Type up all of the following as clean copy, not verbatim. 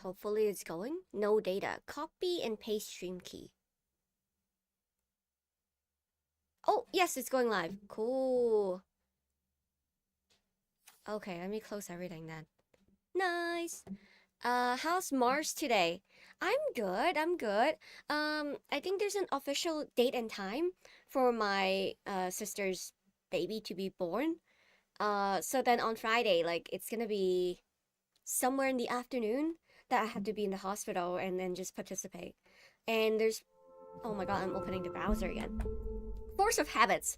Hopefully it's going. No data. Copy and paste stream key. Oh, yes, it's going live. Cool. Okay, let me close everything then. Nice. How's Mars today? I'm good. I'm good. I think there's an official date and time for my sister's baby to be born. So then on Friday, like it's gonna be somewhere in the afternoon that I have to be in the hospital and then just participate. And there's, oh my god, I'm opening the browser again. Force of habits.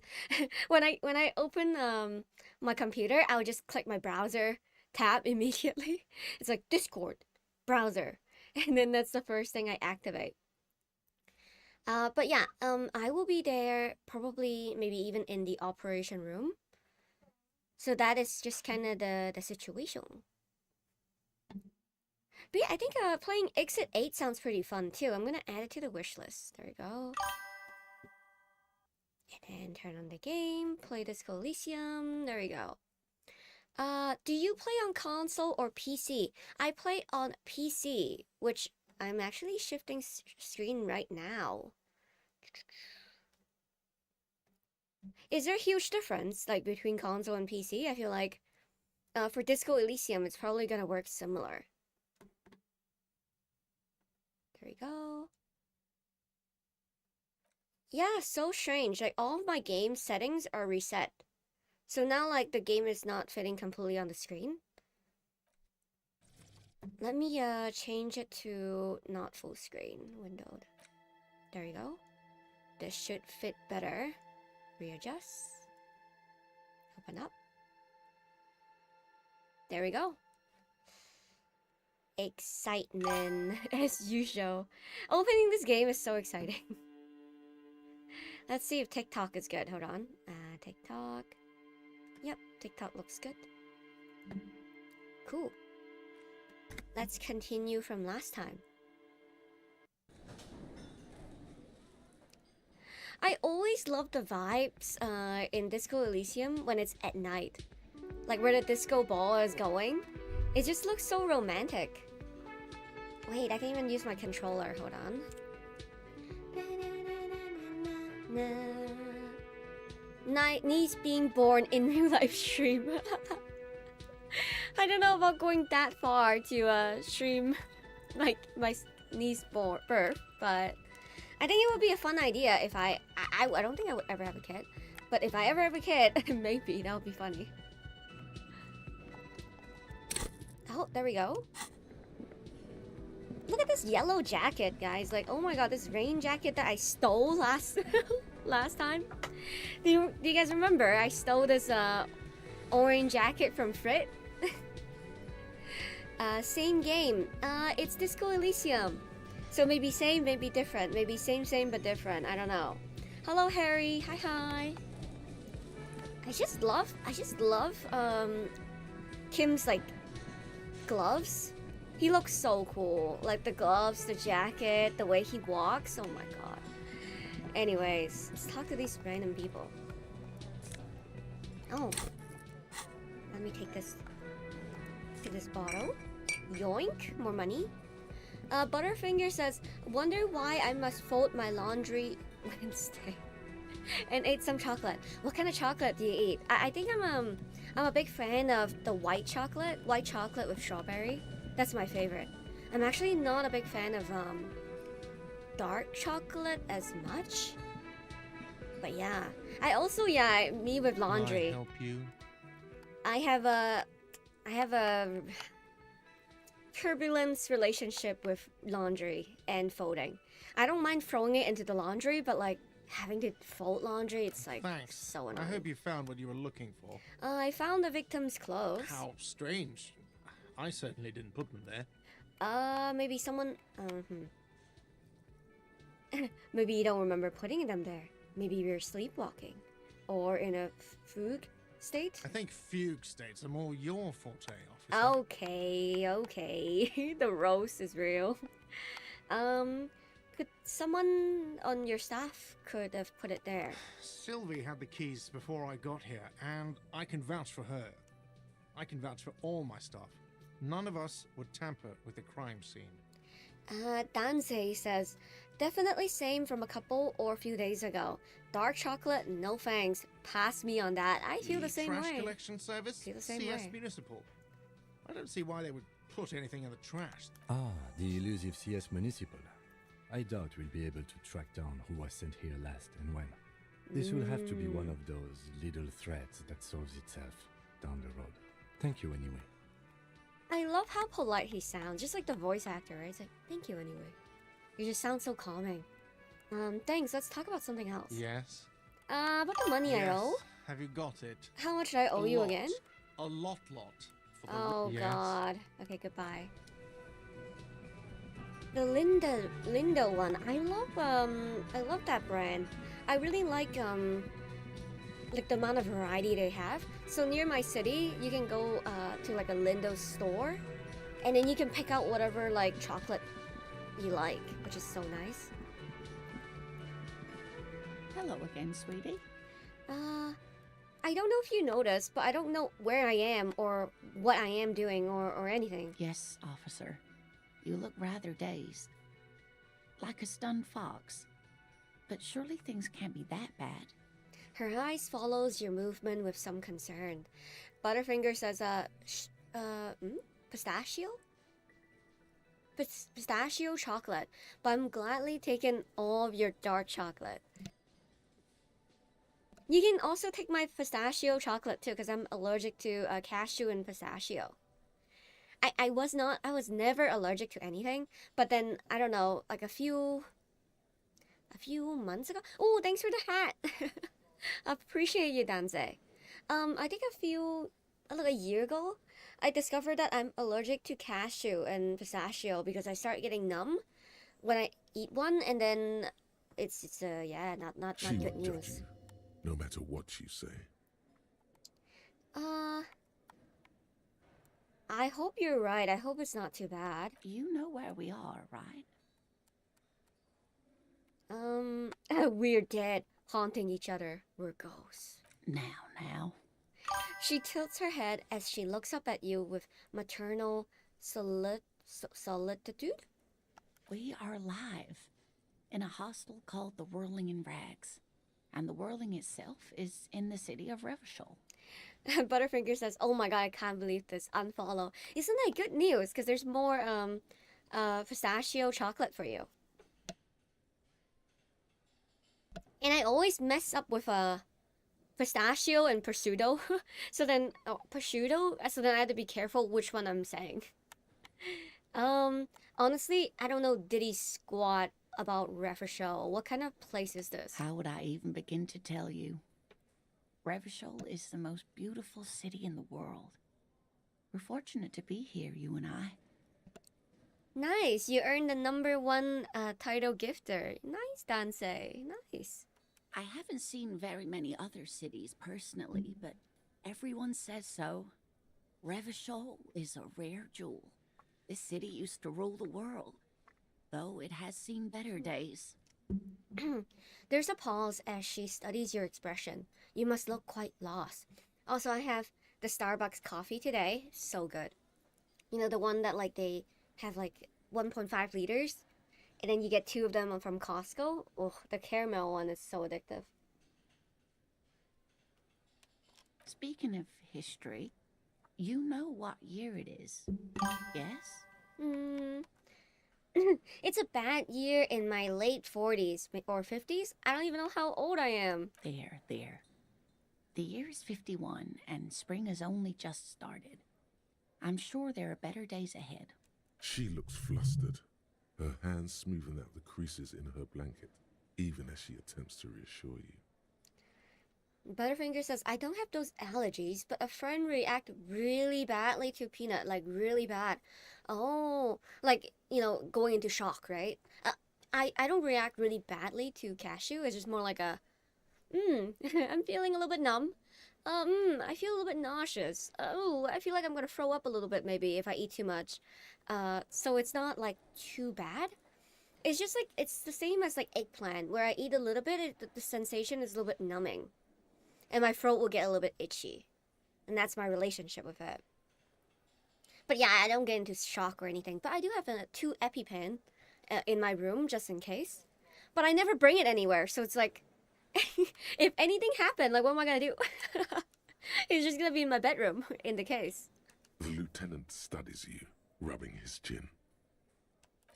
when I open my computer, I'll just click my browser tab immediately. It's like Discord, browser, and then that's the first thing I activate. But yeah, I will be there probably maybe even in the operation room. So that is just kind of the situation. But yeah, I think playing Exit 8 sounds pretty fun too. I'm gonna add it to the wish list. There we go. And then turn on the game, play Disco Elysium. There we go. Do you play on console or PC? I play on PC, which I'm actually shifting screen right now. Is there a huge difference like between console and PC? I feel like for Disco Elysium, it's probably gonna work similar. There we go. Yeah, so strange. Like all of my game settings are reset. So now like the game is not fitting completely on the screen. Let me change it to not full screen windowed. There you go. This should fit better. Readjust. Open up. There we go. Excitement as usual. Opening this game is so exciting. Let's see if TikTok is good. Hold on. TikTok. Yep, TikTok looks good. Cool. Let's continue from last time. I always love the vibes in Disco Elysium when it's at night. Like where the disco ball is going. It just looks so romantic. Wait, I can even use my controller. Hold on. Niece being born in real life stream. I don't know about going that far to stream like my niece birth, but I think it would be a fun idea if I don't think I would ever have a kid, but if I ever have a kid, maybe that would be funny. Oh, there we go. Look at this yellow jacket, guys. Like, oh my god, this rain jacket that I stole last last time. Do you guys remember? I stole this orange jacket from Frit. Same game. It's Disco Elysium. So maybe same, maybe different. Maybe same but different. I don't know. Hello, Harry. Hi. I just love Kim's like gloves. He looks so cool. Like the gloves, the jacket, the way he walks. Oh my god. Anyways, let's talk to these random people. Oh. Let me take this bottle. Yoink, more money. Butterfinger says, wonder why I must fold my laundry Wednesday and ate some chocolate. What kind of chocolate do you eat? I think I'm a big fan of the white chocolate with strawberry. That's my favorite. I'm actually not a big fan of dark chocolate as much. But yeah, I also me with laundry. Can I help you? I have a turbulence relationship with laundry and folding. I don't mind throwing it into the laundry, but like having to fold laundry, it's like Thanks. so annoying. I hope you found what you were looking for. I found the victim's clothes. How strange. I certainly didn't put them there. Maybe someone. Maybe you don't remember putting them there. Maybe you're sleepwalking, or in a fugue state. I think fugue states are more your forte, officer. Okay. The roast is real. Could someone on your staff could have put it there? Sylvie had the keys before I got here, and I can vouch for her. I can vouch for all my staff. None of us would tamper with the crime scene. Danze says, definitely same from a couple or few days ago. Dark chocolate, no thanks. Pass me on that. I feel the same trash way. collection service? Feel the same CS way. Municipal. I don't see why they would put anything in the trash. Ah, the elusive CS Municipal. I doubt we'll be able to track down who was sent here last and when. This will have to be one of those little threads that solves itself down the road. Thank you anyway. I love how polite he sounds, just like the voice actor, right? It's like, thank you anyway. You just sound so calming. Thanks, let's talk about something else. Yes. About the money I owe. Have you got it? How much do I owe you again? A lot. For the Oh yes. god. Okay, goodbye. The Lindo one. I love that brand. I really like the amount of variety they have. So near my city, you can go to like a Lindo store, and then you can pick out whatever like chocolate you like, which is so nice. Hello again, sweetie. I don't know if you noticed, but I don't know where I am or what I am doing or anything. Yes, officer. You look rather dazed. Like a stunned fox. But surely things can't be that bad. Her eyes follows your movement with some concern. Butterfinger says, pistachio? Pistachio chocolate, but I'm gladly taking all of your dark chocolate. You can also take my pistachio chocolate too, because I'm allergic to cashew and pistachio. I was never allergic to anything, but then, I don't know, like a few months ago. Oh, thanks for the hat. Appreciate you, Danze. I think like a year ago, I discovered that I'm allergic to cashew and pistachio because I start getting numb when I eat one, and then it's not She good won't judge news. you, no matter what you say. I hope you're right. I hope it's not too bad. You know where we are, right? We're dead, haunting each other. We're ghosts. Now. She tilts her head as she looks up at you with maternal solitude. We are alive in a hostel called the Whirling in Rags. And the Whirling itself is in the city of Revachol. Butterfinger says, "Oh my god, I can't believe this. Unfollow. Isn't that good news? Because there's more pistachio chocolate for you." And I always mess up with pistachio and prosciutto. So then prosciutto. So then I had to be careful which one I'm saying. Honestly, I don't know diddy squat about Revachol. What kind of place is this? How would I even begin to tell you? Revachol is the most beautiful city in the world. We're fortunate to be here, you and I. Nice. You earned the #1 title gifter. Nice, Dansei. Nice. I haven't seen very many other cities personally, but everyone says so. Revachol is a rare jewel. This city used to rule the world, though it has seen better days. There's a pause as she studies your expression. You must look quite lost. Also, I have the Starbucks coffee today. So good. You know, the one that like they have like 1.5 liters, and then you get 2 of them from Costco. Oh, the caramel one is so addictive. Speaking of history, you know what year it is, yes? It's a bad year in my late 40s or 50s. I don't even know how old I am. There. The year is 51, and spring has only just started. I'm sure there are better days ahead. She looks flustered, her hands smoothing out the creases in her blanket, even as she attempts to reassure you. Butterfinger says, I don't have those allergies, but a friend reacted really badly to peanut, like really bad. Oh, like, you know, going into shock, right? I don't react really badly to cashew. It's just more like a, I'm feeling a little bit numb. I feel a little bit nauseous. Oh, I feel like I'm gonna throw up a little bit maybe if I eat too much. So it's not like too bad. It's just like, it's the same as like eggplant, where I eat a little bit, the sensation is a little bit numbing. And my throat will get a little bit itchy. And that's my relationship with it. But yeah, I don't get into shock or anything. But I do have two EpiPen in my room just in case. But I never bring it anywhere, so it's like, if anything happened, like what am I gonna do? It's just gonna be in my bedroom in the case. The lieutenant studies you, rubbing his chin.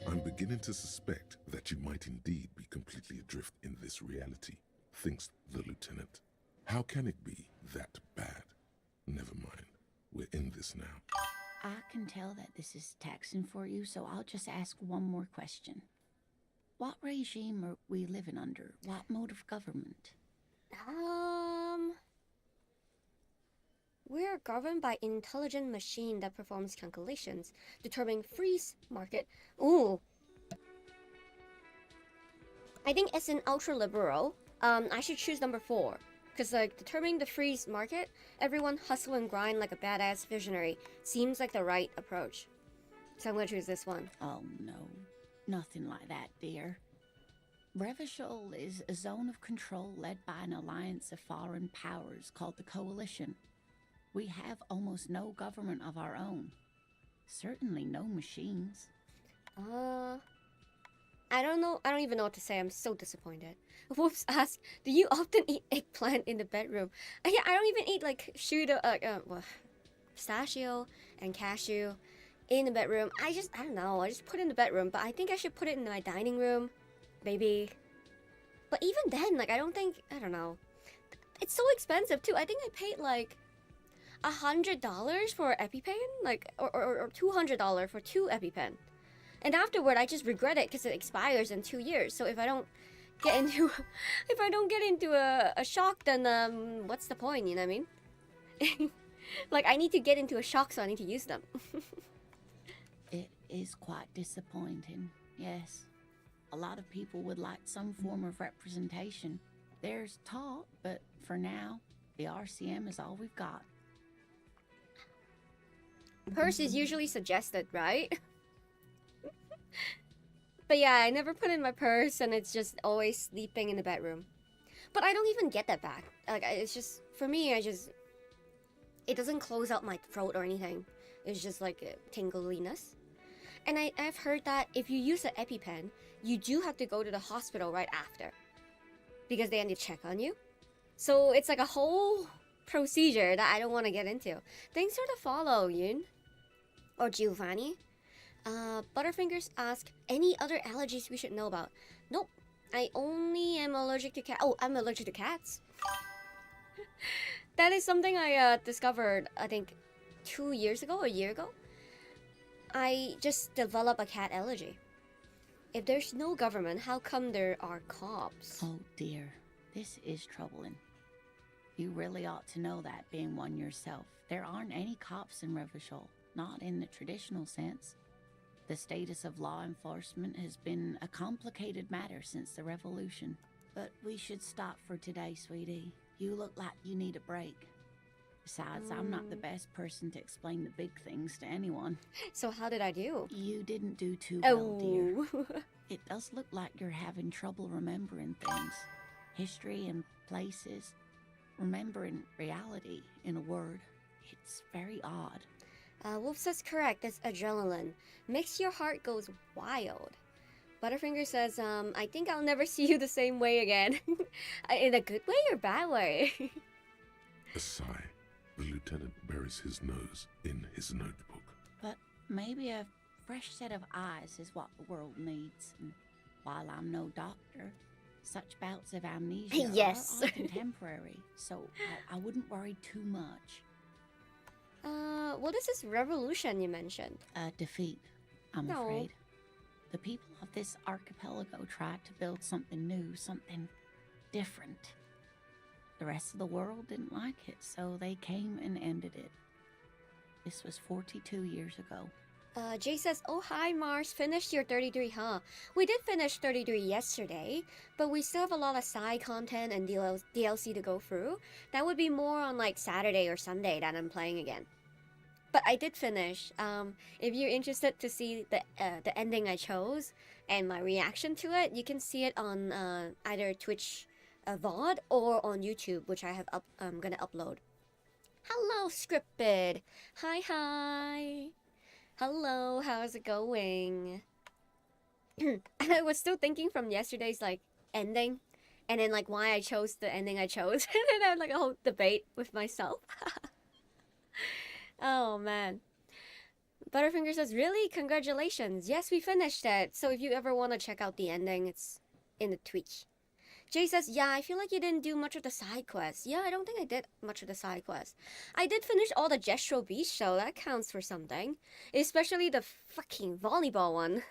I'm beginning to suspect that you might indeed be completely adrift in this reality, thinks the lieutenant. How can it be that bad? Never mind. We're in this now. I can tell that this is taxing for you, so I'll just ask one more question. What regime are we living under? What mode of government? We're governed by intelligent machine that performs calculations, determining freeze market. Ooh. I think as an ultraliberal, I should choose number 4. Because, like, determining the freeze market, everyone hustle and grind like a badass visionary seems like the right approach. So I'm gonna choose this one. Oh no, nothing like that, dear. Revachol is a zone of control led by an alliance of foreign powers called the Coalition. We have almost no government of our own. Certainly no machines. I don't know. I don't even know what to say. I'm so disappointed. Wolves ask, do you often eat eggplant in the bedroom? Yeah, I don't even eat like pistachio and cashew in the bedroom. I don't know. I just put it in the bedroom, but I think I should put it in my dining room, maybe. But even then, like, I don't know. It's so expensive too. I think I paid like $100 for EpiPen, like, or $200 for 2 EpiPen. And afterward, I just regret it because it expires in 2 years. So if I don't get into, a shock, then what's the point? You know what I mean? Like, I need to get into a shock, so I need to use them. It is quite disappointing, yes. A lot of people would like some form of representation. There's talk, but for now, the RCM is all we've got. Purse is usually suggested, right? But yeah, I never put in my purse, and it's just always sleeping in the bedroom. But I don't even get that back. Like, it's just, for me, it doesn't close out my throat or anything. It's just like a tingliness. And I've heard that if you use an EpiPen, you do have to go to the hospital right after, because they need to check on you. So it's like a whole procedure that I don't want to get into. Thanks for the follow, Yun. Or Giovanni. Butterfingers ask, any other allergies we should know about? Nope. I only am allergic to cats. Oh, I'm allergic to cats. That is something I discovered, I think, 2 years ago, a year ago. I just developed a cat allergy. If there's no government, how come there are cops? Oh dear, this is troubling. You really ought to know that, being one yourself. There aren't any cops in Revachol, not in the traditional sense. The status of law enforcement has been a complicated matter since the revolution. But we should stop for today, sweetie. You look like you need a break. Besides, I'm not the best person to explain the big things to anyone. So how did I do? You didn't do too well, dear. Oh. It does look like you're having trouble remembering things. History and places. Remembering reality, in a word. It's very odd. Wolf says correct, that's adrenaline. Makes your heart goes wild. Butterfinger says, I think I'll never see you the same way again. In a good way or bad way? A sigh. The lieutenant buries his nose in his notebook. But maybe a fresh set of eyes is what the world needs. And while I'm no doctor, such bouts of amnesia Yes. are often temporary, so I wouldn't worry too much. What is this revolution you mentioned? Defeat, I'm No. afraid. The people of this archipelago tried to build something new, something different. The rest of the world didn't like it, so they came and ended it. This was 42 years ago. Jay says, oh hi Mars, finished your 33, huh? We did finish 33 yesterday, but we still have a lot of side content and DLC to go through. That would be more on like Saturday or Sunday that I'm playing again. But I did finish. If you're interested to see the ending I chose and my reaction to it, you can see it on either Twitch VOD or on YouTube, which I have gonna upload. Hello, Scripted. Hi. Hello, how's it going? I was still thinking from yesterday's like ending, and then like why I chose the ending I chose, and then I had like a whole debate with myself. Oh man. Butterfinger says, really? Congratulations. Yes, we finished it. So if you ever want to check out the ending, it's in the Twitch. Jay says, yeah, I feel like you didn't do much of the side quests. Yeah, I don't think I did much of the side quests. I did finish all the Gestro Beast show. That counts for something. Especially the fucking volleyball one.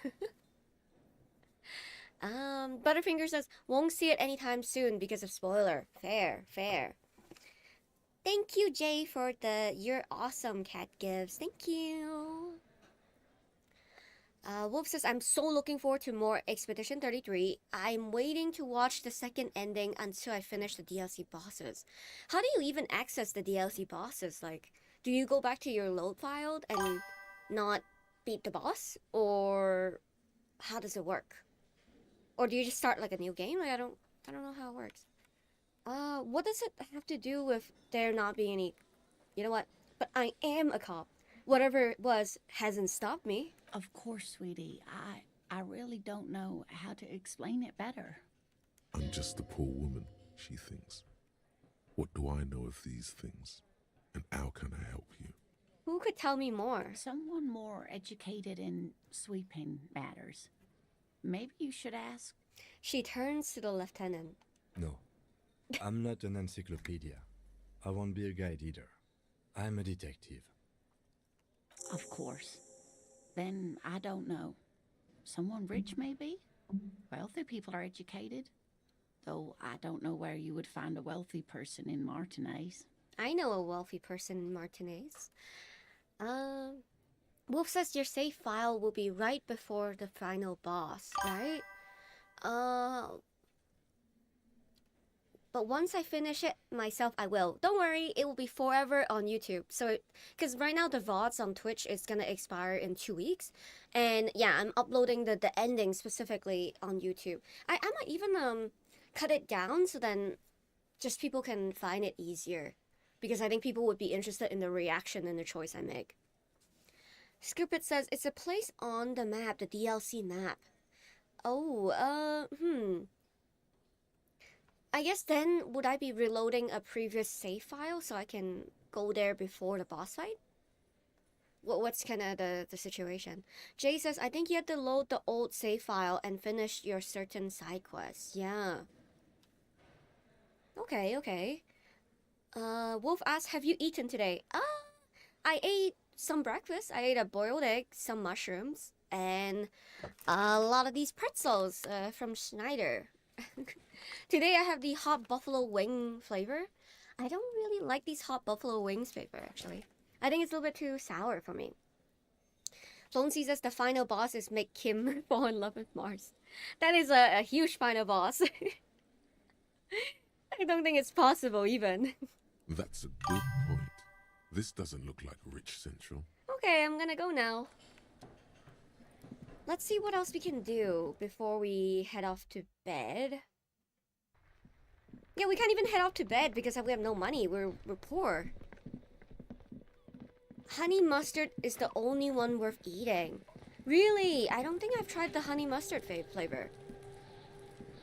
Butterfinger says, won't see it anytime soon because of spoiler. Fair, fair. Thank you, Jay, for the "you're awesome" cat gifts. Thank you. Wolf says, I'm so looking forward to more Expedition 33. I'm waiting to watch the second ending until I finish the DLC bosses. How do you even access the DLC bosses? Like, do you go back to your load file and not beat the boss? Or how does it work? Or do you just start like a new game? Like, I don't know how it works. What does it have to do with there not being any... You know what? But I am a cop. Whatever it was hasn't stopped me. Of course, sweetie. I really don't know how to explain it better. I'm just a poor woman, she thinks. What do I know of these things? And how can I help you? Who could tell me more? Someone more educated in sweeping matters. Maybe you should ask. She turns to the lieutenant. No, I'm not an encyclopedia. I won't be a guide either. I'm a detective. Of course. Then I don't know. Someone rich, maybe? Wealthy people are educated. Though I don't know where you would find a wealthy person in Martinez. I know a wealthy person in Martinez. Wolf says your save file will be right before the final boss, right? But once I finish it myself, I will. Don't worry, it will be forever on YouTube. So, because right now the VODs on Twitch is gonna expire in 2 weeks. And yeah, I'm uploading the ending specifically on YouTube. I might even cut it down so then just people can find it easier. Because I think people would be interested in the reaction and the choice I make. Scripted says, it's a place on the map, the DLC map. Oh, I guess then, would I be reloading a previous save file so I can go there before the boss fight? What's kind of the situation? Jay says, I think you have to load the old save file and finish your certain side quests. Yeah. Okay. Wolf asks, have you eaten today? I ate some breakfast. I ate a boiled egg, some mushrooms, and a lot of these pretzels from Schneider. Today I have the hot buffalo wing flavor. I don't really like these hot buffalo wings flavor, actually. I think it's a little bit too sour for me. Floncy says the final boss is make Kim fall in love with Mars. That is a huge final boss. I don't think it's possible, even. That's a good point. This doesn't look like Rich Central. Okay, I'm gonna go now. Let's see what else we can do before we head off to bed. Yeah, we can't even head off to bed because we have no money. We're poor. Honey mustard is the only one worth eating. Really? I don't think I've tried the honey mustard flavor.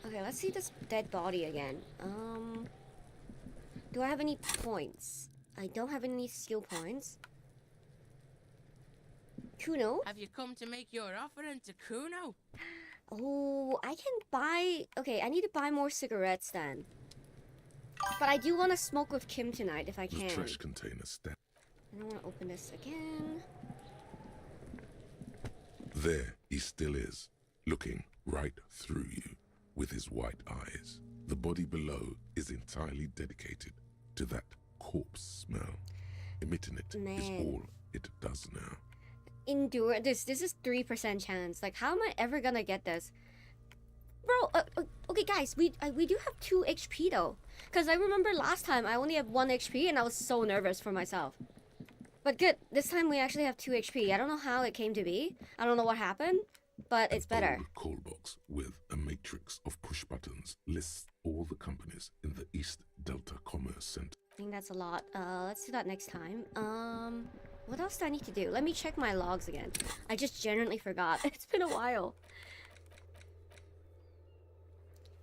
Okay, let's see this dead body again. Do I have any points? I don't have any skill points. Kuno? Have you come to make your offering to Kuno? Oh, I can buy... Okay, I need to buy more cigarettes then. But I do want to smoke with Kim tonight if I The can. trash container stand. I don't want to open this again. There he still is, looking right through you with his white eyes. The body below is entirely dedicated to that corpse smell. Emitting it is Man. all it does now. Endure this. This is 3% chance. Like, how am I ever gonna get this? Bro, okay guys, we do have 2 HP though. Because I remember last time I only had 1 HP and I was so nervous for myself. But good, this time we actually have 2 HP. I don't know how it came to be. I don't know what happened, but it's better. A call box with a matrix of push buttons lists all the companies in the East Delta Commerce Center. I think that's a lot. Let's do that next time. What else do I need to do? Let me check my logs again. I just genuinely forgot. It's been a while.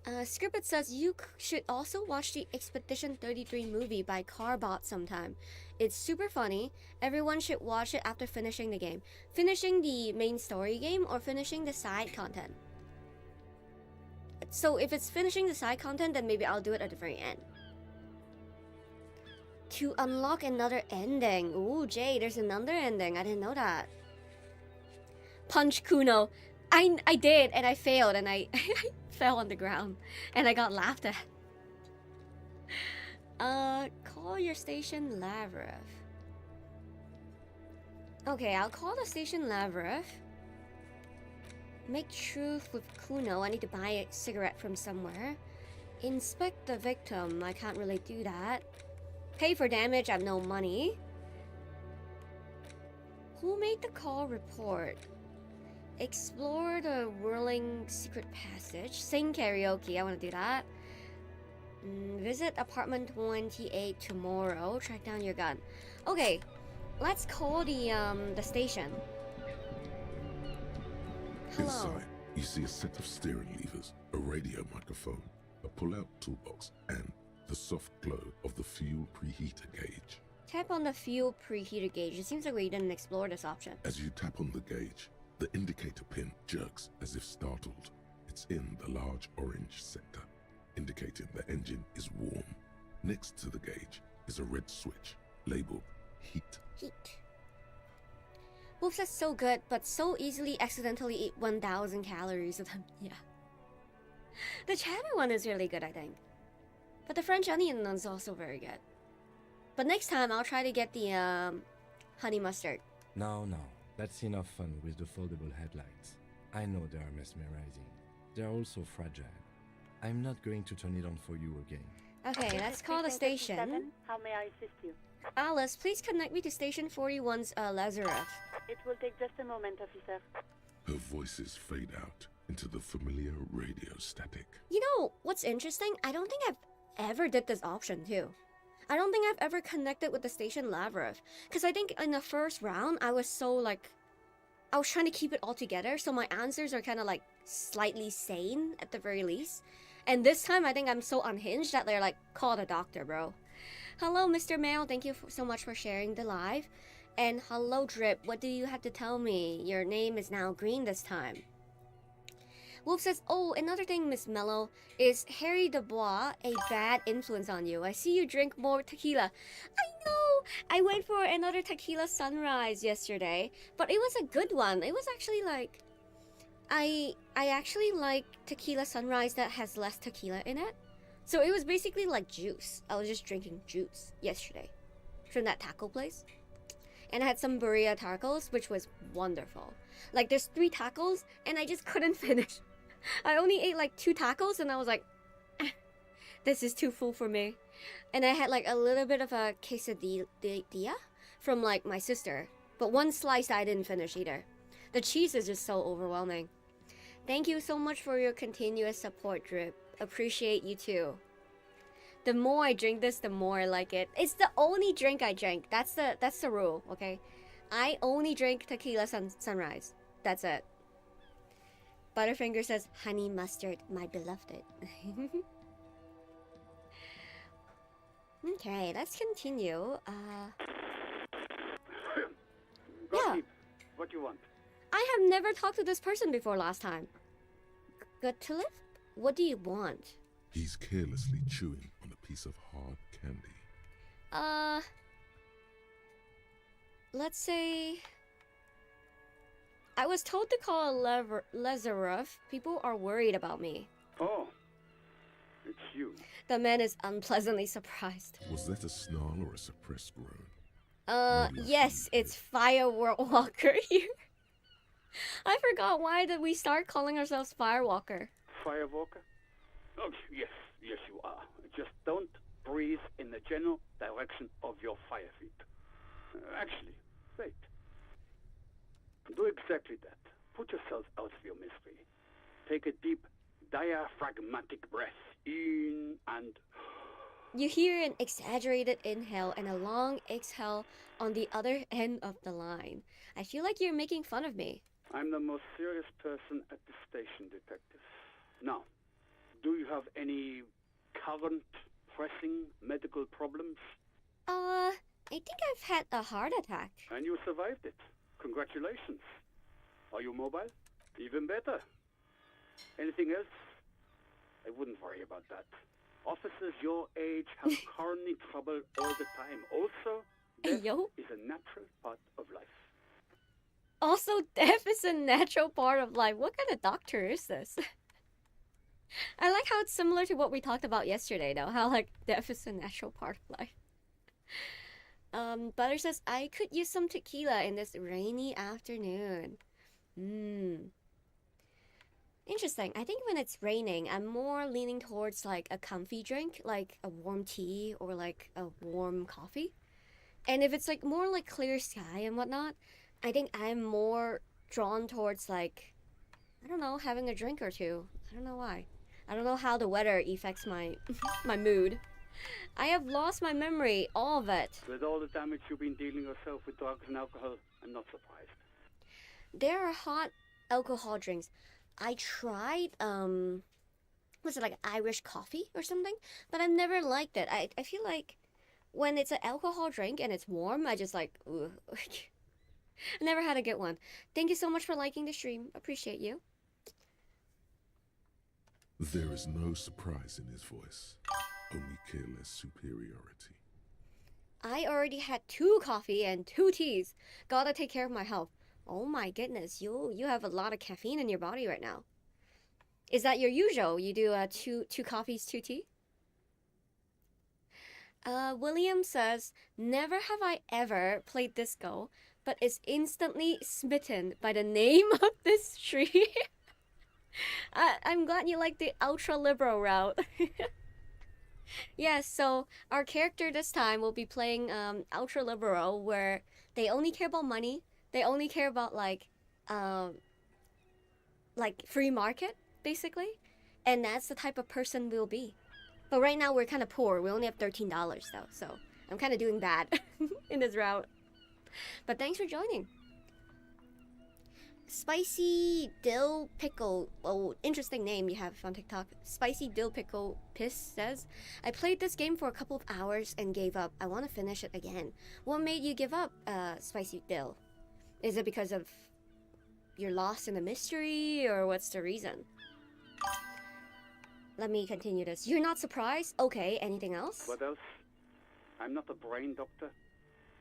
Scribbit says you should also watch the Expedition 33 movie by Carbot sometime. It's super funny. Everyone should watch it after finishing the game. Finishing the main story game or finishing the side content? So if it's finishing the side content, then maybe I'll do it at the very end. To unlock another ending. Ooh, Jay, there's another ending. I didn't know that. Punch Kuno. I did, and I failed, and I fell on the ground, and I got laughed at. Call your station Lavrov. Okay, I'll call the station Lavrov. Make truth with Kuno. I need to buy a cigarette from somewhere. Inspect the victim. I can't really do that. Pay for damage. I have no money. Who made the call report? Explore the whirling secret passage. Sing karaoke. I want to do that. Visit apartment 28 tomorrow. Track down your gun. Okay, let's call the station. Hello. Inside, you see a set of steering levers, a radio microphone, a pull-out toolbox, and the soft glow of the fuel preheater gauge. Tap on the fuel preheater gauge. It seems like we didn't explore this option. As you tap on the gauge, the indicator pin jerks as if startled. It's in the large orange sector, indicating the engine is warm. Next to the gauge is a red switch labeled heat. Heat. Wolf says so good, but so easily accidentally eat 1,000 calories of them. Yeah. The chowder one is really good, I think. But the French onion one is also very good. But next time I'll try to get the honey mustard. No, that's enough fun with the foldable headlights. I know they are mesmerizing. They're also fragile. I'm not going to turn it on for you again. Okay, let's call the station. How may I assist you? Alice, please connect me to station 41's Lazarus. It will take just a moment, officer. Her voices fade out into the familiar radio static. You know, what's interesting? I don't think I've ever did this option too. I don't think I've ever connected with the station Lavrov. Because I think in the first round, I was trying to keep it all together. So my answers are kind of like slightly sane at the very least. And this time, I think I'm so unhinged that they're like, call the doctor, bro. Hello, Mr. Mail. Thank you so much for sharing the live. And hello, Drip. What do you have to tell me? Your name is now green this time. Wolf says, oh, another thing, Miss Mello, is Harry Dubois a bad influence on you? I see you drink more tequila. I know! I went for another tequila sunrise yesterday, but it was a good one. It was actually like... I actually like tequila sunrise that has less tequila in it. So it was basically like juice. I was just drinking juice yesterday from that taco place. And I had some burrito tacos, which was wonderful. Like, there's 3 tacos, and I just couldn't finish. I only ate like 2 tacos, and I was like, this is too full for me. And I had like a little bit of a quesadilla from like my sister. But 1 slice I didn't finish either. The cheese is just so overwhelming. Thank you so much for your continuous support, Drip. Appreciate you too. The more I drink this, the more I like it. It's the only drink I drink. That's the rule, okay? I only drink tequila sunrise. That's it. Butterfinger says, honey mustard, my beloved. Okay, let's continue. Yeah. What do you want? I have never talked to this person before last time. Good to live? What do you want? He's carelessly chewing on a piece of hard candy. Let's say... I was told to call Lazarov. People are worried about me. Oh, it's you. The man is unpleasantly surprised. Was that a snarl or a suppressed groan? Yes, it's Firewalker here. I forgot, why did we start calling ourselves Firewalker? Firewalker? Oh, yes, you are. Just don't breathe in the general direction of your fire feet. Actually, wait. Do exactly that. Put yourself out of your misery. Take a deep, diaphragmatic breath in and You hear an exaggerated inhale and a long exhale on the other end of the line. I feel like you're making fun of me. I'm the most serious person at the station, Detective. Now, do you have any current pressing medical problems? I think I've had a heart attack. And you survived it. Congratulations. Are you mobile? Even better. Anything else? I wouldn't worry about that. Officers your age have coronary trouble all the time. Also, Hey, death yo. is a natural part of life. Also, death is a natural part of life. What kind of doctor is this? I like how it's similar to what we talked about yesterday, though. How, like, death is a natural part of life. Butter says, I could use some tequila in this rainy afternoon. Interesting. I think when it's raining, I'm more leaning towards, like, a comfy drink, like a warm tea or, like, a warm coffee. And if it's, like, more, like, clear sky and whatnot, I think I'm more drawn towards, like, I don't know, having a drink or two. I don't know why. I don't know how the weather affects my my mood. I have lost my memory, all of it. With all the damage you've been dealing yourself with drugs and alcohol, I'm not surprised. There are hot alcohol drinks. I tried, was it like Irish coffee or something? But I've never liked it. I feel like when it's an alcohol drink and it's warm, I just like, ooh. I never had a good one. Thank you so much for liking the stream. Appreciate you. There is no surprise in his voice, only careless superiority. I already had 2 coffee and 2 teas. Gotta take care of my health. Oh my goodness, you have a lot of caffeine in your body right now. Is that your usual? You do 2 coffees, 2 tea? William says, never have I ever played Disco, but is instantly smitten by the name of this tree. I'm glad you like the ultra-liberal route. Yes, so our character this time will be playing ultra-liberal, where they only care about money. They only care about like free market, basically. And that's the type of person we'll be. But right now we're kind of poor. We only have $13 though, so I'm kind of doing bad in this route. But thanks for joining. Spicy Dill Pickle. Oh, interesting name you have on TikTok. Spicy Dill Pickle Piss says, I played this game for a couple of hours and gave up. I want to finish it again. What made you give up, Spicy Dill? Is it because of you're lost in the mystery, or what's the reason? Let me continue this. You're not surprised? Okay, anything else? What else? I'm not a brain doctor.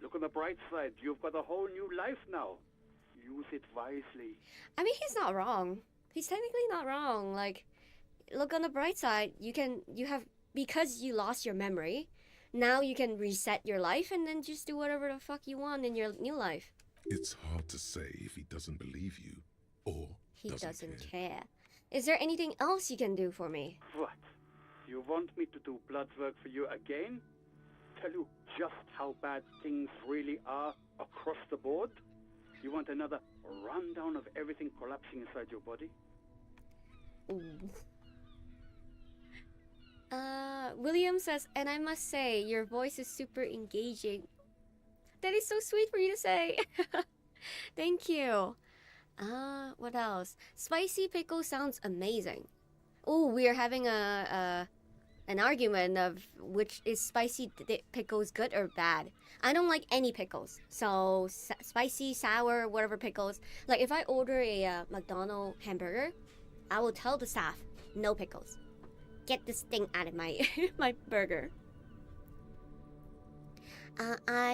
Look on the bright side. You've got a whole new life now. Use it wisely. I mean, he's not wrong. He's technically not wrong. Like, look on the bright side. You have, because you lost your memory, now you can reset your life and then just do whatever the fuck you want in your new life. It's hard to say if he doesn't believe you or He doesn't doesn't care. care. Is there anything else you can do for me? What? You want me to do blood work for you again? Tell you just how bad things really are across the board? You want another rundown of everything collapsing inside your body? Ooh. William says, and I must say, your voice is super engaging. That is so sweet for you to say. Thank you. What else? Spicy pickle sounds amazing. Oh, we are having an argument of which is spicy pickles good or bad. I don't like any pickles. So spicy, sour, whatever pickles. Like if I order a McDonald's hamburger, I will tell the staff, no pickles. Get this thing out of my my burger.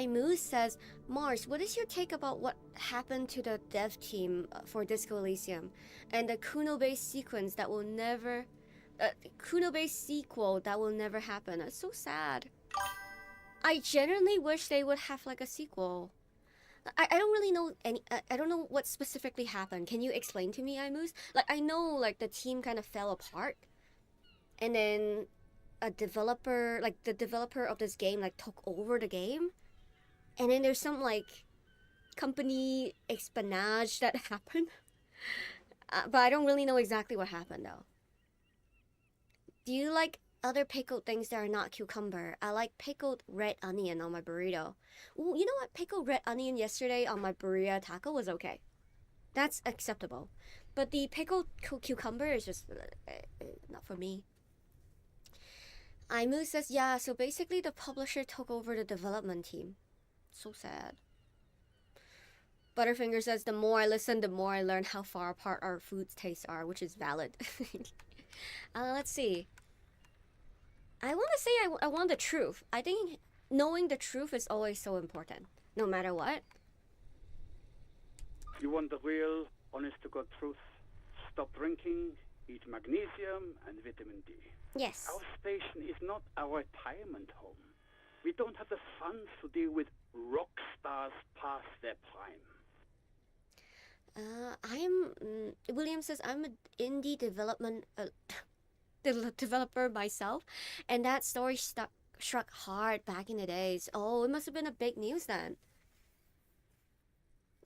Moose says, Mars, what is your take about what happened to the dev team for Disco Elysium and the Kuno-based sequence that will never, Kuno-based sequel that will never happen? It's so sad. I genuinely wish they would have like a sequel. I don't really know any. I don't know what specifically happened. Can you explain to me, Moose? Like I know like the team kind of fell apart, and then a developer, like the developer of this game, like took over the game, and then there's some like company espionage that happened, but I don't really know exactly what happened though. Do you like other pickled things that are not cucumber. I like pickled red onion on my burrito. Ooh, you know what? Pickled red onion yesterday on my burrito taco was okay. That's acceptable. But the pickled cucumber is just not for me. Aimu says, yeah, so basically the publisher took over the development team. So sad. Butterfinger says, the more I listen, the more I learn how far apart our food tastes are, which is valid. Let's see. I want to say I want the truth. I think knowing the truth is always so important, no matter what. You want the real, honest-to-God truth? Stop drinking, eat magnesium and vitamin D. Yes. Our station is not a retirement home. We don't have the funds to deal with rock stars past their prime. William says, I'm an indie development developer myself, and that story struck hard back in the days. Oh, it must have been a big news then.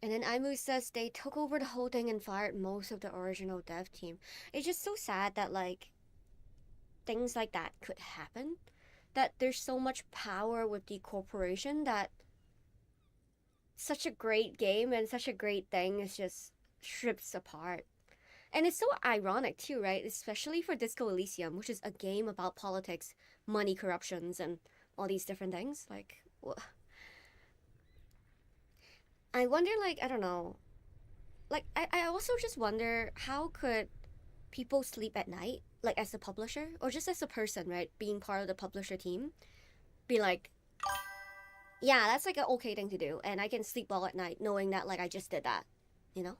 And then Aimu says they took over the whole thing and fired most of the original dev team. It's just so sad that, like, things like that could happen. That there's so much power with the corporation that such a great game and such a great thing is just stripped apart. And it's so ironic too, right? Especially for Disco Elysium, which is a game about politics, money, corruptions, and all these different things. Like, I wonder, like, I don't know. Like, I also just wonder, how could people sleep at night, like as a publisher, or just as a person, right? Being part of the publisher team, be like, yeah, that's like an okay thing to do, and I can sleep well at night knowing that, like, I just did that, you know?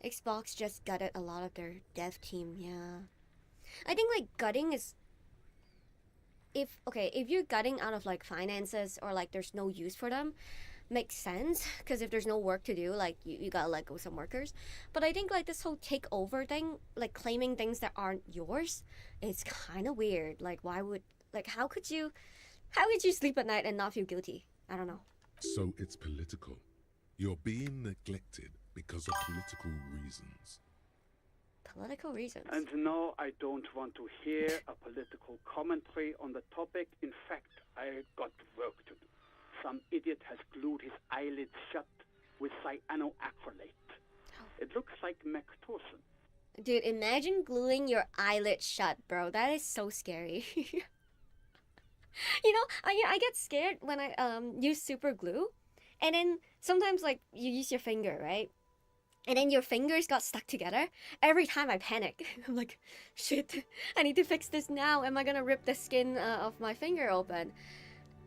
Xbox just gutted a lot of their dev team, yeah. I think, like, gutting is... If you're gutting out of, like, finances or, like, there's no use for them, makes sense, because if there's no work to do, like, you gotta let go some workers. But I think, like, this whole takeover thing, like, claiming things that aren't yours, it's kind of weird. Like, why would... Like, how could you sleep at night and not feel guilty? I don't know. So it's political. You're being neglected because of political reasons. Political reasons. And no, I don't want to hear a political commentary on the topic. In fact, I got work to do. Some idiot has glued his eyelids shut with cyanoacrylate. It looks like Mactorson. Dude, imagine gluing your eyelid shut, bro. That is so scary. You know, I get scared when I use super glue, and then sometimes, like, you use your finger, right? And then your fingers got stuck together. Every time I panic. I'm like, shit, I need to fix this now. Am I gonna rip the skin of my finger open?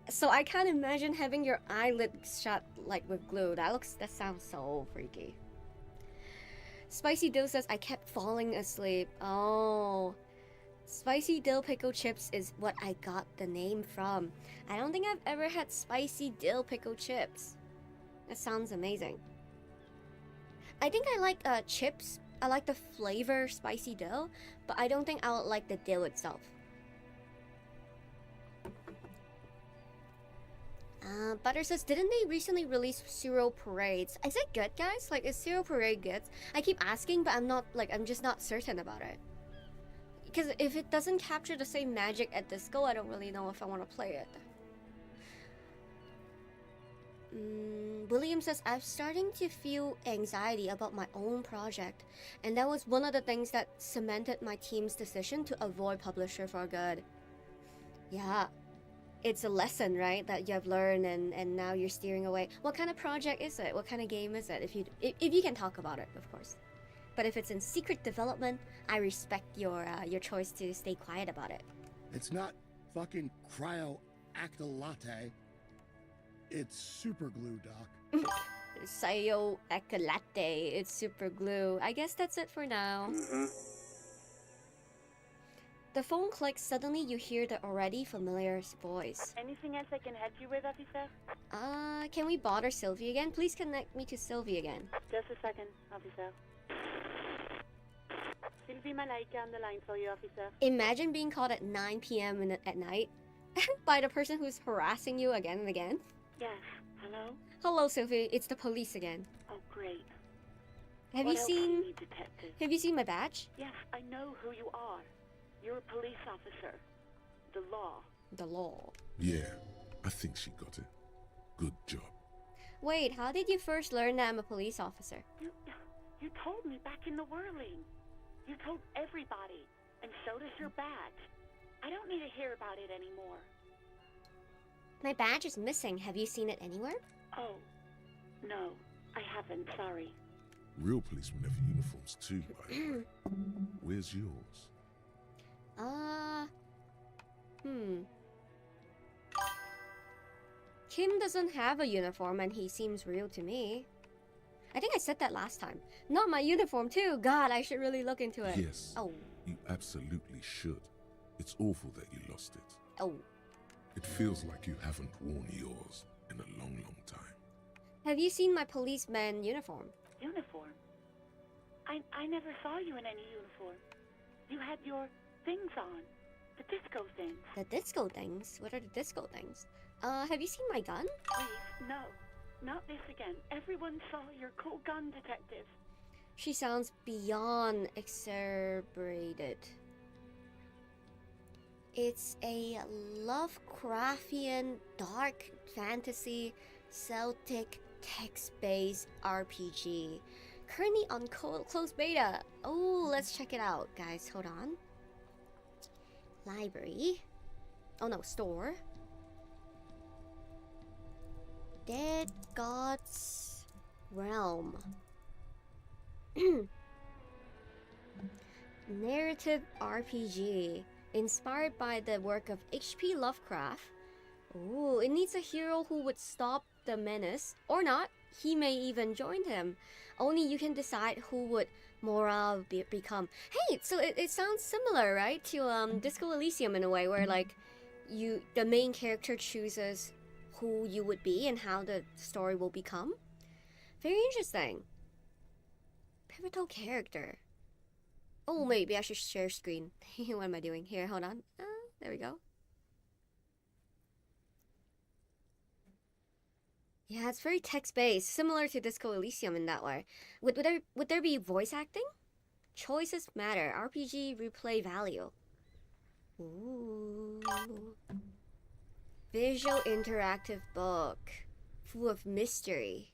So I can't imagine having your eyelid shut, like, with glue. That sounds so freaky. Spicy Dill says, I kept falling asleep. Oh. Spicy dill pickle chips is what I got the name from. I don't think I've ever had spicy dill pickle chips. That sounds amazing. I think I like chips. I like the flavor spicy dill, but I don't think I would like the dill itself. Butter says, didn't they recently release Cereal Parades? Is it good, guys? Like, is Cereal Parade good? I keep asking, but I'm just not certain about it. Because if it doesn't capture the same magic at Disco, I don't really know if I want to play it. William says, I'm starting to feel anxiety about my own project. And that was one of the things that cemented my team's decision to avoid publisher for good. Yeah. It's a lesson, right, that you have learned, and now you're steering away. What kind of project is it? What kind of game is it? If you can talk about it, of course. But if it's in secret development, I respect your choice to stay quiet about it. It's not fucking cryo-actylate. It's super glue, Doc. Sayo Ecolate, it's super glue. I guess that's it for now. The phone clicks, suddenly you hear the already familiar voice. Anything else I can help you with, officer? Can we bother Sylvie again? Please connect me to Sylvie again. Just a second, officer. Sylvie Malaika on the line for you, officer. Imagine being called at 9 p.m. at night by the person who's harassing you again and again. Yes. Hello? Hello, Sylvie. It's the police again. Oh, great. Have What you else do seen... need, detective? Have you seen my badge? Yes, I know who you are. You're a police officer. The law. The law. Yeah, I think she got it. Good job. Wait, how did you first learn that I'm a police officer? You told me back in the whirling. You told everybody, and so does your badge. I don't need to hear about it anymore. My badge is missing. Have you seen it anywhere? Oh, no, I haven't, sorry. Real policemen have uniforms too, by the way. Where's yours? Kim doesn't have a uniform and he seems real to me. I think I said that last time. Not my uniform too. God, I should really look into it. Yes. Oh. You absolutely should. It's awful that you lost it. Oh. It feels like you haven't worn yours in a long, long time. Have you seen my policeman uniform? Uniform? I never saw you in any uniform. You had your things on. The disco things. The disco things? What are the disco things? Have you seen my gun? Please, no. Not this again. Everyone saw your cool gun, detective. She sounds beyond exacerbated. It's a Lovecraftian dark fantasy Celtic text-based RPG. Currently on closed beta. Oh, let's check it out, guys. Hold on. Library. Oh no, store. Dead God's Realm. Narrative RPG. Inspired by the work of H.P. Lovecraft. Ooh, it needs a hero who would stop the menace. Or not. He may even join him. Only you can decide who would Morale become. Hey, so it sounds similar, right? To Disco Elysium in a way, where like the main character chooses who you would be and how the story will become. Very interesting. Pivotal character. Oh, maybe I should share screen. What am I doing? Here, hold on. There we go. Yeah, it's very text-based, similar to Disco Elysium in that way. Would there be voice acting? Choices matter. RPG replay value. Ooh. Visual interactive book. Full of mystery.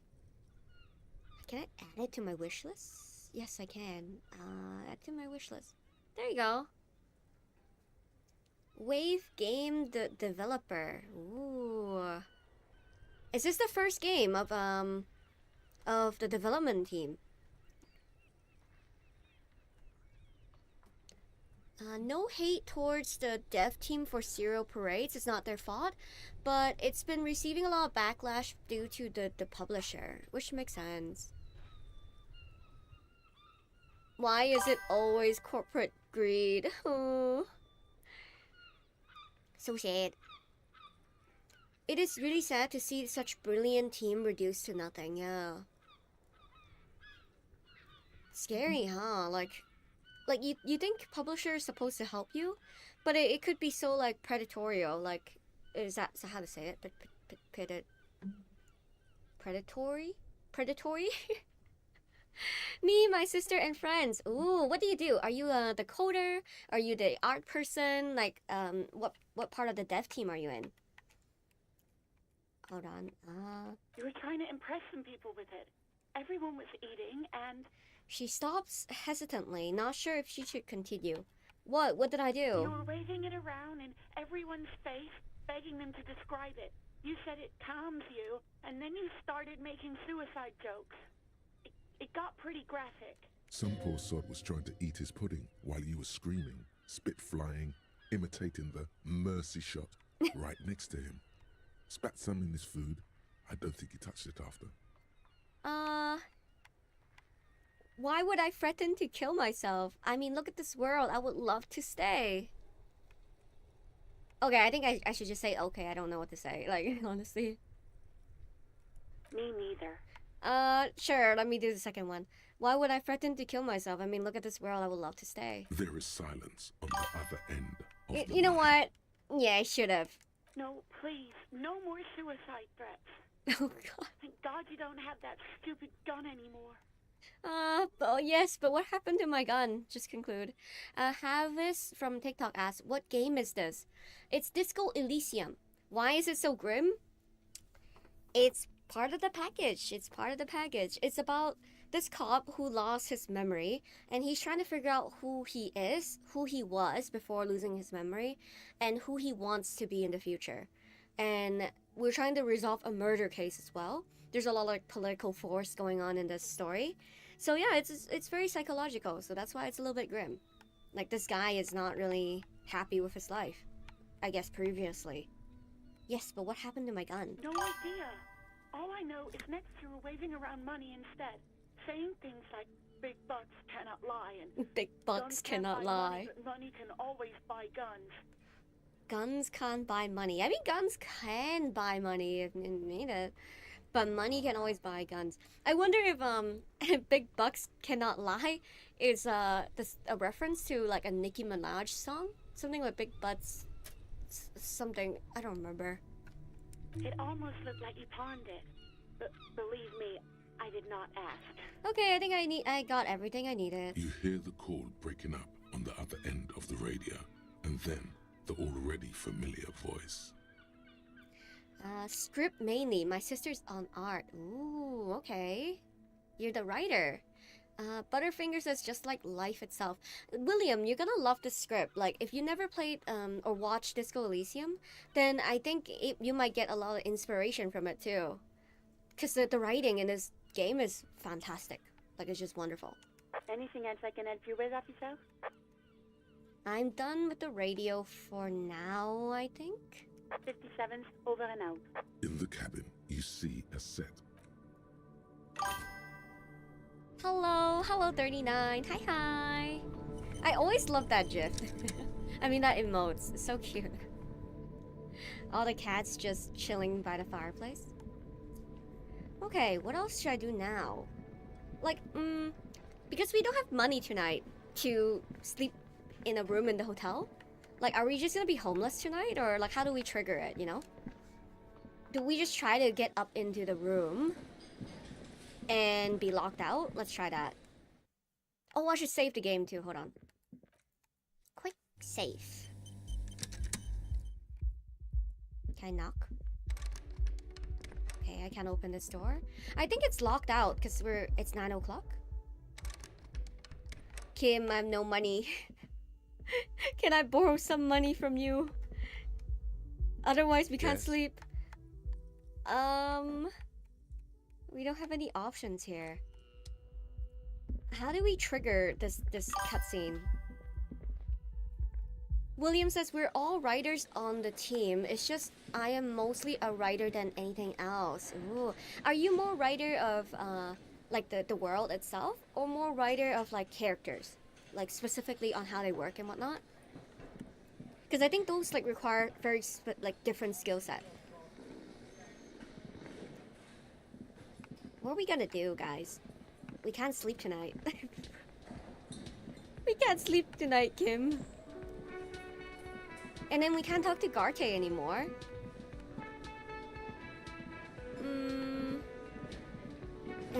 Can I add it to my wish list? Yes, I can. Add to my wish list. There you go. Wave Game Developer. Ooh. Is this the first game of the development team? No hate towards the dev team for serial parades. It's not their fault, but it's been receiving a lot of backlash due to the publisher, which makes sense. Why is it always corporate greed? Oh. So sad. It is really sad to see such brilliant team reduced to nothing, yeah. Scary, huh? Like you think publisher is supposed to help you, but it could be so like predatorial. Like, is that how to say it? Predatory? Me, my sister, and friends. Ooh, what do you do? Are you the coder? Are you the art person? Like, what part of the dev team are you in? Hold on. You were trying to impress some people with it. Everyone was eating, and she stops hesitantly, not sure if she should continue. What did I do? You were waving it around in everyone's face, begging them to describe it. You said it calms you, and then you started making suicide jokes. It got pretty graphic. Some poor sod was trying to eat his pudding while you were screaming, spit flying, imitating the mercy shot right next to him. Spat some in his food. I don't think he touched it after. Why would I threaten to kill myself? I mean, look at this world. I would love to stay. Okay, I think I should just say okay. I don't know what to say. Like, honestly. Me neither. Sure. Let me do the second one. Why would I threaten to kill myself? I mean, look at this world. I would love to stay. There is silence on the other end of the You know line. what? Yeah, I should have. No, please. No more suicide threats. Oh, God. Thank God you don't have that stupid gun anymore. Oh yes, but what happened to my gun? Just conclude. Havis from TikTok asks, what game is this? It's Disco Elysium. Why is it so grim? It's part of the package. It's part of the package. It's about this cop who lost his memory, and he's trying to figure out who he is, who he was before losing his memory, and who he wants to be in the future. And we're trying to resolve a murder case as well. There's a lot of like political force going on in this story. So yeah, it's very psychological. So that's why it's a little bit grim. Like this guy is not really happy with his life, I guess previously. Yes, but what happened to my gun? No idea. All I know is next you were waving around money instead, saying things like big bucks cannot lie and Big bucks guns can't cannot buy lie. Money, but money can always buy guns. Guns can't buy money. I mean, guns can buy money if you need it, but money can always buy guns. I wonder if big bucks cannot lie is this a reference to like a Nicki Minaj song, something like big butts, something I don't remember. It almost looked like you pawned it. But believe me, I did not ask. Okay, I think I got everything I needed. You hear the call breaking up on the other end of the radio, and then the already familiar voice. Script mainly. My sister's on art. Ooh, okay. You're the writer. Butterfinger says just like life itself. William, you're gonna love this script. Like, if you never played or watched Disco Elysium, then I think you might get a lot of inspiration from it too. Because the writing in this game is fantastic. Like, it's just wonderful. Anything else I can help you with, officer? I'm done with the radio for now, I think. 57's over and out. In the cabin, you see a set. Hello, 39. Hi. I always love that gif. I mean, that emotes. It's so cute. All the cats just chilling by the fireplace. Okay, what else should I do now? Like, because we don't have money tonight to sleep in a room in the hotel. Like, are we just gonna be homeless tonight? Or, like, how do we trigger it, you know? Do we just try to get up into the room and be locked out? Let's try that. Oh, I should save the game too. Hold on. Quick save. Can I knock? Okay, I can't open this door. I think it's locked out because it's 9 o'clock. Kim, I have no money. Can I borrow some money from you? Otherwise, we can't Yes. sleep. We don't have any options here. How do we trigger this cutscene? William says we're all writers on the team. It's just I am mostly a writer than anything else. Ooh. Are you more writer of like the world itself, or more writer of like characters, like specifically on how they work and whatnot? Because I think those like require very like different skill set. What are we gonna do, guys? We can't sleep tonight. We can't sleep tonight, Kim. And then we can't talk to Garte anymore. And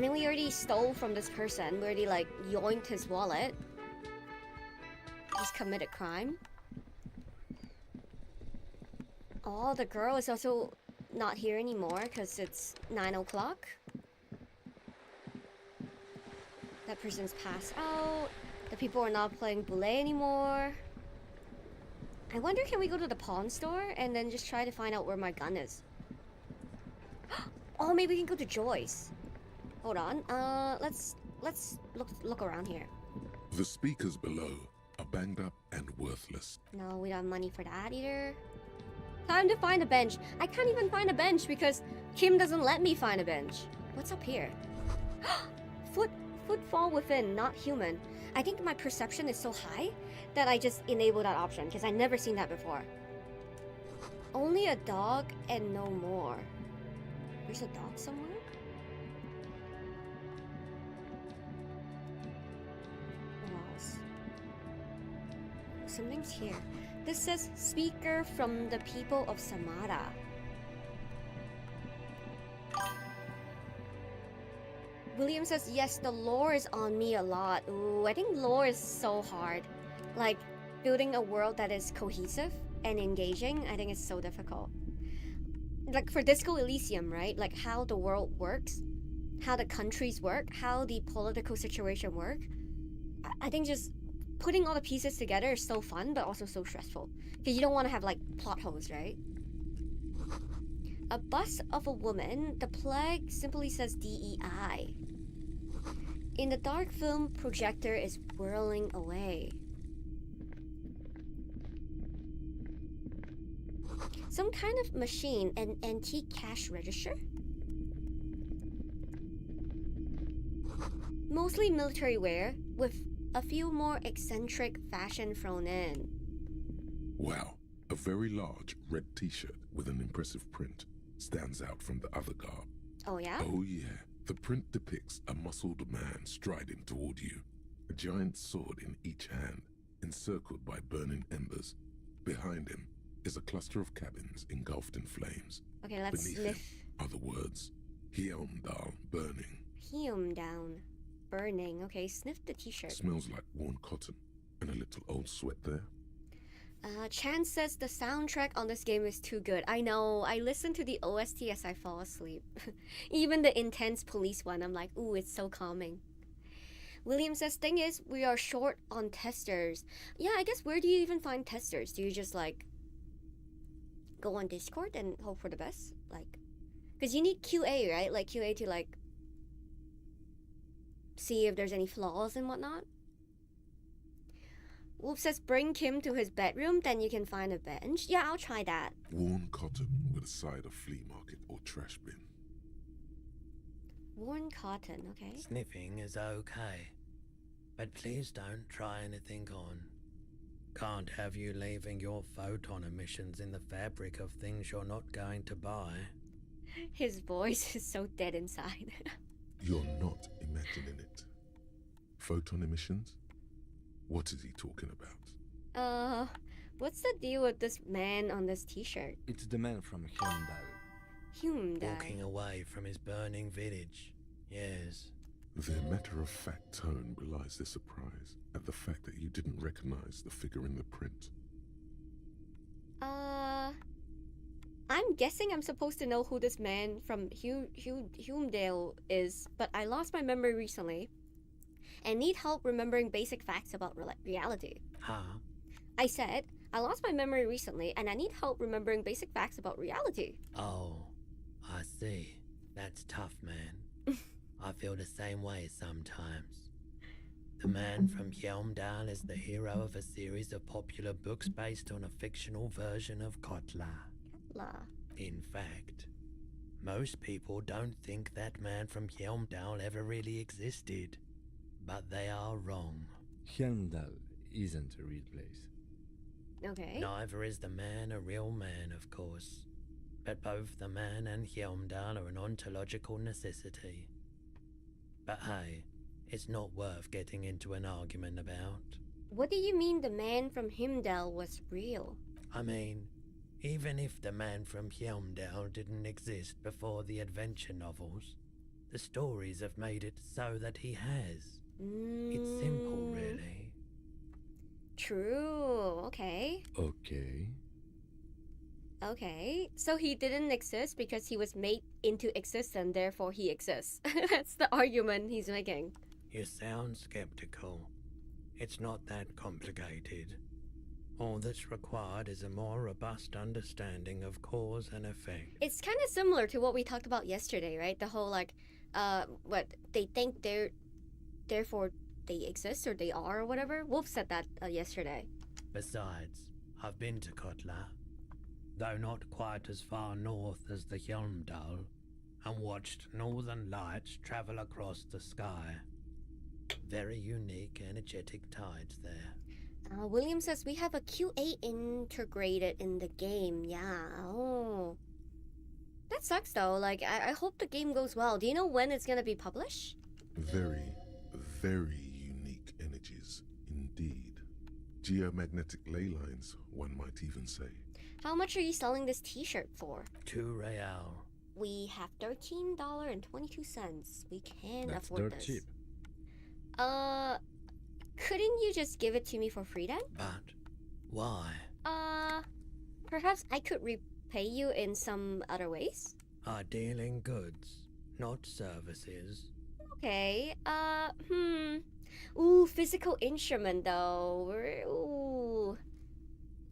then we already stole from this person. We already like yoinked his wallet. He's committed crime. Oh, the girl is also not here anymore because it's 9 o'clock. That person's passed out. The people are not playing Boule anymore. I wonder, can we go to the pawn store and then just try to find out where my gun is? Oh, maybe we can go to Joyce. Hold on. Let's look around here. The speakers below are banged up and worthless. No, we don't have money for that either. Time to find a bench. I can't even find a bench because Kim doesn't let me find a bench. What's up here? Footfall within, not human. I think my perception is so high that I just enable that option because I've never seen that before. Only a dog and no more. There's a dog somewhere? What else? Something's here. This says speaker from the people of Samara. William says, yes, the lore is on me a lot. Ooh, I think lore is so hard. Like, building a world that is cohesive and engaging, I think it's so difficult. Like for Disco Elysium, right? Like how the world works, how the countries work, how the political situation work. I think just putting all the pieces together is so fun, but also so stressful. Because you don't want to have like plot holes, right? A bust of a woman, the plague simply says DEI. In the dark film, projector is whirling away. Some kind of machine, an antique cash register? Mostly military wear, with a few more eccentric fashion thrown in. Wow, a very large red t-shirt with an impressive print stands out from the other garb. Oh yeah? Oh yeah, the print depicts a muscled man striding toward you, a giant sword in each hand, encircled by burning embers. Behind him is a cluster of cabins engulfed in flames. Okay, let's Beneath sniff. him are the words, Heimdall burning. Helium down. Burning. Okay, sniff the t-shirt. Smells like worn cotton and a little old sweat there. Chan says the soundtrack on this game is too good. I know, I listen to the OST as I fall asleep. Even the intense police one, I'm like, ooh, it's so calming. William says, thing is, we are short on testers. Yeah, I guess where do you even find testers? Do you just like go on Discord and hope for the best? Like, because you need QA, right? Like QA to like see if there's any flaws and whatnot. Wolf says, bring Kim to his bedroom, then you can find a bench. Yeah, I'll try that. Worn cotton with a side of flea market or trash bin. Worn cotton, okay. Sniffing is okay, but please don't try anything on. Can't have you leaving your photon emissions in the fabric of things you're not going to buy. His voice is so dead inside. You're not imagining it. Photon emissions? What is he talking about? What's the deal with this man on this t-shirt? It's the man from Heimdall. Hyundai. Walking away from his burning village. Yes. Their matter-of-fact tone belies their surprise at the fact that you didn't recognize the figure in the print. I'm guessing I'm supposed to know who this man from Hume is, but I lost my memory recently and need help remembering basic facts about reality. Huh? I said, I lost my memory recently and I need help remembering basic facts about reality. Oh, I see. That's tough, man. I feel the same way sometimes. The man from Helmdal is the hero of a series of popular books based on a fictional version of Kotla. In fact, most people don't think that man from Helmdal ever really existed, but they are wrong. Heimdall isn't a real place. Okay. Neither is the man a real man, of course, but both the man and Helmdal are an ontological necessity. But hey, it's not worth getting into an argument about. What do you mean the man from Himdall was real? I mean, even if the man from Helmdal didn't exist before the adventure novels, the stories have made it so that he has. It's simple, really. True, okay. Okay. Okay, so he didn't exist because he was made into existence, therefore he exists. That's the argument he's making. You sound skeptical. It's not that complicated. All that's required is a more robust understanding of cause and effect. It's kind of similar to what we talked about yesterday, right? The whole like, what they think therefore they exist or they are or whatever. Wolf said that yesterday. Besides, I've been to Kotla, though not quite as far north as the Helmdal, and watched northern lights travel across the sky. Very unique, energetic tides there. William says we have a QA integrated in the game. Yeah. Oh. That sucks though. Like, I hope the game goes well. Do you know when it's gonna be published? Very, very unique energies indeed. Geomagnetic ley lines, one might even say. How much are you selling this t-shirt for? 2 real. We have $13.22. We can That's afford dirt this. cheap. Couldn't you just give it to me for free then? But why? Perhaps I could repay you in some other ways? I deal in goods, not services. Okay, Ooh, physical instrument though. Ooh.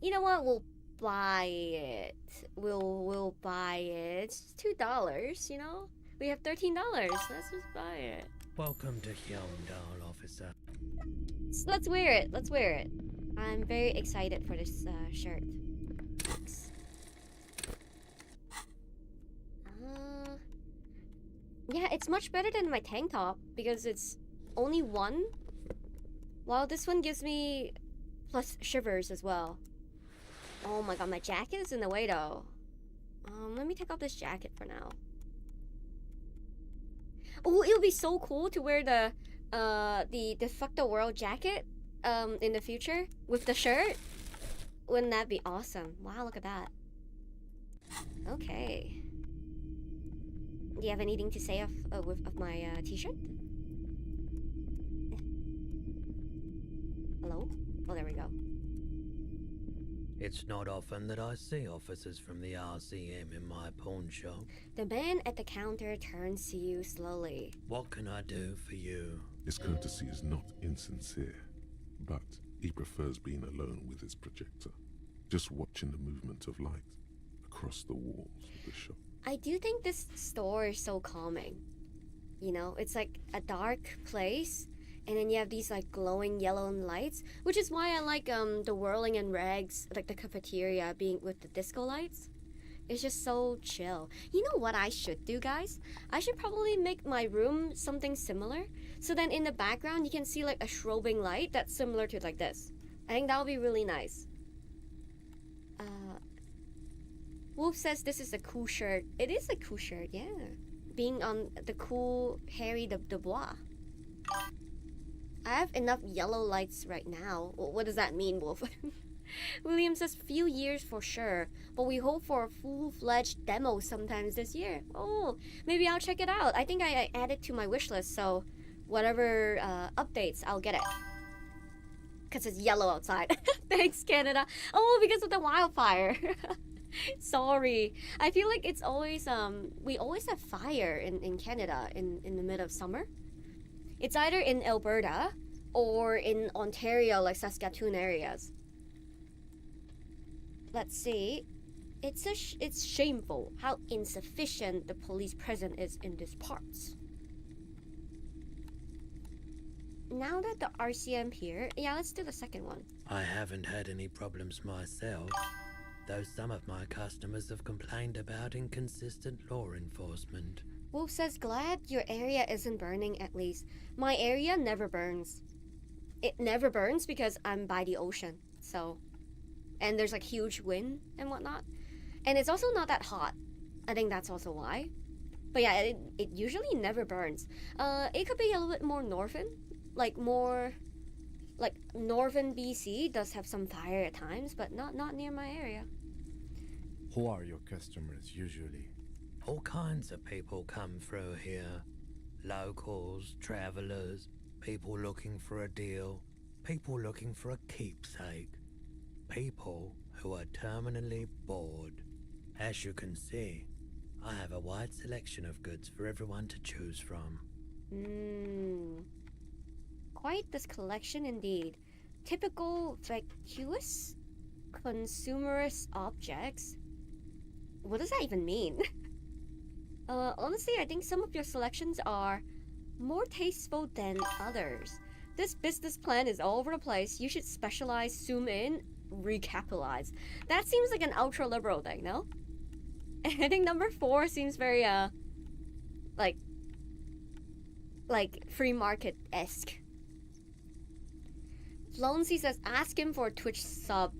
You know what? We'll buy it. We'll buy it. It's $2, you know? We have $13. Let's just buy it. Welcome to Hyundai, officer. Let's wear it. Let's wear it. I'm very excited for this shirt. Thanks. Yeah, it's much better than my tank top because it's only one. While this one gives me plus shivers as well. Oh my god, my jacket is in the way though. Let me take off this jacket for now. Oh, it would be so cool to wear the Fuck the World jacket in the future with the shirt. Wouldn't that be awesome? Wow, look at that. Okay. Do you have anything to say of my t-shirt? Hello? Oh, there we go. It's not often that I see officers from the RCM in my pawn shop. The man at the counter turns to you slowly. What can I do for you? His courtesy is not insincere, but he prefers being alone with his projector, just watching the movement of light across the walls of the shop. I do think this store is so calming. You know, it's like a dark place, and then you have these like glowing yellow lights, which is why I like the whirling and rags, like the cafeteria being with the disco lights. It's just so chill. You know what I should do, guys? I should probably make my room something similar, so then in the background you can see like a strobing light that's similar to like this. I think that would be really nice. Wolf says this is a cool shirt. It is a cool shirt, yeah. Being on the cool Harry de Bois. I have enough yellow lights right now. What does that mean, Wolf? William says few years for sure, but we hope for a full-fledged demo sometimes this year. Oh, maybe I'll check it out. I think I added to my wish list, so whatever updates, I'll get it. Because it's yellow outside. Thanks, Canada. Oh, because of the wildfire. Sorry. I feel like it's always we always have fire in Canada in the middle of summer. It's either in Alberta or in Ontario, like Saskatoon areas. Let's see. It's shameful how insufficient the police presence is in these parts. Now that the RCM here, yeah, let's do the second one. I haven't had any problems myself, though some of my customers have complained about inconsistent law enforcement. Wolf says, glad your area isn't burning at least. My area never burns. It never burns because I'm by the ocean, so... And there's like huge wind and whatnot. And it's also not that hot. I think that's also why. But yeah, it usually never burns. It could be a little bit more northern. Like more... Like northern BC does have some fire at times, but not near my area. Who are your customers usually? All kinds of people come through here. Locals, travelers, people looking for a deal, people looking for a keepsake, people who are terminally bored. As you can see, I have a wide selection of goods for everyone to choose from. Quite this collection indeed. Typical vacuous consumerist objects. What does that even mean? Honestly, I think some of your selections are more tasteful than others. This business plan is all over the place. You should specialize, zoom in, recapitalize. That seems like an ultra-liberal thing, no? I think number 4 seems very, like free market-esque. Floncy says, ask him for a Twitch sub.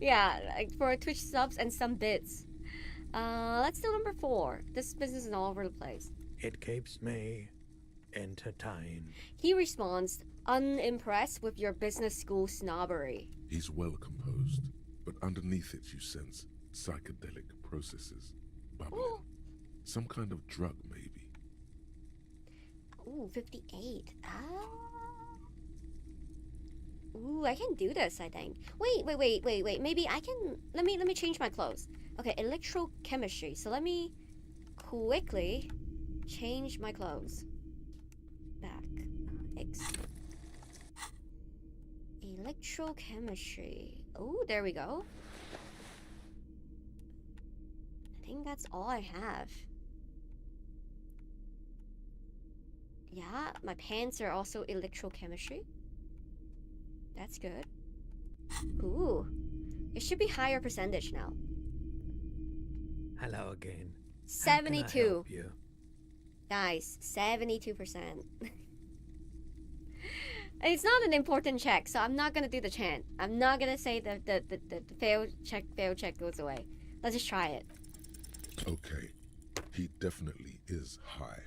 Yeah, like for a Twitch subs and some bits. Let's do number 4. This business is all over the place. It keeps me entertained. He responds, unimpressed with your business school snobbery. He's well composed, but underneath it you sense psychedelic processes. Bubbling. Ooh. Some kind of drug, maybe. Ooh, 58. Ooh, I can do this, I think. Wait. Maybe I can... Let me change my clothes. Okay, electrochemistry. So let me quickly change my clothes. Back. X. Electrochemistry. Oh, there we go. I think that's all I have. Yeah, my pants are also electrochemistry. That's good. Ooh. It should be higher percentage now. Hello again. How can I 72. help you? Guys, 72%. It's not an important check, so I'm not gonna do the chant. I'm not gonna say the fail check goes away. Let's just try it. Okay. He definitely is high.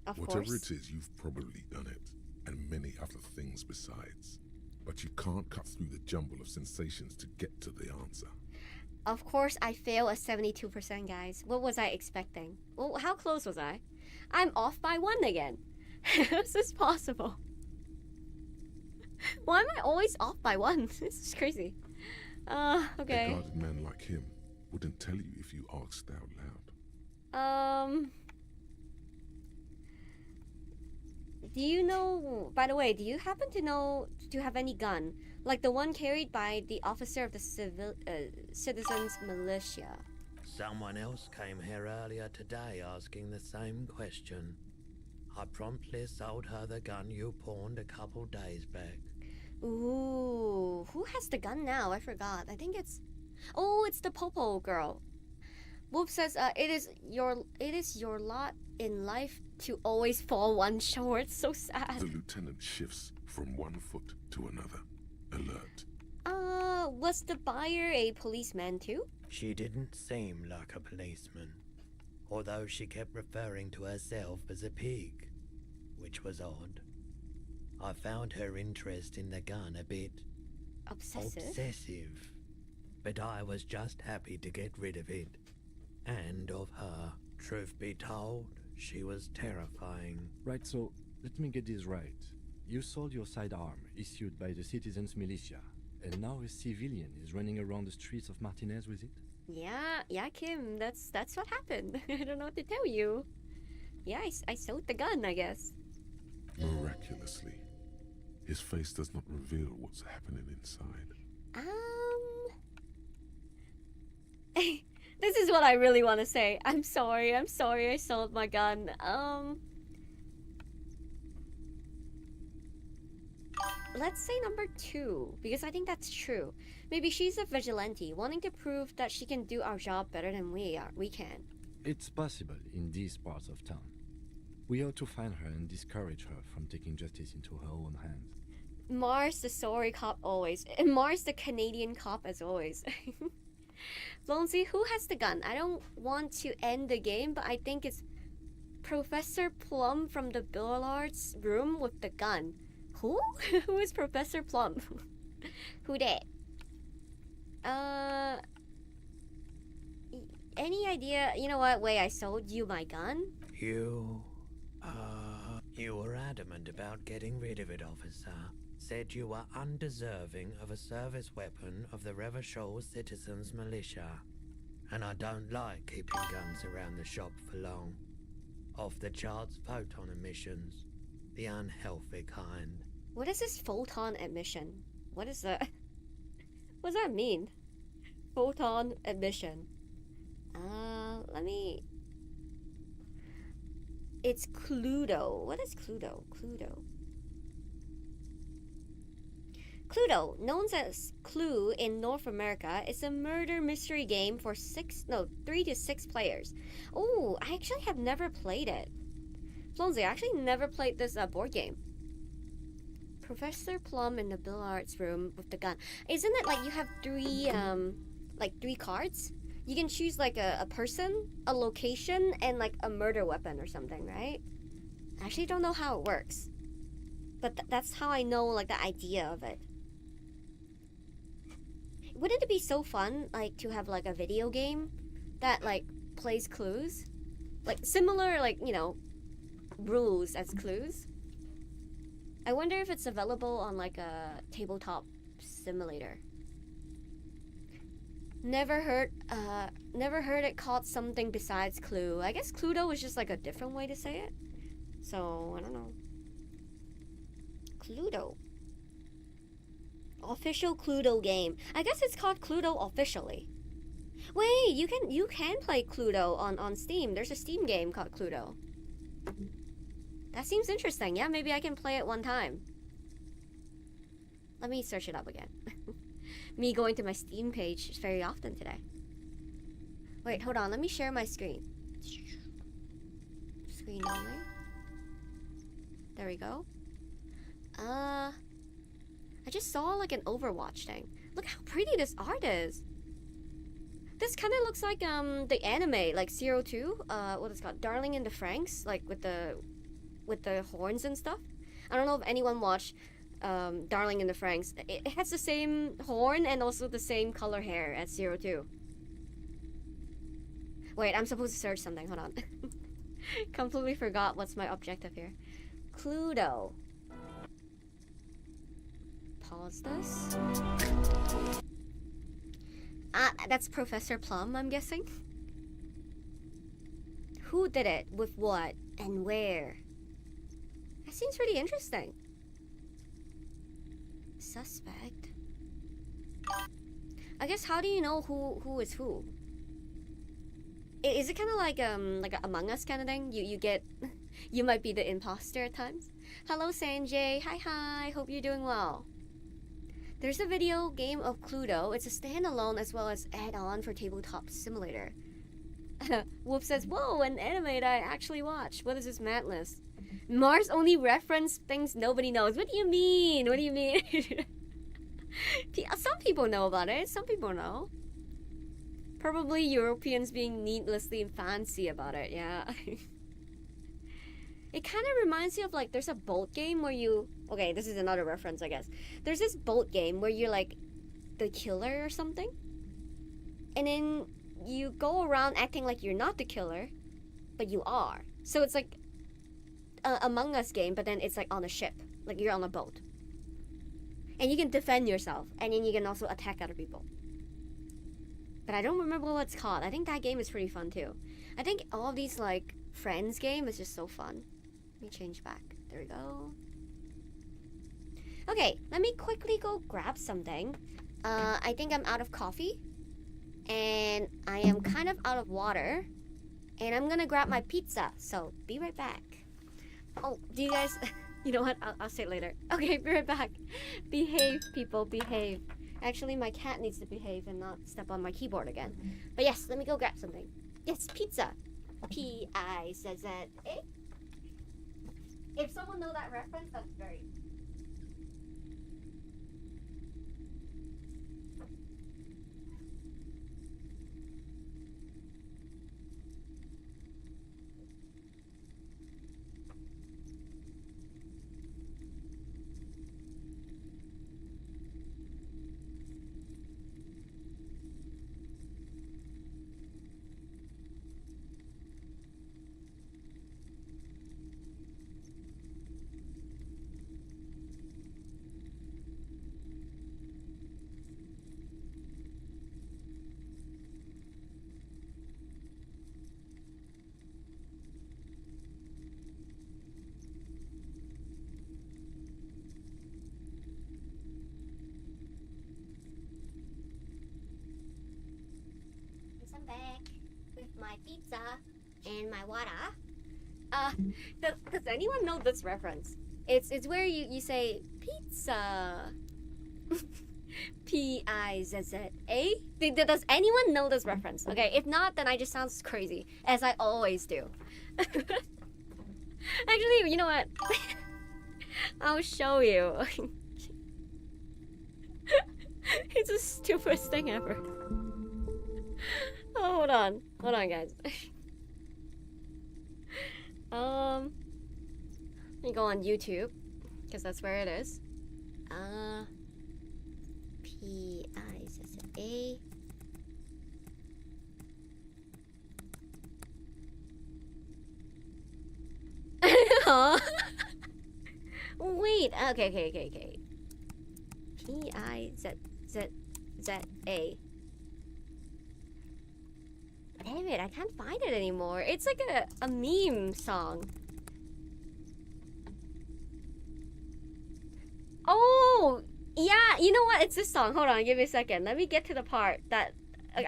Of Whatever course. it is, you've probably done it, and many other things besides. But you can't cut through the jumble of sensations to get to the answer. Of course, I fail at 72%, guys. What was I expecting? Well, how close was I? I'm off by 1 again. How is this possible? Why am I always off by 1? This is crazy. A Okay. guarded man like him wouldn't tell you if you asked out loud. Do you know, by the way, do you happen to know, to have any gun? Like the one carried by the officer of the citizens militia. Someone else came here earlier today asking the same question. I promptly sold her the gun you pawned a couple days back. Ooh, who has the gun now? I forgot. I think it's... Oh, it's the Popo girl. Whoop says, it is your lot in life to always fall one short. So sad. The lieutenant shifts from one foot to another. Alert. Was the buyer a policeman too? She didn't seem like a policeman, although she kept referring to herself as a pig, which was odd. I found her interest in the gun a bit obsessive, but I was just happy to get rid of it. And of her. Truth be told, she was terrifying. Right, so let me get this right. You sold your sidearm, issued by the citizens' militia, and now a civilian is running around the streets of Martinez with it? Yeah, Kim. That's what happened. I don't know what to tell you. Yeah, I sold the gun, I guess. Miraculously, his face does not reveal what's happening inside. This is what I really want to say. I'm sorry I sold my gun. Let's say number 2, because I think that's true. Maybe she's a vigilante, wanting to prove that she can do our job better than we can. It's possible in these parts of town. We ought to find her and discourage her from taking justice into her own hands. Mars the sorry cop always. And Mars the Canadian cop as always. Blonsey, who has the gun? I don't want to end the game, but I think it's Professor Plum from the billiards room with the gun. Who? Who is Professor Plum? Who that? Any idea? You know what? Wait, I sold you my gun? You were adamant about getting rid of it, officer. Said you were undeserving of a service weapon of the Revachol Citizens Militia. And I don't like keeping guns around the shop for long. Off the charts photon emissions. The unhealthy kind. What is this photon emission? What is that? What does that mean? Photon emission. Let me... It's Cluedo. What is Cluedo? Cluedo, known as Clue in North America, is a murder mystery game for 3 to 6 players. Oh, I actually have never played it. Flonzy, I actually never played this board game. Professor Plum in the billiards room with the gun. Isn't it like you have 3 cards? You can choose like a person, a location, and like a murder weapon or something, right? I actually don't know how it works. But that's how I know like the idea of it. Wouldn't it be so fun like to have like a video game that like plays clues, like similar, like, you know, rules as clues. I wonder if it's available on like a tabletop simulator. Never heard it called something besides Clue. I guess Cluedo is just like a different way to say it. So, I don't know. Cluedo. Official Cluedo game. I guess it's called Cluedo officially. Wait, you can play Cluedo on Steam. There's a Steam game called Cluedo. That seems interesting. Yeah, maybe I can play it one time. Let me search it up again. Me going to my Steam page very often today. Wait, hold on. Let me share my screen. Screen only. There we go. I just saw like an Overwatch thing. Look how pretty this art is. This kind of looks like the anime, like 02. What is it called? Darling in the Franxx, like with the horns and stuff. I don't know if anyone watched Darling in the Franxx. It has the same horn and also the same color hair as 02. Wait, I'm supposed to search something. Hold on. Completely forgot what's my objective here. Cluedo. Pause this. That's Professor Plum, I'm guessing. Who did it? With what? And where? That seems pretty interesting. Suspect. I guess how do you know who is who? Is it kind of like a Among Us kind of thing? You get you might be the imposter at times. Hello Sanjay. Hi. Hope you're doing well. There's a video game of Cluedo. It's a standalone as well as add-on for tabletop simulator. Whoop says, "Whoa, an anime that I actually watch. What is this madness? Mars only reference things nobody knows." What do you mean? What do you mean? Some people know about it. Some people know. Probably Europeans being needlessly fancy about it. Yeah. It kind of reminds you of like there's a boat game where you. Okay, this is another reference, I guess. There's this boat game where you're like the killer or something, and then you go around acting like you're not the killer, but you are. So it's like a Among Us game, but then it's like on a ship, like you're on a boat, and you can defend yourself, and then you can also attack other people. But I don't remember what it's called. I think that game is pretty fun too. I think all of these like Friends game is just so fun. Let me change back. There we go. Okay, let me quickly go grab something. I think I'm out of coffee. And I am kind of out of water. And I'm gonna grab my pizza. So, be right back. Oh, do you guys... You know what? I'll say it later. Okay, be right back. Behave, people, behave. Actually, my cat needs to behave and not step on my keyboard again. But yes, let me go grab something. Yes, pizza. P-I-Z-Z-A. If someone know that reference, that's very... I'm back with my pizza and my water. Does anyone know this reference? It's where you say pizza. P-I-Z-Z-A. Does anyone know this reference? Okay, if not, then I just sound crazy, as I always do. Actually, you know what? I'll show you. It's the stupidest thing ever. Oh, hold on, guys. Let me go on YouTube, because that's where it is. P-I-Z-Z-A. Huh? Wait. Okay. P-I-Z-Z-Z-A. Damn it, I can't find it anymore. It's like a meme song. Oh, yeah, you know what? It's this song. Hold on, give me a second. Let me get to the part that...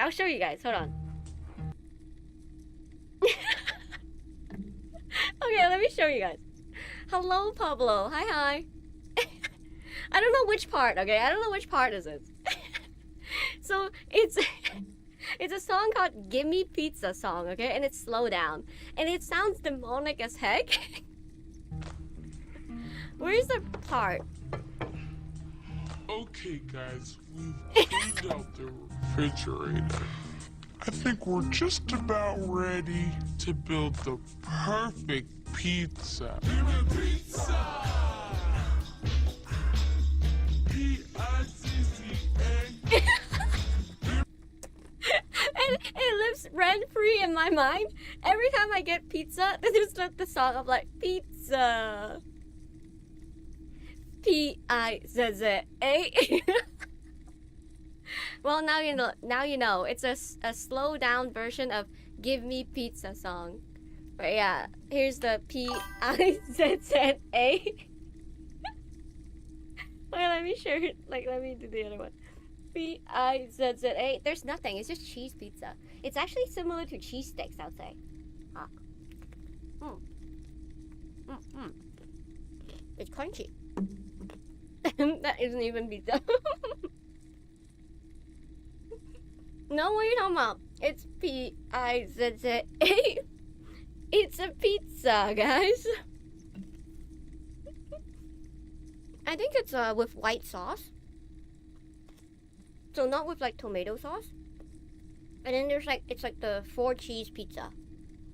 I'll show you guys. Hold on. Okay, let me show you guys. Hello, Pablo. Hi. I don't know which part, okay? I don't know which part is it. So, it's... It's a song called Gimme Pizza Song, okay? And it's slow down. And it sounds demonic as heck. Where's the part? Okay, guys, we've cleaned out the refrigerator. I think we're just about ready to build the perfect pizza. Pizza! P-I-C-C-A. And it lives rent-free in my mind. Every time I get pizza, this is the song of like, pizza. P-I-Z-Z-A. Well, now you know. It's a slow down version of Give Me Pizza song. But yeah, here's the P-I-Z-Z-A. Wait, let me share it. Like, let me do the other one. P-I-Z-Z-A. There's nothing. It's just cheese pizza. It's actually similar to cheese sticks, I would say. Ah. It's crunchy. That isn't even pizza. No, what are you talking about? It's P-I-Z-Z-A. It's a pizza, guys. I think it's with white sauce. So not with like tomato sauce. And then there's like, it's like the 4 cheese pizza.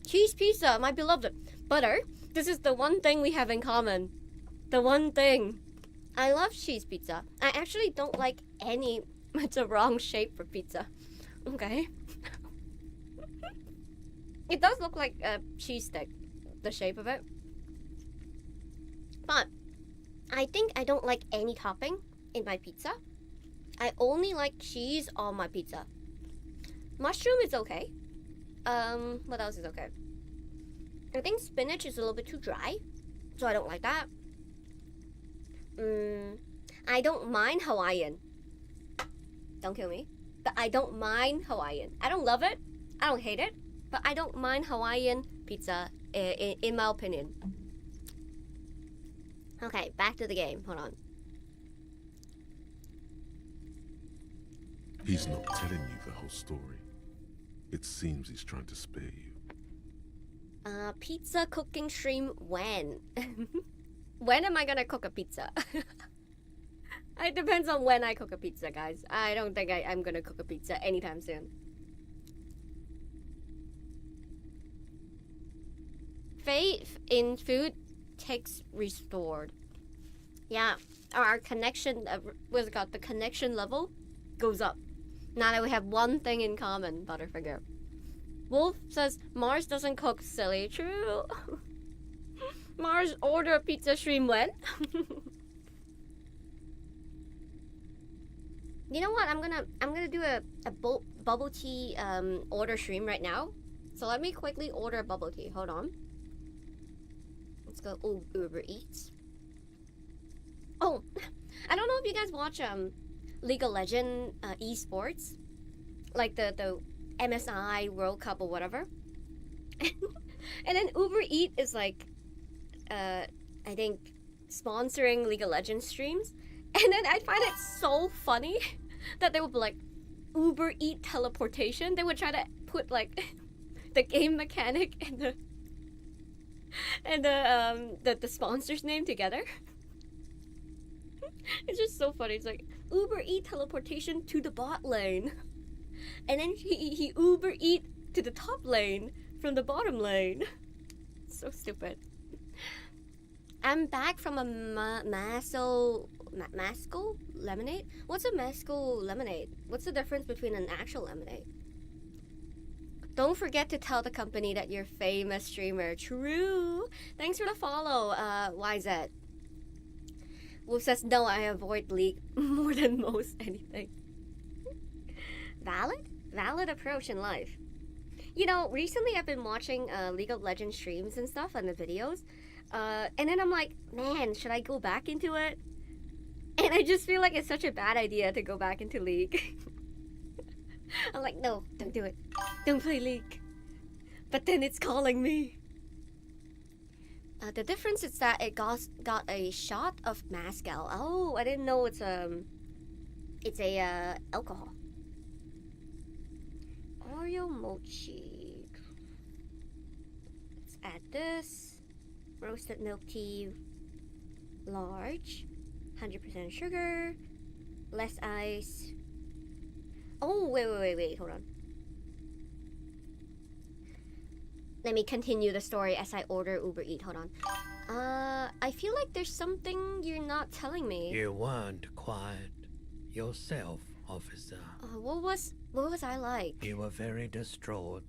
Cheese pizza, my beloved. Butter. This is the one thing we have in common. The one thing. I love cheese pizza. I actually don't like any... It's a wrong shape for pizza. Okay. It does look like a cheese stick. The shape of it. But I think I don't like any topping in my pizza. I only like cheese on my pizza. Mushroom is okay. What else is okay? I think spinach is a little bit too dry, so I don't like that. I don't mind Hawaiian. Don't kill me. But I don't mind Hawaiian. I don't love it. I don't hate it. But I don't mind Hawaiian pizza, in my opinion. Okay, back to the game. Hold on. He's not telling you the whole story. It seems he's trying to spare you. Pizza cooking stream when? When am I gonna cook a pizza? It depends on when I cook a pizza, guys. I don't think I'm gonna cook a pizza anytime soon. Faith in food takes restored. Yeah, our connection, what's it called? The connection level goes up. Now that we have one thing in common, Butterfinger. Wolf says, Mars doesn't cook, silly. True. Mars order a pizza stream when? You know what? I'm gonna do a bubble tea order stream right now. So let me quickly order bubble tea. Hold on. Let's go Uber Eats. Oh, I don't know if you guys watch League of Legends esports, like the MSI World Cup or whatever. And then Uber Eats is like, I think, sponsoring League of Legends streams. And then I find it so funny that they would be like, Uber Eat teleportation. They would try to put like the game mechanic and the sponsor's name together. It's just so funny. It's like Uber Eat teleportation to the bot lane, and then he Uber Eat to the top lane from the bottom lane. So stupid. I'm back from a Masco lemonade. What's a Masco lemonade? What's the difference between an actual lemonade? Don't forget to tell the company that you're famous streamer. True. Thanks for the follow, YZ. Wolf says, no, I avoid League more than most anything. Valid? Valid approach in life. You know, recently I've been watching League of Legends streams and stuff on the videos. And then I'm like, man, should I go back into it? And I just feel like it's such a bad idea to go back into League. I'm like, no, don't do it. Don't play League. But then it's calling me. The difference is that it got a shot of Mezcal. Oh, I didn't know it's a alcohol. Oreo mochi. Let's add this. Roasted milk tea. Large. 100% sugar. Less ice. Oh, wait, hold on. Let me continue the story as I order Uber Eats. Hold on. I feel like there's something you're not telling me. You weren't quiet yourself, officer. What was I like? You were very distraught.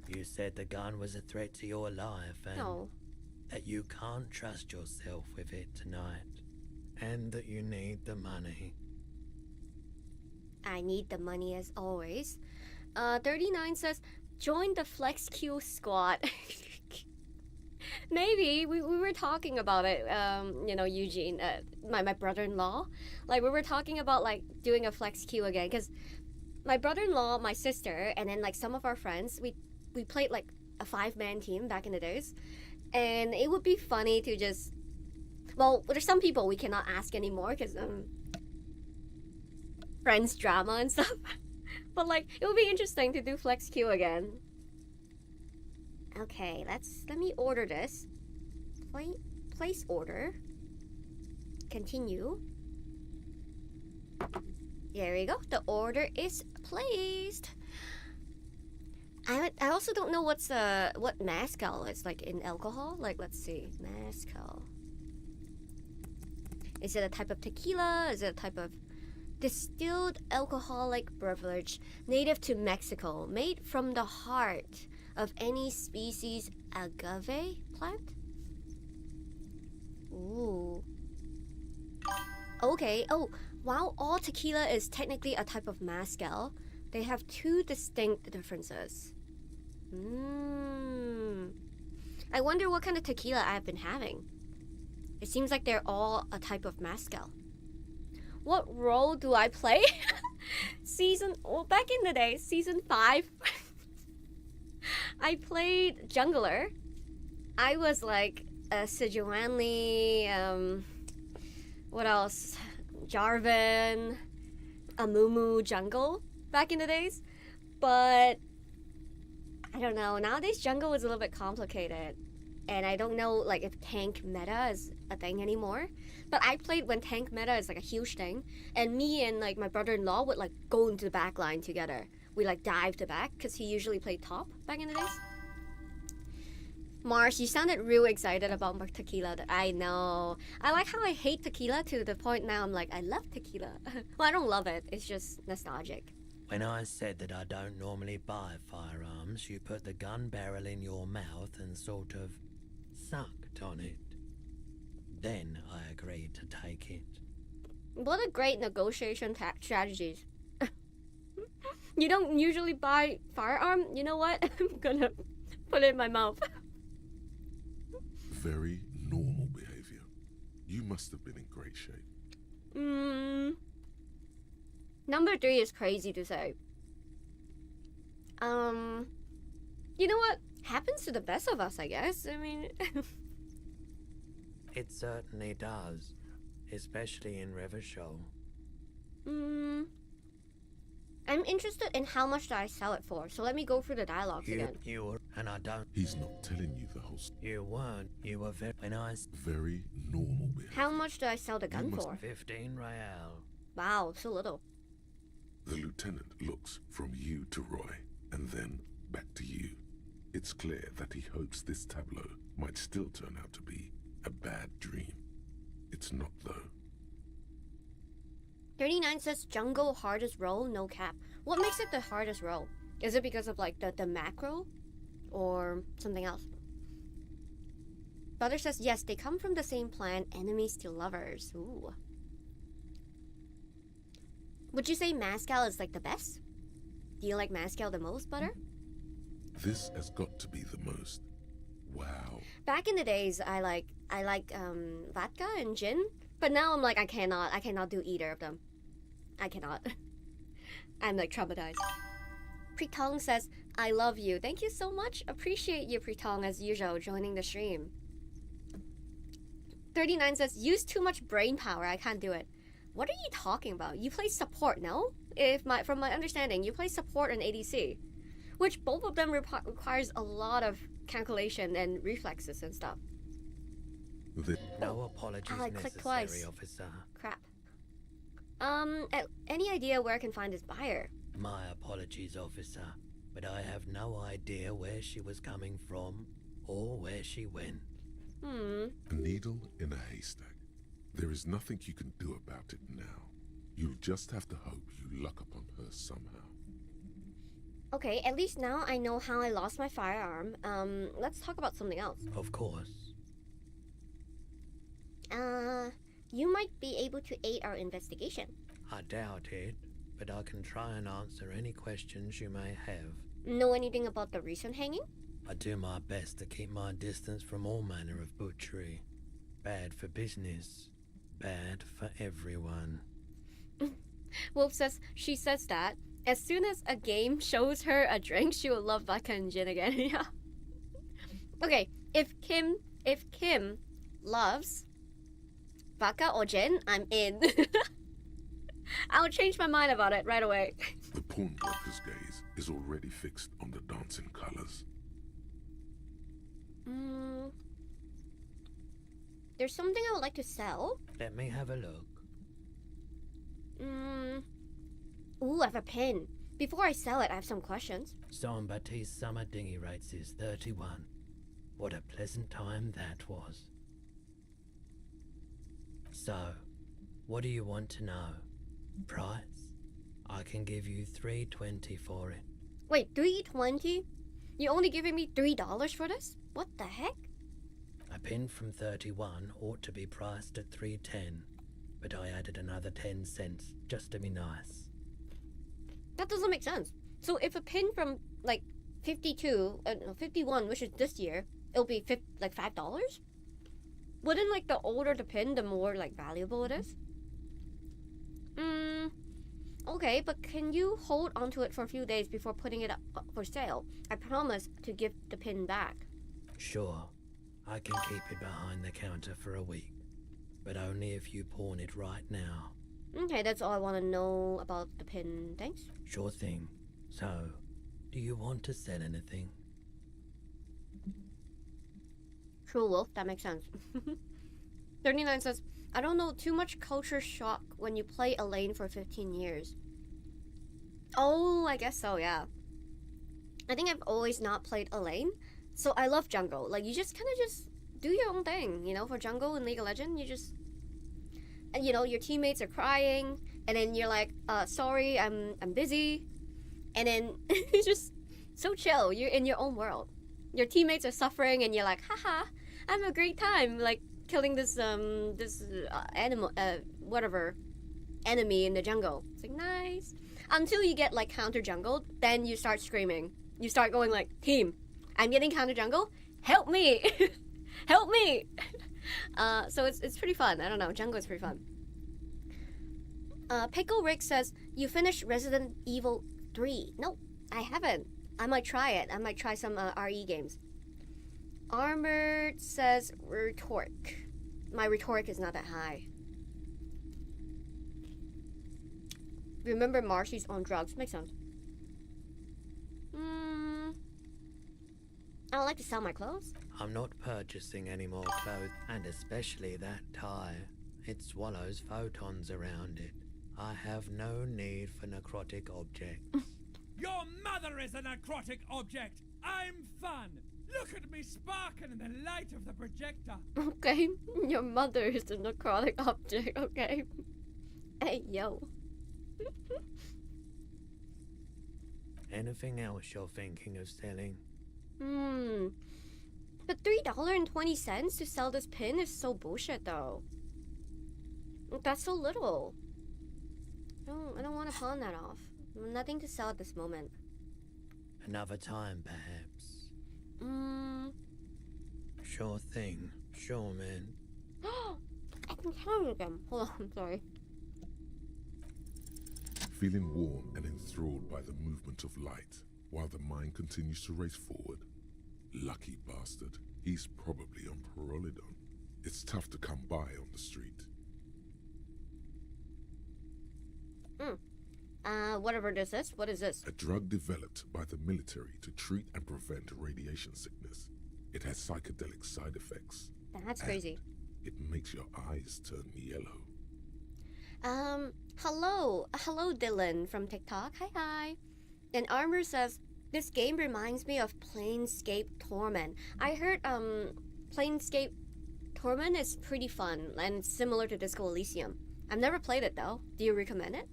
You said the gun was a threat to your life and No. that you can't trust yourself with it tonight. And that you need the money. I need the money as always. 39 says, join the Flex Q squad. Maybe we were talking about it. You know, Eugene, my brother-in-law. Like we were talking about like doing a Flex Q again, because my brother-in-law, my sister, and then like some of our friends, we played like a 5-man team back in the days, and it would be funny to just. Well, there's some people we cannot ask anymore because friends drama and stuff. But like it would be interesting to do Flex Q again. Okay, let me order this. Place order. Continue. There we go. The order is placed. I also don't know what mezcal is like in alcohol. Like let's see, mezcal. Is it a type of tequila? Is it a type of distilled alcoholic beverage native to Mexico, made from the heart of any species agave plant? Ooh. Okay. Oh, while all tequila is technically a type of mezcal, they have 2 distinct differences. I wonder what kind of tequila I've been having. It seems like they're all a type of mezcal. What role do I play? Back in the day, season 5, I played jungler. I was like a Sejuani, what else? Jarvan, Amumu jungle back in the days. But I don't know, nowadays jungle is a little bit complicated. And I don't know like if tank meta is a thing anymore. But I played when tank meta is like a huge thing. And me and like my brother-in-law would like go into the back line together. We like dive to back because he usually played top back in the days. Mars, you sounded real excited about my tequila. I know. I like how I hate tequila to the point now I'm like, I love tequila. Well, I don't love it. It's just nostalgic. When I said that I don't normally buy firearms, you put the gun barrel in your mouth and sort of sucked on it. Then I agreed to take it. What a great negotiation strategies. You don't usually buy firearm? You know what? I'm gonna put it in my mouth. Very normal behavior. You must have been in great shape. Number 3 is crazy to say. You know what? Happens to the best of us, I guess. I mean... It certainly does. Especially in Revachol. I'm interested in how much did I sell it for, so let me go through the dialogues again. You were, and I don't... He's not telling you the whole story. You weren't. You were very nice. Very normal behavior. How much did I sell the gun for? 15 real. Wow, so little. The lieutenant looks from you to Roy, and then back to you. It's clear that he hopes this tableau might still turn out to be a bad dream. It's not, though. 39 says jungle hardest role, no cap. What makes it the hardest role? Is it because of like the macro or something else? Butter says yes, they come from the same plant, enemies to lovers. Ooh. Would you say Mascal is like the best? Do you like Mascal the most, Butter? This has got to be the most. Wow. Back in the days, I like vodka and gin, but now I'm like I cannot do either of them. I cannot. I'm like traumatized. Pritong says, I love you. Thank you so much. Appreciate you, Pritong, as usual, joining the stream. 39 says, use too much brain power. I can't do it. What are you talking about? You play support, no? From my understanding, you play support and ADC, which both of them requires a lot of calculation and reflexes and stuff. No apologies I clicked necessary, twice. officer. Crap. Any idea where I can find this buyer? My apologies, officer, but I have no idea where she was coming from or where she went. A needle in a haystack. There is nothing you can do about it now. You'll just have to hope you luck upon her somehow. Okay, at least now I know how I lost my firearm. Let's talk about something else. Of course. You might be able to aid our investigation. I doubt it, but I can try and answer any questions you may have. Know anything about the recent hanging? I do my best to keep my distance from all manner of butchery. Bad for business, bad for everyone. Wolf says she says that as soon as a game shows her a drink, she will love vodka and gin again. Yeah. Okay, if Kim loves vodka or gin, I'm in. I'll change my mind about it right away. The pawnbroker's gaze is already fixed on the dancing colors. There's something I would like to sell. Let me have a look. Ooh, I have a pin. Before I sell it, I have some questions. Somebati's summer dinghy rates is 31. What a pleasant time that was. So, what do you want to know? Price? I can give you $3.20 for it. Wait, $3.20? You're only giving me $3 for this? What the heck? A pin from 31 ought to be priced at $3.10, but I added another 10 cents just to be nice. That doesn't make sense. So if a pin from like 51, which is this year, it'll be like $5? Wouldn't like the older the pin, the more like valuable it is? Okay, but can you hold onto it for a few days before putting it up for sale? I promise to give the pin back. Sure, I can keep it behind the counter for a week, but only if you pawn it right now. Okay, that's all I want to know about the pin. Thanks. Sure thing. So, do you want to sell anything? True Wolf, that makes sense. 39 says, I don't know, too much culture shock when you play a lane for 15 years. Oh, I guess so, yeah. I think I've always not played a lane, so I love jungle. Like, you just kind of just do your own thing, you know, for jungle in League of Legends, you just... And, you know, your teammates are crying, and then you're like, sorry, I'm busy. And then you're just so chill, you're in your own world. Your teammates are suffering, and you're like, haha, I'm a great time, like, killing this animal, enemy in the jungle. It's like, nice. Until you get, like, counter-jungled, then you start screaming. You start going like, team, I'm getting counter-jungle, help me! Help me! So it's pretty fun. I don't know, jungle is pretty fun. Pickle Rick says, you finished Resident Evil 3. No, I haven't. I might try it. I might try some RE games. Armored says, rhetoric. My rhetoric is not that high. Remember Marcy's on drugs. Makes sense. I would like to sell my clothes. I'm not purchasing any more clothes, and especially that tie. It swallows photons around it. I have no need for necrotic objects. Your mother is a necrotic object! I'm fun! Look at me sparking in the light of the projector! Okay, your mother is a necrotic object, okay? Hey, yo. Anything else you're thinking of selling? But $3.20 to sell this pin is so bullshit though. That's so little. I don't want to pawn that off. Nothing to sell at this moment. Another time, perhaps. I Sure thing. Sure, man. can count again. Hold on, I'm sorry. Feeling warm and enthralled by the movement of light, while the mind continues to race forward. Lucky bastard. He's probably on Perolidon. It's tough to come by on the street. Whatever this is. What is this? A drug developed by the military to treat and prevent radiation sickness. It has psychedelic side effects. That's crazy. It makes your eyes turn yellow. Hello, Dylan from TikTok. Hi. And Armor says, this game reminds me of Planescape Torment. I heard, Planescape Torment is pretty fun and similar to Disco Elysium. I've never played it though. Do you recommend it?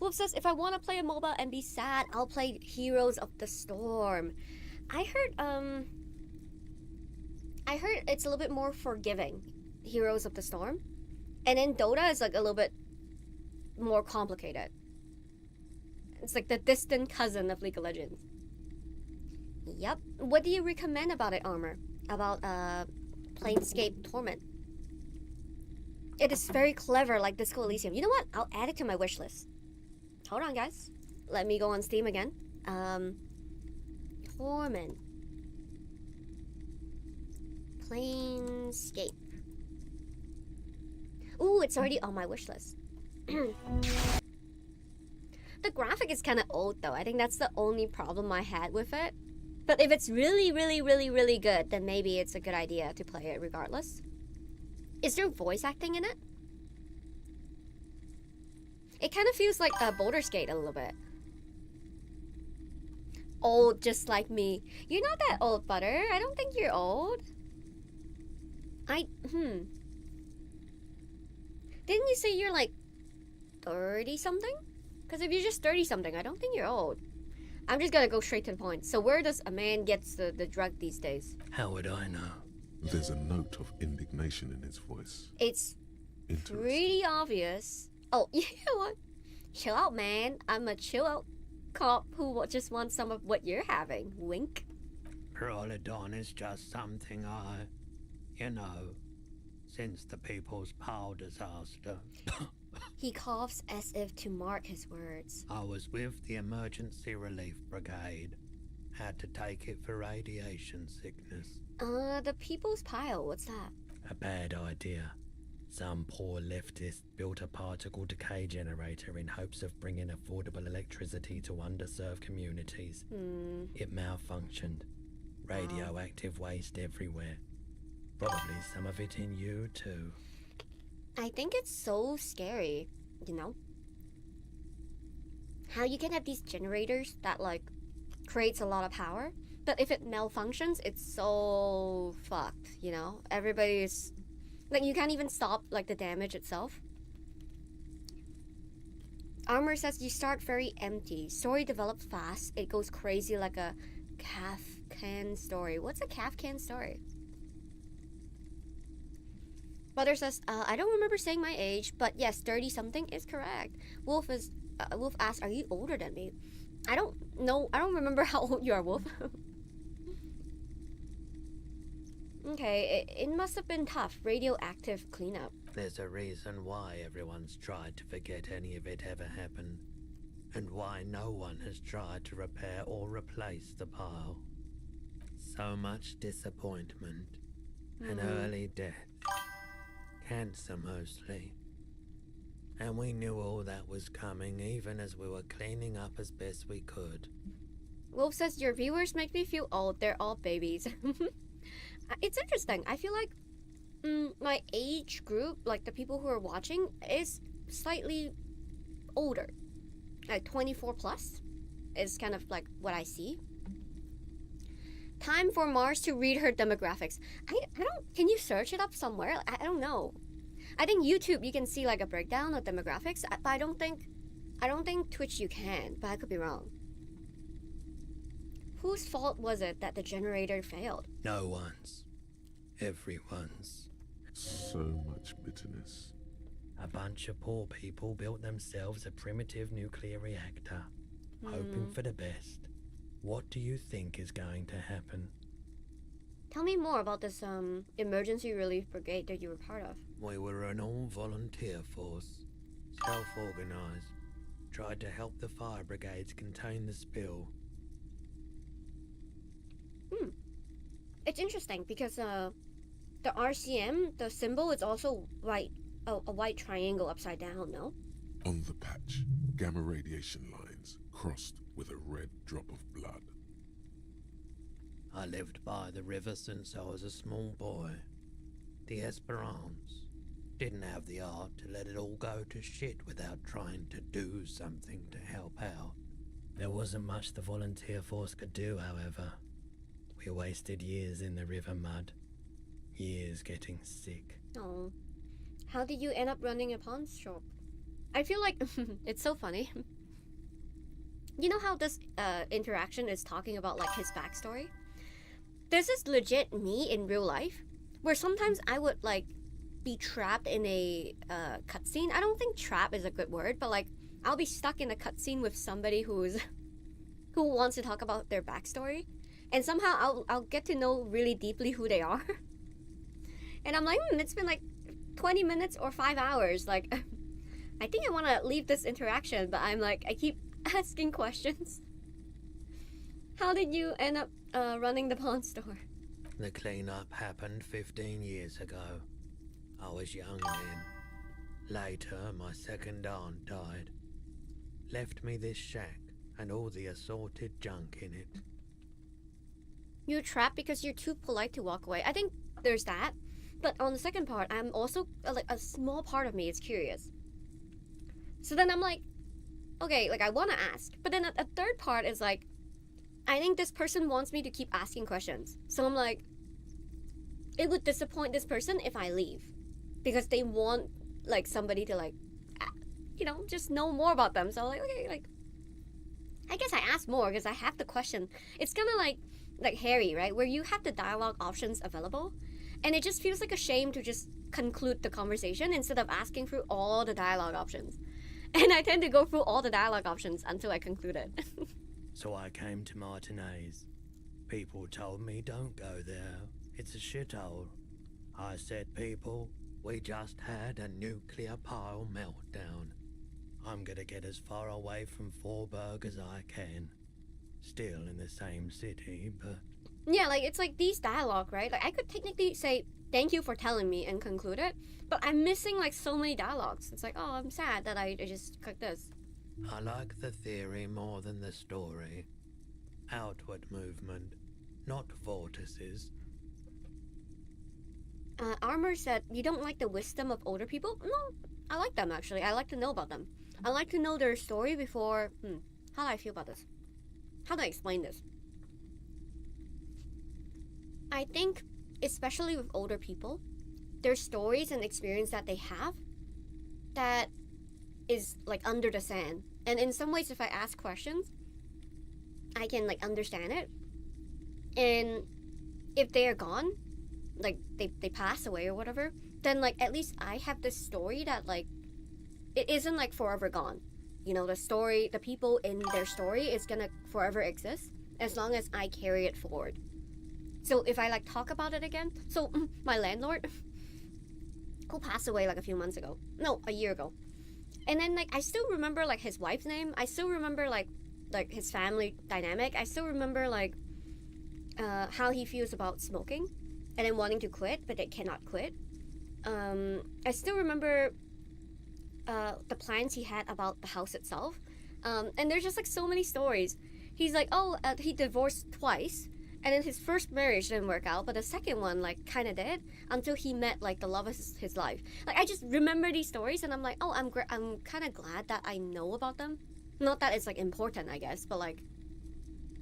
Wolf says, if I want to play a MOBA and be sad, I'll play Heroes of the Storm. I heard it's a little bit more forgiving, Heroes of the Storm. And then Dota is like a little bit more complicated. It's like the distant cousin of League of Legends. Yep. What do you recommend about it, Armor? About Planescape Torment? It is very clever, like Disco Elysium. You know what? I'll add it to my wish list. Hold on, guys. Let me go on Steam again. Torment. Planescape. Ooh, it's already on my wish list. The graphic is kind of old though. I think that's the only problem I had with it. But if it's really good, then maybe it's a good idea to play it regardless. Is there voice acting in it? It kind of feels like a Baldur's Gate a little bit. Old, just like me. You're not that old, Butter. I don't think you're old. Didn't you say you're like 30-something? Because if you're just 30-something, I don't think you're old. I'm just gonna go straight to the point. So where does a man gets the drug these days? How would I know? There's a note of indignation in his voice. It's pretty obvious. Oh, you know what? Chill out, man. I'm a chill out cop who just wants some of what you're having. Wink. Perolidon is just something since the People's Power disaster. He coughs as if to mark his words. I was with the Emergency Relief Brigade. Had to take it for radiation sickness. The People's Pile, what's that? A bad idea. Some poor leftist built a particle decay generator in hopes of bringing affordable electricity to underserved communities. It malfunctioned. Radioactive waste everywhere. Probably some of it in you too. I think it's so scary, you know? How you can have these generators that like creates a lot of power, but if it malfunctions, it's so fucked, you know? Everybody's like, you can't even stop like the damage itself. Armor says you start very empty. Story develops fast. It goes crazy like a Kafkan story. What's a Kafkan story? Butter says, I don't remember saying my age, but yes, 30-something is correct. Wolf asks, are you older than me? I don't know. I don't remember how old you are, Wolf. Okay, it must have been tough. Radioactive cleanup. There's a reason why everyone's tried to forget any of it ever happened, and why no one has tried to repair or replace the pile. So much disappointment, an early death, cancer mostly. And we knew all that was coming even as we were cleaning up as best we could. Wolf says, your viewers make me feel old. They're all babies. It's interesting. I feel like my age group, like the people who are watching, is slightly older. Like 24 plus is kind of like what I see. Time for Mars to read her demographics. I don't, can you search it up somewhere? I don't know. I think YouTube you can see like a breakdown of demographics, but I don't think Twitch you can, but I could be wrong. whose fault was it that the generator failed? No one's. Everyone's. So much bitterness. A bunch of poor people built themselves a primitive nuclear reactor, hoping for the best. What do you think is going to happen? Tell me more about this emergency relief brigade that you were part of. We were an all-volunteer force, self-organized, tried to help the fire brigades contain the spill. It's interesting because the RCM, the symbol is also white, a white triangle upside down, no? On the patch, gamma radiation lines crossed with a red drop of blood. I lived by the river since I was a small boy. The Esperance didn't have the art to let it all go to shit without trying to do something to help out. There wasn't much the volunteer force could do, however. We wasted years in the river mud. Years getting sick. Oh. How did you end up running a pawn shop? I feel like it's so funny. You know how this interaction is talking about like his backstory? This is legit me in real life, where sometimes I would like be trapped in a cutscene. I don't think trap is a good word, but like I'll be stuck in a cutscene with somebody who wants to talk about their backstory, and somehow I'll get to know really deeply who they are. And I'm like, it's been like 20 minutes or 5 hours. Like, I think I want to leave this interaction, but I'm like, I keep asking questions. How did you end up running the pawn store? The cleanup happened 15 years ago. I was young then. Later, my second aunt died. Left me this shack and all the assorted junk in it. You're trapped because you're too polite to walk away. I think there's that. But on the second part, I'm also, like, a small part of me is curious. So then I'm like, okay, like, I want to ask. But then a third part is like, I think this person wants me to keep asking questions. So I'm like, it would disappoint this person if I leave. Because they want, like, somebody to, like, you know, just know more about them. So I'm like, okay, like, I guess I ask more because I have the question. It's kind of like Harry, right? Where you have the dialogue options available. And it just feels like a shame to just conclude the conversation instead of asking through all the dialogue options. And I tend to go through all the dialogue options until I conclude it. So I came to Martinez. People told me don't go there. It's a shithole. I said, people, we just had a nuclear pile meltdown. I'm gonna get as far away from Forburg as I can. Still in the same city, but... Yeah, like, it's like these dialogue, right? Like, I could technically say, thank you for telling me and conclude it, but I'm missing, like, so many dialogues. It's like, oh, I'm sad that I just clicked this. I like the theory more than the story. Outward movement, not vortices. Armor said, you don't like the wisdom of older people? No, I like them, actually. I like to know about them. I like to know their story before... how do I feel about this? How do I explain this? I think, especially with older people, their stories and experience that they have, that is, like, under the sand. And in some ways, if I ask questions, I can, like, understand it. And if they are gone, like, they pass away or whatever, then, like, at least I have this story that, like, it isn't, like, forever gone. You know, the story, the people in their story is gonna forever exist as long as I carry it forward. So if I, like, talk about it again, so my landlord, who passed away, like, a few months ago, no, a year ago, and then, like, I still remember, like, his wife's name, I still remember, like his family dynamic, I still remember, like, how he feels about smoking, and then wanting to quit, but they cannot quit. I still remember the plans he had about the house itself, and there's just, like, so many stories. He's like, oh, he divorced twice, and then his first marriage didn't work out, but the second one, like, kind of did, until he met, like, the love of his life. Like, I just remember these stories, and I'm like, oh, I'm kind of glad that I know about them. Not that it's, like, important, I guess, but, like,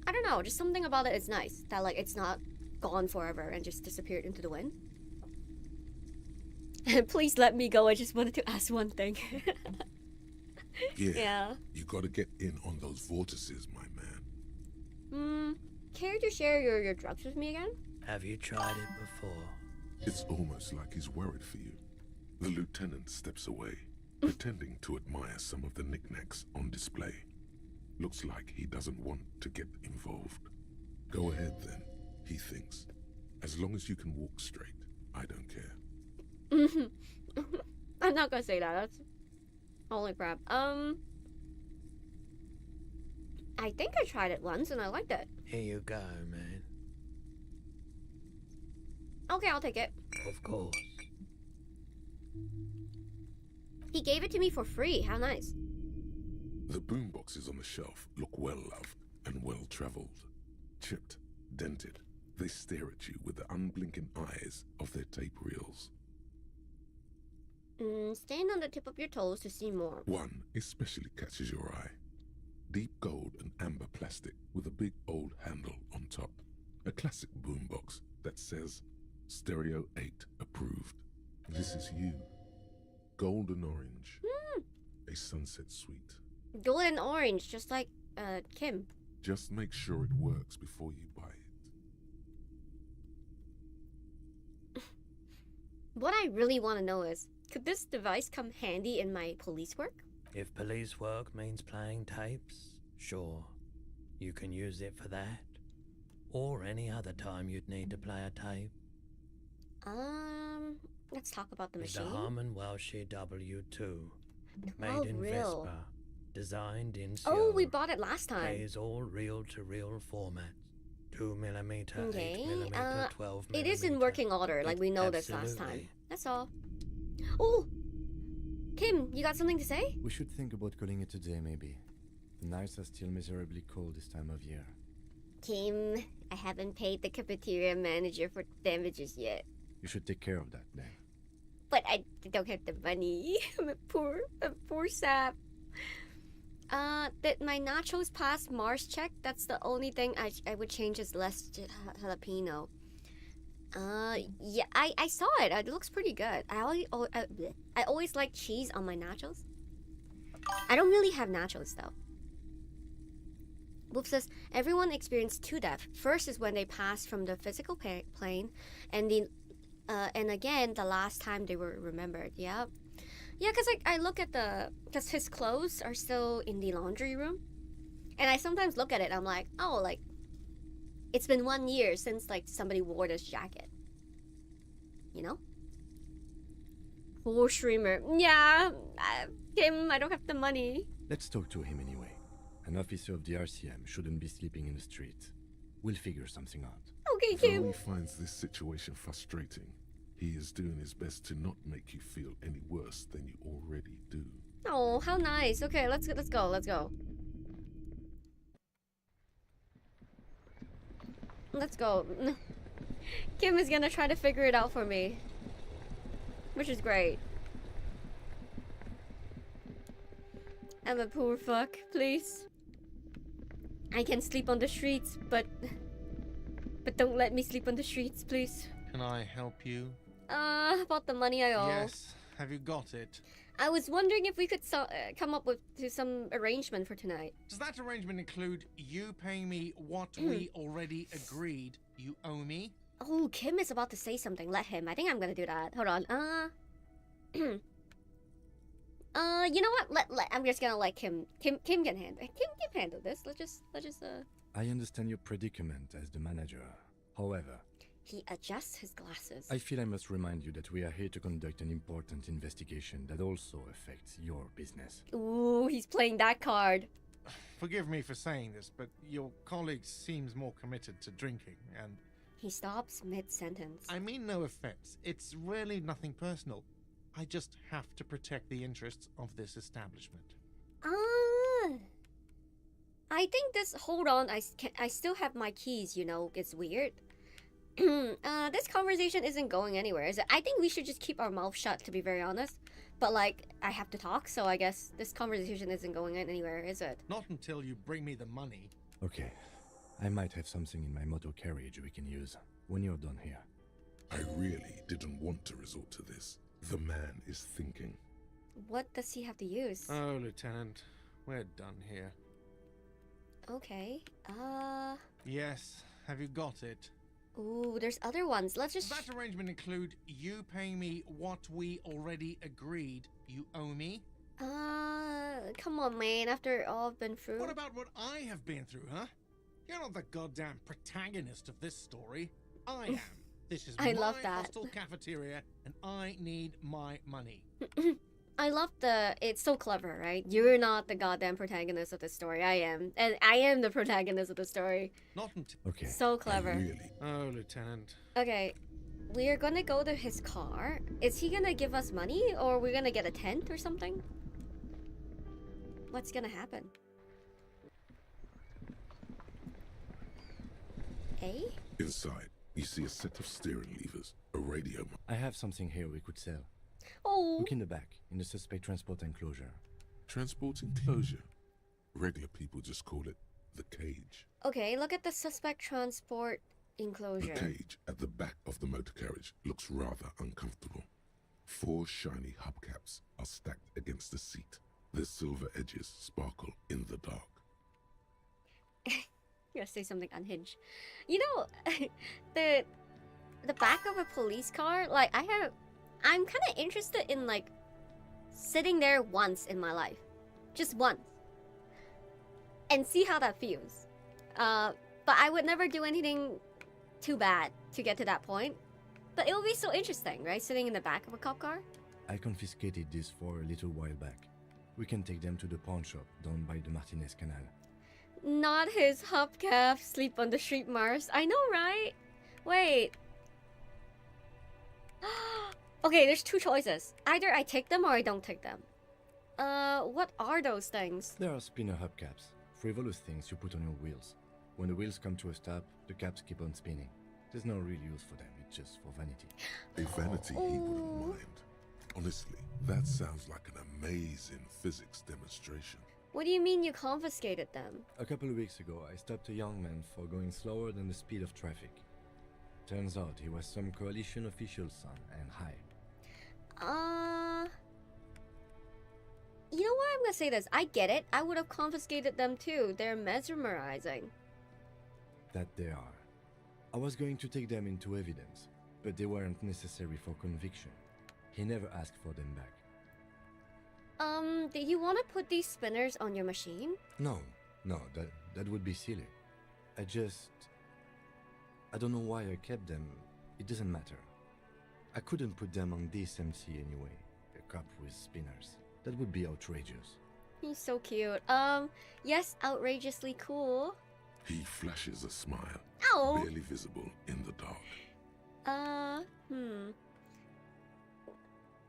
I don't know, just something about it is nice, that, like, it's not gone forever and just disappeared into the wind. Please let me go, I just wanted to ask one thing. Yeah. Yeah. You gotta get in on those vortices, my man. care to share your drugs with me again? Have you tried it before? It's almost like he's worried for you. The lieutenant steps away, pretending to admire some of the knickknacks on display. Looks like he doesn't want to get involved. Go ahead then, he thinks. As long as you can walk straight, I don't care. I'm not gonna say that. That's holy crap. I think I tried it once and I liked it. Here you go, man. Okay, I'll take it. Of course. He gave it to me for free. How nice. The boomboxes on the shelf look well-loved and well-traveled. Chipped, dented, they stare at you with the unblinking eyes of their tape reels. Stand on the tip of your toes to see more. One especially catches your eye. Deep gold and amber plastic with a big old handle on top. A classic boombox that says Stereo 8 approved. This is you. Golden orange. A sunset suite. Golden orange, just like Kim. Just make sure it works before you buy it. What I really want to know is, could this device come handy in my police work? If police work means playing tapes, sure. You can use it for that. Or any other time you'd need to play a tape. Let's talk about the The machine. Harman Welshie W2. Made 12 in reel. Vespa. Designed in Oh, Seoul. we bought it last time. Plays all reel-to-reel formats. 2mm, Okay, 8mm, 12mm. it is in working order, like we know this last time. Absolutely. That's all. Oh! Kim, you got something to say? We should think about calling it a day, maybe. The nights are still miserably cold this time of year. Kim, I haven't paid the cafeteria manager for damages yet. You should take care of that then. But I don't have the money. I'm a poor sap. Did my nachos pass Mars check? That's the only thing I would change is less jalapeno. Yeah, I saw it. It looks pretty good. I always like cheese on my nachos. I don't really have nachos though. Wolf says everyone experienced two deaths. First is when they passed from the physical plane, and and again the last time they were remembered. Yeah, yeah. Cause I look at cause his clothes are still in the laundry room, and I sometimes look at it. I'm like, oh, like it's been 1 year since like somebody wore this jacket. You know? Poor streamer. Yeah, Kim, I don't have the money. Let's talk to him anyway. An officer of the RCM shouldn't be sleeping in the street. We'll figure something out. Okay, Though Kim. he finds this situation frustrating, he is doing his best to not make you feel any worse than you already do. Oh, how nice. Okay, let's go. Let's go. Let's go. Kim is gonna try to figure it out for me, which is great. I'm a poor fuck, please. I can sleep on the streets, but don't let me sleep on the streets, please. Can I help you? About the money I owe. Yes. Have you got it? I was wondering if we could come up with some arrangement for tonight. Does that arrangement include you paying me what we already agreed you owe me? Oh, Kim is about to say something. Let him. I think I'm gonna do that. Hold on. You know what? I'm just gonna let Kim can handle. Kim handle this. Let's just. I understand your predicament as the manager. However, He adjusts his glasses. I feel I must remind you that we are here to conduct an important investigation that also affects your business. Ooh, he's playing that card. Forgive me for saying this, but your colleague seems more committed to drinking, and... He stops mid-sentence. I mean no offense. It's really nothing personal. I just have to protect the interests of this establishment. I think this... Hold on, I still have my keys, you know. It's weird. This conversation isn't going anywhere, is it? I think we should just keep our mouth shut, to be very honest. But, like, I have to talk, so I guess this conversation isn't going anywhere, is it? Not until you bring me the money. Okay. I might have something in my motor carriage we can use when you're done here. I really didn't want to resort to this. The man is thinking. What does he have to use? Oh, Lieutenant, we're done here. Okay, Yes, have you got it? Ooh, there's other ones. Let's Does just... that arrangement include you paying me what we already agreed you owe me? Come on, man. After all I've been through. What about what I have been through, huh? You're not the goddamn protagonist of this story. I am. This is I my love that. hostel cafeteria, and I need my money. I love the... It's so clever, right? You're not the goddamn protagonist of this story. I am. And I am the protagonist of the story. Not until... Okay. So clever. Really? Oh, Lieutenant. Okay. We're gonna go to his car. Is he gonna give us money? Or we're gonna get a tent or something? What's gonna happen? Eh? Inside, you see a set of steering levers, a radio. I have something here we could sell. Oh. Look in the back, in the suspect transport enclosure. Transport enclosure. Regular people just call it the cage. Okay, look at the suspect transport The enclosure. cage at the back of the motor carriage looks rather uncomfortable. 4 shiny hubcaps are stacked against the seat. Their silver edges sparkle in the dark. You gotta say something unhinged. You know, the back of a police car, like I'm kind of interested in like sitting there once in my life, just once, and see how that feels. But I would never do anything too bad to get to that point. But it would be so interesting, right? Sitting in the back of a cop car. I confiscated this for a little while back. We can take them to the pawn shop down by the Martinez Canal. Not his hubcap, sleep on the street, Mars. I know, right? Wait. Okay, there's 2 choices. Either I take them or I don't take them. What are those things? There are spinner hubcaps, frivolous things you put on your wheels. When the wheels come to a stop, the caps keep on spinning. There's no real use for them, it's just for vanity. A vanity he wouldn't mind. Honestly, that sounds like an amazing physics demonstration. What do you mean you confiscated them? A couple of weeks ago, I stopped a young man for going slower than the speed of traffic. Turns out he was some coalition official's son and high. You know what? I'm gonna say this. I get it. I would have confiscated them too. They're mesmerizing. That they are. I was going to take them into evidence, but they weren't necessary for conviction. He never asked for them back. Do you want to put these spinners on your machine? No, that would be silly. I don't know why I kept them. It doesn't matter. I couldn't put them on this MC anyway. A cup with spinners. That would be outrageous. He's so cute. Yes, outrageously cool. He flashes a smile, Ow! barely visible in the dark.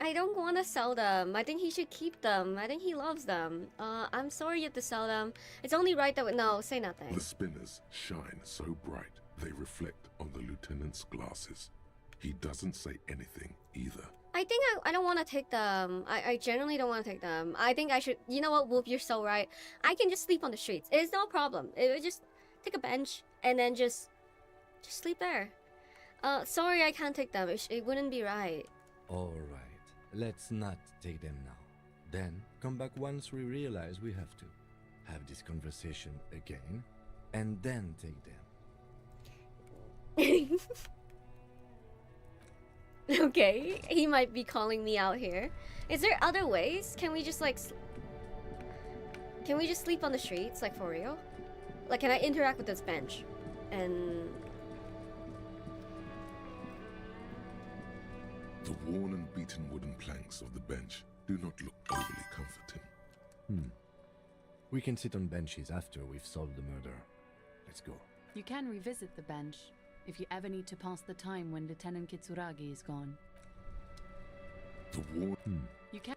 I don't want to sell them. I think he should keep them. I think he loves them. I'm sorry you have to sell them. It's only right that no, say nothing. The spinners shine so bright they reflect on the lieutenant's glasses. He doesn't say anything either. I think I don't want to take them. I generally don't want to take them. I think I should... You know what, Whoop, you're so right. I can just sleep on the streets. It's no problem. Just take a bench and then just sleep there. Sorry I can't take them. It wouldn't be right. Alright, let's not take them now. Then, come back once we realize we have to. Have this conversation again, and then take them. Okay, he might be calling me out here. Is there other ways? Can we just like... Can we just sleep on the streets, like for real? Like, can I interact with this bench? And... The worn and beaten wooden planks of the bench do not look overly comforting. We can sit on benches after we've solved the murder. Let's go. You can revisit the bench if you ever need to pass the time when Lieutenant Kitsuragi is gone. The worn... You can...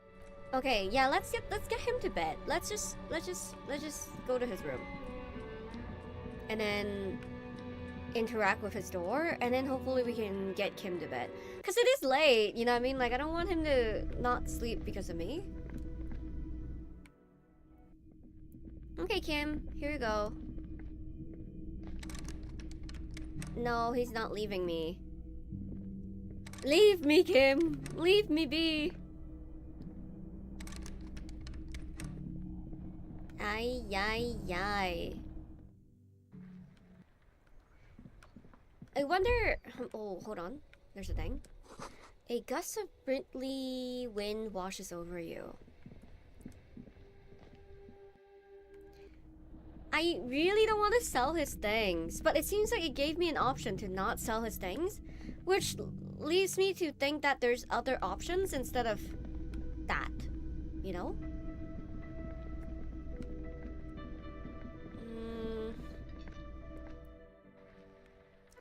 Okay, yeah, let's get him to bed. Let's just go to his room. And then interact with his door, and then hopefully we can get Kim to bed. Cause it is late, you know what I mean? Like, I don't want him to not sleep because of me. Okay, Kim, here you go. No, he's not leaving me. Leave me, Kim! Leave me be! Ay, ay, ay. I wonder. Oh, hold on. There's a thing. A gust of brindley wind washes over you. I really don't want to sell his things, but it seems like it gave me an option to not sell his things, which leads me to think that there's other options instead of that, you know?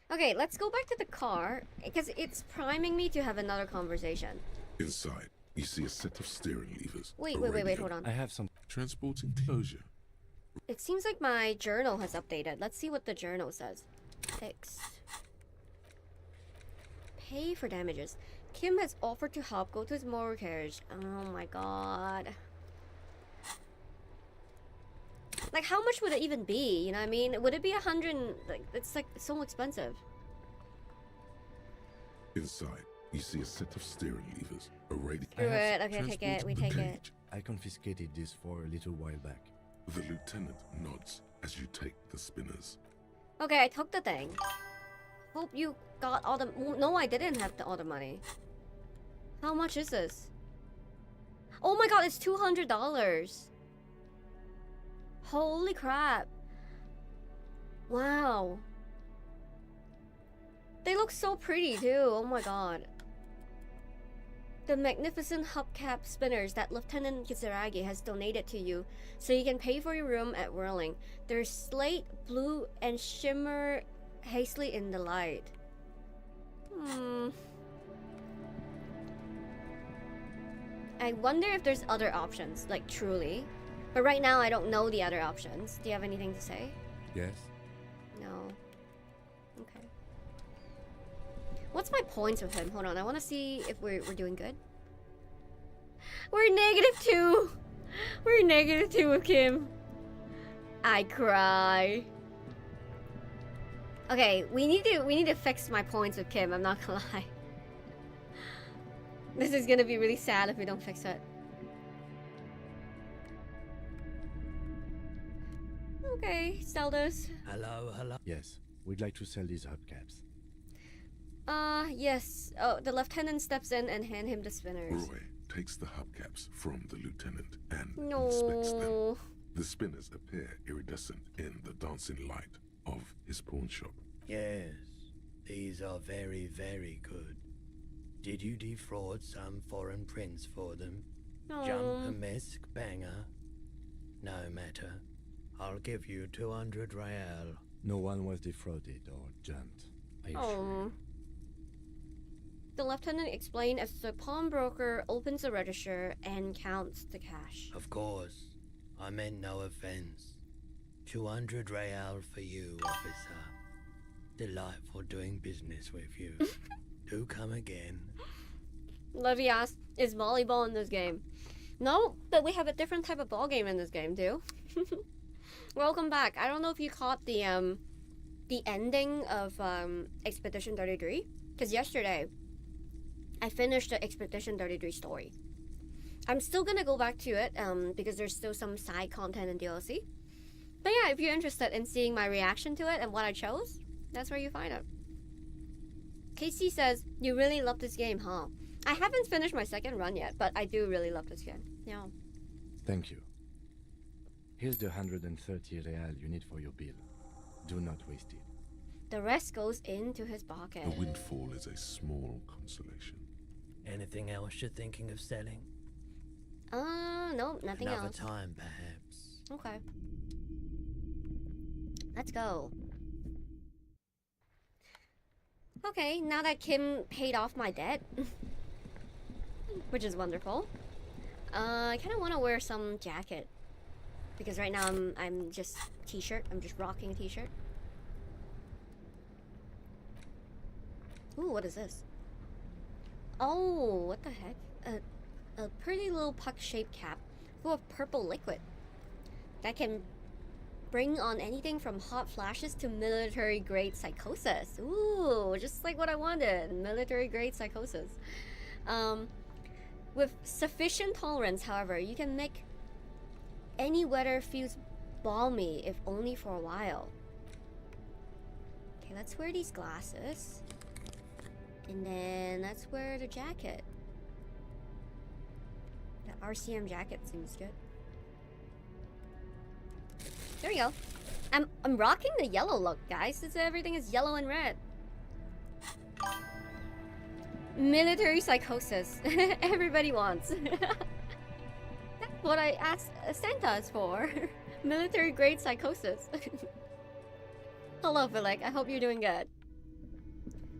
Okay, let's go back to the car, because it's priming me to have another conversation. Inside, you see a set of steering levers. Wait, a wait, radio, hold on. I have some. Transporting closure. It seems like my journal has updated. Let's see what the journal says. Fixed. Pay for damages. Kim has offered to help go to his motor carriage. Oh my god. Like, how much would it even be? You know what I mean? Would it be 100? Like, it's like so expensive. Inside, you see a set of steering levers. A radio. Screw it. Okay, take it. We take it. I confiscated this for a little while back. The lieutenant nods as you take the spinners. Okay, I took the thing. Hope you got all the. No, I didn't have all the money. How much is this? Oh my god, it's $200. Holy crap. Wow. They look so pretty too. Oh my god. The magnificent hubcap spinners that Lieutenant Kitsuragi has donated to you so you can pay for your room at Whirling. They're slate blue and shimmer hastily in the light. I wonder if there's other options, like truly. But right now I don't know the other options. Do you have anything to say? Yes. No. Okay. What's my points with him? Hold on, I want to see if we're doing good. We're -2. We're -2 with Kim. I cry. Okay, we need to fix my points with Kim. I'm not gonna lie. This is gonna be really sad if we don't fix it. Okay, sell this. Hello, hello. Yes, we'd like to sell these hubcaps. Yes. Oh, the lieutenant steps in and hand him the spinners. Roy takes the hubcaps from the lieutenant and No. inspects them. The spinners appear iridescent in the dancing light of his pawn shop. Yes, these are very, very good. Did you defraud some foreign prince for them? Jump a misc banger? No matter. I'll give you 200 real. No one was defrauded or jumped. I assure you. The lieutenant explained as the pawnbroker opens the register and counts the cash. Of course. I meant no offense. 200 real for you, officer. Delightful doing business with you. Do come again. Levy asked, is volleyball in this game? No, but we have a different type of ball game in this game too. Welcome back. I don't know if you caught the ending of Expedition 33, because yesterday I finished the Expedition 33 story. I'm still gonna go back to it because there's still some side content and DLC. But yeah, if you're interested in seeing my reaction to it and what I chose, that's where you find it. Casey says, you really love this game, huh? I haven't finished my second run yet, but I do really love this game. Yeah. Thank you. Here's the 130 real you need for your bill. Do not waste it. The rest goes into his pocket. A windfall is a small consolation. Anything else you're thinking of selling? No, nothing Another else. time, perhaps. Okay. Let's go. Okay, now that Kim paid off my debt, which is wonderful, I kind of want to wear some jacket because right now I'm just t-shirt. I'm just rocking a t-shirt. Ooh, what is this? Oh, what the heck? A pretty little puck-shaped cap full of purple liquid that can bring on anything from hot flashes to military-grade psychosis. Ooh, just like what I wanted. Military-grade psychosis. With sufficient tolerance, however, you can make any weather feels balmy, if only for a while. Okay, let's wear these glasses. And then let's wear the jacket. The RCM jacket seems good. There we go. I'm rocking the yellow look, guys. Everything is yellow and red. Military psychosis. Everybody wants. That's what I asked Santa's for. Military grade psychosis. Hello, Philip. I hope you're doing good.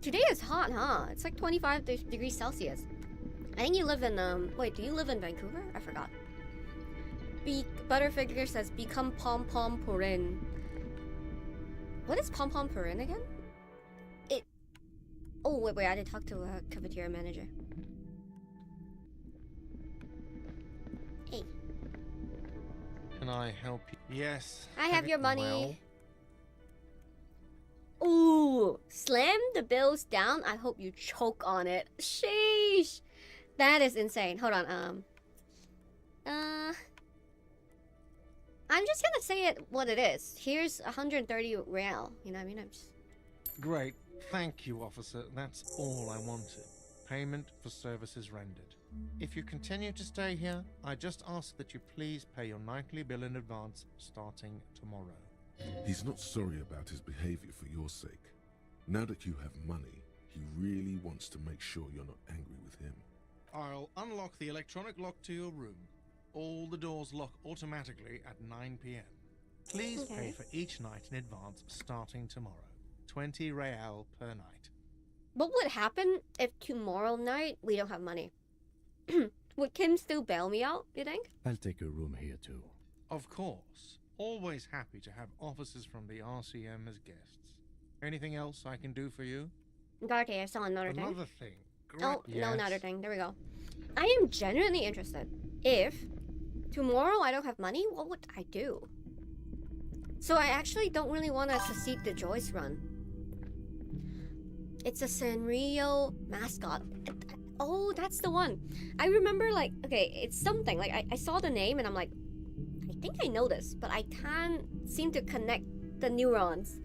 Today is hot, huh? It's like 25 degrees Celsius. I think you live in, wait, do you live in Vancouver? I forgot. Butterfigure says, become pom-pom purin. What is pom-pom purin again? Oh, wait, I did talk to a cafeteria manager. Hey. Can I help you? Yes. I have your money. Ooh, slam the bills down. I hope you choke on it. Sheesh. That is insane. Hold on. I'm just gonna say it what it is. Here's 130 real. You know what I mean? Great. Thank you, officer. That's all I wanted. Payment for services rendered. If you continue to stay here, I just ask that you please pay your nightly bill in advance starting tomorrow. He's not sorry about his behavior for your sake. Now that you have money, he really wants to make sure you're not angry with him. I'll unlock the electronic lock to your room. All the doors lock automatically at 9 p.m. Please pay for each night in advance starting tomorrow. 20 real per night. What would happen if tomorrow night we don't have money? Would Kim still bail me out, you think? I'll take a room here too. Of course. Always happy to have officers from the RCM as guests. Anything else I can do for you? Garty, I saw another thing. Another thing. Oh, Yes. no, another thing. There we go. I am genuinely interested. If tomorrow I don't have money, what would I do? So I actually don't really want to succeed the Joyce run. It's a Sanrio mascot. Oh, that's the one. I remember, like, okay, it's something. Like, I saw the name and I'm like, I think I know this, but I can't seem to connect the neurons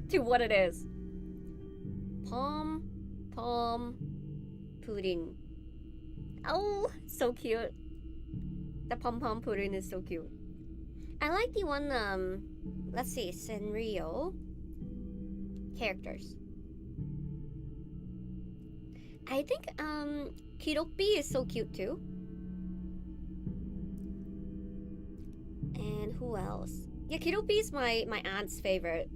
to what it is. Pom pudding. Oh, so cute. The pom pudding is so cute. I like the one, let's see, Sanrio characters. I think, Kiropi is so cute too. And who else? Yeah, Kiropi is my aunt's favorite.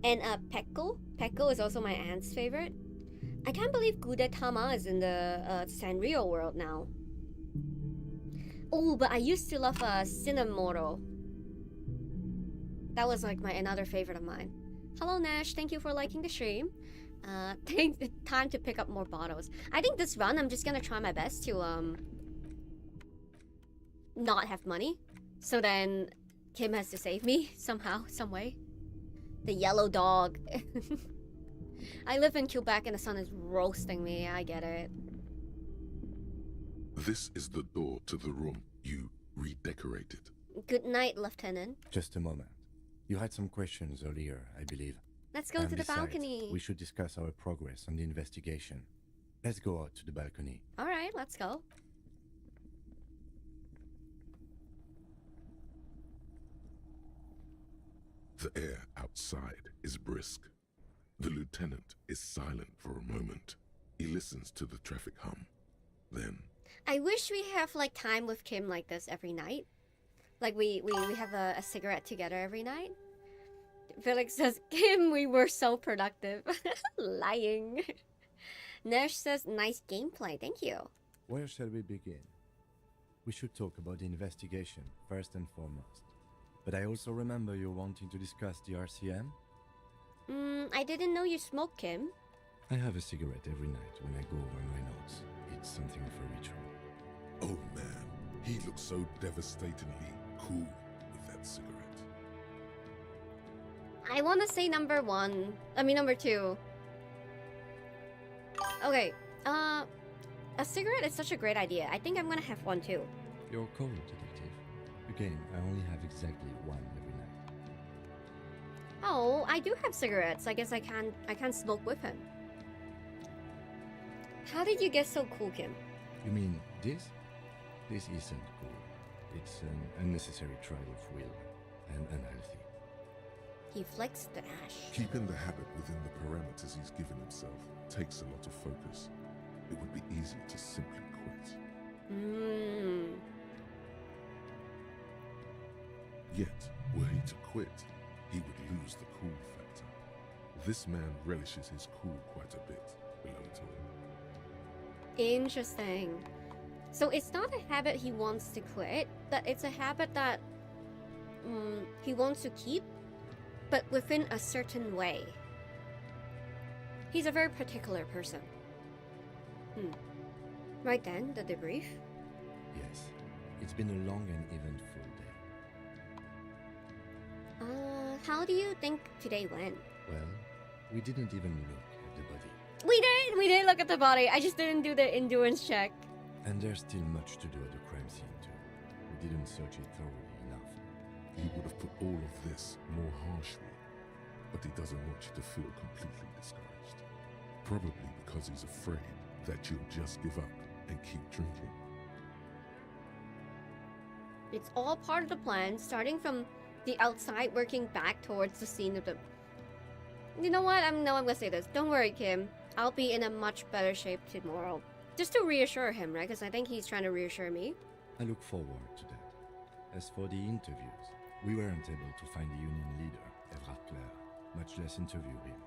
And, Pekko. Pekko is also my aunt's favorite. I can't believe Gudetama is in the, Sanrio world now. Oh, but I used to love, Cinnamoro. That was, like, another favorite of mine. Hello, Nash. Thank you for liking the stream. Time to pick up more bottles. I think this run, I'm just gonna try my best to, not have money. So then Kim has to save me somehow, some way. The yellow dog. I live in Quebec and the sun is roasting me. I get it. This is the door to the room you redecorated. Good night, Lieutenant. Just a moment. You had some questions earlier, I believe. Let's go to the Besides, balcony. We should discuss our progress on the investigation. Let's go out to the balcony. Alright, let's go. The air outside is brisk. The lieutenant is silent for a moment. He listens to the traffic hum. Then, I wish we have like time with Kim like this every night. Like we have a cigarette together every night. Felix says, Kim, we were so productive. Lying. Nash says, nice gameplay. Thank you. Where shall we begin? We should talk about the investigation, first and foremost. But I also remember you wanting to discuss the RCM? I didn't know you smoked, Kim. I have a cigarette every night when I go over my notes. It's something of a ritual. oh man, he looks so devastatingly cool with that cigarette. I want to say number 2. Okay, a cigarette is such a great idea. I think I'm gonna have one too. You're cold, detective. Again, I only have exactly one every night. Oh, I do have cigarettes. I guess I can't smoke with him. How did you get so cool, Kim? You mean this? This isn't cool. It's an unnecessary trial of will and unhealthy. He flicks the ash. Keeping the habit within the parameters he's given himself takes a lot of focus. It would be easy to simply quit. Yet, were he to quit, he would lose the cool factor. This man relishes his cool quite a bit, below it all. Interesting. So it's not a habit he wants to quit, but it's a habit that he wants to keep, but within a certain way. He's a very particular person. Right then, the debrief. Yes, it's been a long and eventful day. How do you think today went? Well, we didn't even look at the body. We did look at the body. I just didn't do the endurance check. And there's still much to do at the crime scene too. We didn't search it thoroughly enough. He would have put all of this more harshly, but he doesn't want you to feel completely discouraged. Probably because he's afraid that you'll just give up and keep drinking. It's all part of the plan, starting from the outside, working back towards the scene of the... You know what? I'm gonna say this. Don't worry, Kim. I'll be in a much better shape tomorrow. Just to reassure him, right? Because I think he's trying to reassure me. I look forward to that. As for the interviews, we weren't able to find the union leader, Everard Clare, much less interview him.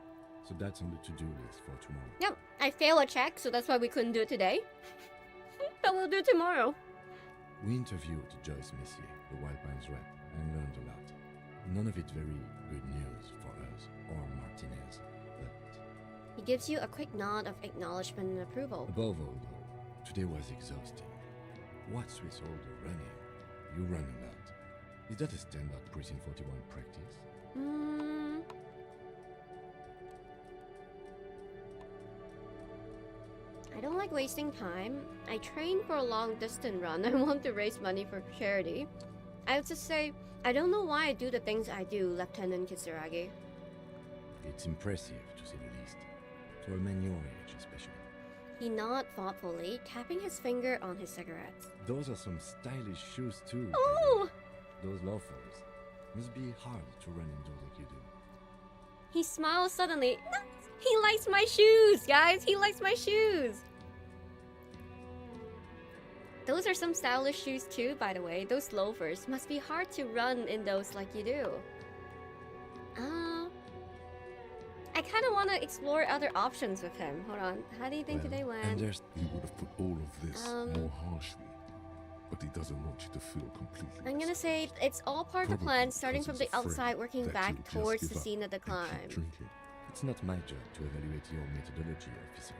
So that's on the to-do list for tomorrow. Yep, I failed a check, so that's why we couldn't do it today. But we'll do it tomorrow. We interviewed Joyce Messier, the Wild Pines rep, and learned a lot. None of it very good news for us or Martinez, but... He gives you a quick nod of acknowledgement and approval. Above all, though, today was exhausting. What's with all the running? You run a lot. Is that a standard Precinct 41 practice? I don't like wasting time. I train for a long distance run. I want to raise money for charity. I would just say, I don't know why I do the things I do, Lieutenant Kitsuragi. It's impressive, to say the least. For a man your age, especially. He nodded thoughtfully, tapping his finger on his cigarettes. Those are some stylish shoes, too. Oh! Those loafers. Must be hard to run indoors like you do. He smiles suddenly. No, he likes my shoes, guys! He likes my shoes! Those are some stylish shoes too, by the way. Those loafers. Must be hard to run in those like you do. I kind of want to explore other options with him. Hold on. How do you think today went? He would have put all of this more harshly, but he doesn't want you to feel completely... I'm gonna say it's all part of the plan, starting from the outside, working back towards the scene of the crime. It's not my job to evaluate your methodology, officer.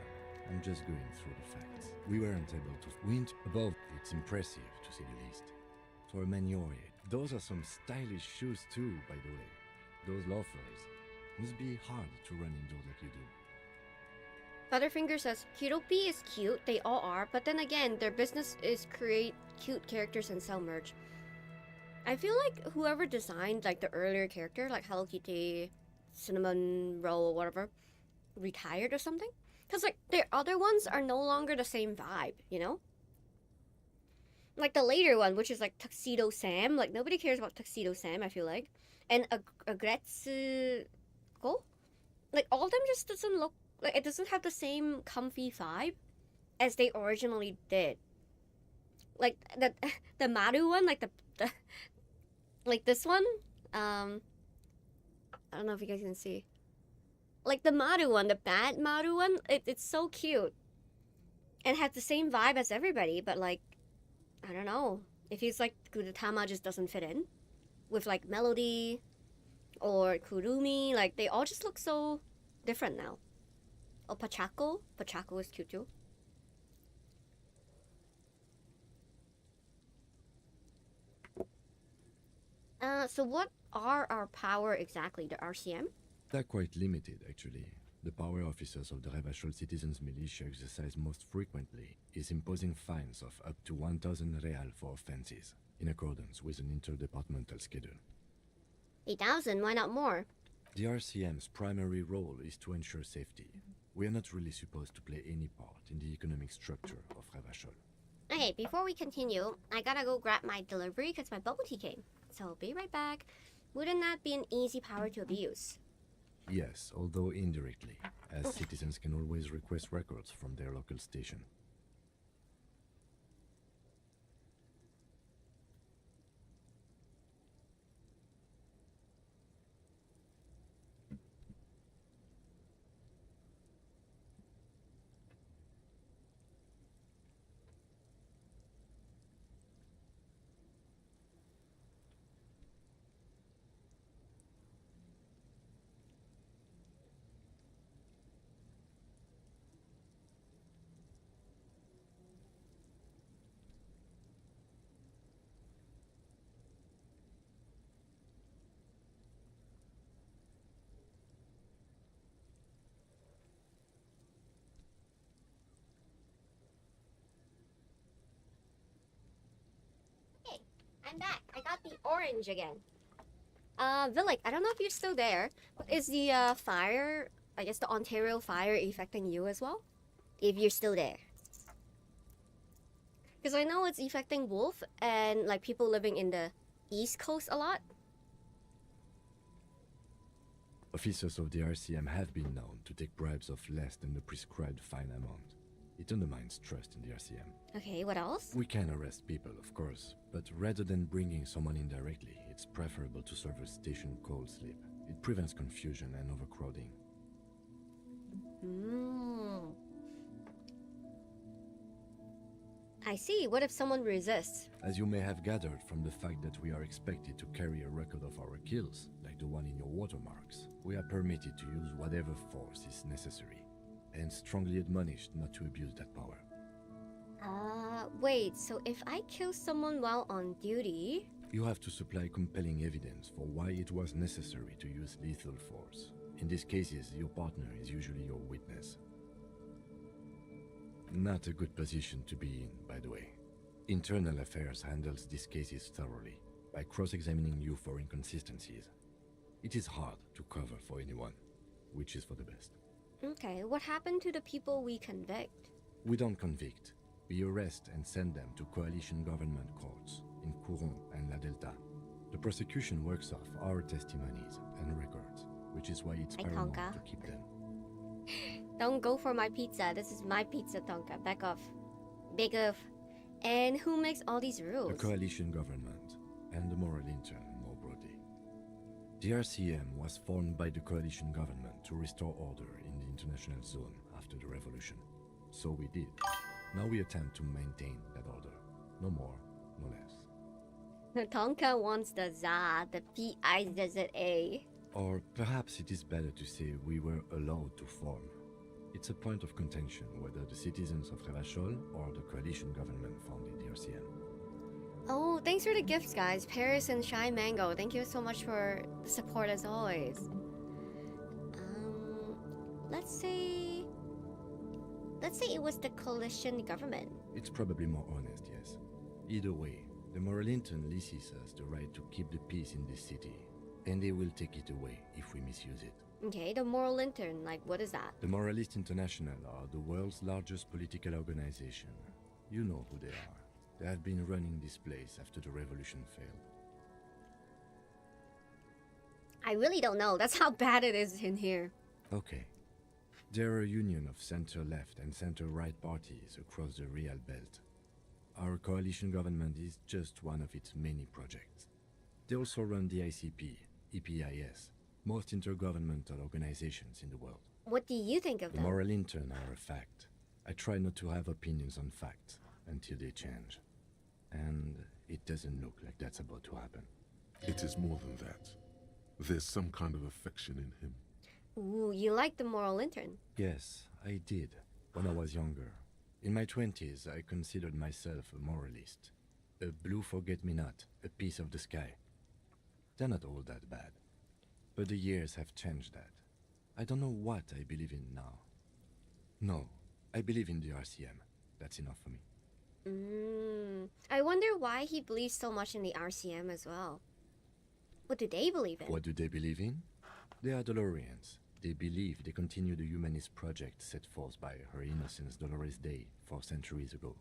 I'm just going through the facts. We weren't able to wint above. It's impressive, to say the least. For a man your age. Those are some stylish shoes too, by the way. Those loafers. Must be hard to run indoors like you do. Butterfinger says, Kiropi is cute, they all are, but then again, their business is create cute characters and sell merch. I feel like whoever designed like the earlier character, like Hello Kitty, Cinnamon Roll, or whatever, retired or something? Because like their other ones are no longer the same vibe, you know? Like the later one, which is like Tuxedo Sam, like nobody cares about Tuxedo Sam, I feel like. And Agretsuko? Like all of them just doesn't look, like it doesn't have the same comfy vibe as they originally did. Like the Maru one, like the like this one, I don't know if you guys can see. Like the Maru one, the bad Maru one, it's so cute. And has the same vibe as everybody, but like, I don't know. It feels like Gudetama just doesn't fit in. With like Melody or Kurumi, like they all just look so different now. Oh, Pachako is cute too. So what are our power exactly? The RCM? They're quite limited, actually. The power officers of the Revachol Citizens Militia exercise most frequently is imposing fines of up to 1,000 real for offenses, in accordance with an interdepartmental schedule. 8,000, why not more? The RCM's primary role is to ensure safety. We are not really supposed to play any part in the economic structure of Revachol. Okay, before we continue, I gotta go grab my delivery because my bubble tea came. So be right back. Wouldn't that be an easy power to abuse? Yes, although indirectly, as citizens can always request records from their local station. Hey, I'm back. I got the orange again. Villic, I don't know if you're still there, but is the fire, I guess the Ontario fire affecting you as well? If you're still there. Because I know it's affecting Wolf and like people living in the East Coast a lot. Officers of the RCM have been known to take bribes of less than the prescribed fine amount. It undermines trust in the RCM. Okay, what else? We can arrest people, of course, but rather than bringing someone in directly, it's preferable to serve a station cold sleep. It prevents confusion and overcrowding. I see. What if someone resists? As you may have gathered from the fact that we are expected to carry a record of our kills, like the one in your watermarks, we are permitted to use whatever force is necessary, and strongly admonished not to abuse that power. Wait, so if I kill someone while on duty... You have to supply compelling evidence for why it was necessary to use lethal force. In these cases, your partner is usually your witness. Not a good position to be in, by the way. Internal Affairs handles these cases thoroughly, by cross-examining you for inconsistencies. It is hard to cover for anyone, which is for the best. Okay, what happened to the people we convict? We don't convict. We arrest and send them to coalition government courts in Couron and La Delta. The prosecution works off our testimonies and records, which is why it's paramount to keep them. Don't go for my pizza. This is my pizza, Tonka. Back off. Big off. And who makes all these rules? The coalition government and the moral intern, more broadly. The RCM was formed by the coalition government to restore order in the international zone after the revolution. So we did. Now we attempt to maintain that order. No more, no less. Tonka wants the ZA, the PIZZA. Or perhaps it is better to say we were allowed to form. It's a point of contention whether the citizens of Revachol or the coalition government founded the RCM. Oh, thanks for the gifts, guys. Paris and Shy Mango. Thank you so much for the support as always. Let's say it was the coalition government. It's probably more honest, yes. Either way, the moral intern leases us the right to keep the peace in this city, and they will take it away if we misuse it. Okay, the moral intern, like what is that? The Moralist International are the world's largest political organization. You know who they are. They have been running this place after the revolution failed. I really don't know. That's how bad it is in here. Okay. They're a union of center-left and center-right parties across the Real Belt. Our coalition government is just one of its many projects. They also run the ICP, EPIS, most intergovernmental organizations in the world. What do you think of The them? moral intern are a fact. I try not to have opinions on facts until they change. And it doesn't look like that's about to happen. It is more than that. There's some kind of affection in him. Ooh, you like the moral intern? Yes, I did, when I was younger. In my 20s, I considered myself a moralist. A blue forget-me-not, a piece of the sky. They're not all that bad. But the years have changed that. I don't know what I believe in now. No, I believe in the RCM. That's enough for me. I wonder why he believes so much in the RCM as well. What do they believe in? What do they believe in? They are Dolorians. They believe they continue the humanist project set forth by Her Innocence Dolores Day 4 centuries ago.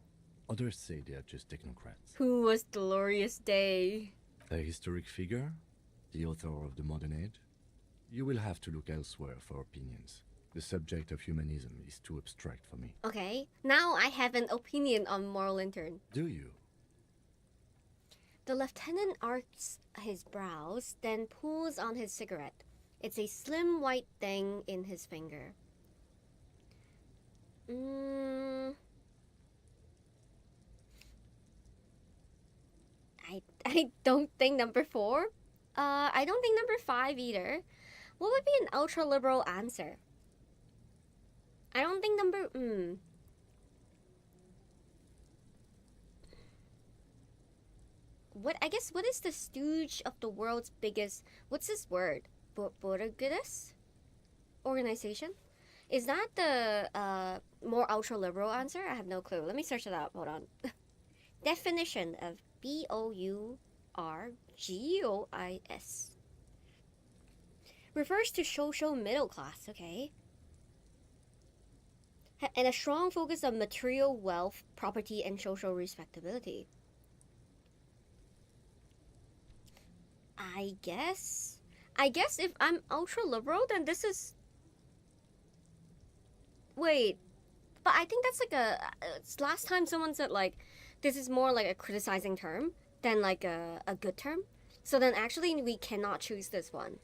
Others say they are just technocrats. Who was Dolores Day? A historic figure? The author of the modern age? You will have to look elsewhere for opinions. The subject of humanism is too abstract for me. Okay, now I have an opinion on moral intern. Do you? The lieutenant arcs his brows, then pulls on his cigarette. It's a slim white thing in his finger. I don't think number 4. I don't think number 5 either. What would be an ultra-liberal answer? I don't think number... What is the stooge of the world's biggest... What's this word? Borgidus? Organization? Is that the more ultra-liberal answer? I have no clue. Let me search it up. Hold on. Definition of Bourgeois refers to social middle class, okay? And a strong focus on material wealth, property, and social respectability. I guess if I'm ultra-liberal, then this is... Wait, but I think that's like last time someone said like, this is more like a criticizing term than like a good term. So then actually we cannot choose this one.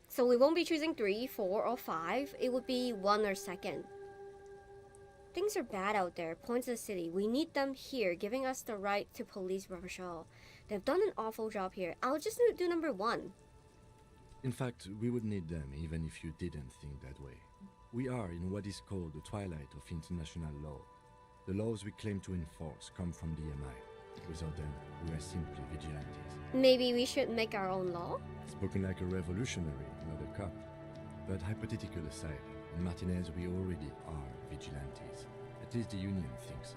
So we won't be choosing 3, 4, or 5. It would be 1 or 2nd. Things are bad out there, points to the city. We need them here, giving us the right to police Rochelle. They've done an awful job here. I'll just do number 1. In fact, we would need them even if you didn't think that way. We are in what is called the twilight of international law. The laws we claim to enforce come from the MI. Without them, we are simply vigilantes. Maybe we should make our own law? Spoken like a revolutionary, not a cop. But hypothetical aside, in Martinez we already are vigilantes. At least the Union thinks so.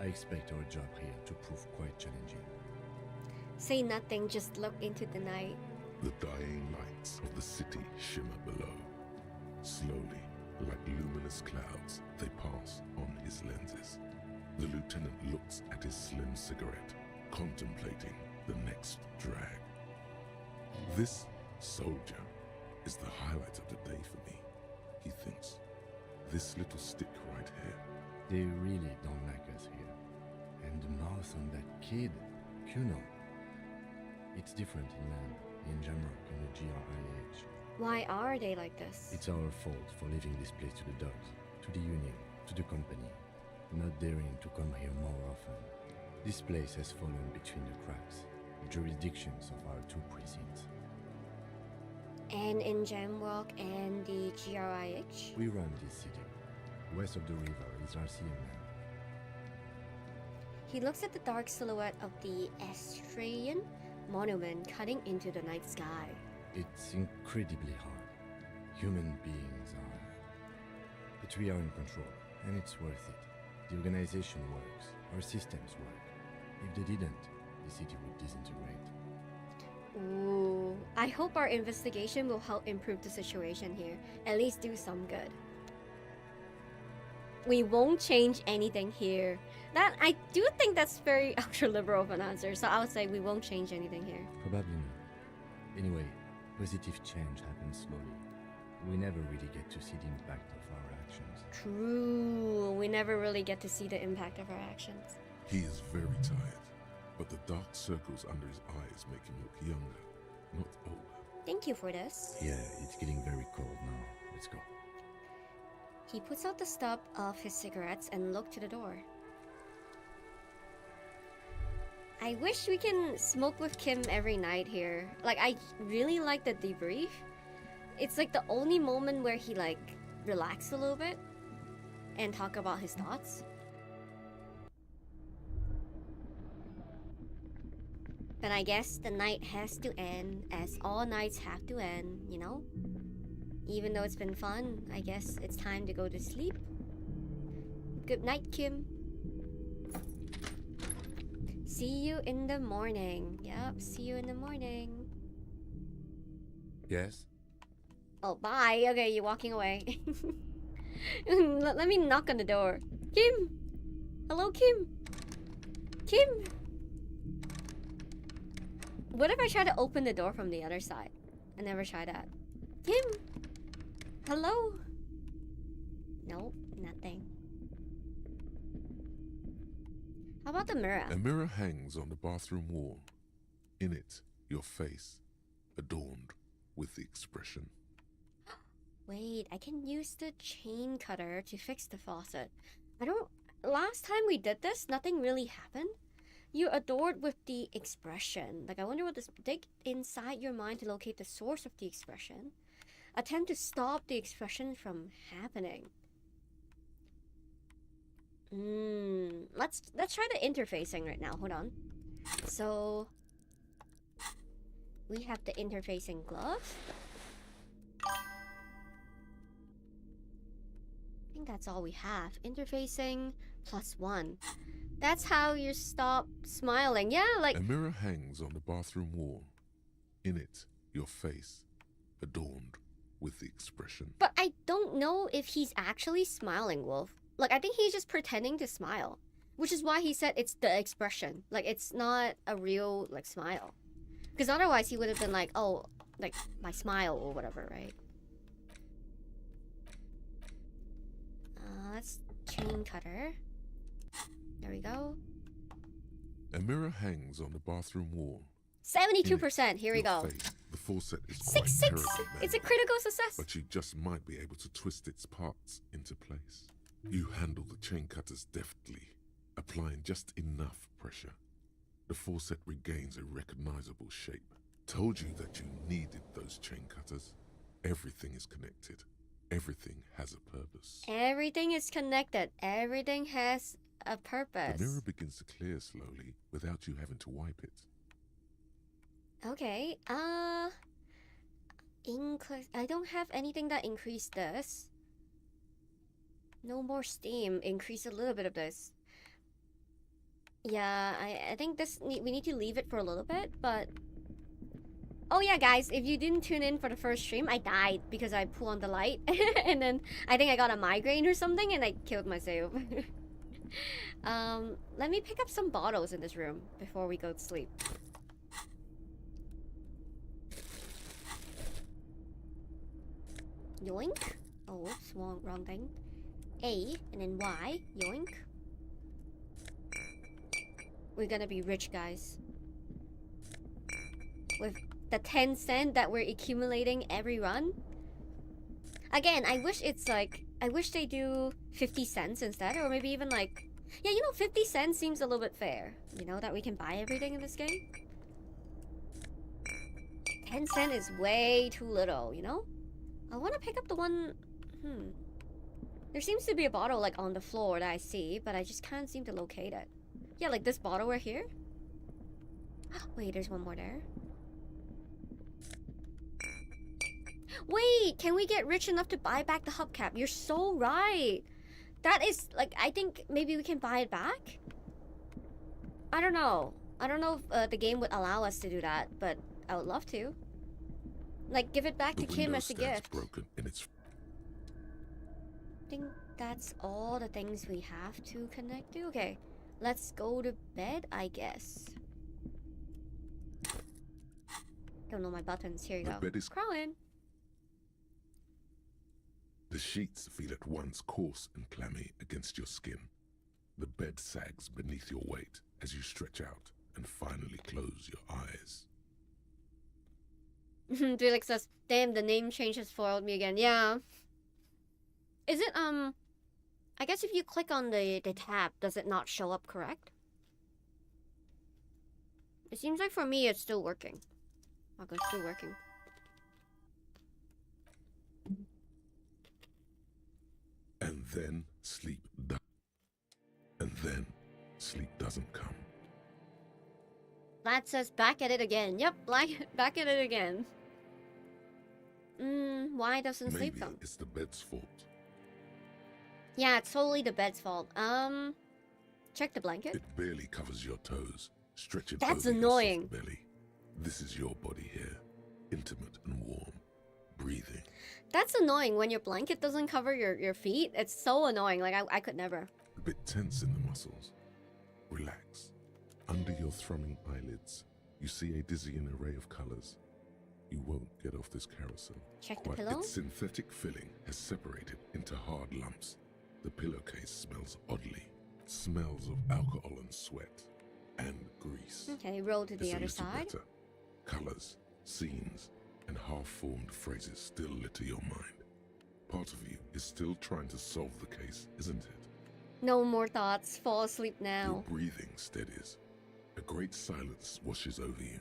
I expect our job here to prove quite challenging. Say nothing, just look into the night. The dying lights of the city shimmer below. Slowly, like luminous clouds, they pass on his lenses. The lieutenant looks at his slim cigarette, contemplating the next drag. This soldier is the highlight of the day for me, he thinks. This little stick right here. They really don't like us here. And the mouth on that kid, you know. It's different in land, in Jamrock and the GRIH. Why are they like this? It's our fault for leaving this place to the dogs, to the Union, to the company, not daring to come here more often. This place has fallen between the cracks, the jurisdictions of our 2 precincts. And in Jamrock and the GRIH? We run this city. West of the river is our CMM. He looks at the dark silhouette of the Australian monument cutting into the night sky. It's incredibly hard. Human beings are. But we are in control, and it's worth it. The organization works. Our systems work. If they didn't, the city would disintegrate. Ooh, I hope our investigation will help improve the situation here. At least do some good. We won't change anything here. That I do think that's very ultra-liberal of an answer, so I would say we won't change anything here. Probably not. Anyway, positive change happens slowly. We never really get to see the impact of our actions. True, we never really get to see the impact of our actions. He is very tired, but the dark circles under his eyes make him look younger, not older. Thank you for this. Yeah, it's getting very cold now. Let's go. He puts out the stub of his cigarettes and looks to the door. I wish we can smoke with Kim every night here. Like, I really like the debrief. It's like the only moment where he like relax a little bit and talk about his thoughts. But I guess the night has to end, as all nights have to end, you know? Even though it's been fun, I guess it's time to go to sleep. Good night, Kim. See you in the morning. Yep, see you in the morning. Yes? Oh, bye. Okay, you're walking away. Let me knock on the door. Kim! Hello, Kim? Kim! What if I try to open the door from the other side? I never tried that. Kim! Hello? Nope, nothing. How about the mirror? A mirror hangs on the bathroom wall. In it, your face, adorned with the expression. Wait, I can use the chain cutter to fix the faucet. Last time we did this, nothing really happened. You're adored with the expression. Like, I wonder what this... Dig inside your mind to locate the source of the expression. Attempt to stop the expression from happening. Let's try the interfacing right now. Hold on. So... we have the interfacing glove. I think that's all we have. Interfacing +1. That's how you stop smiling. Yeah, like... A mirror hangs on the bathroom wall. In it, your face, adorned with the expression. But I don't know if he's actually smiling, Wolf. Like, I think he's just pretending to smile. Which is why he said it's the expression. Like, it's not a real, like, smile. Because otherwise he would have been like, oh, like, my smile or whatever, right? Let's chain cutter. There we go. A mirror hangs on the bathroom wall. 72%. Here we go. Face, the faucet is 6-6. quite terrible, It's a critical success. but you just might be able to twist its parts into place. You handle the chain cutters deftly, applying just enough pressure. The faucet regains a recognizable shape. Told you that you needed those chain cutters. Everything is connected. Everything has a purpose. Everything is connected. Everything has a purpose. The mirror begins to clear slowly without you having to wipe it. Okay, I don't have anything that increased this. No more steam. Increase a little bit of this. Yeah, I think we need to leave it for a little bit, but... Oh yeah, guys, if you didn't tune in for the first stream, I died because I pulled on the light. And then I think I got a migraine or something and I killed myself. Let me pick up some bottles in this room before we go to sleep. Yoink. Oh, whoops, wrong thing. A, and then Y. Yoink. We're gonna be rich, guys. With the 10 cent that we're accumulating every run. Again, I wish it's like... I wish they do 50 cents instead, or maybe even like... Yeah, you know, 50 cents seems a little bit fair. You know, that we can buy everything in this game. 10 cent is way too little, you know? I want to pick up the one... There seems to be a bottle, like, on the floor that I see, but I just can't seem to locate it. Yeah, like this bottle right here. Wait, there's one more there. Wait, can we get rich enough to buy back the hubcap? You're so right. That is, like, I think maybe we can buy it back? I don't know. I don't know if the game would allow us to do that, but I would love to. Like, give it back to Kim as a gift. Broken in its... I think that's all the things we have to connect to. Okay, let's go to bed, I guess. Don't know my buttons. Here you go. bed is... Crawl in. The sheets feel at once coarse and clammy against your skin. The bed sags beneath your weight as you stretch out and finally close your eyes. Felix says, damn, the name change has foiled me again. Yeah. Is it, I guess if you click on the tab, does it not show up correct? It seems like for me it's still working. Okay, it's still working. And then sleep doesn't come. That says back at it again. Yep, back at it again. Why doesn't Maybe sleep come? It's the bed's fault. Yeah, it's totally the bed's fault. Check the blanket. It barely covers your toes. Stretch it That's over annoying. your soft belly. This is your body here, intimate and warm. breathing. That's annoying when your blanket doesn't cover your feet. It's so annoying. Like, I could never. A bit tense in the muscles. Relax. Under your thrumming eyelids, you see a dizzying array of colors. You won't get off this carousel. Check the pillow. Its synthetic filling has separated into hard lumps. The pillowcase smells oddly. It smells of alcohol and sweat and grease. Okay, roll to the It's a other little side. better. Colors, scenes, and half-formed phrases still litter your mind. Part of you is still trying to solve the case, isn't it? No more thoughts. Fall asleep now. Your breathing steadies. A great silence washes over you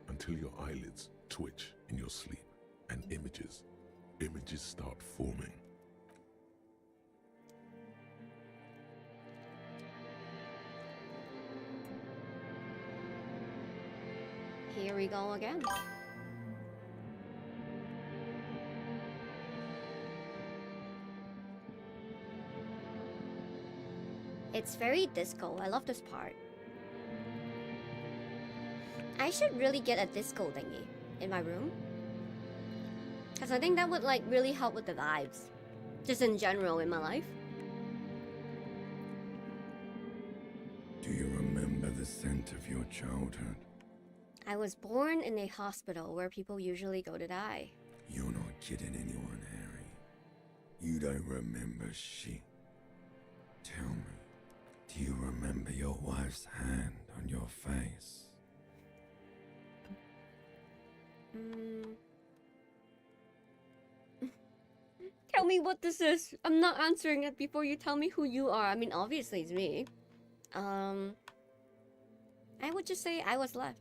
until your eyelids twitch in your sleep and images start forming. Here we go again. It's very disco. I love this part. I should really get a disco thingy in my room. Because I think that would like really help with the vibes. Just in general in my life. Do you remember the scent of your childhood? I was born in a hospital where people usually go to die. You're not kidding anyone, Harry. You don't remember shit. Tell me, do you remember your wife's hand on your face? Tell me what this is. I'm not answering it before you tell me who you are. I mean, obviously it's me. I would just say I was left.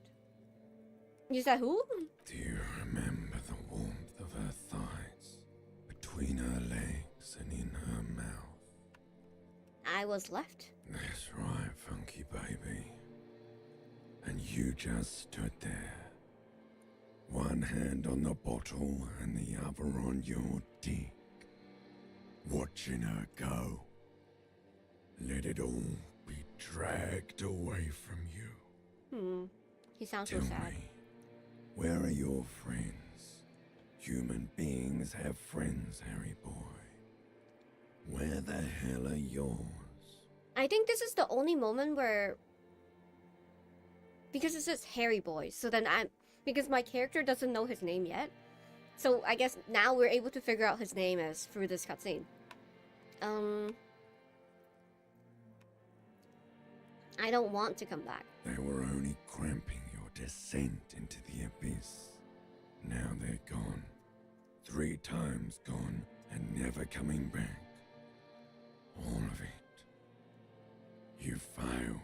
You said who? Do you remember the warmth of her thighs, between her legs and in her mouth? I was left. That's right, funky baby. And you just stood there. One hand on the bottle and the other on your dick. Watching her go. Let it all be dragged away from you. He sounds Tell so sad. me, where are your friends? Human beings have friends, Harry boy. Where the hell are yours? I think this is the only moment where... Because it says Harry Boy, so then because my character doesn't know his name yet. So I guess now we're able to figure out his name as through this cutscene. I don't want to come back. They were only cramping your descent into the abyss. Now they're gone. 3 times gone and never coming back. All of it. You failed.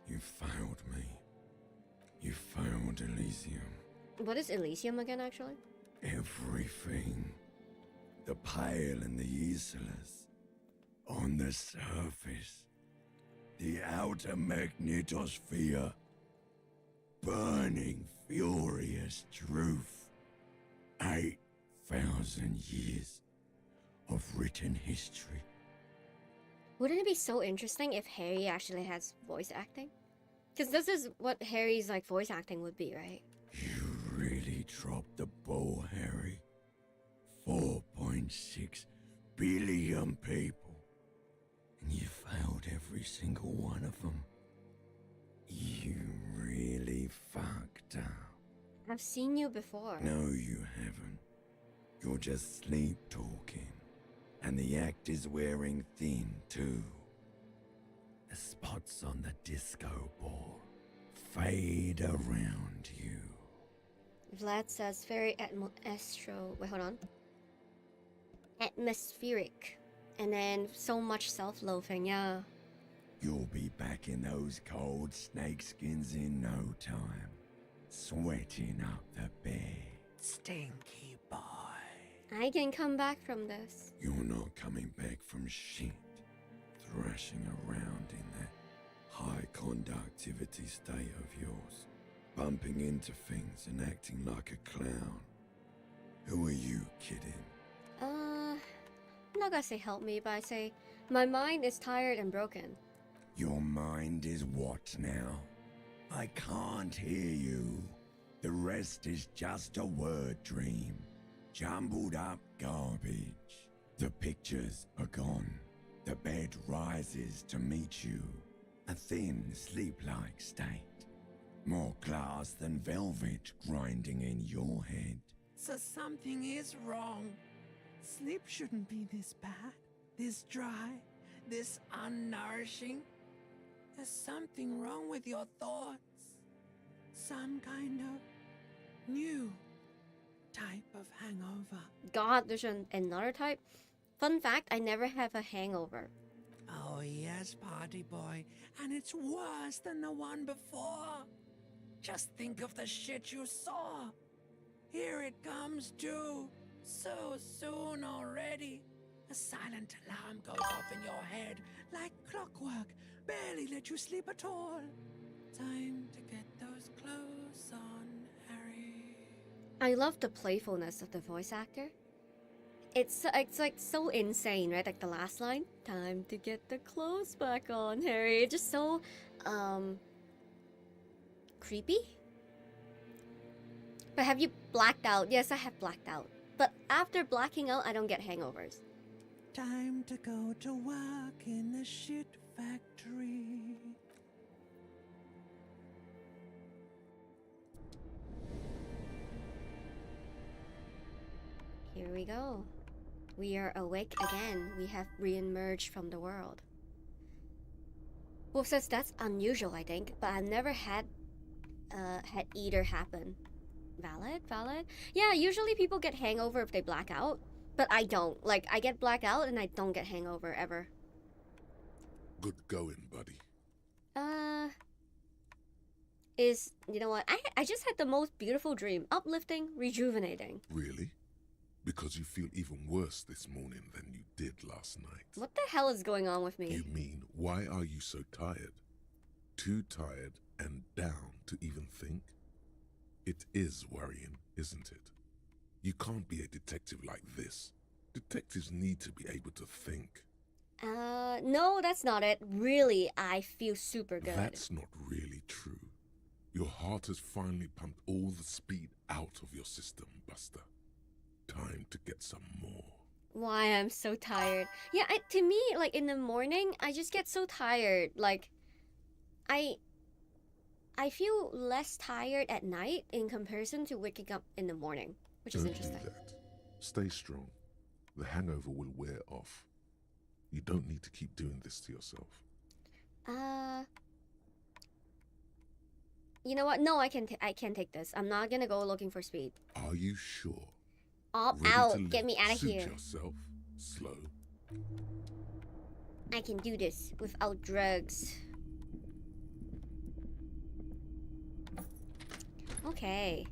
You failed me. You failed Elysium. What is Elysium again, actually? Everything. The Pale and the Islas. On the surface. The outer magnetosphere. Burning, furious truth. 8,000 years of written history. Wouldn't it be so interesting if Harry actually has voice acting? Because this is what Harry's like voice acting would be, right? You really dropped the ball, Harry. 4.6 billion people. And you failed every single one of them. You really fucked up. I've seen you before. No, you haven't. You're just sleep talking. And the act is wearing thin, too. The spots on the disco ball fade around you. Vlad says very Wait, hold on. Atmospheric. And then so much self-loathing, yeah. You'll be back in those cold snakeskins in no time. Sweating up the bed. Stinky boy. I can come back from this. You're not coming back from shit. Thrashing around in that high conductivity state of yours. Bumping into things and acting like a clown. Who are you kidding? I'm not gonna say help me, but I say my mind is tired and broken. Your mind is what now? I can't hear you. The rest is just a word dream. Jumbled up garbage. The pictures are gone. The bed rises to meet you. A thin, sleep-like state. More glass than velvet grinding in your head. So something is wrong. Sleep shouldn't be this bad, this dry, this unnourishing. There's something wrong with your thoughts. Some kind of new type of hangover. God, there's another type. Fun fact, I never have a hangover. Oh yes, party boy, and it's worse than the one before. Just think of the shit you saw. Here it comes too. So soon already. A silent alarm goes off in your head like clockwork. Barely let you sleep at all. Time to get those clothes on, Harry. I love the playfulness of the voice actor. It's like so insane, right? Like the last line, "Time to get the clothes back on, Harry." It's just so creepy. But have you blacked out? Yes, I have blacked out. But after blacking out, I don't get hangovers. Time to go to work in the shit factory. Here we go. We are awake again. We have re-emerged from the world. Wolf says that's unusual, I think, but I've never had either happen. Valid. Yeah, usually people get hangover if they black out, but I don't. Like, I get blacked out and I don't get hangover ever. Good going, buddy. You know what? I just had the most beautiful dream. Uplifting, rejuvenating. Really? Because you feel even worse this morning than you did last night. What the hell is going on with me? You mean, why are you so tired? Too tired and down to even think? It is worrying, isn't it? You can't be a detective like this. Detectives need to be able to think. No, that's not it. Really, I feel super good. That's not really true. Your heart has finally pumped all the speed out of your system, Buster. Time to get some more. Why I'm so tired. Yeah, to me, like in the morning, I just get so tired. Like, I feel less tired at night in comparison to waking up in the morning, which is interesting. Don't do that. Stay strong. The hangover will wear off. You don't need to keep doing this to yourself. You know what? No, I can take this. I'm not gonna go looking for speed. Are you sure? Opt Ready out. to Get me out of suit here. yourself. Slow. I can do this without drugs. Okay.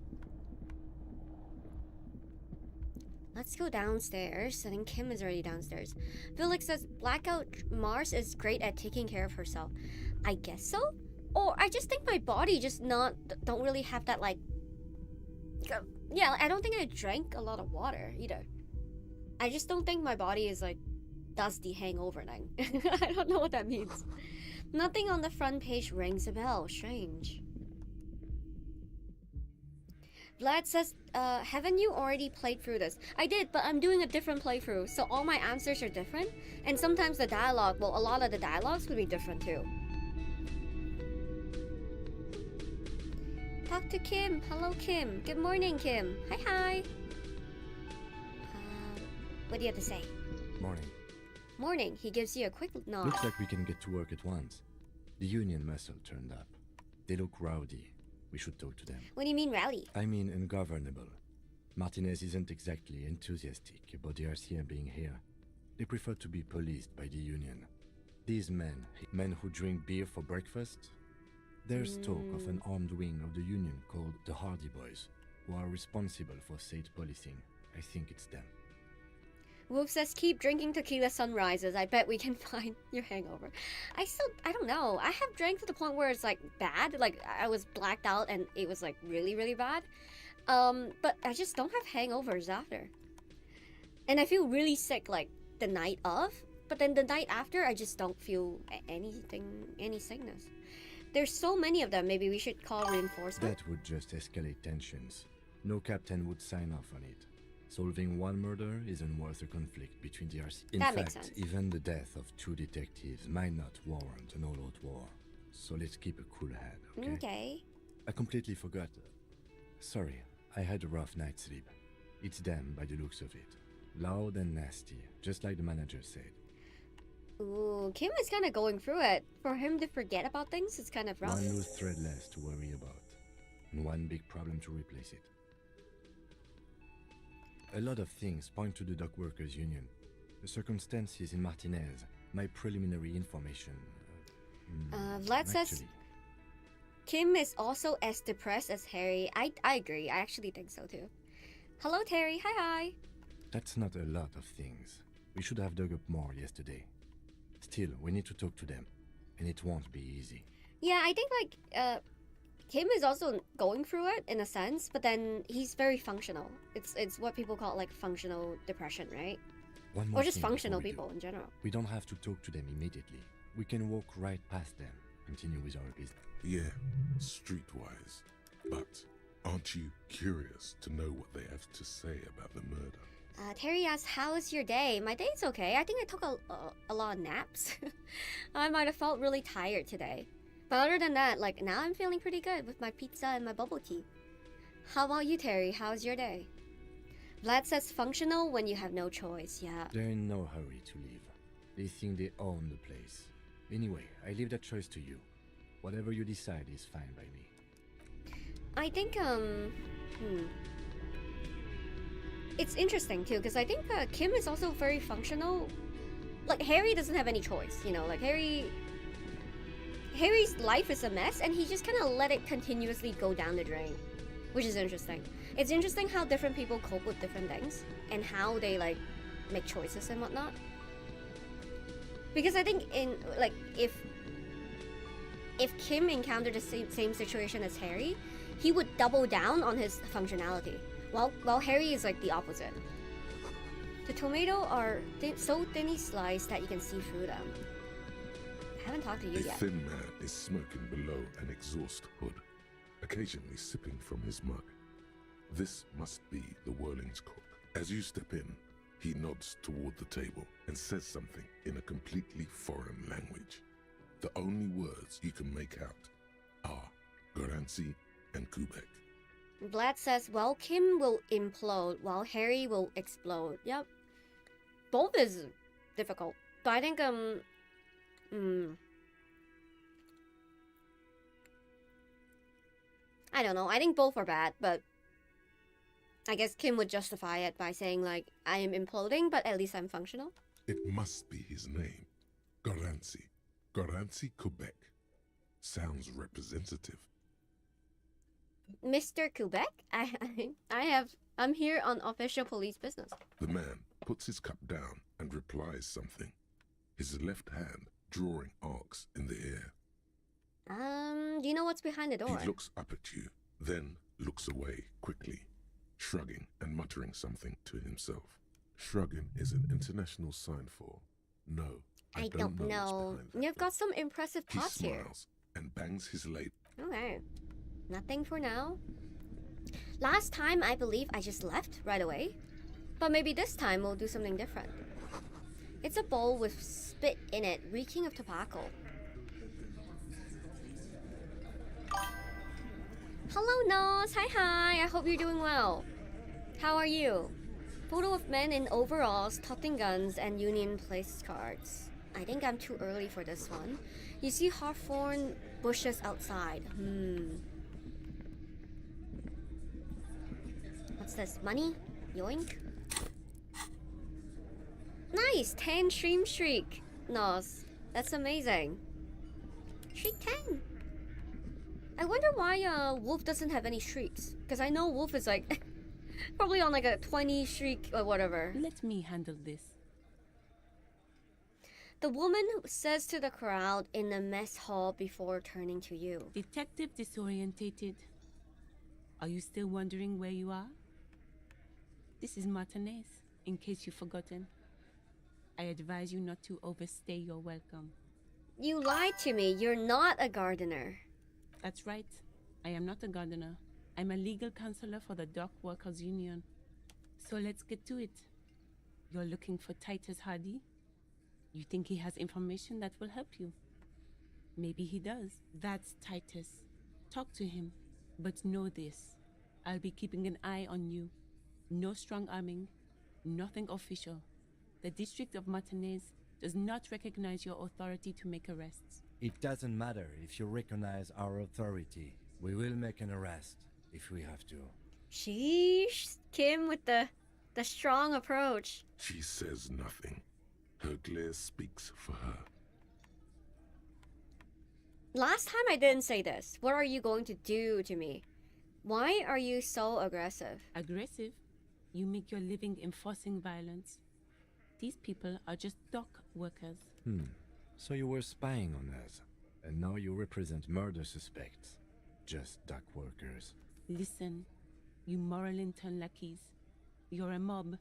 Let's go downstairs. I think Kim is already downstairs. Felix says Blackout Mars is great at taking care of herself. I guess so? Or I just think my body just don't really have that like... Yeah, I don't think I drank a lot of water either. I just don't think my body is like does the hangover thing. I don't know what that means. Nothing on the front page rings a bell. Strange. Vlad says, haven't you already played through this? I did, but I'm doing a different playthrough, so all my answers are different, and sometimes the dialogue, well, a lot of the dialogues could be different too. Talk to Kim. Hello, Kim. Good morning, Kim. Hi. What do you have to say? Morning. Morning. He gives you a quick nod. Looks like we can get to work at once. The Union muscle turned up. They look rowdy. We should talk to them. What do you mean rowdy? I mean ungovernable. Martinez isn't exactly enthusiastic about the RCM being here. They prefer to be policed by the Union. These men who drink beer for breakfast, there's talk of an armed wing of the Union called the Hardy Boys, who are responsible for state policing. I think it's them. Wolf says, keep drinking tequila sunrises. I bet we can find your hangover. I don't know. I have drank to the point where it's like bad. Like I was blacked out and it was like really, really bad. But I just don't have hangovers after. And I feel really sick like the night of. But then the night after, I just don't feel any sickness. there's so many of them. Maybe we should call reinforcement. That would just escalate tensions. No captain would sign off on it. Solving one murder isn't worth a conflict between the RC. In That makes fact, sense. even the death of 2 detectives might not warrant an all-out war. So let's keep a cool head, okay? Okay. I completely forgot. Sorry, I had a rough night's sleep. It's them by the looks of it. Loud and nasty, just like the manager said. Ooh, Kim is kind of going through it. For him to forget about things, it's kind of rough. One loose thread less to worry about, and one big problem to replace it. A lot of things point to the dock workers union. The circumstances in Martinez, my preliminary information. Vlad says actually, Kim is also as depressed as Harry. I agree. I actually think so too. Hello, Terry. Hi. that's not a lot of things. We should have dug up more yesterday. Still, we need to talk to them, and it won't be easy. Yeah, I think like Kim is also going through it in a sense, but then he's very functional. It's what people call like functional depression, right? One more Or just thing before functional we do. people in general. We don't have to talk to them immediately. We can walk right past them, continue with our business. Yeah, streetwise. But aren't you curious to know what they have to say about the murder? Terry asks, "How was your day?" My day's okay. I think I took a lot of naps. I might have felt really tired today. But other than that, like now I'm feeling pretty good with my pizza and my bubble tea. How about you, Terry? How's your day? Vlad says functional when you have no choice. Yeah. They're in no hurry to leave. They think they own the place. Anyway, I leave that choice to you. Whatever you decide is fine by me. I think it's interesting too because I think Kim is also very functional. Like Harry doesn't have any choice, you know. Like Harry's life is a mess, and he just kind of let it continuously go down the drain, which is interesting. It's interesting how different people cope with different things and how they like make choices and whatnot. Because I think in like if Kim encountered the same situation as Harry, he would double down on his functionality. While Harry is like the opposite. The tomato are so thinly sliced that you can see through them. I haven't talked to you A yet. thin man is smoking below an exhaust hood, occasionally sipping from his mug. This must be the Whirling's cook. As you step in, he nods toward the table and says something in a completely foreign language. The only words you can make out are Garancy and Kubek. Vlad says, well, Kim will implode while Harry will explode. Yep. Both is difficult. But I think, I don't know. I think both are bad, but I guess Kim would justify it by saying, like, I am imploding, but at least I'm functional. It must be his name. Garancy. Garancy Kubek. Sounds representative. Mr. Quebec, I'm here on official police business. The man puts his cup down and replies something, his left hand drawing arcs in the air. Do you know what's behind the door? He looks up at you, then looks away quickly, shrugging and muttering something to himself. Shrugging is an international sign for no, I don't know. what's behind that You've got some impressive He thoughts here. smiles and bangs his ladle. Okay. Nothing for now. Last time, I believe I just left right away. But maybe this time we'll do something different. It's a bowl with spit in it, reeking of tobacco. Hello, Nos. Hi. I hope you're doing well. How are you? Photo of men in overalls, toting guns, and Union place cards. I think I'm too early for this one. You see hawthorn bushes outside. What's this? Money? Yoink. Nice! 10 stream streak. Nos. That's amazing. Streak 10. I wonder why Wolf doesn't have any streaks. Because I know Wolf is like probably on like a 20 streak or whatever. Let me handle this. The woman says to the crowd in the mess hall before turning to you. Detective disorientated. Are you still wondering where you are? This is Martinez, in case you've forgotten. I advise you not to overstay your welcome. You lied to me. You're not a gardener. That's right. I am not a gardener. I'm a legal counselor for the Dock Workers Union. So let's get to it. You're looking for Titus Hardy? You think he has information that will help you? Maybe he does. That's Titus. Talk to him. But know this. I'll be keeping an eye on you. No strong arming. Nothing official. The District of Martinez does not recognize your authority to make arrests. It doesn't matter if you recognize our authority. We will make an arrest if we have to. Sheesh. Kim with the strong approach. She says nothing. Her glare speaks for her. Last time I didn't say this. What are you going to do to me? Why are you so aggressive? Aggressive? You make your living enforcing violence. These people are just dock workers. So you were spying on us, and now you represent murder suspects. Just dock workers. Listen, you moral intern lackeys. You're a mob,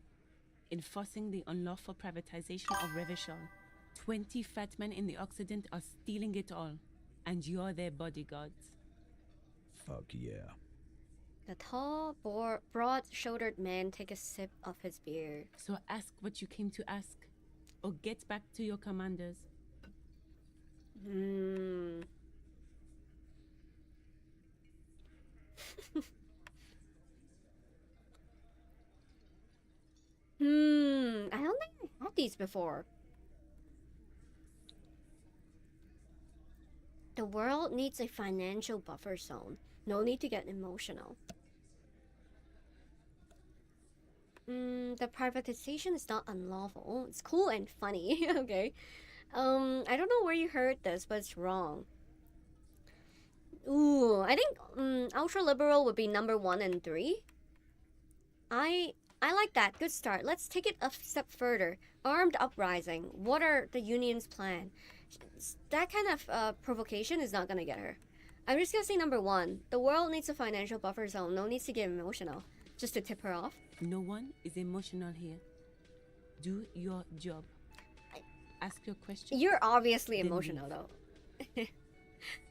enforcing the unlawful privatization of Revachol. 20 fat men in the Occident are stealing it all, and you're their bodyguards. Fuck yeah. The tall, broad-shouldered man take a sip of his beer. So ask what you came to ask, or get back to your commanders. I don't think I had these before. The world needs a financial buffer zone. No need to get emotional. The privatization is not unlawful. It's cool and funny. Okay. I don't know where you heard this, but it's wrong. Ooh, I think Ultraliberal would be number 1 and 3. I like that. Good start. Let's take it a step further. Armed uprising. What are the union's plan? That kind of provocation is not gonna get her. I'm just gonna say number 1. The world needs a financial buffer zone. No need to get emotional. Just to tip her off. No one is emotional here. Do your job. Ask your question. You're obviously emotional though.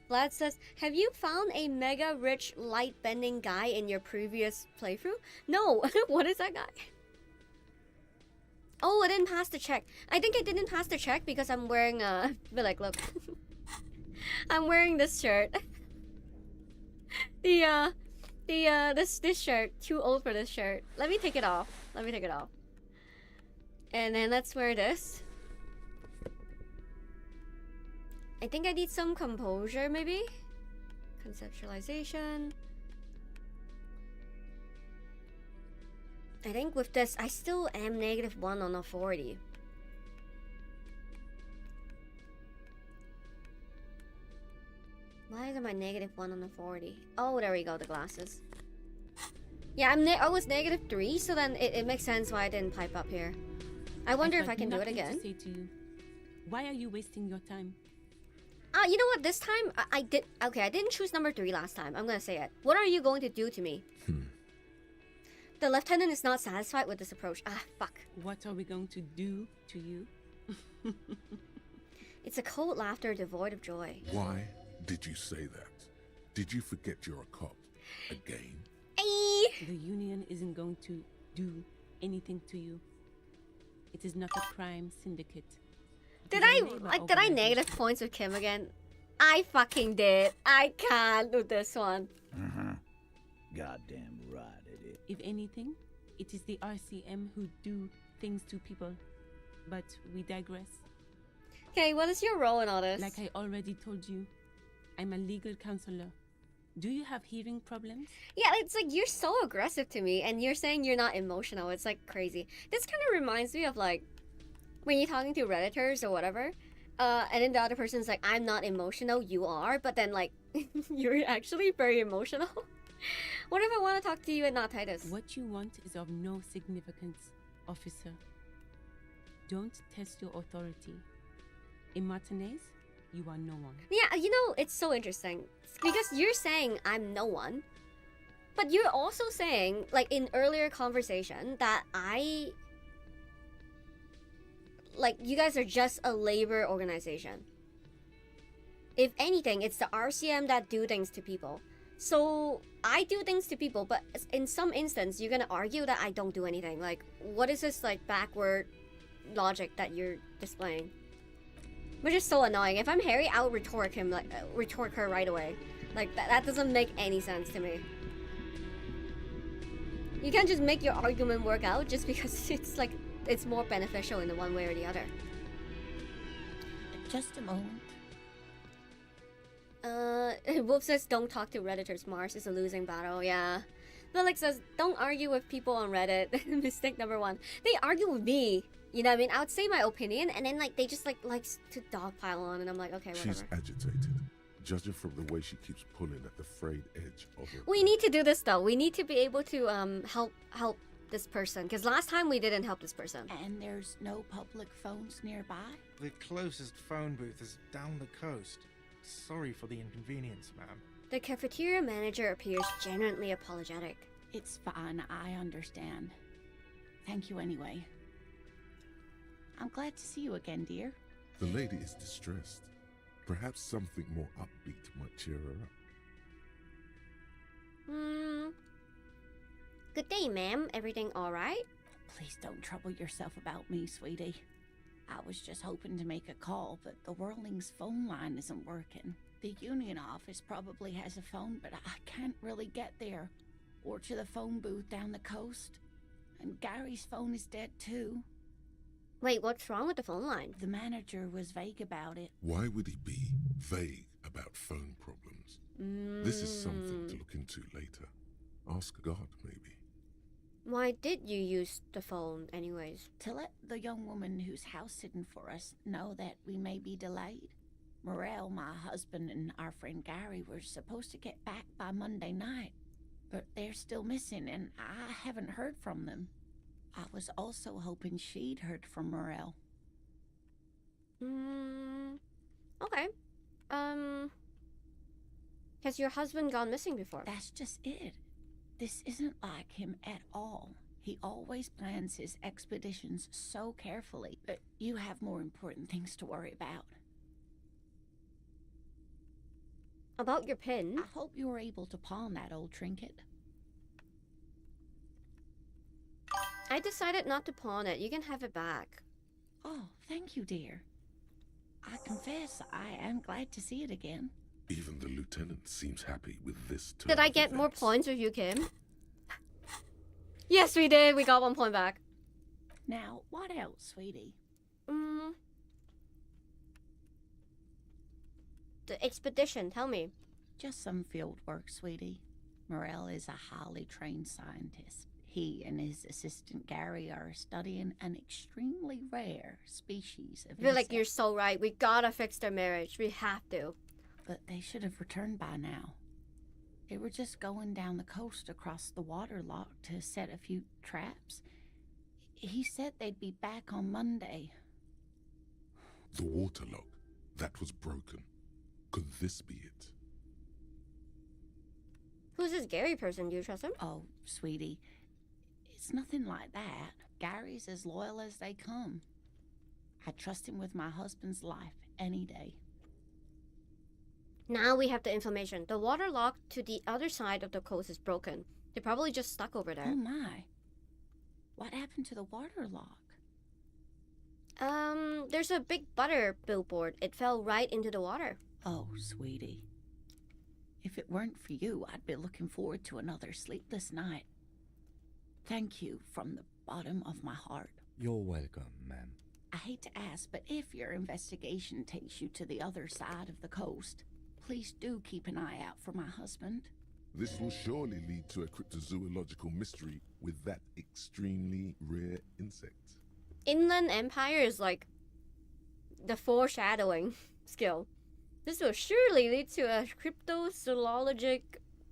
Vlad says, have you found a mega rich light bending guy in your previous playthrough? No. What is that guy? Oh, I didn't pass the check. I think I didn't pass the check because I'm wearing but like, look. I'm wearing this shirt. This shirt. Too old for this shirt. Let me take it off. And then let's wear this. I think I need some composure, maybe? Conceptualization. I think with this, I still am -1 on a 40. Why am I -1 on a 40? Oh, there we go, the glasses. Yeah, I was -3, so then it makes sense why I didn't pipe up here. I wonder if I can do it again. To say to you. Why are you wasting your time? You know what? This time I did. Okay, I didn't choose number 3 last time. I'm gonna say it. What are you going to do to me? The lieutenant is not satisfied with this approach. Ah, fuck. What are we going to do to you? It's a cold laughter devoid of joy. Why did you say that? Did you forget you're a cop? Again? The union isn't going to do anything to you. It is not a crime syndicate. Did I negative points with Kim again? I fucking did. I can't do this one. Goddamn right it is. If anything, it is the RCM who do things to people. But we digress. Okay, what is your role in all this? Like I already told you, I'm a legal counselor. Do you have hearing problems? Yeah, it's like you're so aggressive to me and you're saying you're not emotional. It's like crazy. This kind of reminds me of like when you're talking to Redditors or whatever, and then the other person's like, I'm not emotional, you are, but then like, you're actually very emotional. What if I want to talk to you and not Titus? What you want is of no significance, officer. Don't test your authority. In Martinez, you are no one. Yeah, you know, it's so interesting. Because you're saying I'm no one, but you're also saying, like in earlier conversation, that like you guys are just a labor organization. If anything, it's the RCM that do things to people. So I do things to people, but in some instance, you're gonna argue that I don't do anything. Like, what is this like backward logic that you're displaying? Which is so annoying. If I'm Harry, I would retort him, like retort her right away. Like that doesn't make any sense to me. You can't just make your argument work out just because it's like it's more beneficial in the one way or the other. Just a moment. Wolf says don't talk to Redditors. Mars is a losing battle. Yeah. Felix says don't argue with people on Reddit. Mistake number 1. They argue with me. You know what I mean? I would say my opinion, and then like they just likes to dogpile on, and I'm like, okay, whatever. She's agitated, judging from the way she keeps pulling at the frayed edge of her. We need to do this though. We need to be able to help this person, because last time we didn't help this person. And there's no public phones nearby? The closest phone booth is down the coast. Sorry for the inconvenience, ma'am. The cafeteria manager appears genuinely apologetic. It's fine, I understand. Thank you anyway. I'm glad to see you again, dear. The lady is distressed. Perhaps something more upbeat might cheer her up. Good day, ma'am. Everything alright? Please don't trouble yourself about me, sweetie. I was just hoping to make a call, but the Whirling's phone line isn't working. The union office probably has a phone, but I can't really get there. Or to the phone booth down the coast. And Gary's phone is dead too. Wait, what's wrong with the phone line? The manager was vague about it. Why would he be vague about phone problems? This is something to look into later. Ask God, maybe. Why did you use the phone anyways? To let the young woman who's house sitting for us know that we may be delayed. Morel, my husband, and our friend Gary were supposed to get back by Monday night, but they're still missing, and I haven't heard from them. I was also hoping she'd heard from Morel. Okay. Has your husband gone missing before? That's just it. This isn't like him at all. He always plans his expeditions so carefully, but you have more important things to worry about. About your pin? I hope you were able to pawn that old trinket. I decided not to pawn it. You can have it back. Oh, thank you, dear. I confess I am glad to see it again. Even the lieutenant seems happy with this turn. Did I get more points with you, Kim? Yes, we did. We got 1 point back. Now, what else, sweetie? The expedition, tell me. Just some field work, sweetie. Morel is a highly trained scientist. He and his assistant Gary are studying an extremely rare species of I feel like insect. you're so right. We gotta fix their marriage. We have to. But they should have returned by now. They were just going down the coast across the waterlock to set a few traps. He said they'd be back on Monday. The waterlock, that was broken. Could this be it? Who's this Gary person? Do you trust him? Oh, sweetie, it's nothing like that. Gary's as loyal as they come. I trust him with my husband's life any day. Now we have the information. The water lock to the other side of the coast is broken. They're probably just stuck over there. Oh my. What happened to the water lock? There's a big butter billboard. It fell right into the water. Oh, sweetie. If it weren't for you, I'd be looking forward to another sleepless night. Thank you from the bottom of my heart. You're welcome, ma'am. I hate to ask, but if your investigation takes you to the other side of the coast, please do keep an eye out for my husband. This will surely lead to a cryptozoological mystery with that extremely rare insect. Inland Empire is like the foreshadowing skill. This will surely lead to a cryptozoologic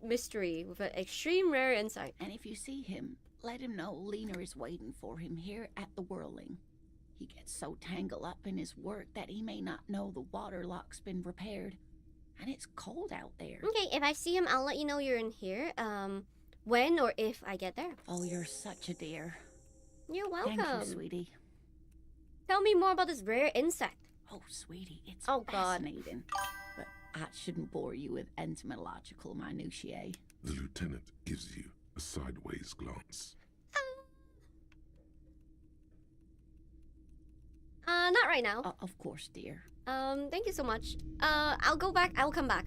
mystery with an extreme rare insight. And if you see him, let him know Lena is waiting for him here at the Whirling. He gets so tangled up in his work that he may not know the water lock's been repaired. And it's cold out there. Okay, if I see him, I'll let you know you're in here. When or if I get there. Oh, you're such a dear. You're welcome. Thank you, sweetie. Tell me more about this rare insect. Oh, sweetie, it's God. fascinating. But I shouldn't bore you with entomological minutiae. The lieutenant gives you a sideways glance. Not right now. Of course, dear. Thank you so much. I'll go back. I'll come back.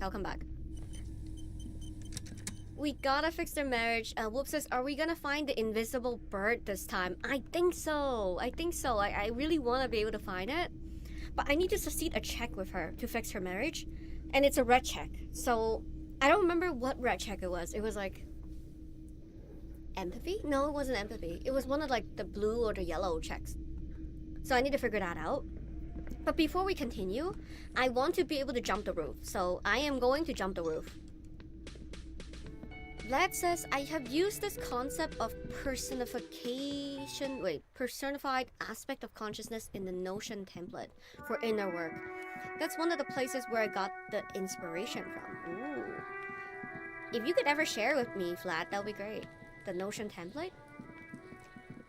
We gotta fix their marriage. Whoop says, are we gonna find the invisible bird this time? I think so. I really want to be able to find it. But I need to succeed a check with her to fix her marriage. And it's a red check. So, I don't remember what red check it was. It was like... empathy? No, it wasn't empathy. It was one of like the blue or the yellow checks. So I need to figure that out. But before we continue, I want to be able to jump the roof. So I am going to jump the roof. Vlad says, I have used this concept of personified aspect of consciousness in the Notion template for inner work. That's one of the places where I got the inspiration from. Ooh. If you could ever share with me, Vlad, that would be great. The Notion template?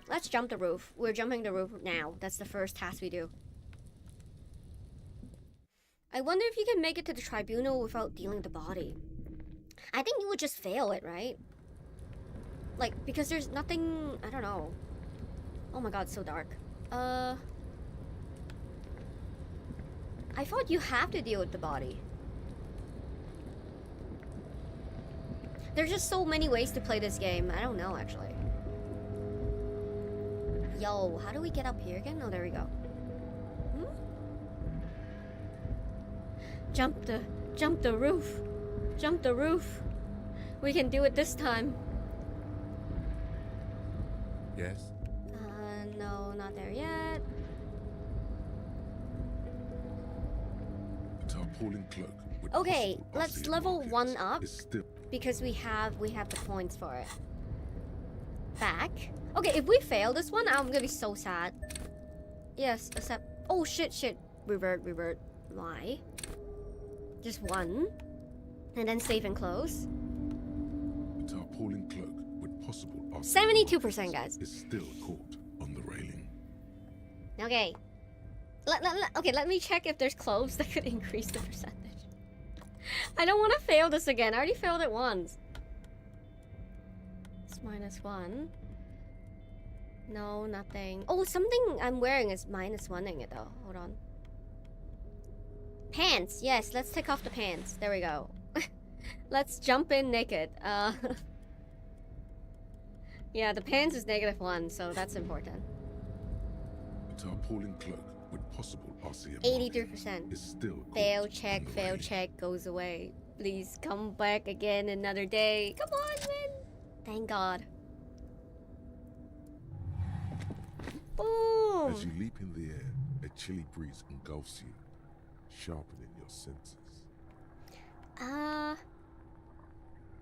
Let's jump the roof. We're jumping the roof now. That's the first task we do. I wonder if you can make it to the tribunal without dealing the body. I think you would just fail it, right? Like, because there's nothing... I don't know. Oh my god, it's so dark. I thought you have to deal with the body. There's just so many ways to play this game. I don't know, actually. Yo, how do we get up here again? Oh, there we go. Jump the roof. Jump the roof. We can do it this time. Yes? No, not there yet. The tarpaulin cloak with Okay, possible let's RCM level markings 1 up. is still Because we have the points for it. Back. Okay, if we fail this one, I'm gonna be so sad. Yes, accept. Oh shit. Revert. Why? Just 1. And then save and close. The tarpaulin cloak with possible RCM 72%, guys. is still caught on the railing. Okay. Let me check if there's cloves that could increase the percentage. I don't want to fail this again. I already failed it once. It's -1. No, nothing. Oh, something I'm wearing is -1ing it though. Hold on. Pants. Yes, let's take off the pants. There we go. Let's jump in naked. Yeah, the pants is -1, so that's important. The tarpaulin cloak with possible RCM 83%. is still Fail check goes away. Please come back again another day. Come on, man. Thank God. Boom. As you leap in the air, a chilly breeze engulfs you, sharpening your senses.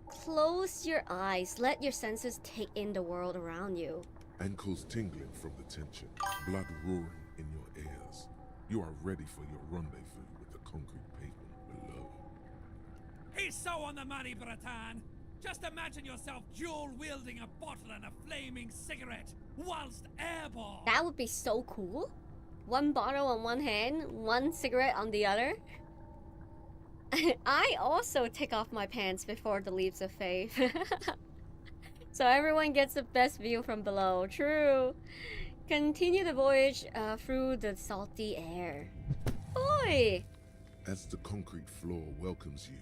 Close your eyes. Let your senses take in the world around you. Ankles tingling from the tension, blood roaring in your ears. You are ready for your rendezvous with the concrete pavement below. He's so on the money, Bratan. Just imagine yourself dual-wielding a bottle and a flaming cigarette whilst airborne. That would be so cool. 1 bottle on one hand, 1 cigarette on the other. I also take off my pants before the leaps of faith. So everyone gets the best view from below. True. Continue the voyage through the salty air. Oi! As the concrete floor welcomes you,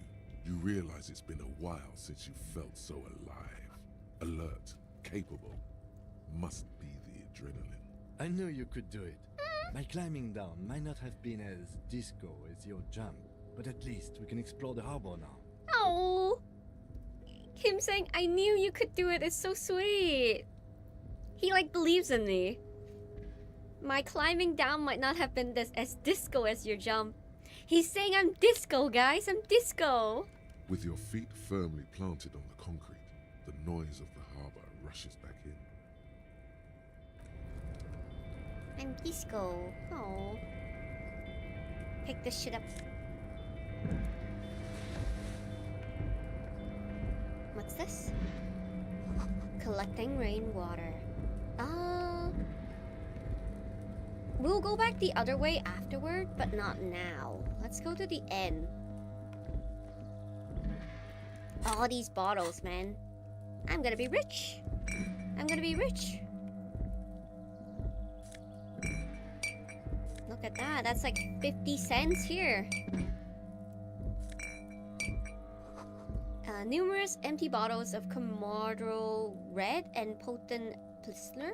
you realize it's been a while since you felt so alive. Alert, capable. Must be the adrenaline. I knew you could do it. My climbing down might not have been as disco as your jump, but at least we can explore the harbor now. Oh! Him saying, I knew you could do it is so sweet. He like believes in me. My climbing down might not have been as disco as your jump. He's saying I'm disco, guys. I'm disco. With your feet firmly planted on the concrete, the noise of the harbor rushes back in. I'm disco. Oh. Pick this shit up. What's this? Collecting rainwater. We'll go back the other way afterward, but not now. Let's go to the end. All these bottles, man. I'm gonna be rich. I'm gonna be rich. Look at that. That's like 50 cents here. Numerous empty bottles of Camaro Red and Potent Pilsner.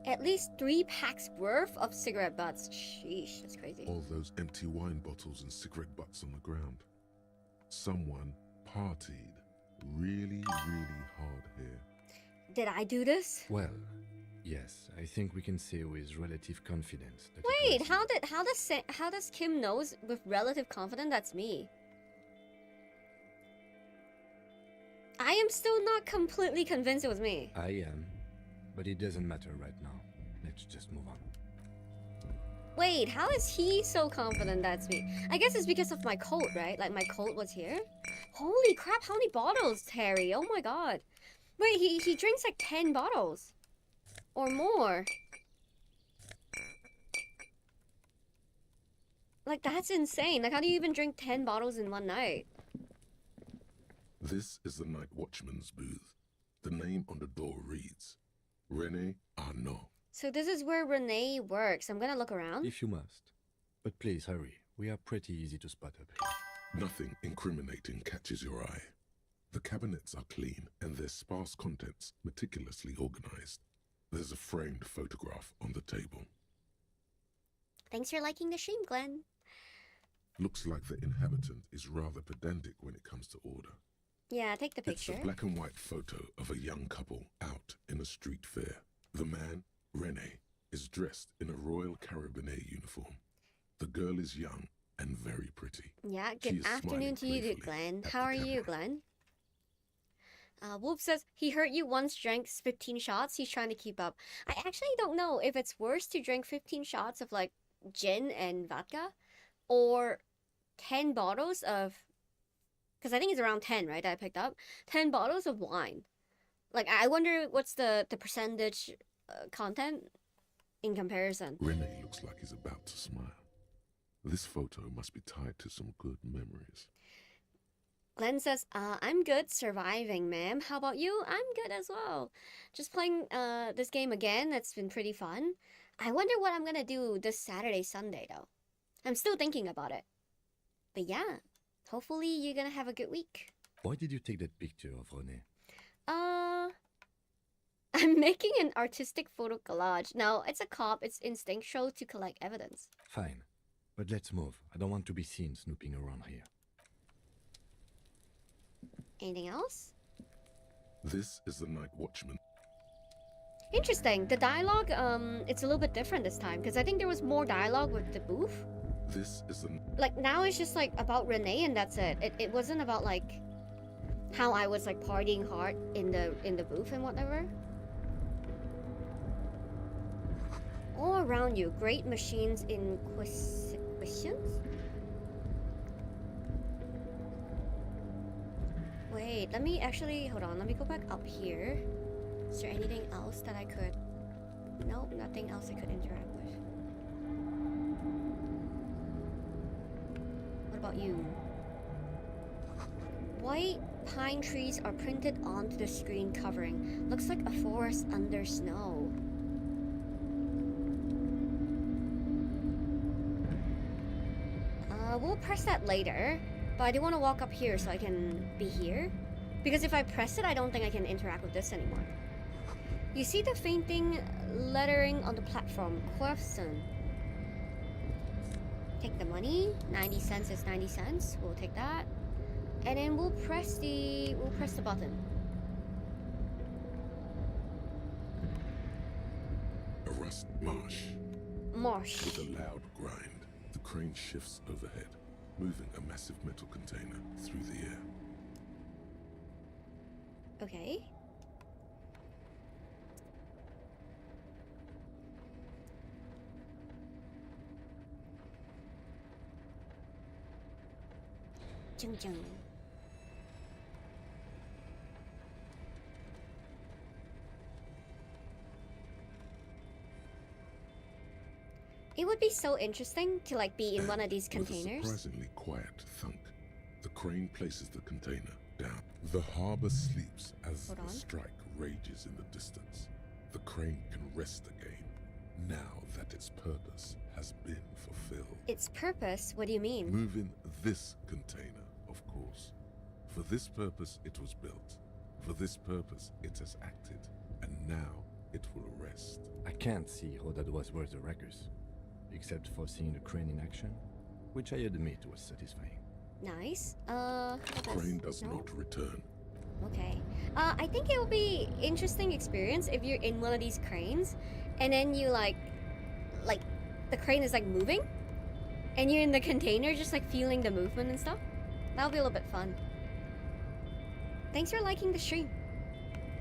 At least 3 packs worth of cigarette butts. Sheesh, that's crazy. All those empty wine bottles and cigarette butts on the ground. Someone partied really, really hard here. Did I do this? Well, yes, I think we can say with relative confidence that Wait, how does Kim knows with relative confidence that's me? I am still not completely convinced it was me. I am, but it doesn't matter right now. Let's just move on. Wait, how is he so confident that's me? I guess it's because of my coat, right? Like my coat was here. Holy crap, how many bottles, Terry? Oh my god. Wait, he drinks like 10 bottles. Or more. Like that's insane. Like how do you even drink 10 bottles in one night? This is the night watchman's booth. The name on the door reads, Rene Arnaud. So this is where Renee works. I'm gonna look around. If you must. But please hurry. We are pretty easy to spot up here. Nothing incriminating catches your eye. The cabinets are clean and their sparse contents meticulously organized. There's a framed photograph on the table. Thanks for liking the stream, Glenn. Looks like the inhabitant is rather pedantic when it comes to order. Yeah, take the picture. It's a black and white photo of a young couple out in a street fair. The man, Rene, is dressed in a Royal Carabinier uniform. The girl is young and very pretty. Yeah, She good is afternoon to smiling you, playfully Glenn. at How the are you, camera. Glenn? Wolf says he heard you once drank 15 shots. He's trying to keep up. I actually don't know if it's worse to drink 15 shots of like gin and vodka or 10 bottles of, because I think it's around 10, right, that I picked up. 10 bottles of wine. Like, I wonder what's the percentage content in comparison. Rene looks like he's about to smile. This photo must be tied to some good memories. Glenn says, I'm good, surviving, ma'am. How about you? I'm good as well. Just playing this game again. It's been pretty fun. I wonder what I'm gonna do this Saturday, Sunday, though. I'm still thinking about it. But yeah, hopefully you're gonna have a good week. Why did you take that picture of René? I'm making an artistic photo collage. Now, it's a cop. It's instinctual to collect evidence. Fine, but let's move. I don't want to be seen snooping around here. Anything else? This is the night watchman. Interesting. The dialogue, it's a little bit different this time because I think there was more dialogue with the booth. This is the... Like now it's just like about Renee and that's it. It wasn't about like how I was like partying hard in the booth and whatever. All around you, great machines inquisitions. Wait, let me actually hold on. Let me go back up here. Is there anything else that I could? Nope, nothing else I could interact with. What about you? White pine trees are printed onto the screen covering. Looks like a forest under snow. We'll press that later, but I do want to walk up here so I can be here. Because if I press it, I don't think I can interact with this anymore. You see the fainting lettering on the platform. Question. Take the money. 90 cents is 90 cents. We'll take that. And then we'll press the button. A rust marsh. Marsh. With a loud grind, the crane shifts overhead, moving a massive metal container through the air. Okay. Chung chung. It would be so interesting to like be in one of these With a containers. surprisingly quiet thunk, The crane places the container down. The harbor sleeps as Hold the on. strike rages in the distance. The crane can rest again, now that its purpose has been fulfilled. Its purpose? What do you mean? Moving this container, of course. For this purpose it was built. For this purpose it has acted. And now it will rest. I can't see how that was worth the ruckus, except for seeing the crane in action, which I admit was satisfying. Nice. The crane does not return. Okay. I think it will be interesting experience if you're in one of these cranes, and then you like the crane is like moving, and you're in the container just like feeling the movement and stuff. That'll be a little bit fun. Thanks for liking the stream.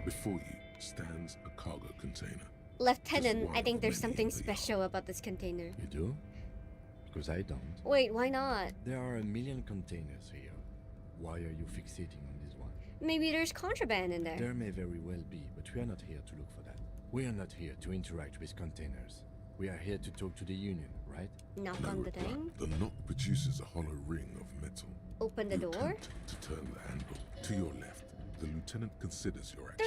Before you stands a cargo container. Lieutenant, one I think of there's many something in the special about this container. You do? Because I don't. Wait, why not? There are a million containers here. Why are you fixating on this one? Maybe there's contraband in there. There may very well be, but we are not here to look for that. We are not here to interact with containers. We are here to talk to the Union, right? Knock No on the reply. thing. The knock produces a hollow ring of metal. Open the You door. attempt to turn the handle. To your left, the lieutenant considers your action.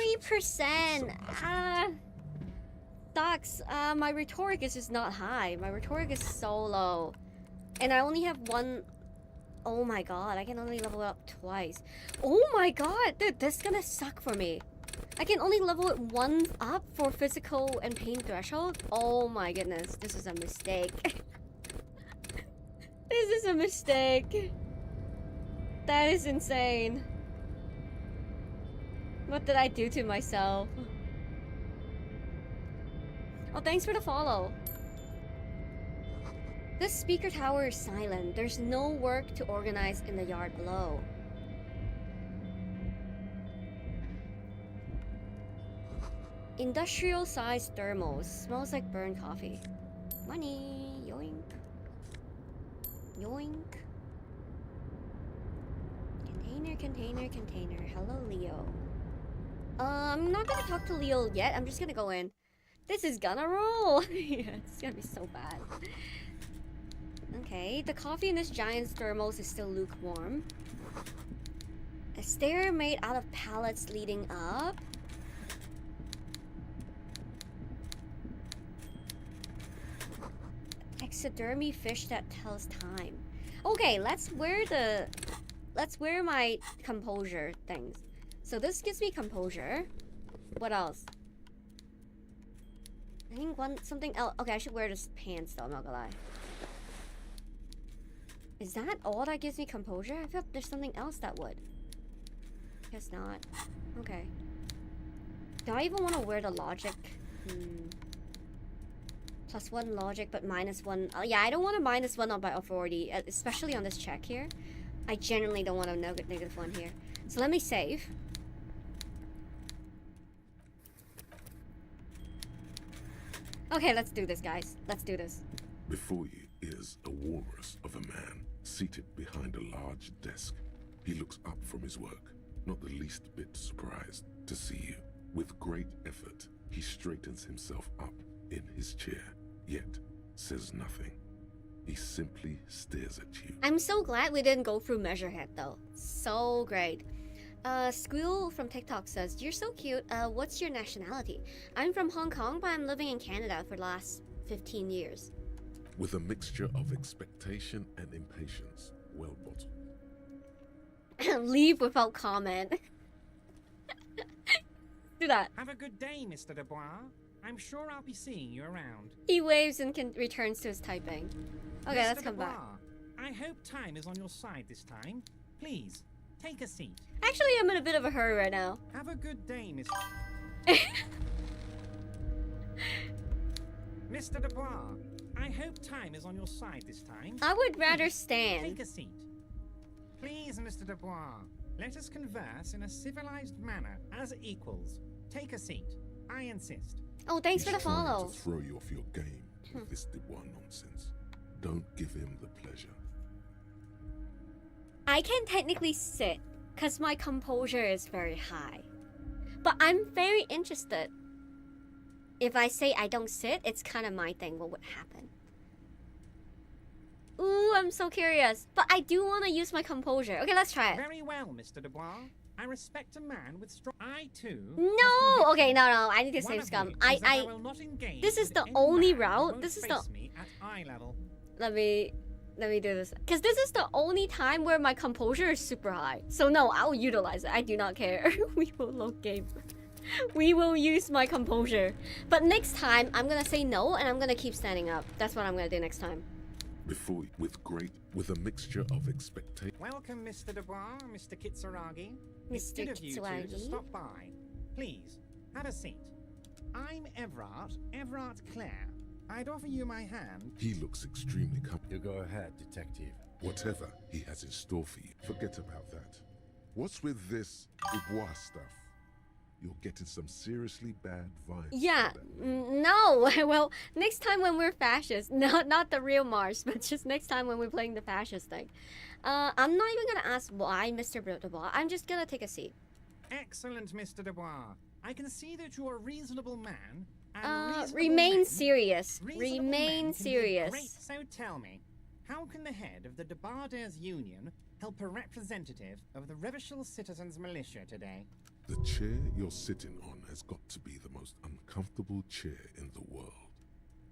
3%. Sucks. My rhetoric is just not high. My rhetoric is so low, and I only have one. Oh my god! I can only level up twice. Oh my god, dude, this is gonna suck for me. I can only level it one up for physical and pain threshold. Oh my goodness, this is a mistake. This is a mistake. That is insane. What did I do to myself? Oh, thanks for the follow. This speaker tower is silent. There's no work to organize in the yard below. Industrial-sized thermos. Smells like burned coffee. Money. Yoink. Yoink. Container. Hello, Leo. I'm not gonna talk to Leo yet. I'm just gonna go in. This is gonna roll. Yeah, it's gonna be so bad. Okay, the coffee in this giant thermos is still lukewarm. A stair made out of pallets leading up. Taxidermy fish that tells time. Okay, let's wear my composure things. So this gives me composure. What else? I think something else. Okay, I should wear this pants though, I'm not gonna lie. Is that all that gives me composure? I feel there's something else that would. Guess not. Okay. Do I even want to wear the logic? +1 logic, but -1. Oh, yeah, I don't want to -1 on by authority, especially on this check here. I generally don't want a -1 here. So let me save. Okay, let's do this, guys. Let's do this. Before you is a walrus of a man seated behind a large desk. He looks up from his work, not the least bit surprised to see you. With great effort, he straightens himself up in his chair, yet says nothing. He simply stares at you. I'm so glad we didn't go through Measurehead though. So great. Squeal from TikTok says, "You're so cute. What's your nationality?" I'm from Hong Kong, but I'm living in Canada for the last 15 years. With a mixture of expectation and impatience, well bottled. Leave without comment. Do that. Have a good day, Mr. Dubois. I'm sure I'll be seeing you around. He waves and returns to his typing. Okay, Mr. let's come back. Dubois, I hope time is on your side this time. Please, take a seat. Actually, I'm in a bit of a hurry right now. Have a good day, Mr. Mr. Dubois, I hope time is on your side this time. I would rather Please, stand. Take a seat. Please, Mr. Dubois, let us converse in a civilized manner as equals. Take a seat. I insist. Oh, thanks for the He's trying follow. to throw you off your game with this Dubois nonsense. Don't give him the pleasure. I can technically sit because my composure is very high. But I'm very interested. If I say I don't sit, it's kind of my thing. What would happen? Ooh, I'm so curious. But I do want to use my composure. Okay, let's try it. Very well, Mr. Dubois. I respect a man with strong. I too. No! Okay, no. I need to One save of scum. which is that I will not engage This is with the any only man who route. won't This is face the. me at eye level. Let me do this. Because this is the only time where my composure is super high. So no, I'll utilize it. I do not care. We will load game. We will use my composure. But next time, I'm gonna say no and I'm gonna keep standing up. That's what I'm gonna do next time. Before, with a mixture of expectation. Welcome, Mr. Dubois, Mr. Kitsuragi. It's Mr. good of you two to Kitsuragi. stop by. Please, have a seat. I'm Everard Clare. I'd offer you my hand. He looks extremely comfortable. You go ahead, detective. Whatever he has in store for you, forget about that. What's with this Dubois stuff? You're getting some seriously bad vibes. Yeah, no. Well, next time when we're fascist, not the real Mars, but just next time when we're playing the fascist thing. I'm not even gonna ask why, Mr. Dubois. I'm just gonna take a seat. Excellent, Mr. Dubois. I can see that you're a reasonable man. And reasonable Remain men- serious. reasonable Remain men can be serious. Great. So tell me, how can the head of the Debarders Union help a representative of the Revachol Citizens Militia today? The chair you're sitting on has got to be the most uncomfortable chair in the world.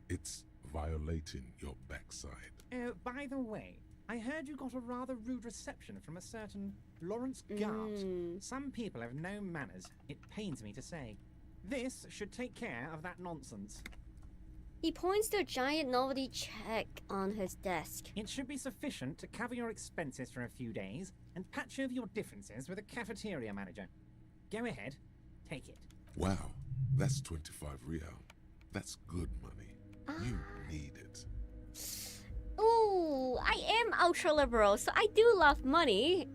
It's violating your backside. Oh, by the way, I heard you got a rather rude reception from a certain Lawrence Gart. Some people have no manners, it pains me to say. This should take care of that nonsense. He points to a giant novelty check on his desk. It should be sufficient to cover your expenses for a few days and patch over your differences with a cafeteria manager. Go ahead, take it. Wow, that's 25 real. That's good money. You need it. Ooh, I am ultra-liberal, so I do love money.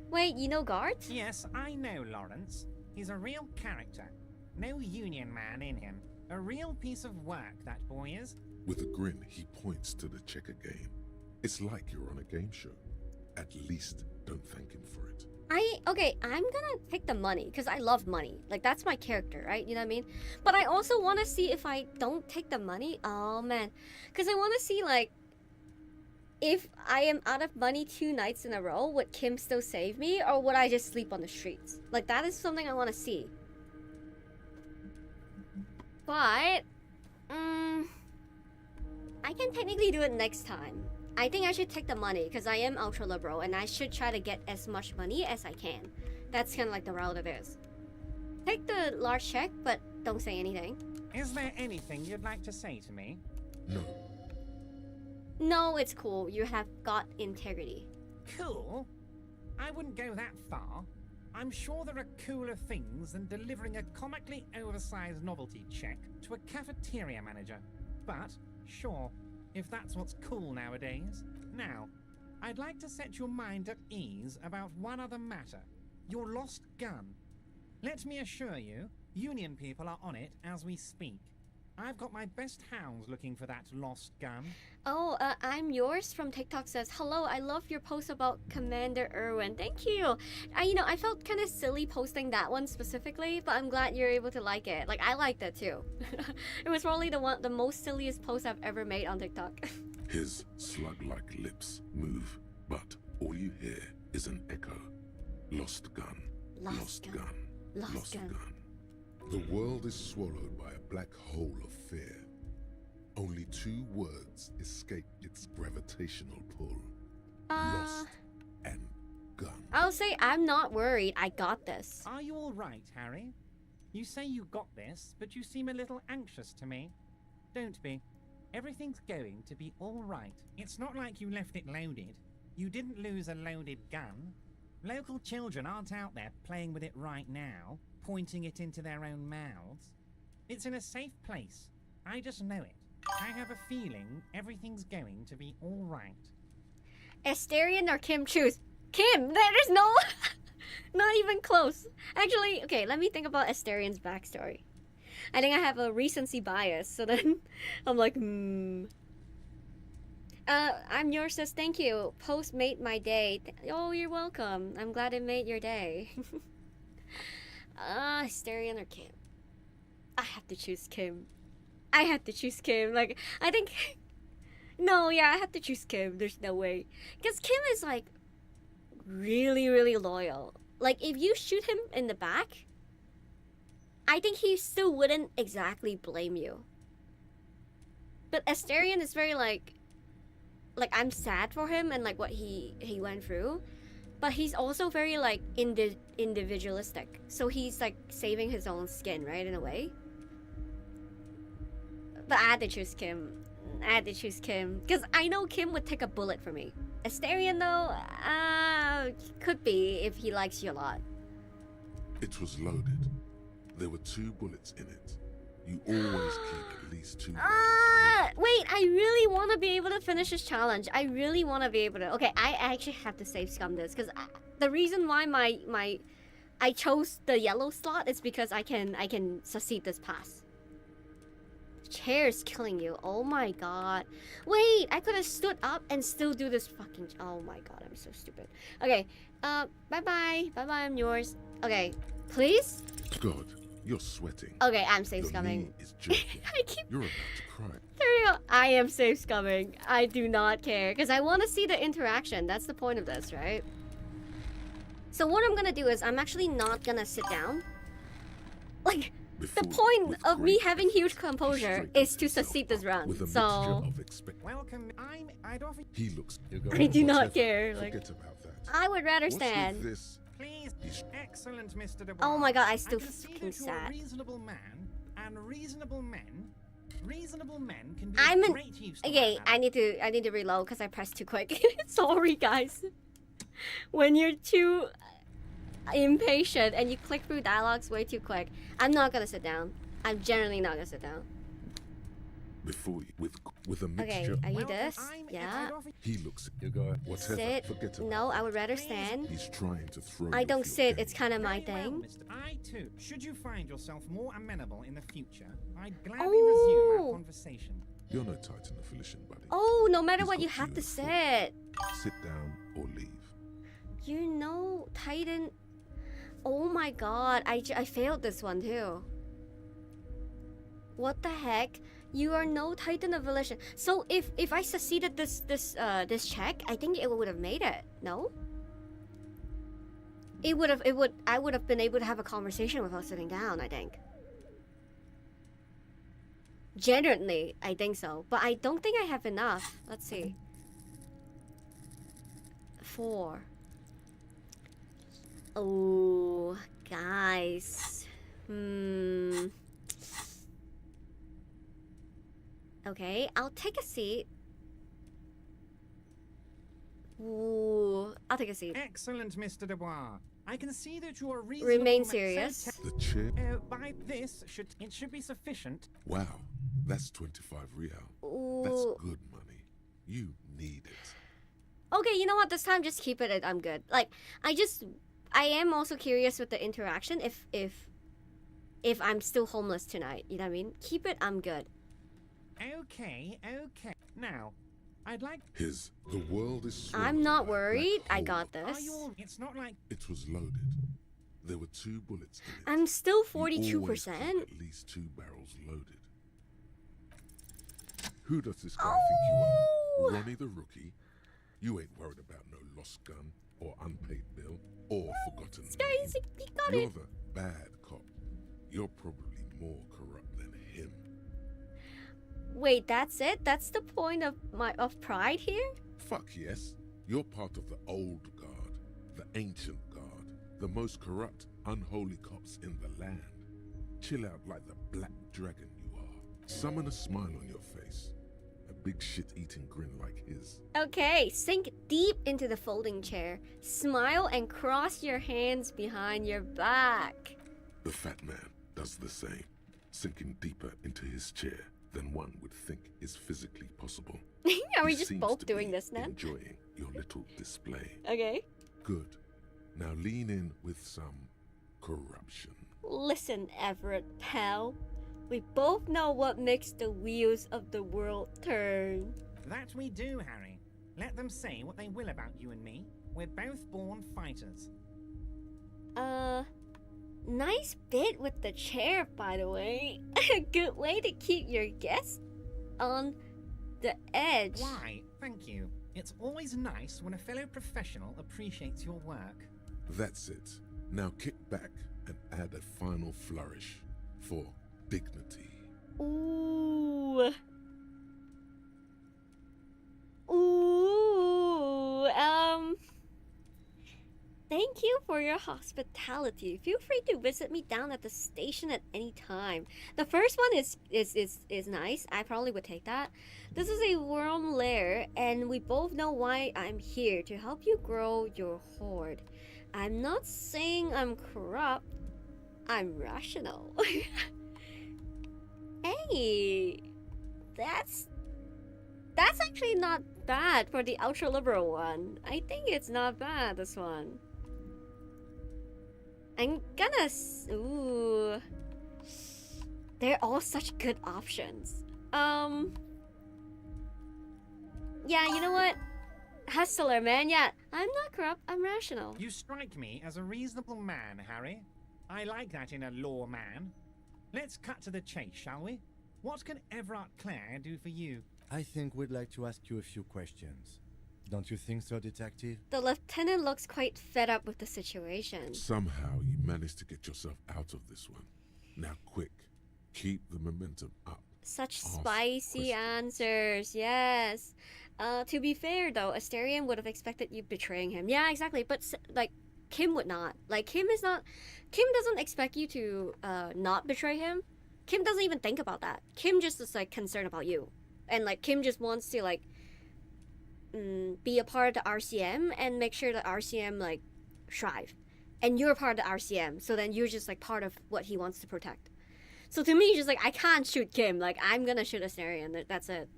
Wait, you know Gart? Yes, I know Lawrence. He's a real character. No union man in him. A real piece of work, that boy is. With a grin, he points to the checker game. It's like you're on a game show. At least don't thank him for it. Okay, I'm gonna take the money because I love money. Like, that's my character, right? You know what I mean? But I also want to see if I don't take the money. Oh man, because I want to see like if I am out of money 2 nights in a row, would Kim still save me, or would I just sleep on the streets? Like, that is something I want to see. But I can technically do it next time. I think I should take the money because I am ultra liberal and I should try to get as much money as I can. That's kind of like the route it is. Take the large check, but don't say anything. Is there anything you'd like to say to me? No. No, it's cool. You have got integrity. Cool? I wouldn't go that far. I'm sure there are cooler things than delivering a comically oversized novelty check to a cafeteria manager. But, sure, if that's what's cool nowadays. Now, I'd like to set your mind at ease about one other matter. Your lost gun. Let me assure you, Union people are on it as we speak. I've got my best hounds looking for that lost gun. Oh, I'm yours from TikTok says, hello, I love your post about Commander Irwin. Thank you. I felt kind of silly posting that one specifically, but I'm glad you're able to like it. Like, I liked it too. It was probably the most silliest post I've ever made on TikTok. His slug-like lips move, but all you hear is an echo. Lost gun. Lost gun. Lost gun. The world is swallowed by a black hole of fear. Only 2 words escape its gravitational pull. Lost and gun. I'll say I'm not worried. I got this. Are you all right, Harry? You say you got this, but you seem a little anxious to me. Don't be. Everything's going to be all right. It's not like you left it loaded. You didn't lose a loaded gun. Local children aren't out there playing with it right now, pointing it into their own mouths. It's in a safe place. I just know it. I have a feeling everything's going to be all right. Asterion or Kim choose? Kim! There's no... not even close. Actually, okay, let me think about Asterion's backstory. I think I have a recency bias, so then I'm like, I'm yours says thank you. Post made my day. Oh, you're welcome. I'm glad it made your day. Asterion or Kim? I have to choose Kim. I had to choose Kim. Like, I think... No, yeah, I had to choose Kim. There's no way. Because Kim is, like, really, really loyal. Like, if you shoot him in the back, I think he still wouldn't exactly blame you. But Asterion is very, like, I'm sad for him and, like, what he went through. But he's also very, like, individualistic. So he's, like, saving his own skin, right, in a way. But I had to choose Kim. I had to choose Kim. Because I know Kim would take a bullet for me. Asterion, though, could be if he likes you a lot. It was loaded. There were 2 bullets in it. You always keep at least 2 bullets. Wait, I really want to be able to finish this challenge. I really want to be able to... Okay, I actually have to save scum this. Because the reason why I chose the yellow slot is because I can succeed this pass. Chair is killing you. Oh my god. Wait, I could have stood up and still do this fucking... Oh my god, I'm so stupid. Okay, bye-bye. Bye-bye, I'm yours. Okay, please? God, you're sweating. Okay, I'm safe Your scumming. knee is jerking. I keep... You're about to cry. I am safe scumming. I do not care. Because I want to see the interaction. That's the point of this, right? So what I'm gonna do is I'm actually not gonna sit down. Like... The point of me having huge composure is to succeed this run. So Welcome. I'd offer. He looks. I do not care. Like, Forget about that. I would rather What's with stand. this? Please. Excellent, Mr. Dubois. Oh my god, I still can see fucking that you're a sad. reasonable man, and reasonable men can be I'm of an... great use to Okay, one I need to reload because I pressed too quick. Sorry, guys. When you're too impatient and you click through dialogues way too quick, I'm not gonna sit down. I'm generally not gonna sit down. Before you, with a Okay, mixture. are you this? Yeah. He looks. You go. Whatever. Sit. Forget about No, I would rather stand. He's trying to throw. I you don't off your sit. game. It's kind of my Very well, thing. Mr. I too. Should you find yourself more amenable in the future, I'd gladly resume Oh. our conversation. You're no Titan affiliation, buddy. Oh, no matter He's what, you got have you to in full. sit. Sit down or leave. You know, Titan. Oh my god, I failed this one too. What the heck? You are no Titan affiliation. So if I succeeded this check, I think it would have made it. No? I would have been able to have a conversation without sitting down, I think. Genuinely, I think so. But I don't think I have enough. Let's see. 4. Oh, guys. Okay, I'll take a seat. Ooh, I'll take a seat. Excellent, Mr. Dubois. I can see that you are reasonable. Remain so serious. The chair. by this should be sufficient. Wow, that's 25 real. Ooh. That's good money. You need it. Okay, you know what? This time, just keep it. I'm good. Like, I am also curious with the interaction. If I'm still homeless tonight, you know what I mean? Keep it. I'm good. Okay. Now, I'd like. The world is. I'm not worried. I got Are this. you all? It's not like. It was loaded. There were 2 bullets in it. I'm still You always keep 42%. at least 2 barrels loaded. Who does this guy think you are? Ronnie the rookie? You ain't worried about no lost gun or unpaid bill or forgotten name. He got You're it. the bad cop. You're probably more corrupt than him. Wait, that's it? That's the point of pride here? Fuck yes. You're part of the old guard, the ancient guard, the most corrupt, unholy cops in the land. Chill out like the black dragon you are. Summon a smile on your face. A big shit-eating grin like his. Okay, sink deep into the folding chair. Smile and cross your hands behind your back. The fat man does the same, sinking deeper into his chair than one would think is physically possible. Are we He just seems both to doing be this now? Enjoying your little display. Okay. Good. Now lean in with some corruption. Listen, Everett, pal. We both know what makes the wheels of the world turn. That we do, Harry. Let them say what they will about you and me. We're both born fighters. Nice bit with the chair, by the way. A good way to keep your guests on the edge. Why, thank you. It's always nice when a fellow professional appreciates your work. That's it. Now kick back and add a final flourish for dignity. Ooh. Thank you for your hospitality. Feel free to visit me down at the station at any time. The first one is nice. I probably would take that. This is a worm lair, and we both know why I'm here, to help you grow your horde. I'm not saying I'm corrupt. I'm rational. Hey, that's actually not bad for the ultraliberal one. I think it's not bad, this one. I'm gonna... Ooh. They're all such good options. Yeah, you know what? Hustler, man. Yeah, I'm not corrupt. I'm rational. You strike me as a reasonable man, Harry. I like that in a lawman. Let's cut to the chase, shall we? What can Everard Clare do for you? I think we'd like to ask you a few questions. Don't you think so, Detective? The lieutenant looks quite fed up with the situation. Somehow you managed to get yourself out of this one. Now quick, keep the momentum up. Such Ask spicy answers, yes. To be fair though, Asterion would have expected you betraying him. Yeah, exactly. But like, Kim would not. Like, Kim doesn't expect you to not betray him. Kim doesn't even think about that. Kim just is like concerned about you, and like Kim just wants to like be a part of the RCM and make sure that RCM like thrive, and you're part of the RCM. So then you're just like part of what he wants to protect. So to me, just like, I can't shoot Kim. Like, I'm gonna shoot Asterion. That's it.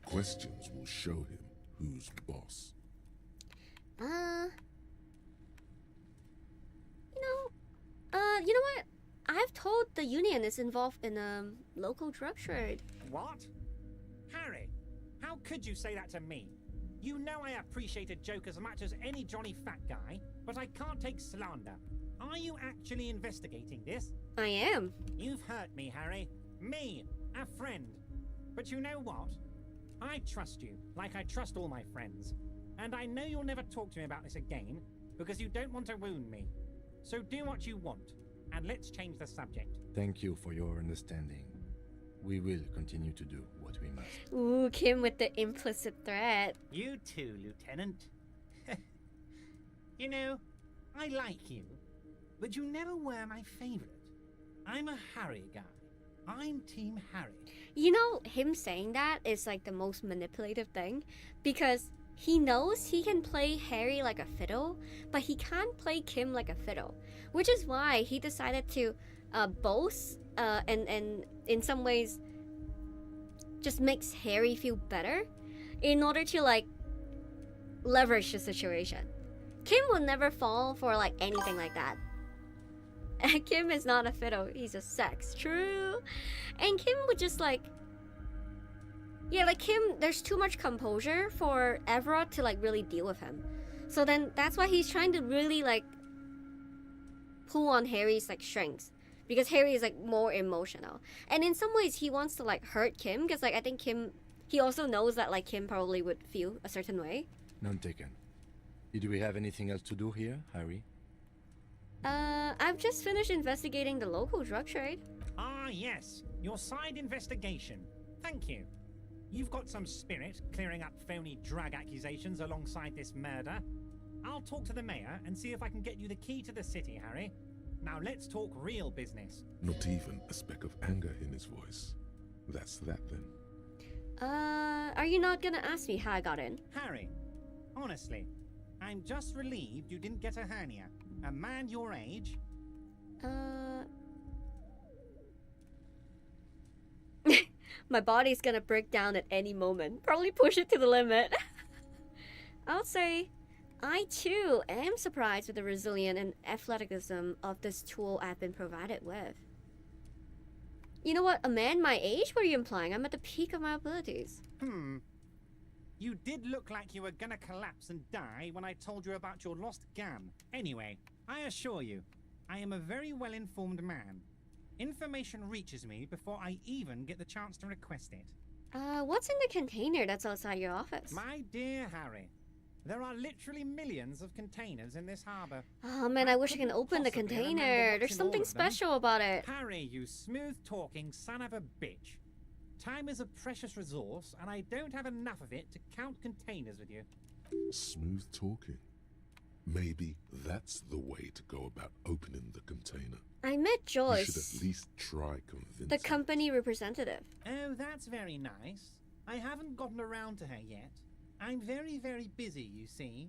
Questions will show him who's boss. You know what? I've told the Union is involved in a local drug trade. What? Harry, how could you say that to me? You know I appreciate a joke as much as any Johnny Fat Guy, but I can't take slander. Are you actually investigating this? I am. You've hurt me, Harry. Me, a friend. But you know what? I trust you, like I trust all my friends. And I know you'll never talk to me about this again, because you don't want to wound me. So do what you want, and let's change the subject. Thank you for your understanding. We will continue to do what we must. Ooh, Kim with the implicit threat. You too, Lieutenant. You know, I like you, but you never were my favorite. I'm a Harry guy. I'm Team Harry. You know, him saying that is like the most manipulative thing, because he knows he can play Harry like a fiddle, but he can't play Kim like a fiddle, which is why he decided to boast and in some ways just makes Harry feel better in order to like leverage the situation. Kim will never fall for like anything like that. Kim is not a fiddle, he's a sex. True. And Kim would just like, yeah, like Kim, there's too much composure for Everard to like really deal with him. So then that's why he's trying to really like pull on Harry's like strengths, because Harry is like more emotional. And in some ways he wants to like hurt Kim, because like I think Kim, he also knows that like Kim probably would feel a certain way. None taken. Did we have anything else to do here, Harry? I've just finished investigating the local drug trade. Ah, yes. Your side investigation. Thank you. You've got some spirit clearing up phony drug accusations alongside this murder. I'll talk to the mayor and see if I can get you the key to the city, Harry. Now let's talk real business. Not even a speck of anger in his voice. That's that then. Are you not gonna ask me how I got in? Harry, honestly, I'm just relieved you didn't get a hernia. A man your age... My body's gonna break down at any moment. Probably push it to the limit. I'll say, I too am surprised with the resilience and athleticism of this tool I've been provided with. You know what? A man my age? What are you implying? I'm at the peak of my abilities. You did look like you were gonna collapse and die when I told you about your lost gam. Anyway, I assure you, I am a very well-informed man. Information reaches me before I even get the chance to request it. What's in the container that's outside your office? My dear Harry, there are literally millions of containers in this harbor. Oh man, I wish I can open the container. There's something special about it. Harry, you smooth-talking son of a bitch. Time is a precious resource, and I don't have enough of it to count containers with you. Smooth talking. Maybe that's the way to go about opening the container. I met Joyce. You should at least try convincing. The company representative. Oh, that's very nice. I haven't gotten around to her yet. I'm very, very busy, you see.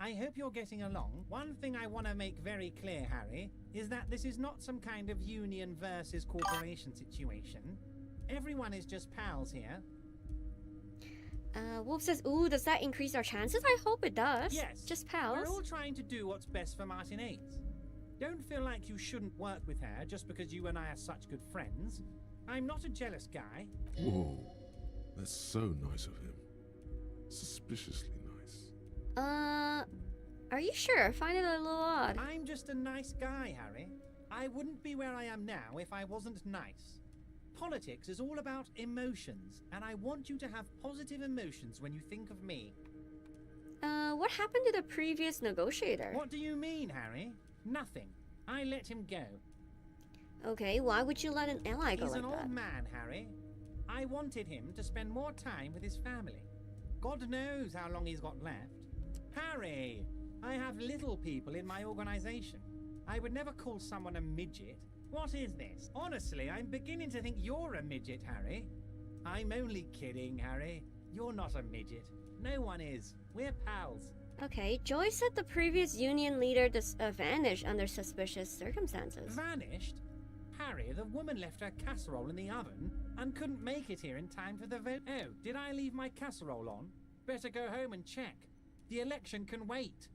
I hope you're getting along. One thing I want to make very clear, Harry, is that this is not some kind of union versus corporation situation. Everyone is just pals here. Wolf says, ooh, does that increase our chances? I hope it does. Yes. Just pals. We're all trying to do what's best for Martinez. Don't feel like you shouldn't work with her just because you and I are such good friends. I'm not a jealous guy. Whoa, that's so nice of him. Suspiciously nice. Are you sure? I find it a little odd. I'm just a nice guy, Harry. I wouldn't be where I am now if I wasn't nice. Politics is all about emotions, and I want you to have positive emotions when you think of me. What happened to the previous negotiator? What do you mean, Harry? Nothing. I let him go. Okay, why would you let an ally go He's like an that? old man, Harry. I wanted him to spend more time with his family. God knows how long he's got left. Harry, I have little people in my organization. I would never call someone a midget. What is this? Honestly, I'm beginning to think you're a midget, Harry. I'm only kidding, Harry. You're not a midget. No one is. We're pals. Okay, Joy said the previous union leader vanished under suspicious circumstances. Vanished? Harry, the woman left her casserole in the oven and couldn't make it here in time for the vote. Oh, did I leave my casserole on? Better go home and check. The election can wait.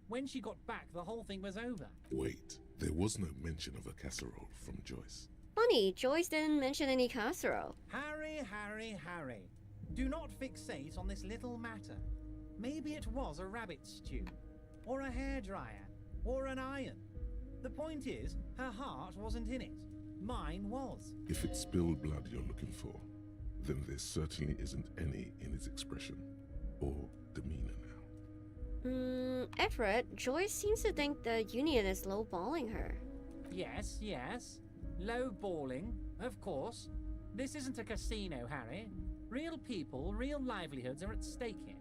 When she got back, the whole thing was over. Wait, there was no mention of a casserole from Joyce. Funny, Joyce didn't mention any casserole. Harry, Harry, Harry. Do not fixate on this little matter. Maybe it was a rabbit stew, or a hairdryer, or an iron. The point is, her heart wasn't in it. Mine was. If it's spilled blood you're looking for, then there certainly isn't any in his expression or demeanor now. Everett, Joyce seems to think the union is lowballing her. Yes, yes. Low-balling, of course. This isn't a casino, Harry. Real people, real livelihoods are at stake here.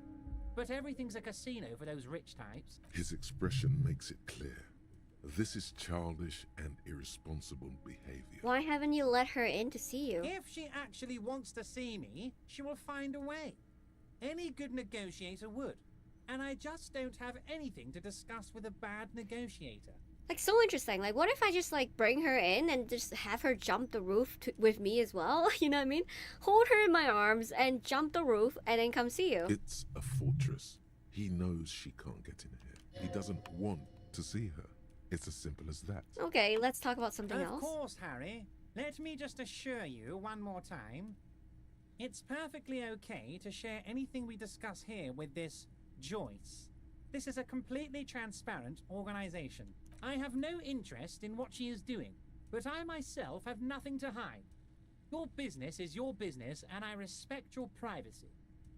But everything's a casino for those rich types. His expression makes it clear. This is childish and irresponsible behavior. Why haven't you let her in to see you? If she actually wants to see me, she will find a way. Any good negotiator would. And I just don't have anything to discuss with a bad negotiator. Like, so interesting. Like, what if I just, like, bring her in and just have her jump the roof with me as well? You know what I mean? Hold her in my arms and jump the roof and then come see you. It's a fortress. He knows she can't get in here. He doesn't want to see her. It's as simple as that. Okay, let's talk about something else. Of course, Harry. Let me just assure you one more time. It's perfectly okay to share anything we discuss here with this Joyce. This is a completely transparent organization. I have no interest in what she is doing, but I myself have nothing to hide. Your business is your business, and I respect your privacy.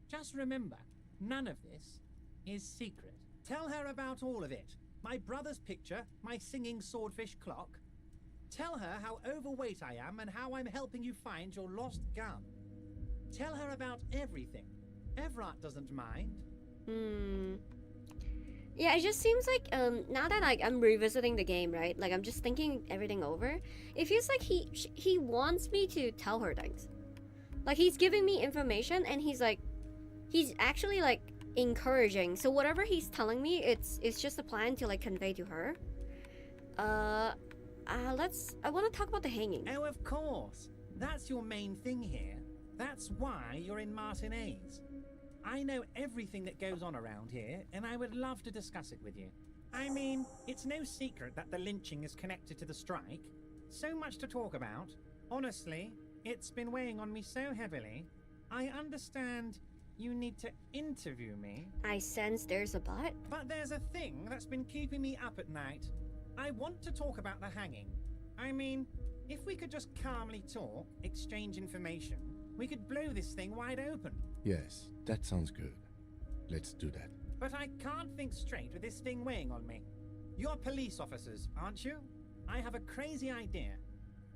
Just remember, none of this is secret. Tell her about all of it. My brother's picture, my singing swordfish clock. Tell her how overweight I am and how I'm helping you find your lost gun. Tell her about everything. Everett doesn't mind. Yeah, it just seems like now that I'm revisiting the game, right? Like, I'm just thinking everything over. It feels like he wants me to tell her things. Like, he's giving me information and he's actually like encouraging. So whatever he's telling me, it's just a plan to like convey to her. I want to talk about the hanging. Oh, of course. That's your main thing here. That's why you're in Martinez. I know everything that goes on around here, and I would love to discuss it with you. I mean, it's no secret that the lynching is connected to the strike. So much to talk about. Honestly, it's been weighing on me so heavily. I understand you need to interview me. I sense there's a but. But there's a thing that's been keeping me up at night. I want to talk about the hanging. I mean, if we could just calmly talk, exchange information, we could blow this thing wide open. Yes, that sounds good. Let's do that. But I can't think straight with this thing weighing on me. You're police officers, aren't you? I have a crazy idea.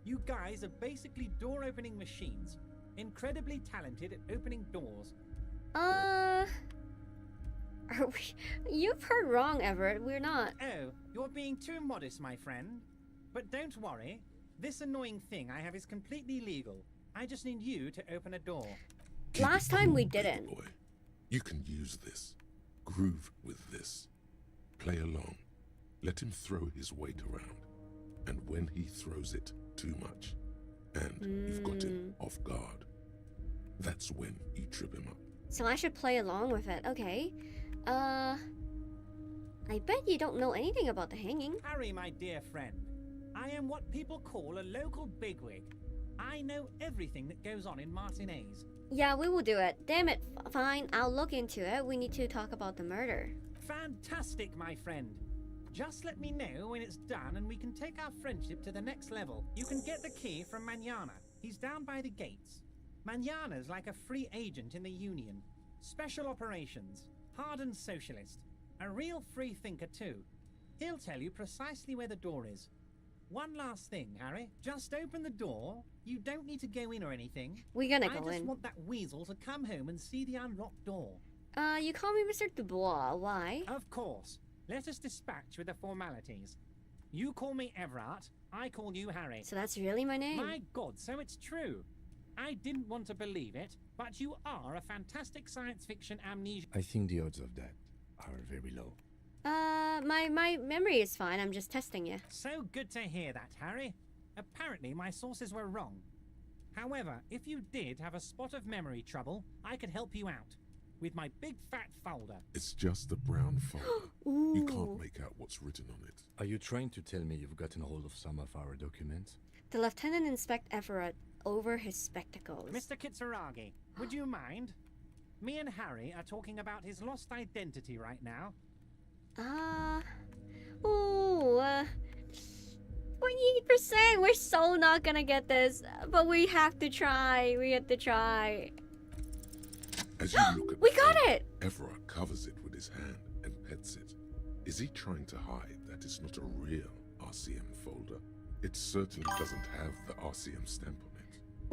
You guys are basically door-opening machines, incredibly talented at opening doors. Are we? You've heard wrong, Everett. We're not. Oh, you're being too modest, my friend. But don't worry. This annoying thing I have is completely legal. I just need you to open a door. Last time we didn't. Boy, you can use this. Groove with this. Play along. Let him throw his weight around. And when he throws it too much, and you've got him off guard, that's when you trip him up. So I should play along with it. Okay. I bet you don't know anything about the hanging. Harry, my dear friend, I am what people call a local bigwig. I know everything that goes on in Martinez. Yeah, we will do it. Damn it. Fine, I'll look into it. We need to talk about the murder. Fantastic, my friend. Just let me know when it's done and we can take our friendship to the next level. You can get the key from Manana. He's down by the gates. Manana's like a free agent in the Union. Special operations. Hardened socialist. A real free thinker too. He'll tell you precisely where the door is. One last thing, Harry. Just open the door. You don't need to go in or anything. We're gonna I go just in. want that weasel to come home and see the unlocked door. You call me Mr. Dubois. Why? Of course. Let us dispatch with the formalities. You call me Everett, I call you Harry. So that's really my name? My God, so it's true. I didn't want to believe it, but you are a fantastic science fiction amnesia. I think the odds of that are very low. My memory is fine. I'm just testing you. So good to hear that, Harry. Apparently my sources were wrong. However, if you did have a spot of memory trouble, I could help you out. With my big fat folder. It's just a brown folder. You can't make out what's written on it. Are you trying to tell me you've gotten hold of some of our documents? The lieutenant inspect Everett over his spectacles. Mr. Kitsuragi, would you mind? Me and Harry are talking about his lost identity right now. 28%. We're so not gonna get this, but we have to try. We have to try. As you look at we got it! Everett covers it with his hand and pets it. Is he trying to hide that it's not a real RCM folder? It certainly doesn't have the RCM stamp on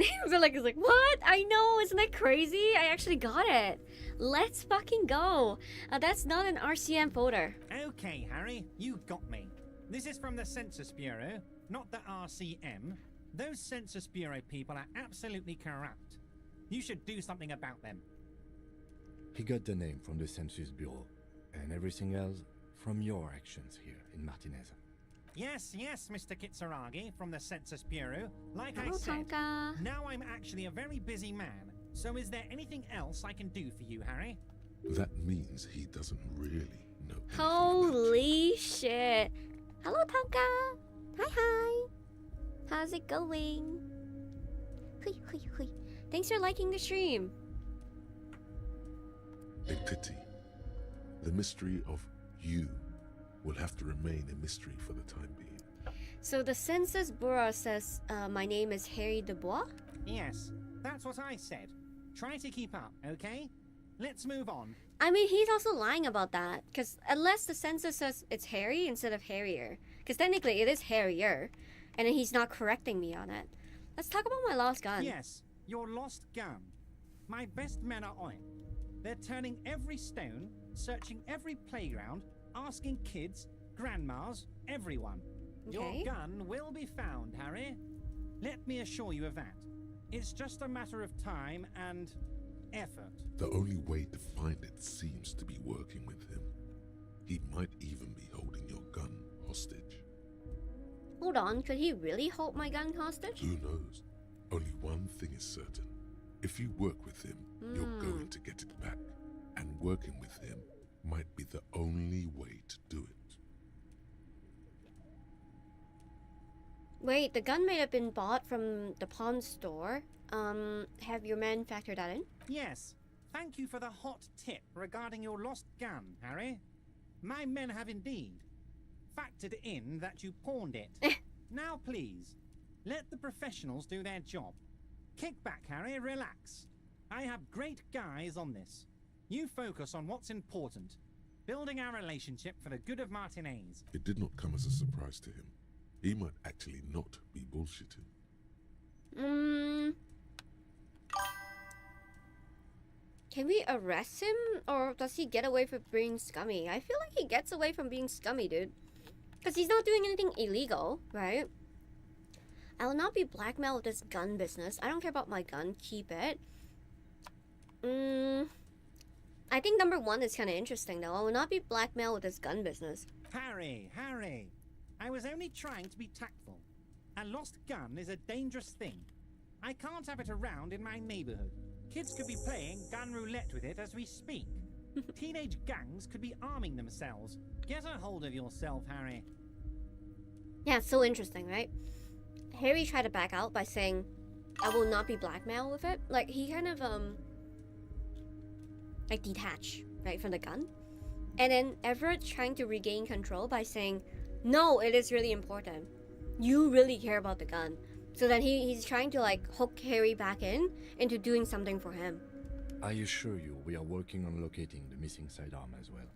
it. Felix is like, what? I know, isn't that crazy? I actually got it. Let's fucking go. That's not an RCM folder. Okay, Harry, you got me. This is from the Census Bureau, not the RCM. Those Census Bureau people are absolutely corrupt. You should do something about them. He got the name from the Census Bureau, and everything else from your actions here in Martinez. Yes, Mr. Kitsuragi from the Census Bureau. Like Hello, I said, Tonka. now I'm actually a very busy man. So is there anything else I can do for you, Harry? That means he doesn't really know. Holy shit. Hello, Tonka. Hi. How's it going? Hui. Thanks for liking the stream. A pity. The mystery of you will have to remain a mystery for the time being. So the Census Bureau says my name is Harry Dubois? Yes, that's what I said. Try to keep up, okay? Let's move on. I mean, he's also lying about that. Because unless the census says it's Harry instead of Harrier. Because technically it is Harrier. And then he's not correcting me on it. Let's talk about my lost gun. Yes, your lost gun. My best men are on it. They're turning every stone, searching every playground, asking kids, grandmas, everyone. Okay. Your gun will be found, Harry. Let me assure you of that. It's just a matter of time and effort. The only way to find it seems to be working with him. He might even be holding your gun hostage. Hold on, could he really hold my gun hostage? Who knows? Only one thing is certain. If you work with him, you're going to get it back. And working with him might be the only way to do it. Wait, the gun may have been bought from the pawn store. Have your men factored that in? Yes. Thank you for the hot tip regarding your lost gun, Harry. My men have indeed. factored in that you pawned it. Now, please, let the professionals do their job. Kick back, Harry, relax. I have great guys on this. You focus on what's important. Building our relationship for the good of Martinez. It did not come as a surprise to him. He might actually not be bullshitting. Can we arrest him, or does he get away from being scummy? I feel like he gets away from being scummy, dude. Because he's not doing anything illegal, right? I will not be blackmailed with this gun business. I don't care about my gun. Keep it. I think number 1 is kind of interesting, though. I will not be blackmailed with this gun business. Harry. I was only trying to be tactful. A lost gun is a dangerous thing. I can't have it around in my neighborhood. Kids could be playing gun roulette with it as we speak. Teenage gangs could be arming themselves. Get a hold of yourself, Harry. Yeah, it's so interesting, right? Harry tried to back out by saying, I will not be blackmailed with it. Like, he kind of, like, detach, right, from the gun. And then Everett trying to regain control by saying, no, it is really important. You really care about the gun. So then he's trying to, like, hook Harry back into doing something for him. I assure you, we are working on locating the missing sidearm as well.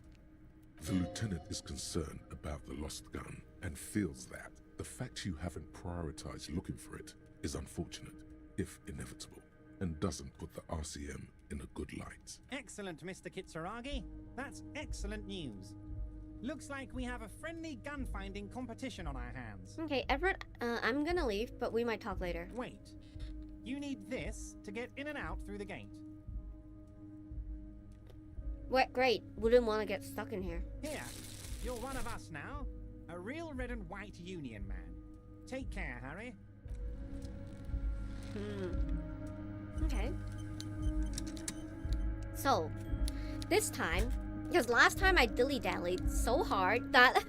The lieutenant is concerned about the lost gun and feels that the fact you haven't prioritized looking for it is unfortunate, if inevitable, and doesn't put the RCM in a good light. Excellent, Mr. Kitsuragi. That's excellent news. Looks like we have a friendly gun-finding competition on our hands. Okay, Everett, I'm gonna leave, but we might talk later. Wait. You need this to get in and out through the gate. What? Great. Wouldn't want to get stuck in here. Here, you're one of us now. A real red and white union man. Take care, Harry. Okay. So, this time, because last time I dilly-dallied so hard that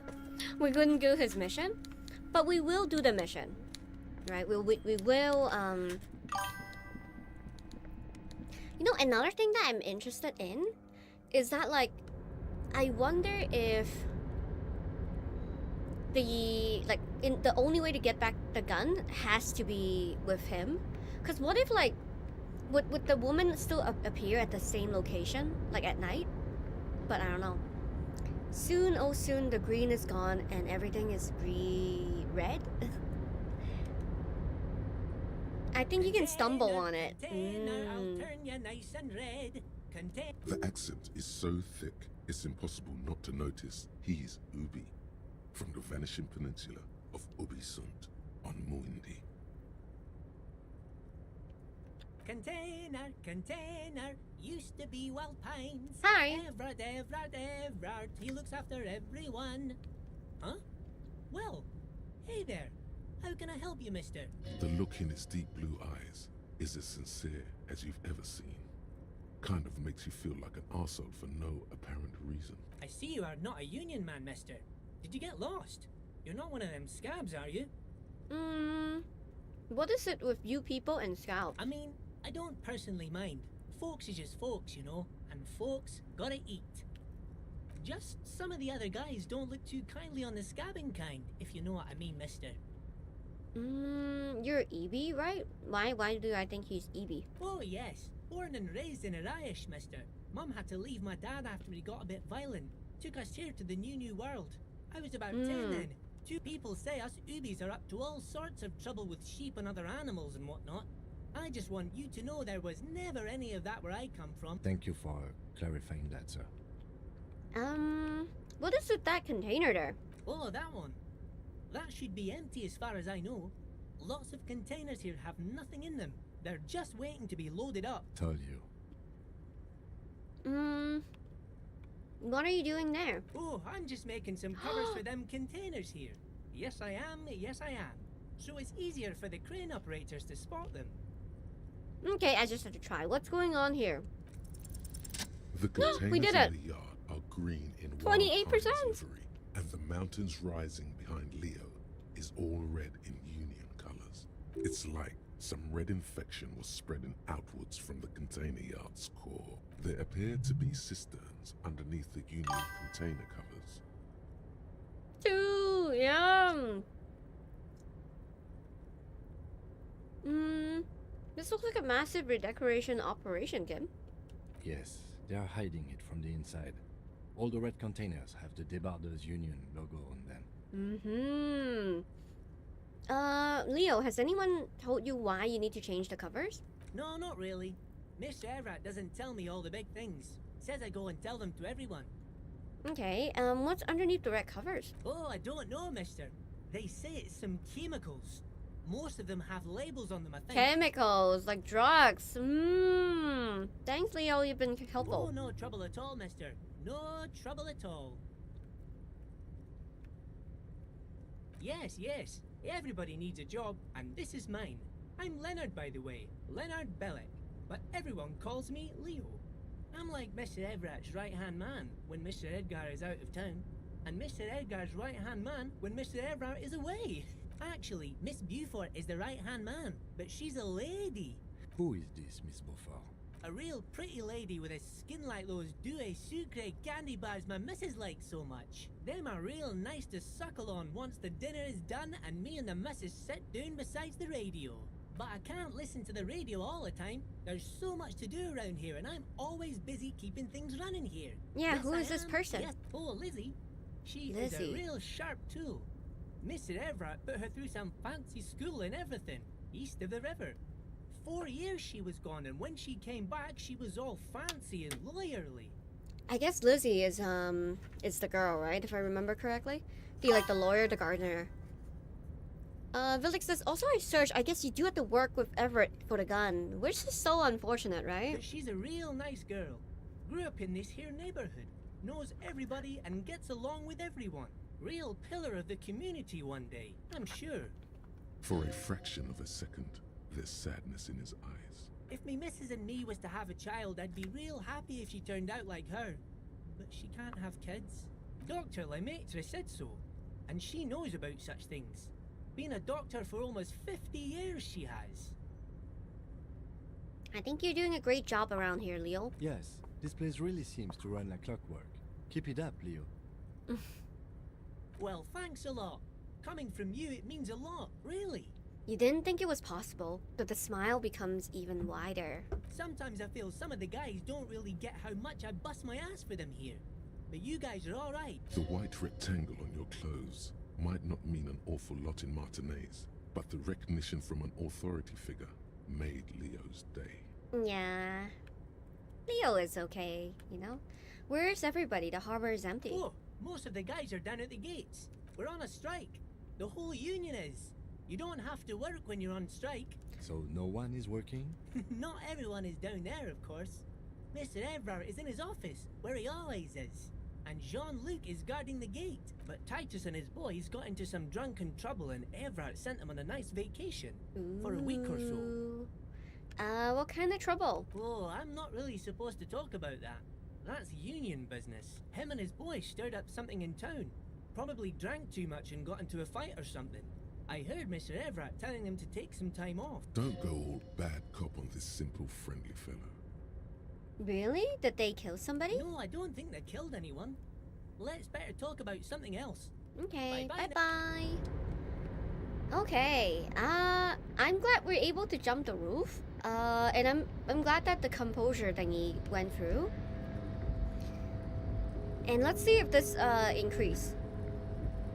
we couldn't do his mission, but we will do the mission, right? We will, You know, another thing that I'm interested in is that, like, I wonder if the only way to get back the gun has to be with him. Because what if, like, would the woman still appear at the same location, like at night? But I don't know. Soon, oh soon, the green is gone and everything is red. I think you can stumble on it. The accent is so thick, it's impossible not to notice he's Ubi, from the vanishing peninsula of Ubisund on Muindi. Container, used to be Wild Pines. Hi. Everard, he looks after everyone. Huh? Well, hey there. How can I help you, mister? The look in his deep blue eyes is as sincere as you've ever seen. Kind of makes you feel like an arsehole for no apparent reason. I see you are not a union man, mister. Did you get lost? You're not one of them scabs, are you? What is it with you people and Scout? I mean, I don't personally mind. Folks is just folks, you know, and folks gotta eat. Just some of the other guys don't look too kindly on the scabbing kind, if you know what I mean, mister. You're EB, right? Why do I think he's EB? Oh, yes. Born and raised in Arish, mister. Mum had to leave my dad after he got a bit violent. Took us here to the new world. I was about 10 then. Two people say us Ubis are up to all sorts of trouble with sheep and other animals and whatnot. I just want you to know there was never any of that where I come from. Thank you for clarifying that, sir. What is with that container there? Oh, that one. That should be empty as far as I know. Lots of containers here have nothing in them. They're just waiting to be loaded up. Tell you. What are you doing there? Oh, I'm just making some covers for them containers here. Yes, I am. So it's easier for the crane operators to spot them. Okay, I just have to try. What's going on here? The containers we did in it. the yard are green in 28%. livery, and the mountains rising behind Leo is all red in Union colors. It's like some red infection was spreading outwards from the container yard's core. There appear to be cisterns underneath the Union container covers. Yum. This looks like a massive redecoration operation, Kim. Yes, they are hiding it from the inside. All the red containers have the Debarders Union logo on them. Leo, has anyone told you why you need to change the covers? No, not really. Mr. Everett doesn't tell me all the big things. Says I go and tell them to everyone. Okay, what's underneath the red covers? Oh, I don't know, mister. They say it's some chemicals. Most of them have labels on them, I think. Chemicals, like drugs. Thanks, Leo, you've been helpful. Oh, no trouble at all, mister. No trouble at all. Yes, yes. Everybody needs a job, and this is mine. I'm Leonard, by the way. Leonard Bellick. But everyone calls me Leo. I'm like Mr. Everett's right-hand man when Mr. Edgar is out of town, and Mr. Edgar's right-hand man when Mr. Everett is away. Actually, Miss Beaufort is the right-hand man, but she's a lady. Who is this, Miss Beaufort? A real pretty lady with a skin like those douce sucre candy bars my missus likes so much. Them are real nice to suckle on once the dinner is done and me and the missus sit down besides the radio. But I can't listen to the radio all the time. There's so much to do around here and I'm always busy keeping things running here. Yeah, Yes, who I is this am. person? Yes, oh, Lizzie. She is a Lizzie. real sharp tool. Mr. Everett put her through some fancy school and everything, east of the river. 4 years she was gone, and when she came back, she was all fancy and lawyerly. I guess Lizzie is the girl, right? If I remember correctly. The lawyer, the gardener. Vilix says, also I searched, I guess you do have to work with Everett for the gun, which is so unfortunate, right? But she's a real nice girl. Grew up in this here neighborhood, knows everybody and gets along with everyone. Real pillar of the community one day, I'm sure. For a fraction of a second, there's sadness in his eyes. If me missus and me was to have a child, I'd be real happy if she turned out like her. But she can't have kids. Dr. Lemaitre said so, and she knows about such things. Been a doctor for almost 50 years she has. I think you're doing a great job around here, Leo. Yes, this place really seems to run like clockwork. Keep it up, Leo. Well, thanks a lot. Coming from you, it means a lot, really. You didn't think it was possible, but the smile becomes even wider. Sometimes I feel some of the guys don't really get how much I bust my ass for them here. But you guys are alright. The white rectangle on your clothes might not mean an awful lot in Martinez, but the recognition from an authority figure made Leo's day. Yeah. Leo is okay, you know? Where's everybody? The harbor is empty. Oh, most of the guys are down at the gates. We're on a strike. The whole union is. You don't have to work when you're on strike. So no one is working? Not everyone is down there, of course. Mr. Everard is in his office, where he always is. And Jean-Luc is guarding the gate. But Titus and his boys got into some drunken trouble and Everard sent them on a nice vacation. For a week or so. What kind of trouble? Oh, I'm not really supposed to talk about that. That's union business. Him and his boys stirred up something in town. Probably drank too much and got into a fight or something. I heard Mr. Everett telling them to take some time off. Don't go all bad cop on this simple, friendly fellow. Really? Did they kill somebody? No, I don't think they killed anyone. Let's better talk about something else. Okay, Bye-bye bye-bye. Okay, I'm glad we're able to jump the roof. And I'm glad that the composure thingy went through. And let's see if this increase.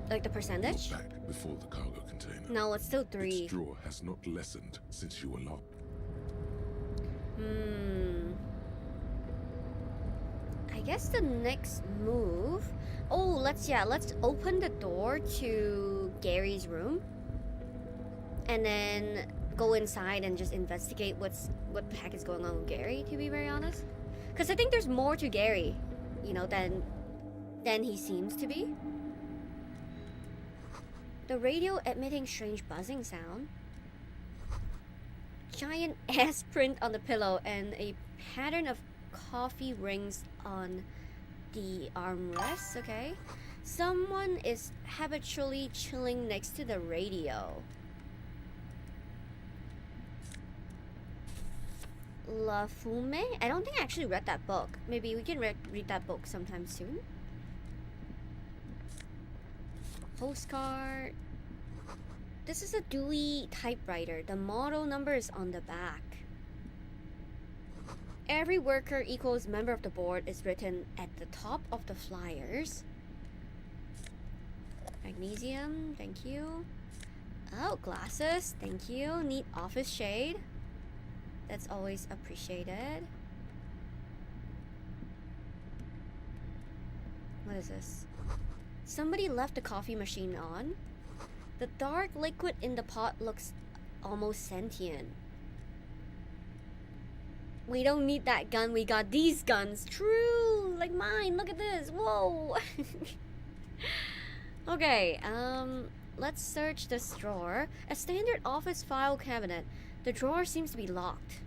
Like the percentage? You're back before the cargo container. No, it's still 3. Its draw has not lessened since you were locked. I guess the next move. Oh, let's open the door to Gary's room. And then go inside and just investigate what the heck is going on with Gary, to be very honest. Because I think there's more to Gary, you know, than he seems to be. The radio emitting strange buzzing sound. Giant ass print on the pillow and a pattern of coffee rings on the armrest, okay? Someone is habitually chilling next to the radio. La Fume? I don't think I actually read that book. Maybe we can read that book sometime soon. Postcard. This is a Dewey typewriter. The model number is on the back. Every worker equals member of the board is written at the top of the flyers. Magnesium, thank you. Oh, glasses, thank you. Neat office shade. That's always appreciated. What is this? Somebody left the coffee machine on. The dark liquid in the pot looks almost sentient. We don't need that gun, we got these guns. True, like mine, look at this, whoa. Okay, let's search this drawer. A standard office file cabinet. The drawer seems to be locked.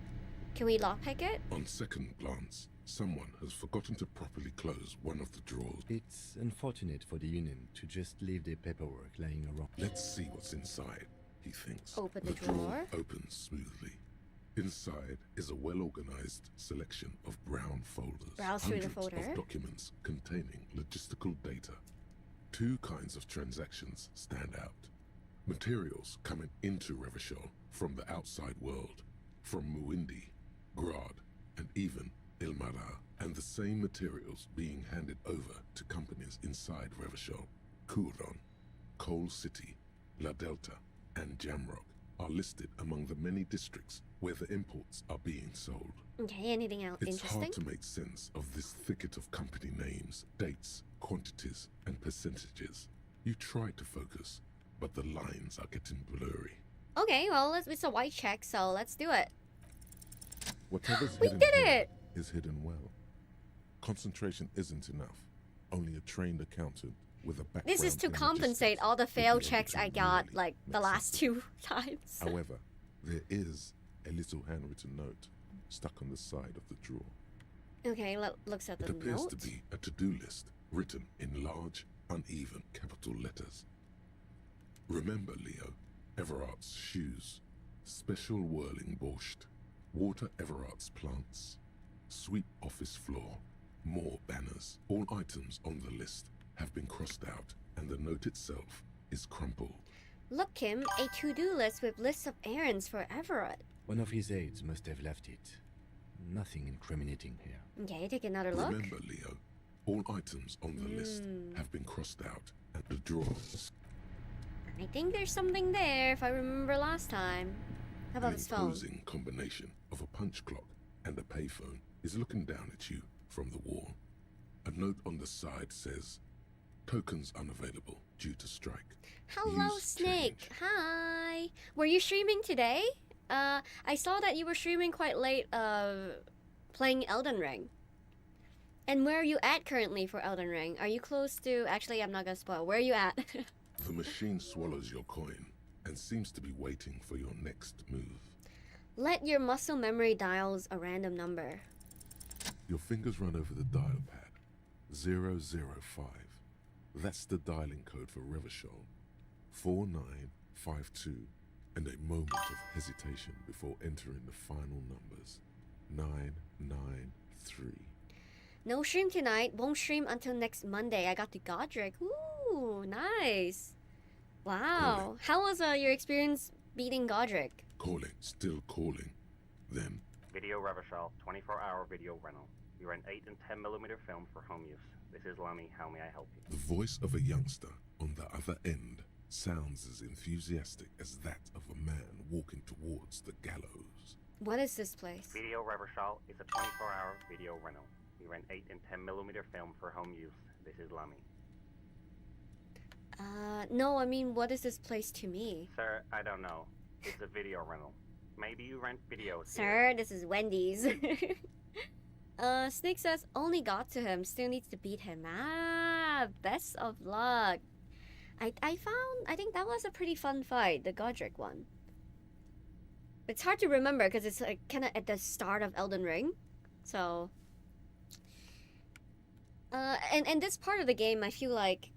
Can we lockpick it? On second glance, someone has forgotten to properly close one of the drawers. It's unfortunate for the Union to just leave their paperwork lying around. Let's see what's inside, he thinks. Open the drawer. Opens smoothly. Inside is a well-organized selection of brown folders. Browse through the Hundreds folder. of documents containing logistical data. Two kinds of transactions stand out. Materials coming into Revachol from the outside world, from Muindi, Grad, and even Ilmara, and the same materials being handed over to companies inside Revachol. Kuron, Coal City, La Delta, and Jamrock are listed among the many districts where the imports are being sold. Okay, anything else It's interesting? hard to make sense of this thicket of company names, dates, quantities, and percentages. You try to focus, but the lines are getting blurry. Okay, well, it's a white check, so let's do it. Whatever's We hidden did here it! is hidden well. Concentration isn't enough. Only a trained accountant with a background This is to in compensate all the would be failed able checks to I got, really like, the make last sense of 2 times. However, there is a little handwritten note stuck on the side of the drawer. Okay, looks at It the appears note. to be a to-do list written in large, uneven capital letters. Remember, Leo, Everart's shoes, special whirling borscht, water Everart's plants, sweep office floor, more banners. All items on the list have been crossed out, and the note itself is crumpled. Look, Kim, a to-do list with lists of errands for Everett. One of his aides must have left it. Nothing incriminating here. Okay, take another look. Remember, Leo, all items on the list have been crossed out, and the drawers. I think there's something there, if I remember last time. How about An his phone? imposing combination of a punch clock and a payphone is looking down at you from the wall. A note on the side says, "Tokens unavailable due to strike." Hello, Use Snake. change. Hi. Were you streaming today? I saw that you were streaming quite late, playing Elden Ring. And where are you at currently for Elden Ring? Are you close to... Actually, I'm not gonna spoil. Where are you at? The machine swallows your coin and seems to be waiting for your next move. Let your muscle memory dials a random number. Your fingers run over the dial pad. 005. That's the dialing code for Revachol. 4952. And a moment of hesitation before entering the final numbers. 993. No stream tonight. Won't stream until next Monday. I got to Godric. Ooh, nice. Wow. How was your experience beating Godric? Calling, still calling. Then, Video Revachol, 24-hour video rental. You rent 8 and 10mm film for home use. This is Lummy. How may I help you? the voice of a youngster on the other end sounds as enthusiastic as that of a man walking towards the gallows. What is this place? Video Revachol is a 24-hour video rental. You rent 8 and 10mm film for home use. This is Lummy. No, I mean, what is this place to me? Sir, I don't know. It's a video rental. Maybe you rent videos Sir, this is Wendy's. Snake says, only got to him, still needs to beat him. Ah, best of luck. I think that was a pretty fun fight, the Godric one. It's hard to remember because it's like kind of at the start of Elden Ring. So, and this part of the game, I feel like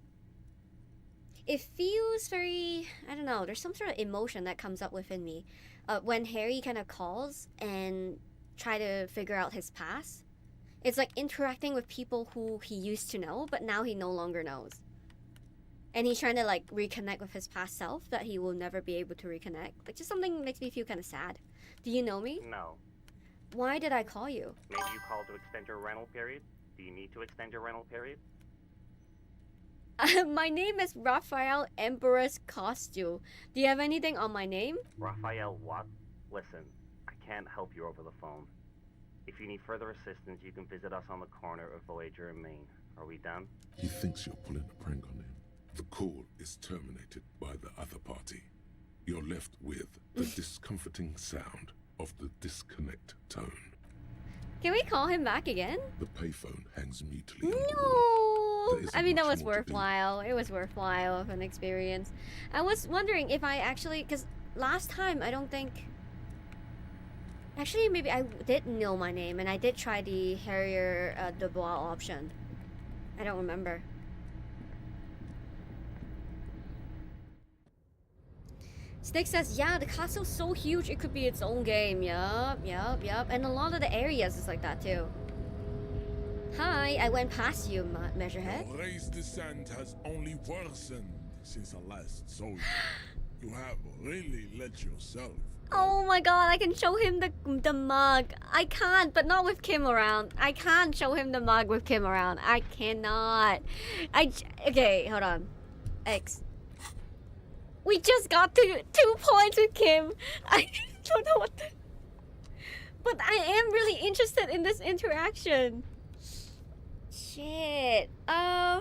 it feels very, I don't know, there's some sort of emotion that comes up within me when Harry kind of calls and try to figure out his past. It's like interacting with people who he used to know, but now he no longer knows. and he's trying to like reconnect with his past self that he will never be able to reconnect. Like just something makes me feel kind of sad. Do you know me? No. Why did I call you? Maybe you called to extend your rental period? Do you need to extend your rental period? My name is Raphael Emperor's Costume. Do you have anything on my name? Raphael what? Listen, I can't help you over the phone. If you need further assistance, you can visit us on the corner of Voyager and Main. Are we done? He thinks you're pulling a prank on him. The call is terminated by the other party. You're left with the discomforting sound of the disconnect tone. Can we call him back again? The payphone hangs mutely. No! There I mean, isn't that was much more to do. worthwhile. It was worthwhile of an experience. I was wondering if I actually, because last time I don't think. Actually, maybe I did know my name and I did try the Harrier Dubois option. I don't remember. Snake says, yeah, the castle's so huge it could be its own game. Yup. And a lot of the areas is like that too. Hi, I went past you, Measurehead. Your race descent has only worsened since the last soldier. You have really let yourself. Oh my god, I can show him the mug. I can't, but not with Kim around. I can't show him the mug with Kim around. I cannot. Okay, hold on. X. We just got to 2 points with Kim. I don't know what the... But I am really interested in this interaction. Shit. I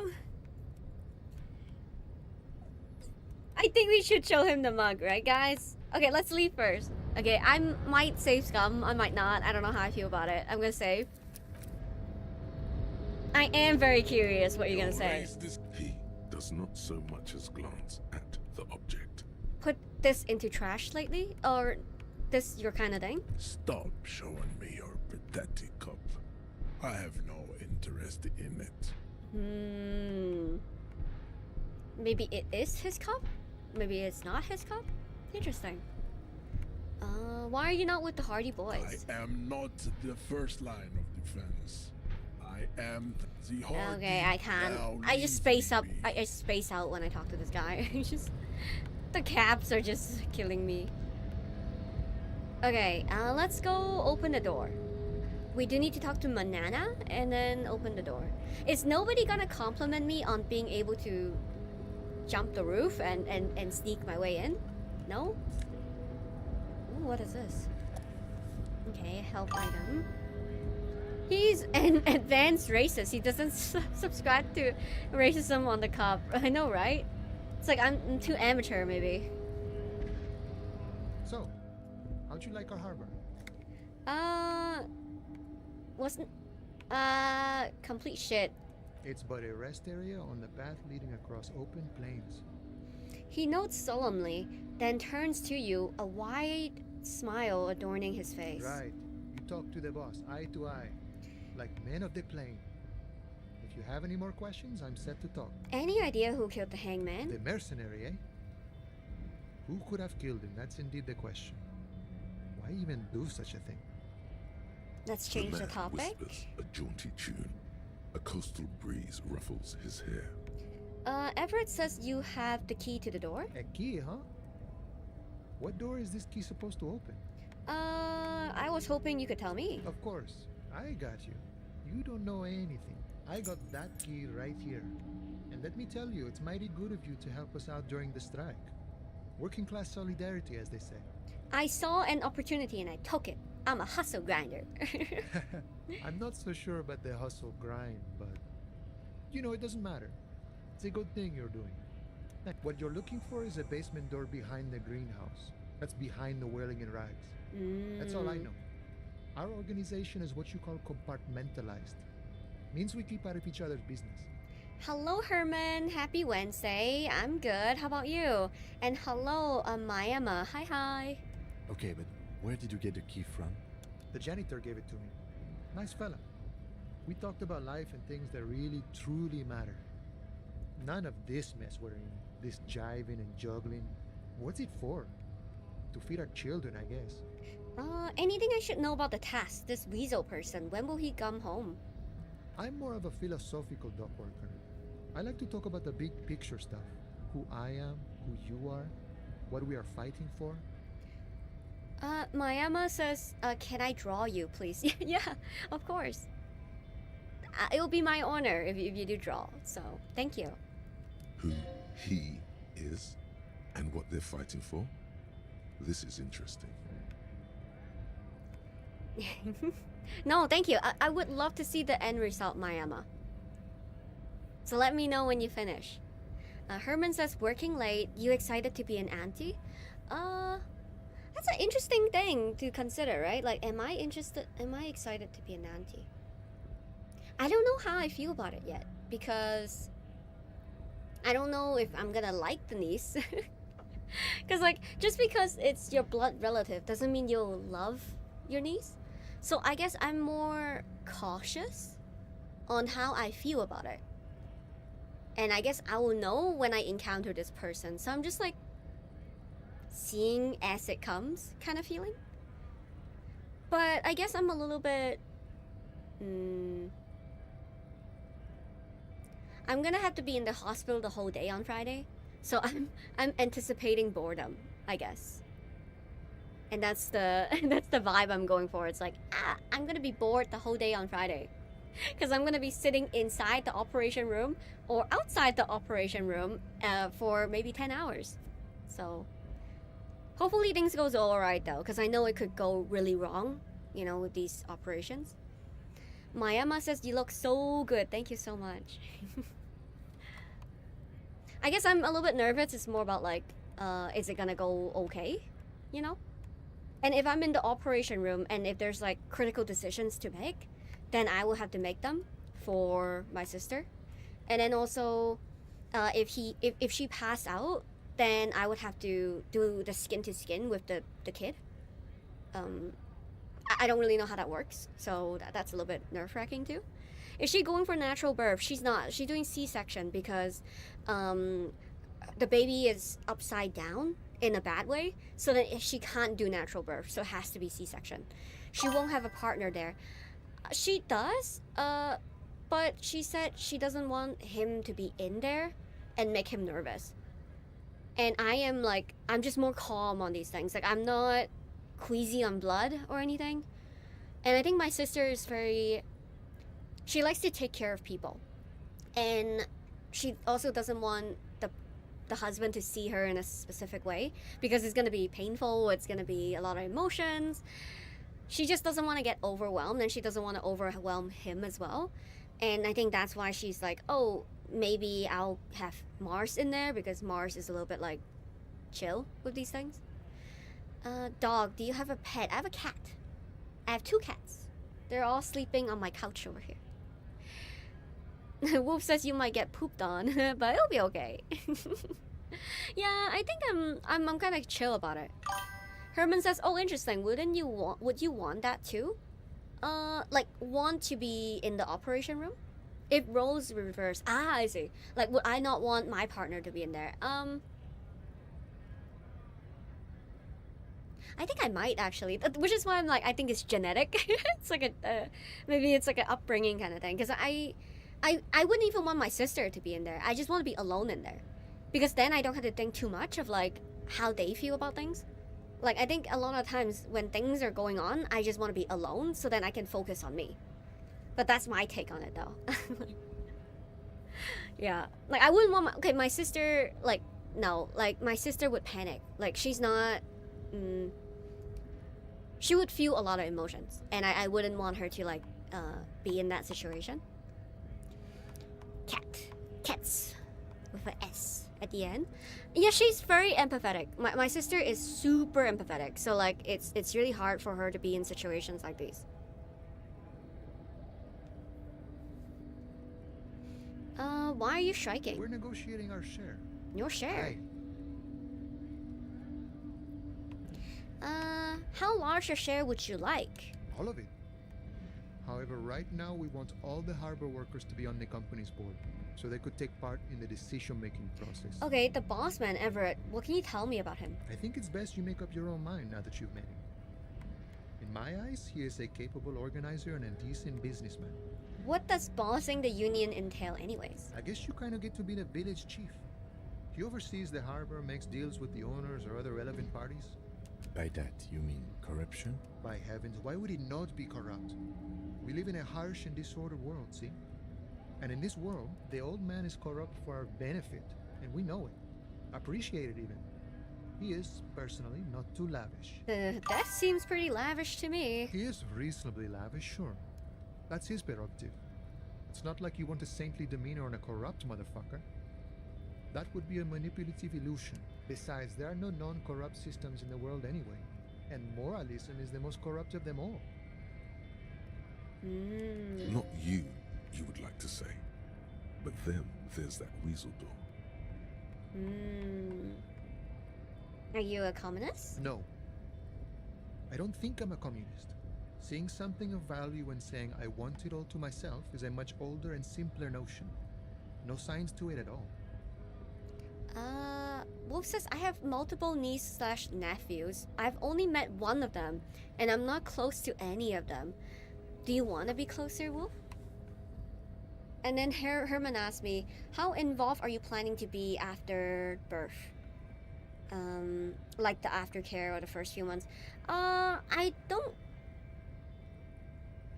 think we should show him the mug, right, guys? Okay, let's leave first. Okay, I might save Scum. I might not. I don't know how I feel about it. I'm gonna save. I am very curious what you're gonna say. He does not so much as glance at the object. Put this into trash lately? Or this your kind of thing? Stop showing me your pathetic cup. I have no interest in it. Maybe it is his cup? Maybe it's not his cup? Interesting. Why are you not with the Hardy Boys? I am not the first line of defense. I am the Hardy. Okay, I can't. I just space up. I space out when I talk to this guy. Just the caps are just killing me. Okay, let's go open the door. We do need to talk to Manana and then open the door. Is nobody gonna compliment me on being able to jump the roof and sneak my way in? No? Ooh, what is this? Okay, help item. He's an advanced racist. He doesn't subscribe to racism on the cup. I know, right? It's like I'm too amateur, maybe. So, how'd you like our harbor? Wasn't complete shit. It's but a rest area on the path leading across open plains. He notes solemnly, then turns to you, a wide smile adorning his face. Right. You talk to the boss, eye to eye, like men of the plain. If you have any more questions, I'm set to talk. Any idea who killed the hangman? The mercenary, eh? Who could have killed him? That's indeed the question. Why even do such a thing? Let's change the man topic. Whispers a jaunty tune. A coastal breeze ruffles his hair. Everett says you have the key to the door. A key, huh? What door is this key supposed to open? I was hoping you could tell me. Of course. I got you. You don't know anything. I got that key right here. And let me tell you, it's mighty good of you to help us out during the strike. Working class solidarity, as they say. I saw an opportunity and I took it. I'm a hustle grinder. I'm not so sure about the hustle grind, but you know, it doesn't matter. It's a good thing you're doing. What you're looking for is a basement door behind the greenhouse. That's behind the whirling in rags. That's all I know. Our organization is what you call compartmentalized. Means we keep out of each other's business. Hello, Herman. Happy Wednesday. I'm good. How about you? And hello, Mayama. Hi. Okay, but where did you get the key from? The janitor gave it to me. Nice fella. We talked about life and things that really, truly matter. None of this mess we're in. This jiving and juggling. What's it for? To feed our children, I guess. Anything I should know about the task? This weasel person. When will he come home? I'm more of a philosophical dock worker. I like to talk about the big picture stuff. who I am, who you are, what we are fighting for? Mayama says, can I draw you, please? Yeah, of course. It'll be my honor if you do draw, so thank you. Who he is and what they're fighting for? This is interesting. No, thank you. I would love to see the end result, Mayama. So let me know when you finish. Herman says, working late, you excited to be an auntie? That's an interesting thing to consider, right? Like, am I excited to be an auntie? I don't know how I feel about it yet, because I don't know if I'm gonna like the niece. Because, like, just because it's your blood relative doesn't mean you'll love your niece. So I guess I'm more cautious on how I feel about it. And I guess I will know when I encounter this person. So I'm just like seeing as it comes kind of feeling. But I guess I'm a little bit... I'm gonna have to be in the hospital the whole day on Friday. So I'm anticipating boredom, I guess. And that's the vibe I'm going for. It's like, I'm gonna be bored the whole day on Friday. Because I'm gonna be sitting inside the operation room or outside the operation room for maybe 10 hours. So hopefully things goes all right though, because I know it could go really wrong, you know, with these operations. Mayama says you look so good. Thank you so much. I guess I'm a little bit nervous. It's more about like, is it gonna go okay, you know? And if I'm in the operation room and if there's like critical decisions to make, then I will have to make them for my sister. And then also, if she passed out, then I would have to do the skin to skin with the kid. I don't really know how that works, so that's a little bit nerve-wracking too. Is she going for natural birth? She's not. She's doing C-section because the baby is upside down in a bad way, so that she can't do natural birth, so it has to be C-section. She won't have a partner there. She does, but she said she doesn't want him to be in there and make him nervous. And I am like, I'm just more calm on these things. Like, I'm not queasy on blood or anything. And I think my sister is she likes to take care of people. And she also doesn't want the husband to see her in a specific way because it's going to be painful, it's going to be a lot of emotions. She just doesn't want to get overwhelmed, and she doesn't want to overwhelm him as well. And I think that's why she's like, oh, maybe I'll have Mars in there because Mars is a little bit like chill with these things. Dog, do you have a pet? I have a cat. I have 2 cats. They're all sleeping on my couch over here. Wolf says you might get pooped on, but it'll be okay. Yeah, I think I'm kind of chill about it. Herman says, "Oh, interesting. Would you want that too? Like want to be in the operation room? If roles reverse, I see. Like, would I not want my partner to be in there? I think I might actually, which is why I'm like, I think it's genetic. It's like maybe it's like an upbringing kind of thing. Because I wouldn't even want my sister to be in there. I just want to be alone in there, because then I don't have to think too much of like how they feel about things. Like, I think a lot of times when things are going on, I just want to be alone so then I can focus on me. But that's my take on it though. Yeah, like I wouldn't want my sister, like, no, like my sister would panic. Like, she's not, she would feel a lot of emotions, and I wouldn't want her to like be in that situation. Cats with an S at the end. Yeah, she's very empathetic. My sister is super empathetic, so like it's really hard for her to be in situations like these. Why are you striking? We're negotiating our share. Your share? Right. How large a share would you like? All of it. However, right now we want all the harbor workers to be on the company's board, so they could take part in the decision-making process. Okay, the boss man, Everett. What can you tell me about him? I think it's best you make up your own mind now that you've met him. In my eyes, he is a capable organizer and a decent businessman. What does bossing the union entail anyways? I guess you kind of get to be the village chief. He oversees the harbor, makes deals with the owners or other relevant parties. By that, you mean corruption? By heavens, why would he not be corrupt? We live in a harsh and disordered world, see? And in this world, the old man is corrupt for our benefit, and we know it. Appreciate it even. He is, personally, not too lavish. That seems pretty lavish to me. He is reasonably lavish, sure. That's his prerogative. It's not like you want a saintly demeanor on a corrupt motherfucker. That would be a manipulative illusion. Besides, there are no non-corrupt systems in the world anyway. And moralism is the most corrupt of them all. Not you, you would like to say. But then there's that weasel door. Are you a communist? No. I don't think I'm a communist. Seeing something of value and saying I want it all to myself is a much older and simpler notion. No science to it at all. Wolf says I have multiple nieces/nephews. I've only met one of them, and I'm not close to any of them. Do you want to be closer, Wolf? And then Herman asked me, how involved are you planning to be after birth? Like the aftercare or the first few months. I don't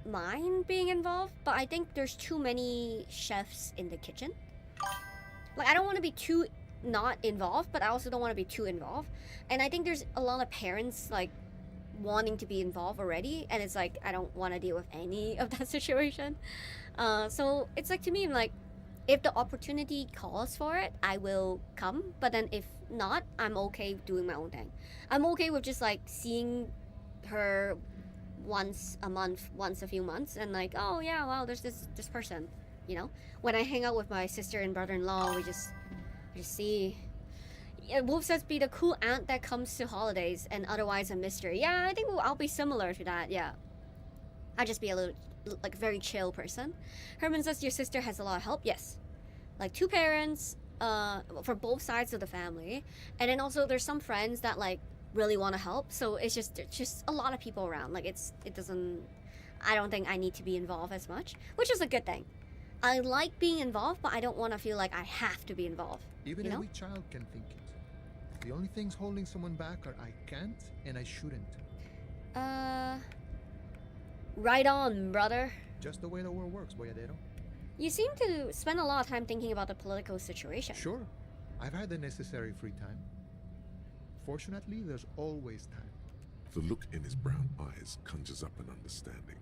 mind being involved, but I think there's too many chefs in the kitchen. Like, I don't want to be too not involved, but I also don't want to be too involved. And I think there's a lot of parents, like, wanting to be involved already, and it's like, I don't want to deal with any of that situation. So it's like, to me, I'm like, if the opportunity calls for it, I will come. But then if not, I'm okay doing my own thing. I'm okay with just like seeing her once a month, once a few months, and like, oh yeah, well, there's this person, you know. When I hang out with my sister and brother-in-law, we just see. Yeah, Wolf says be the cool aunt that comes to holidays and otherwise a mystery. Yeah, I think I'll be similar to that. Yeah, I'll just be a little like very chill person. Herman says your sister has a lot of help. Yes, like 2 parents for both sides of the family, and then also there's some friends that like really want to help. So it's just a lot of people around. Like it doesn't. I don't think I need to be involved as much, which is a good thing. I like being involved, but I don't want to feel like I have to be involved. Even you know? a weak child can think it. The only things holding someone back are I can't and I shouldn't. Right on, brother. Just the way the world works, boyadero. You seem to spend a lot of time thinking about the political situation. Sure. I've had the necessary free time. Fortunately, there's always time. The look in his brown eyes conjures up an understanding.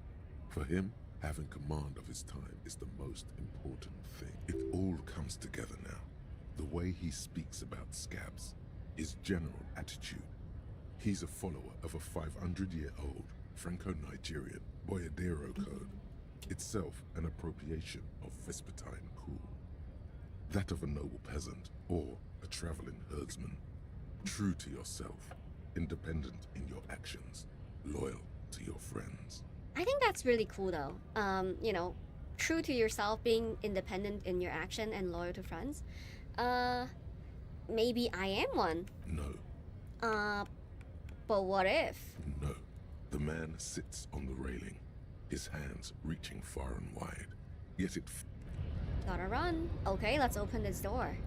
For him, having command of his time is the most important thing. It all comes together now. The way he speaks about scabs, his general attitude. He's a follower of a 500-year-old Franco-Nigerian Boyadero code, itself an appropriation of Vespertine cool. That of a noble peasant or a traveling herdsman. True to yourself, independent in your actions, loyal to your friends. I think that's really cool though. You know, true to yourself, being independent in your action and loyal to friends. Maybe I am one. No. But what if? No. The man sits on the railing, his hands reaching far and wide. Yet it... Gotta run. Okay, let's open this door.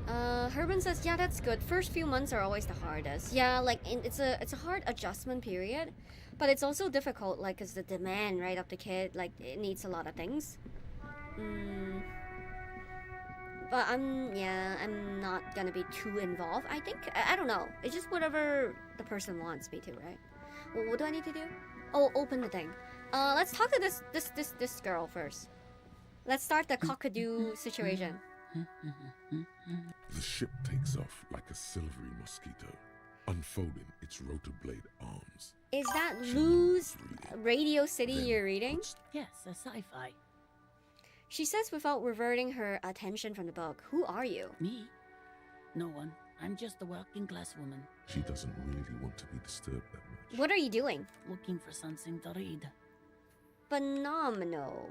Herman says, yeah, that's good. First few months are always the hardest. Yeah, like, it's a hard adjustment period. But it's also difficult, like, because the demand, right, of the kid, like, it needs a lot of things. But I'm not gonna be too involved, I think. I don't know. It's just whatever the person wants me to, right? Well, what do I need to do? Oh, open the thing. Let's talk to this girl first. Let's start the cockadoo situation. The ship takes off like a silvery mosquito, unfolding its rotor blade arms. Is that Lou's Radio City you're reading? Yes, a sci-fi. She says without reverting her attention from the book. Who are you? Me? No one. I'm just a working class woman. She doesn't really want to be disturbed that much. What are you doing? Looking for something to read. Phenomenal.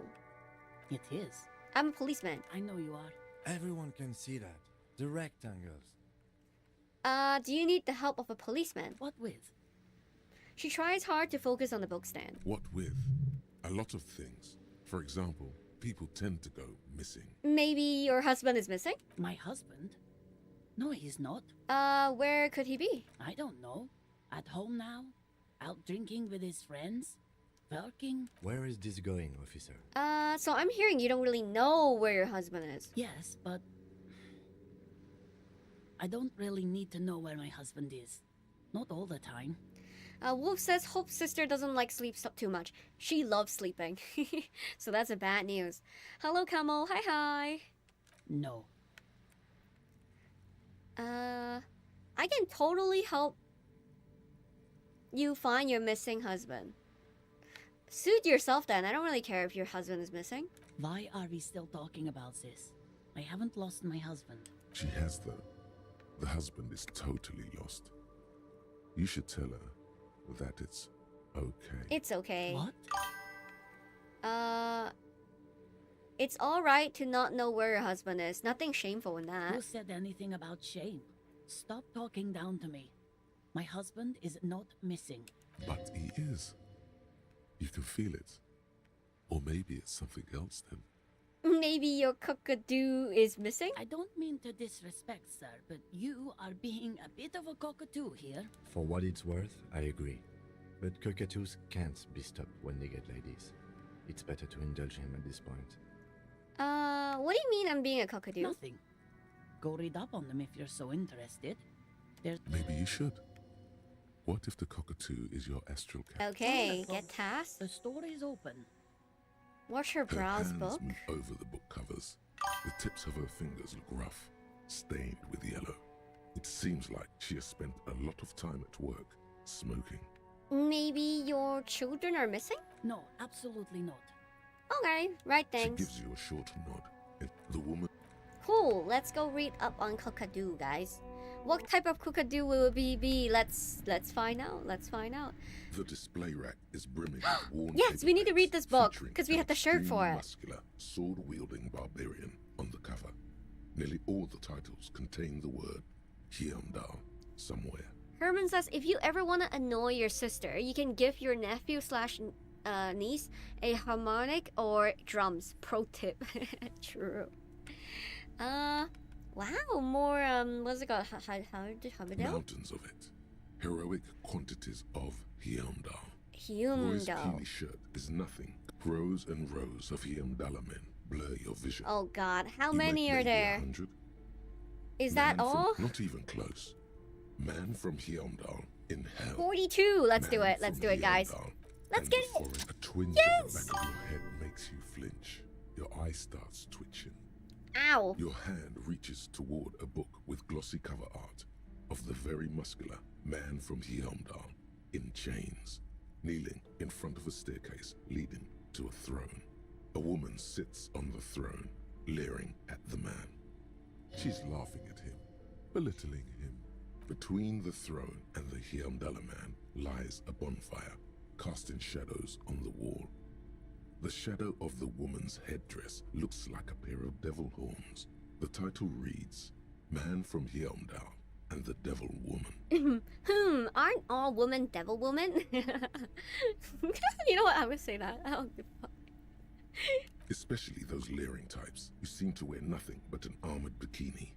It is. I'm a policeman. I know you are. Everyone can see that. The rectangles. Do you need the help of a policeman? What with? She tries hard to focus on the book stand. What with? A lot of things. For example, people tend to go missing. Maybe your husband is missing? My husband? No, he's not. Where could he be? I don't know. At home now? Out drinking with his friends? Working? Where is this going, officer? So I'm hearing you don't really know where your husband is. Yes, but I don't really need to know where my husband is. Not all the time. Wolf says Hope's sister doesn't like sleep too much. She loves sleeping. So that's a bad news. Hello, Camel. Hi, hi. No. I can totally help you find your missing husband. Suit yourself then. I don't really care if your husband is missing. Why are we still talking about this? I haven't lost my husband. She has, though. The husband is totally lost. You should tell her that it's okay. It's okay. What? It's alright to not know where your husband is. Nothing shameful in that. Who said anything about shame? Stop talking down to me. My husband is not missing. But he is. You can feel it. Or maybe it's something else then. Maybe your cockadoo is missing? I don't mean to disrespect, sir, but you are being a bit of a cockatoo here. For what it's worth, I agree. But cockatoos can't be stopped when they get ladies. It's better to indulge him at this point. What do you mean I'm being a cockatoo? Nothing. Go read up on them if you're so interested. There's... Maybe you should. What if the cockatoo is your astral cat? Okay, Wonderful. get tasked. The story's open. Watch her Her browse hands book. move over the book covers. The tips of her fingers look rough, stained with yellow. It seems like she has spent a lot of time at work, smoking. Maybe your children are missing? No, absolutely not. Okay, right She things. gives you a short nod, and the woman... Cool, let's go read up on cockadoo, guys. What type of cockadoo will it be? Let's find out. Let's find out. The display rack is brimming with worn Yes, we need to read this book featuring because we an have the shirt extremely for it. muscular, sword-wielding barbarian on the cover. Nearly all the titles contain the word Hyundai somewhere. Herman says if you ever want to annoy your sister, you can give your nephew slash niece a harmonic or drums. Pro tip. True. Wow, more what's it called? How Mountains of it. Heroic quantities of Hyundai. Roy's Hyundai. peely shirt is nothing. Rows and rows of Hyundai men blur your vision. Oh God, how You many might are maybe there? 100. Is Man that all? Not even close. Man from Hyundai in hell. 42. Let's do Man it. Let's from do it, guys. Hyundai. Let's And get it. before a twinge Yes! in the back of your head makes you flinch. Your eye starts twitching. Ow. Your hand reaches toward a book with glossy cover art of the very muscular man from Hyundai in chains, kneeling in front of a staircase leading to a throne. A woman sits on the throne, leering at the man. She's laughing at him, belittling him. Between the throne and the Hyundai man lies a bonfire, casting shadows on the wall. The shadow of the woman's headdress looks like a pair of devil horns. The title reads, Man from Hyundai and the Devil Woman. Aren't all women devil women? You know what? I'm gonna say that. I don't give a fuck. Especially those leering types who seem to wear nothing but an armored bikini.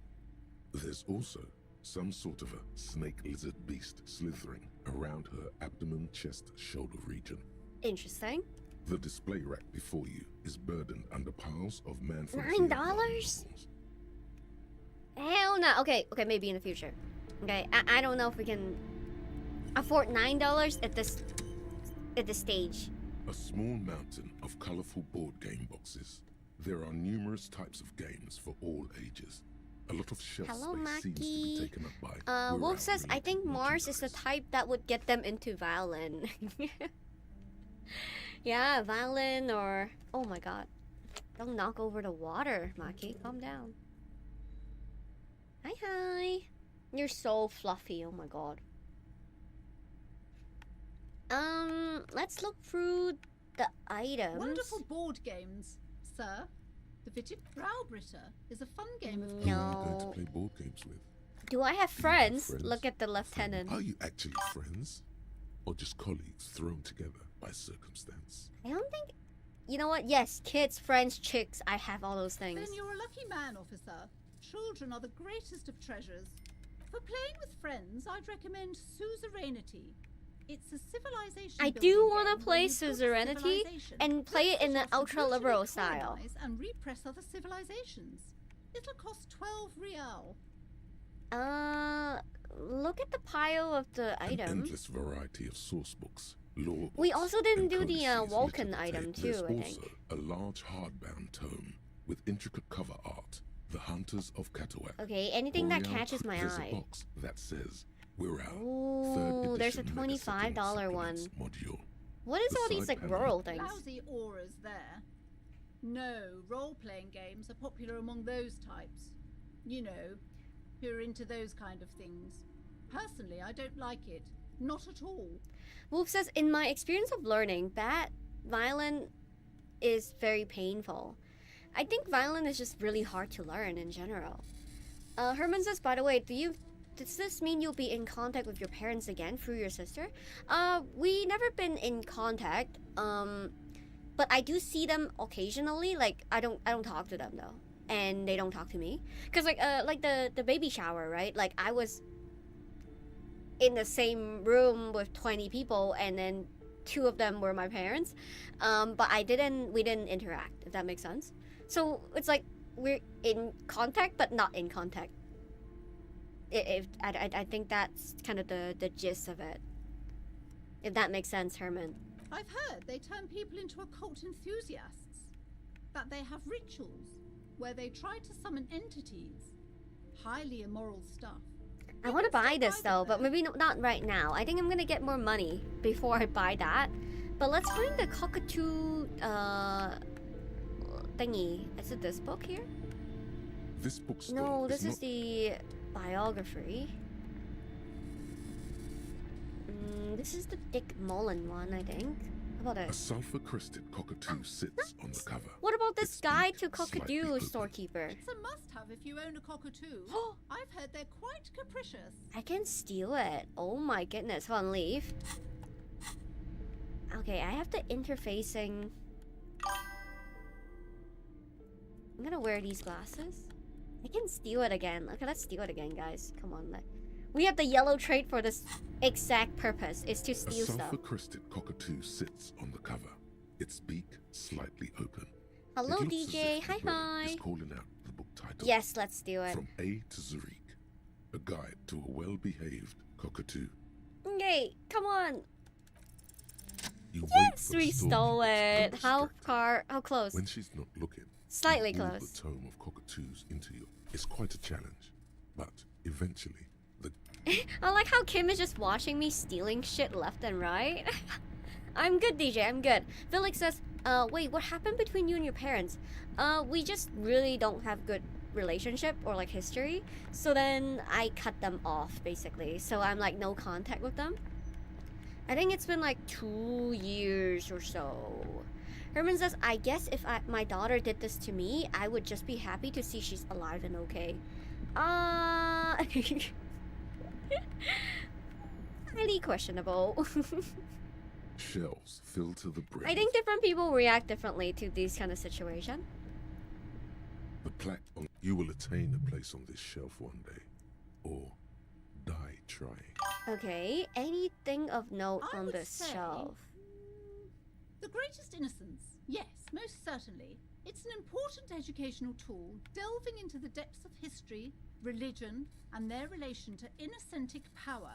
There's also some sort of a snake lizard beast slithering around her abdomen, chest, shoulder region. Interesting. The display rack before you is burdened under piles of man from $9? Hell no. Okay, maybe in the future. Okay, I don't know if we can afford $9 at this stage. A small mountain of colorful board game boxes. There are numerous types of games for all ages. A lot of shelf Hello, space seems to be Maki. taken up by Wolf says I think Mars is the type that would get them into violin. Yeah, violin or oh my God, don't knock over the water, Maki. Calm down. Hi. You're so fluffy. Oh my God. Let's look through the items. Wonderful board games, sir. The Fidget Browbritter is a fun game of Who are you going to play board games with? Do I have friends? Look at the lieutenant. Are you actually friends? Or just colleagues thrown together by circumstance? I don't think you know what? Yes, kids, friends, chicks. I have all those things. Then you're a lucky man, officer. Children are the greatest of treasures. For playing with friends, I'd recommend Suzerainty. It's a civilization. I do want to play Suzerainty and play it in the ultra-liberal style. And repress other civilizations. It'll cost 12 real. Look at the pile of the An item. endless variety of source books, law We books, also didn't and do the codices Vulcan littered the item tape. There's too, I also think. a large hardbound tome with intricate cover art, The Hunters of Catawak. Okay, anything that Boreal catches my There's eye. a box that says, we're out. Ooh, there's a $25 one. Module. What is The all these side like panel- rural things? Lousy auras there. No, role-playing games are popular among those types. You know, who are into those kind of things. Personally, I don't like it. Not at all. Wolf says, in my experience of learning, bad violin is very painful. I think violin is just really hard to learn in general. Herman says, by the way, does this mean you'll be in contact with your parents again through your sister? We never been in contact. But I do see them occasionally. Like I don't talk to them though, and they don't talk to me. Cause like the baby shower, right? Like I was in the same room with 20 people, and then 2 of them were my parents. But we didn't interact. If that makes sense. So it's like we're in contact, but not in contact. I think that's kind of the gist of it. If that makes sense, Herman. I've heard they turn people into occult enthusiasts. That they have rituals where they try to summon entities. Highly immoral stuff. I want to buy this though, but maybe not right now. I think I'm gonna get more money before I buy that. But let's find the cockatoo thingy. Is it this book here? This bookstore No, this is not the biography. This is the Dick Mullen one, I think. How about a it? sulfur-crested cockatoo sits on the cover. What about this Its guide beak to slightly cockatoo open. storekeeper? It's a must-have if you own a cockatoo. I've heard they're quite capricious. I can steal it. Oh my goodness. Hold on, leave. Okay, I have the interfacing. I'm gonna wear these glasses. I can steal it again. Okay, let's steal it again, guys. Come on. We have the yellow trait for this exact purpose. Is to A steal stuff. sulfur-crested cockatoo sits on the cover, its beak slightly open. Hello, It looks as DJ. if Hi, the bird hi. is calling out the book title. Yes, let's do it. From A to Zurich, a guide to a well-behaved cockatoo. Okay, come on. You wait Yes, for the we storekeeper stole to it. come How distract far? How close? When she's not looking, Slightly you pull close. the tome of cockatoos into you. It's quite a challenge, but eventually, the I like how Kim is just watching me stealing shit left and right. I'm good, DJ. I'm good. Felix says, wait, what happened between you and your parents? We just really don't have good relationship or like history. So then I cut them off basically. So I'm like no contact with them. I think it's been like 2 years or so. Herman says, I guess if my daughter did this to me, I would just be happy to see she's alive and okay. Highly questionable. shelves fill to the brim. I think different people react differently to these kind of situation. The plaque on you will attain a place on this shelf one day, or die trying. Okay, anything of note I on would this say- shelf? The greatest innocence. Yes, most certainly. It's an important educational tool, delving into the depths of history, religion, and their relation to innocentic power.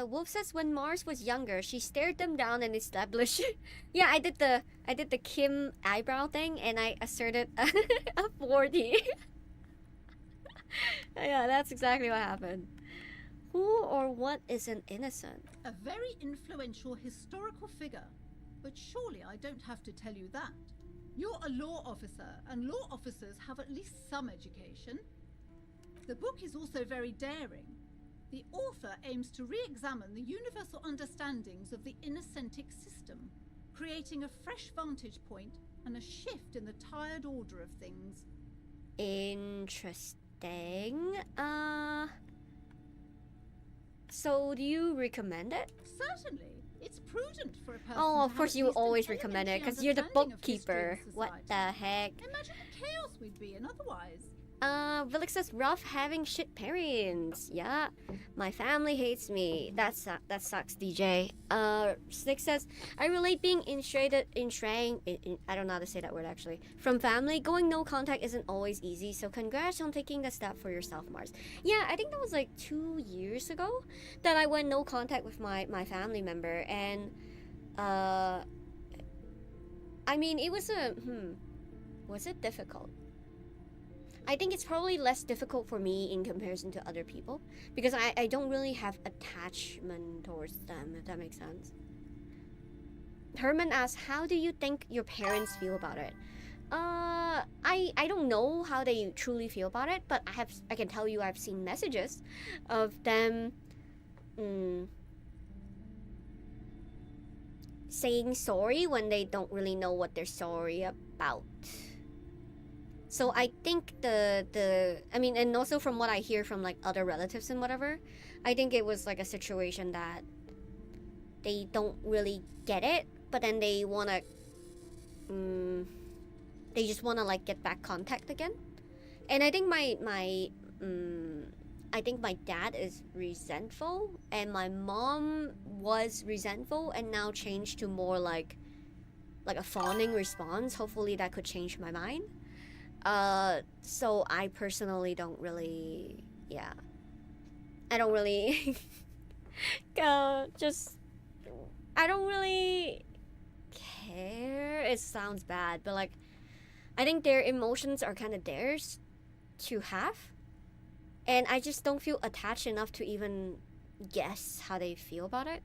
Wolf says when Mars was younger, she stared them down and established. Yeah, I did the Kim eyebrow thing, and I asserted a 40. Yeah, that's exactly what happened. Who or what is an innocent? A very influential historical figure. But surely I don't have to tell you that. You're a law officer, and law officers have at least some education. The book is also very daring. The author aims to re-examine the universal understandings of the innocentic system, creating a fresh vantage point and a shift in the tired order of things. Interesting. So do you recommend it? Certainly. It's prudent for a person Oh, to of have course at you least an always recommend it, because you're the elementary understanding of history bookkeeper. and What the society. heck? Imagine the chaos we'd be in otherwise. Vilix says rough having shit parents. Yeah, my family hates me. That sucks, DJ. Snick says I relate being I don't know how to say that word actually. From family, going no contact isn't always easy. So congrats on taking the step for yourself, Mars. Yeah, I think that was like 2 years ago that I went no contact with my family member, and I mean it was was it difficult? I think it's probably less difficult for me in comparison to other people because I don't really have attachment towards them, if that makes sense. Herman asks, how do you think your parents feel about it? I don't know how they truly feel about it, but I can tell you I've seen messages of them saying sorry when they don't really know what they're sorry about. So I think I mean, and also from what I hear from like other relatives and whatever, I think it was like a situation that they don't really get it, but then they wanna, they just wanna like get back contact again. And I think I think my dad is resentful, and my mom was resentful, and now changed to more like a fawning response. Hopefully that could change my mind. So I personally don't really, yeah. I don't really, I don't really care. It sounds bad, but like, I think their emotions are kind of theirs to have. And I just don't feel attached enough to even guess how they feel about it.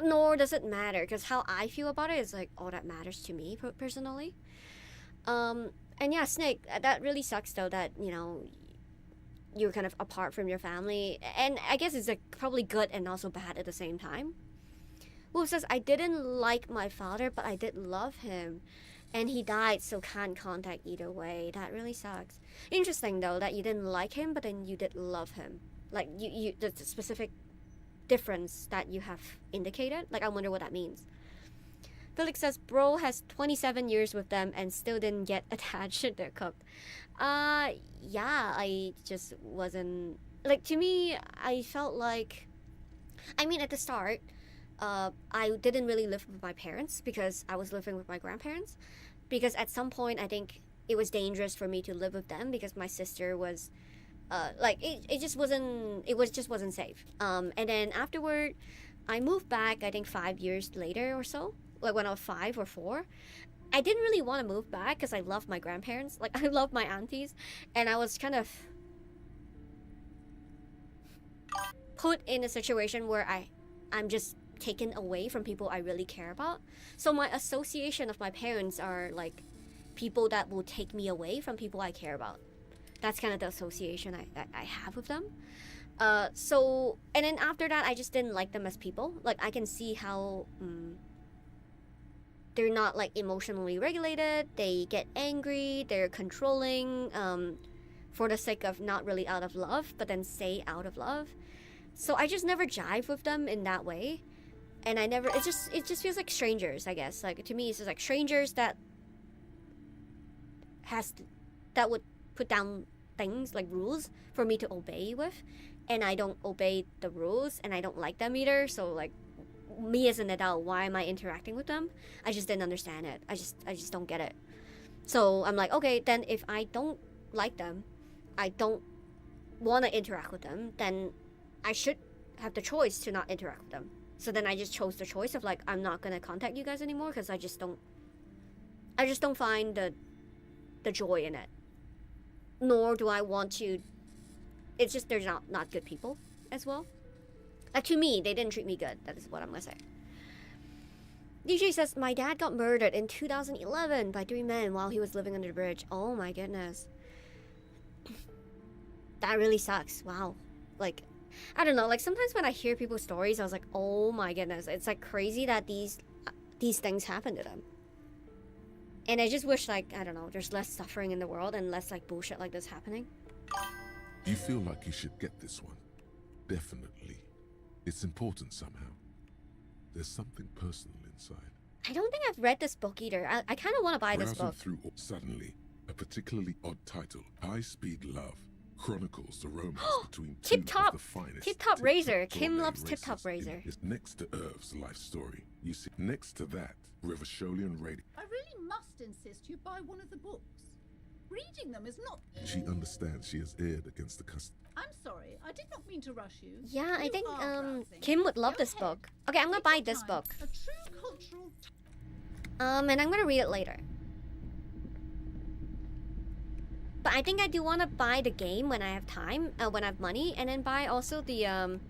Nor does it matter, because how I feel about it is like all that matters to me personally. And yeah, Snake, that really sucks though that, you know, you're kind of apart from your family. And I guess it's like probably good and also bad at the same time. Wolf says, I didn't like my father, but I did love him. And he died, so can't contact either way. That really sucks. Interesting though that you didn't like him, but then you did love him. Like the specific difference that you have indicated. Like I wonder what that means. Felix says, bro has 27 years with them and still didn't get attached. They're cooked. Yeah, I just wasn't... Like, to me, I felt like... I mean, at the start, I didn't really live with my parents because I was living with my grandparents. Because at some point, I think it was dangerous for me to live with them because my sister was... it just wasn't safe. And then afterward, I moved back, I think 5 years later or so. Like when I was 5 or 4, I didn't really want to move back because I love my grandparents. Like I love my aunties, and I was kind of put in a situation where I'm just taken away from people I really care about. So my association of my parents are like people that will take me away from people I care about. That's kind of the association I have with them. So and then after that, I just didn't like them as people. Like I can see how. They're not like emotionally regulated, they get angry, they're controlling for the sake of not really out of love, but then say out of love. So I just never jive with them in that way. And it just feels like strangers, I guess. Like to me it's just like strangers that would put down things like rules for me to obey with, and I don't obey the rules and I don't like them either. So like me as an adult, why am I interacting with them? I just didn't understand it. I just don't get it. So I'm like, okay, then if I don't like them, I don't want to interact with them, then I should have the choice to not interact with them. So then I just chose the choice of like, I'm not gonna contact you guys anymore because I just don't find the joy in it. Nor do I want to. It's just they're not good people as well. Like to me, they didn't treat me good. That is what I'm gonna say. DJ says, my dad got murdered in 2011 by 3 men while he was living under the bridge. Oh my goodness. That really sucks. Wow. Like, I don't know. Like sometimes when I hear people's stories, I was like, oh my goodness. It's like crazy that these things happen to them. And I just wish like, I don't know, there's less suffering in the world and less like bullshit like this happening. You feel like you should get this one. Definitely. It's important somehow. There's something personal inside. I don't think I've read this book either. I kind of want to buy this Browsing book. through suddenly, a particularly odd title, High Speed Love, chronicles the romance between two Tip Top, of the finest Tip Top Razor. Tip-Top Kim gourmet loves Tip Top races Razor. is next to Irv's life story. You see, next to that, Rivasholian radio. I really must insist you buy one of the books. Reading them is not. She understands she has erred against the custom. I'm sorry, I did not mean to rush you. Yeah, I You think are browsing. Kim would love Go this ahead. book. Okay, I'm gonna buy this book. A true cultural. And I'm gonna read it later. But I think I do want to buy the game when I have time, when I have money, and then buy also the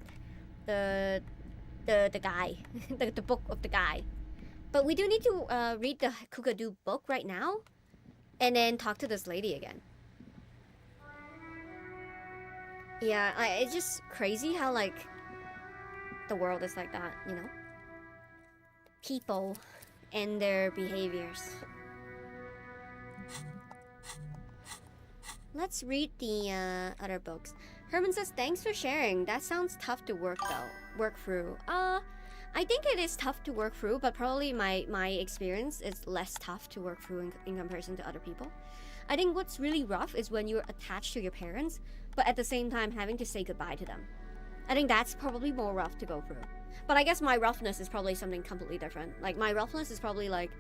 guy, the book of the guy. But we do need to read the Kukadu book right now, and then talk to this lady again. Yeah, it's just crazy how like the world is like that, you know? People and their behaviors. Let's read the other books. Herman says, thanks for sharing. That sounds tough to work through. I think it is tough to work through, but probably my experience is less tough to work through in comparison to other people. I think what's really rough is when you're attached to your parents, but at the same time having to say goodbye to them. I think that's probably more rough to go through. But I guess my roughness is probably something completely different. Like, my roughness is probably like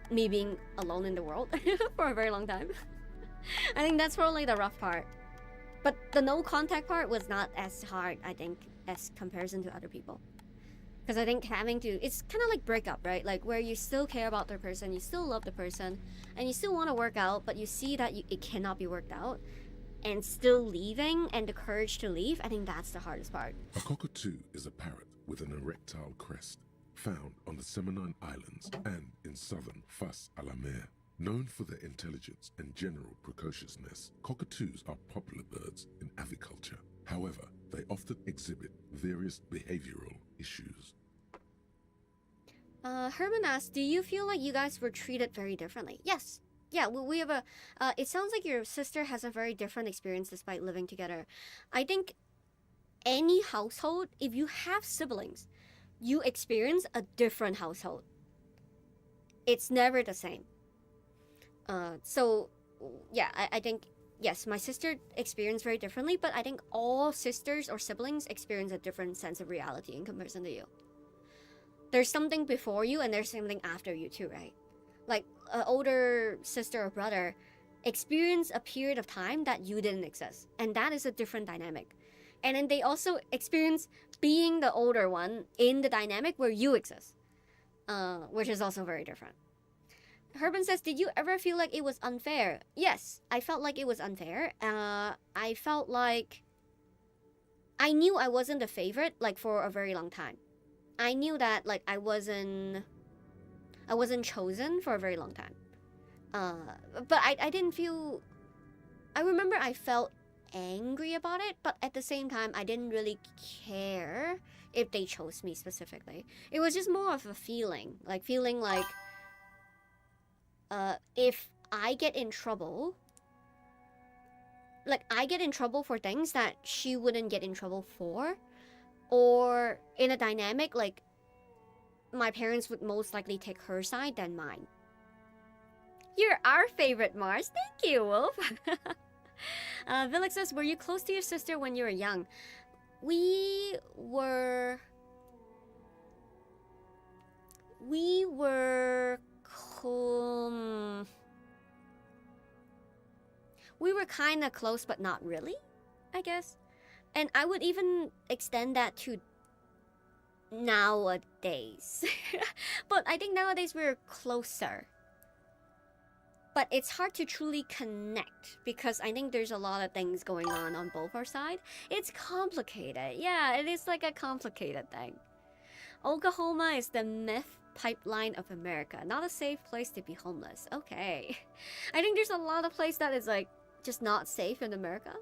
me being alone in the world for a very long time. I think that's probably the rough part. But the no contact part was not as hard, I think, as comparison to other people. Because I think having to, it's kind of like breakup, right? Like where you still care about the person, you still love the person, and you still want to work out, but you see that it cannot be worked out, and still leaving and the courage to leave, I think that's the hardest part. A cockatoo is a parrot with an erectile crest, found on the Seminole Islands and in southern Fas a la Mer. Known for their intelligence and general precociousness, cockatoos are popular birds in aviculture. However, they often exhibit various behavioral issues. Herman asks, do you feel like you guys were treated very differently? Yes. Yeah, we have a... it sounds like your sister has a very different experience despite living together. I think any household, if you have siblings, you experience a different household. It's never the same. So, yeah, I think, yes, my sister experienced very differently, but I think all sisters or siblings experience a different sense of reality in comparison to you. There's something before you and there's something after you too, right? Like, an older sister or brother experience a period of time that you didn't exist, and that is a different dynamic. And then they also experience being the older one in the dynamic where you exist, which is also very different. Herman says, did you ever feel like it was unfair? Yes, I felt like it was unfair. I felt like I knew I wasn't the favorite, like, for a very long time. I knew that, like, I wasn't chosen for a very long time. But I didn't feel... I remember I felt angry about it, but at the same time, I didn't really care if they chose me specifically. It was just more of a feeling. Like, feeling like... if I get in trouble, like I get in trouble for things that she wouldn't get in trouble for, or in a dynamic, like my parents would most likely take her side than mine. You're our favorite, Mars. Thank you, Wolf. Vilix says, were you close to your sister when you were young? We were kind of close, but not really, I guess. And I would even extend that to nowadays. But I think nowadays we're closer. But it's hard to truly connect because I think there's a lot of things going on both our side. It's complicated. Yeah, it is like a complicated thing. Oklahoma is the meth pipeline of America. Not a safe place to be homeless. Okay. I think there's a lot of places that is like just not safe in America.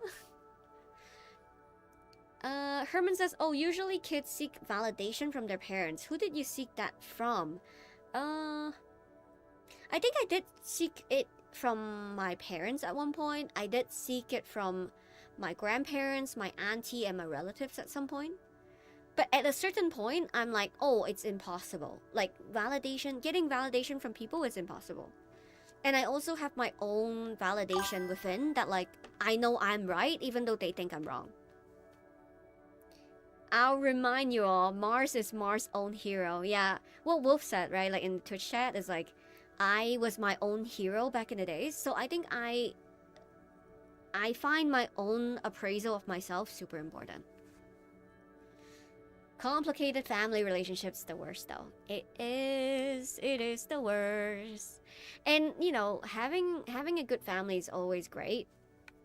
Herman says, oh, usually kids seek validation from their parents. Who did you seek that from? I think I did seek it from my parents at one point. I did seek it from my grandparents, my auntie, and my relatives at some point. But at a certain point, I'm like, oh, it's impossible. Like, getting validation from people is impossible. And I also have my own validation within that, like, I know I'm right, even though they think I'm wrong. I'll remind you all, Mars is Mars' own hero. Yeah, what Wolf said, right, like in the Twitch chat, is like, I was my own hero back in the days. So I think I find my own appraisal of myself super important. Complicated family relationships, the worst though. It is the worst. And you know, having a good family is always great,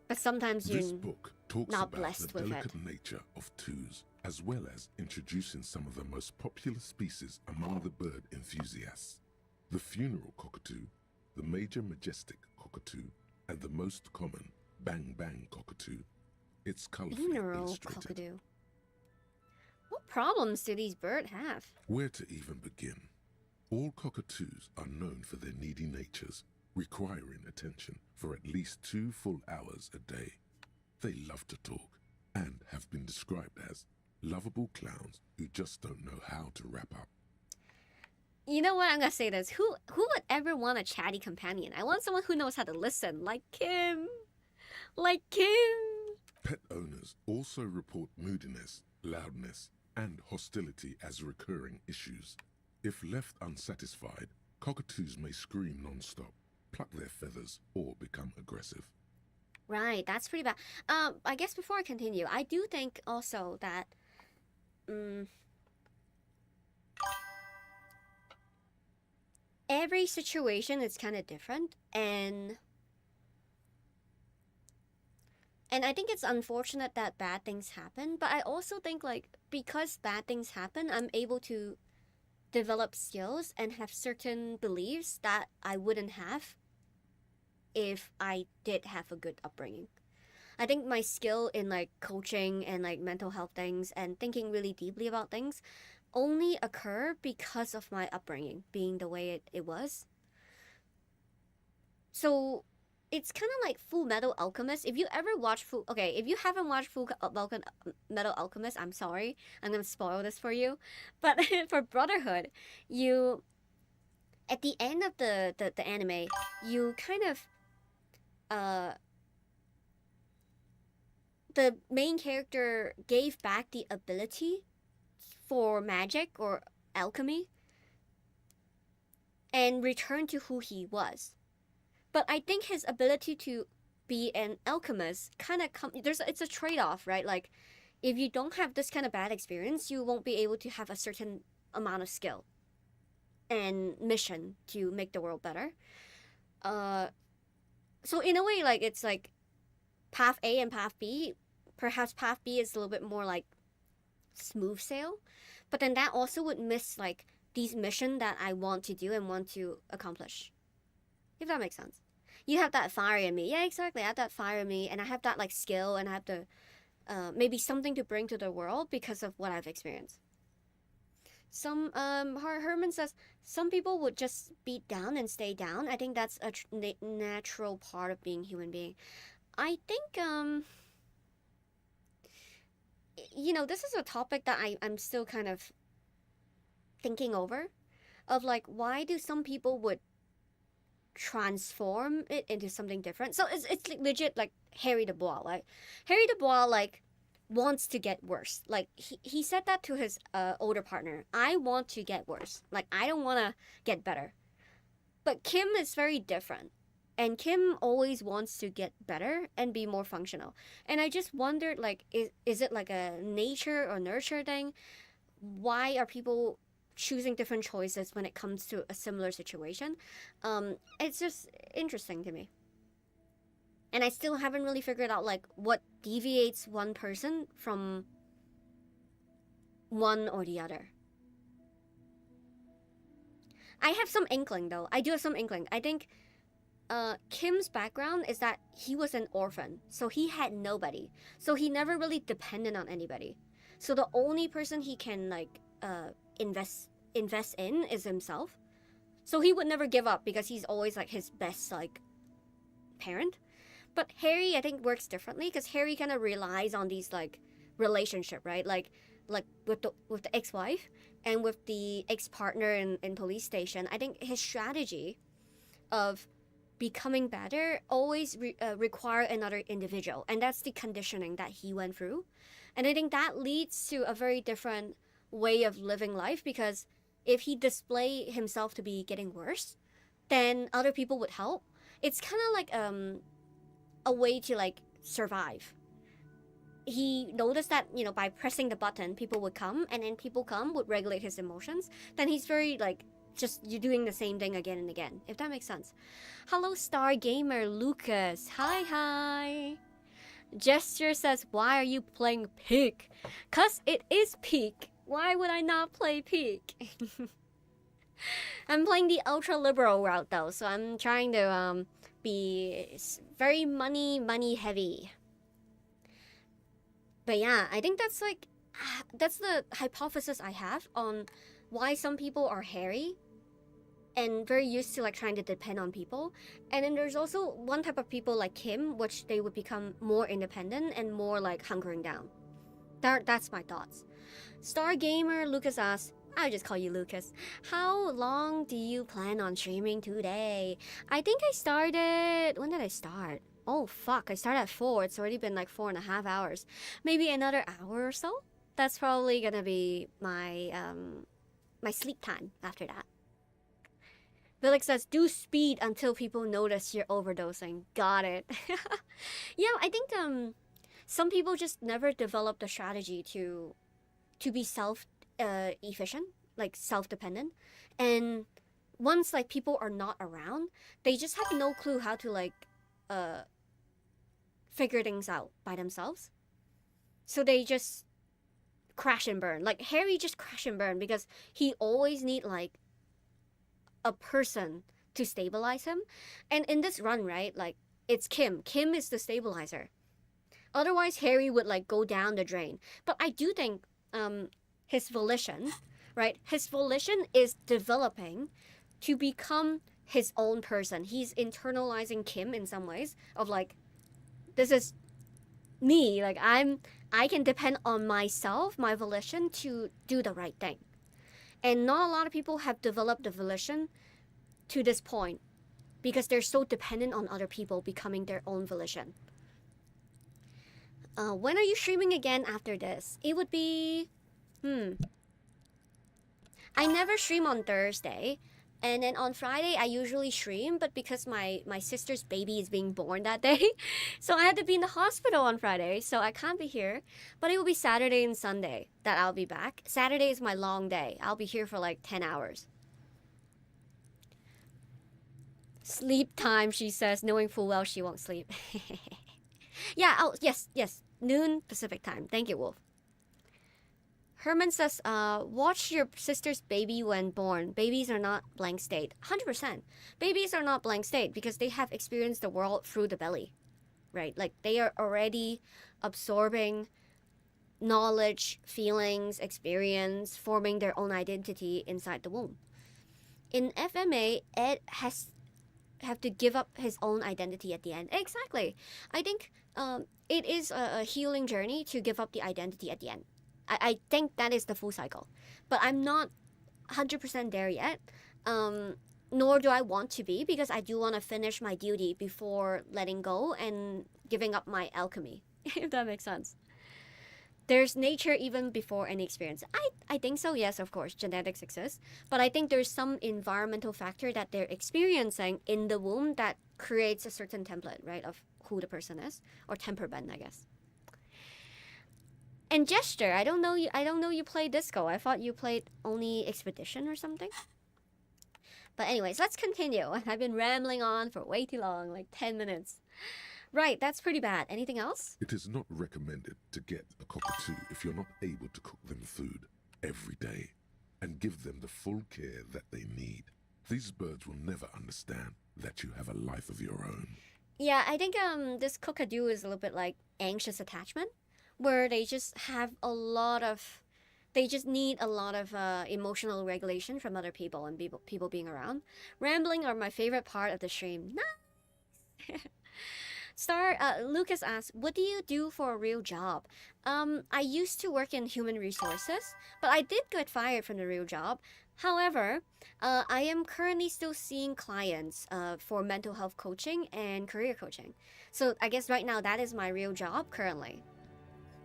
but sometimes This you're book talks not about the blessed with it. delicate nature of twos, as well as introducing some of the most popular species among the bird enthusiasts. The funeral cockatoo, the major majestic cockatoo, and the most common bang bang cockatoo. It's colorfully Funeral illustrated. cockatoo. What problems do these birds have? Where to even begin? All cockatoos are known for their needy natures, requiring attention for at least 2 full hours a day. They love to talk and have been described as lovable clowns who just don't know how to wrap up. You know what? I'm gonna say this. Who would ever want a chatty companion? I want someone who knows how to listen, like Kim. Like Kim. Pet owners also report moodiness, loudness, and hostility as recurring issues. If left unsatisfied, cockatoos may scream non-stop, pluck their feathers, or become aggressive. Right, that's pretty bad. I guess before I continue, I do think also that every situation is kind of different, and I think it's unfortunate that bad things happen, but I also think, like, because bad things happen, I'm able to develop skills and have certain beliefs that I wouldn't have if I did have a good upbringing. I think my skill in, like, coaching and, like, mental health things and thinking really deeply about things only occur because of my upbringing being the way it was. So it's kind of like Full Metal Alchemist. If you ever watch if you haven't watched Full Metal Alchemist, I'm sorry, I'm gonna spoil this for you. But for Brotherhood, you at the end of the anime, you kind of the main character gave back the ability for magic or alchemy and returned to who he was. But I think his ability to be an alchemist kind of it's a trade-off, right? Like, if you don't have this kind of bad experience, you won't be able to have a certain amount of skill and mission to make the world better. So in a way, like, it's like path A and path B. Perhaps path B is a little bit more like smooth sail, but then that also would miss, like, these missions that I want to do and want to accomplish. If that makes sense. You have that fire in me. Yeah, exactly. I have that fire in me, and I have that, like, skill, and I have the maybe something to bring to the world because of what I've experienced. Some Herman says some people would just beat down and stay down. I think that's a natural part of being human being. I think you know, this is a topic that I'm still kind of thinking over, of, like, why do some people would transform it into something different. So it's like legit, like Harry the Bois. Like Harry the Bois, like, wants to get worse. Like he said that to his older partner. I want to get worse. Like, I don't want to get better. But Kim is very different. And Kim always wants to get better and be more functional. And I just wondered, like, is it like a nature or nurture thing? Why are people choosing different choices when it comes to a similar situation? It's just interesting to me. And I still haven't really figured out, like, what deviates one person from one or the other. I have some inkling, though. I do have some inkling. I think Kim's background is that he was an orphan, so he had nobody. So he never really depended on anybody. So the only person he can, like, invest in is himself. So he would never give up because he's always, like, his best, like, parent. But Harry, I think, works differently because Harry kind of relies on these, like, relationship, right? Like, like with the ex-wife and with the ex-partner in police station, I think his strategy of becoming better always require another individual, and that's the conditioning that he went through. And I think that leads to a very different way of living life, because if he display himself to be getting worse, then other people would help. It's kind of like a way to like survive. He noticed that, you know, by pressing the button, people would come, and then people come would regulate his emotions. Then he's very like, just you're doing the same thing again and again, if that makes sense. Hello, Star Gamer Lucas. Hi. Gesture says, why are you playing Peak? Cause it is Peak. Why would I not play Peak? I'm playing the Ultraliberal route though, so I'm trying to be very money heavy. But yeah, I think that's like, that's the hypothesis I have on why some people are hairy and very used to like trying to depend on people. And then there's also one type of people like Kim, which they would become more independent and more like hunkering down. That's my thoughts. Star Gamer Lucas asks, I'll just call you Lucas, how long do you plan on streaming today? I think I started, when did I start? Oh fuck, I started at 4. It's already been like 4.5 hours. Maybe another hour or so? That's probably gonna be my my sleep time after that. Billick says, do speed until people notice you're overdosing. Got it. Yeah, I think some people just never develop the strategy to be self efficient, like self-dependent. And once like people are not around, they just have no clue how to like figure things out by themselves. So they just crash and burn. Like Harry just crash and burn because he always need like a person to stabilize him. And in this run, right, like it's Kim. Kim is the stabilizer. Otherwise Harry would like go down the drain. But I do think his volition, right? His volition is developing to become his own person. He's internalizing Kim in some ways of like, this is me. Like I can depend on myself, my volition to do the right thing. And not a lot of people have developed the volition to this point because they're so dependent on other people becoming their own volition. When are you streaming again after this? It would be... I never stream on Thursday. And then on Friday, I usually stream, but because my sister's baby is being born that day, so I had to be in the hospital on Friday, so I can't be here. But it will be Saturday and Sunday that I'll be back. Saturday is my long day. I'll be here for like 10 hours. Sleep time, she says, knowing full well she won't sleep. Yeah, oh, yes, noon Pacific time. Thank you, Wolf. Herman says, watch your sister's baby when born. Babies are not blank state. 100%. Babies are not blank state because they have experienced the world through the belly, right? Like they are already absorbing knowledge, feelings, experience, forming their own identity inside the womb. In FMA, Ed have to give up his own identity at the end. Exactly. I think it is a healing journey to give up the identity at the end. I think that is the full cycle. But I'm not 100% there yet. Nor do I want to be, because I do want to finish my duty before letting go and giving up my alchemy, if that makes sense. There's nature even before any experience. I think so, yes, of course, genetics exists. But I think there's some environmental factor that they're experiencing in the womb that creates a certain template, right, of who the person is, or temperament, I guess. And Gesture, I don't know you play Disco. I thought you played only Expedition or something. But anyways, let's continue. I've been rambling on for way too long, like 10 minutes. Right, that's pretty bad. Anything else? It is not recommended to get a cockatoo if you're not able to cook them food every day and give them the full care that they need. These birds will never understand that you have a life of your own. Yeah, I think this cockatoo is a little bit like anxious attachment, where they just have a lot of, they just need a lot of emotional regulation from other people and people being around. Rambling are my favorite part of the stream. Nice. Lucas asks, what do you do for a real job? I used to work in human resources, but I did get fired from the real job. However, I am currently still seeing clients for mental health coaching and career coaching. So I guess right now that is my real job currently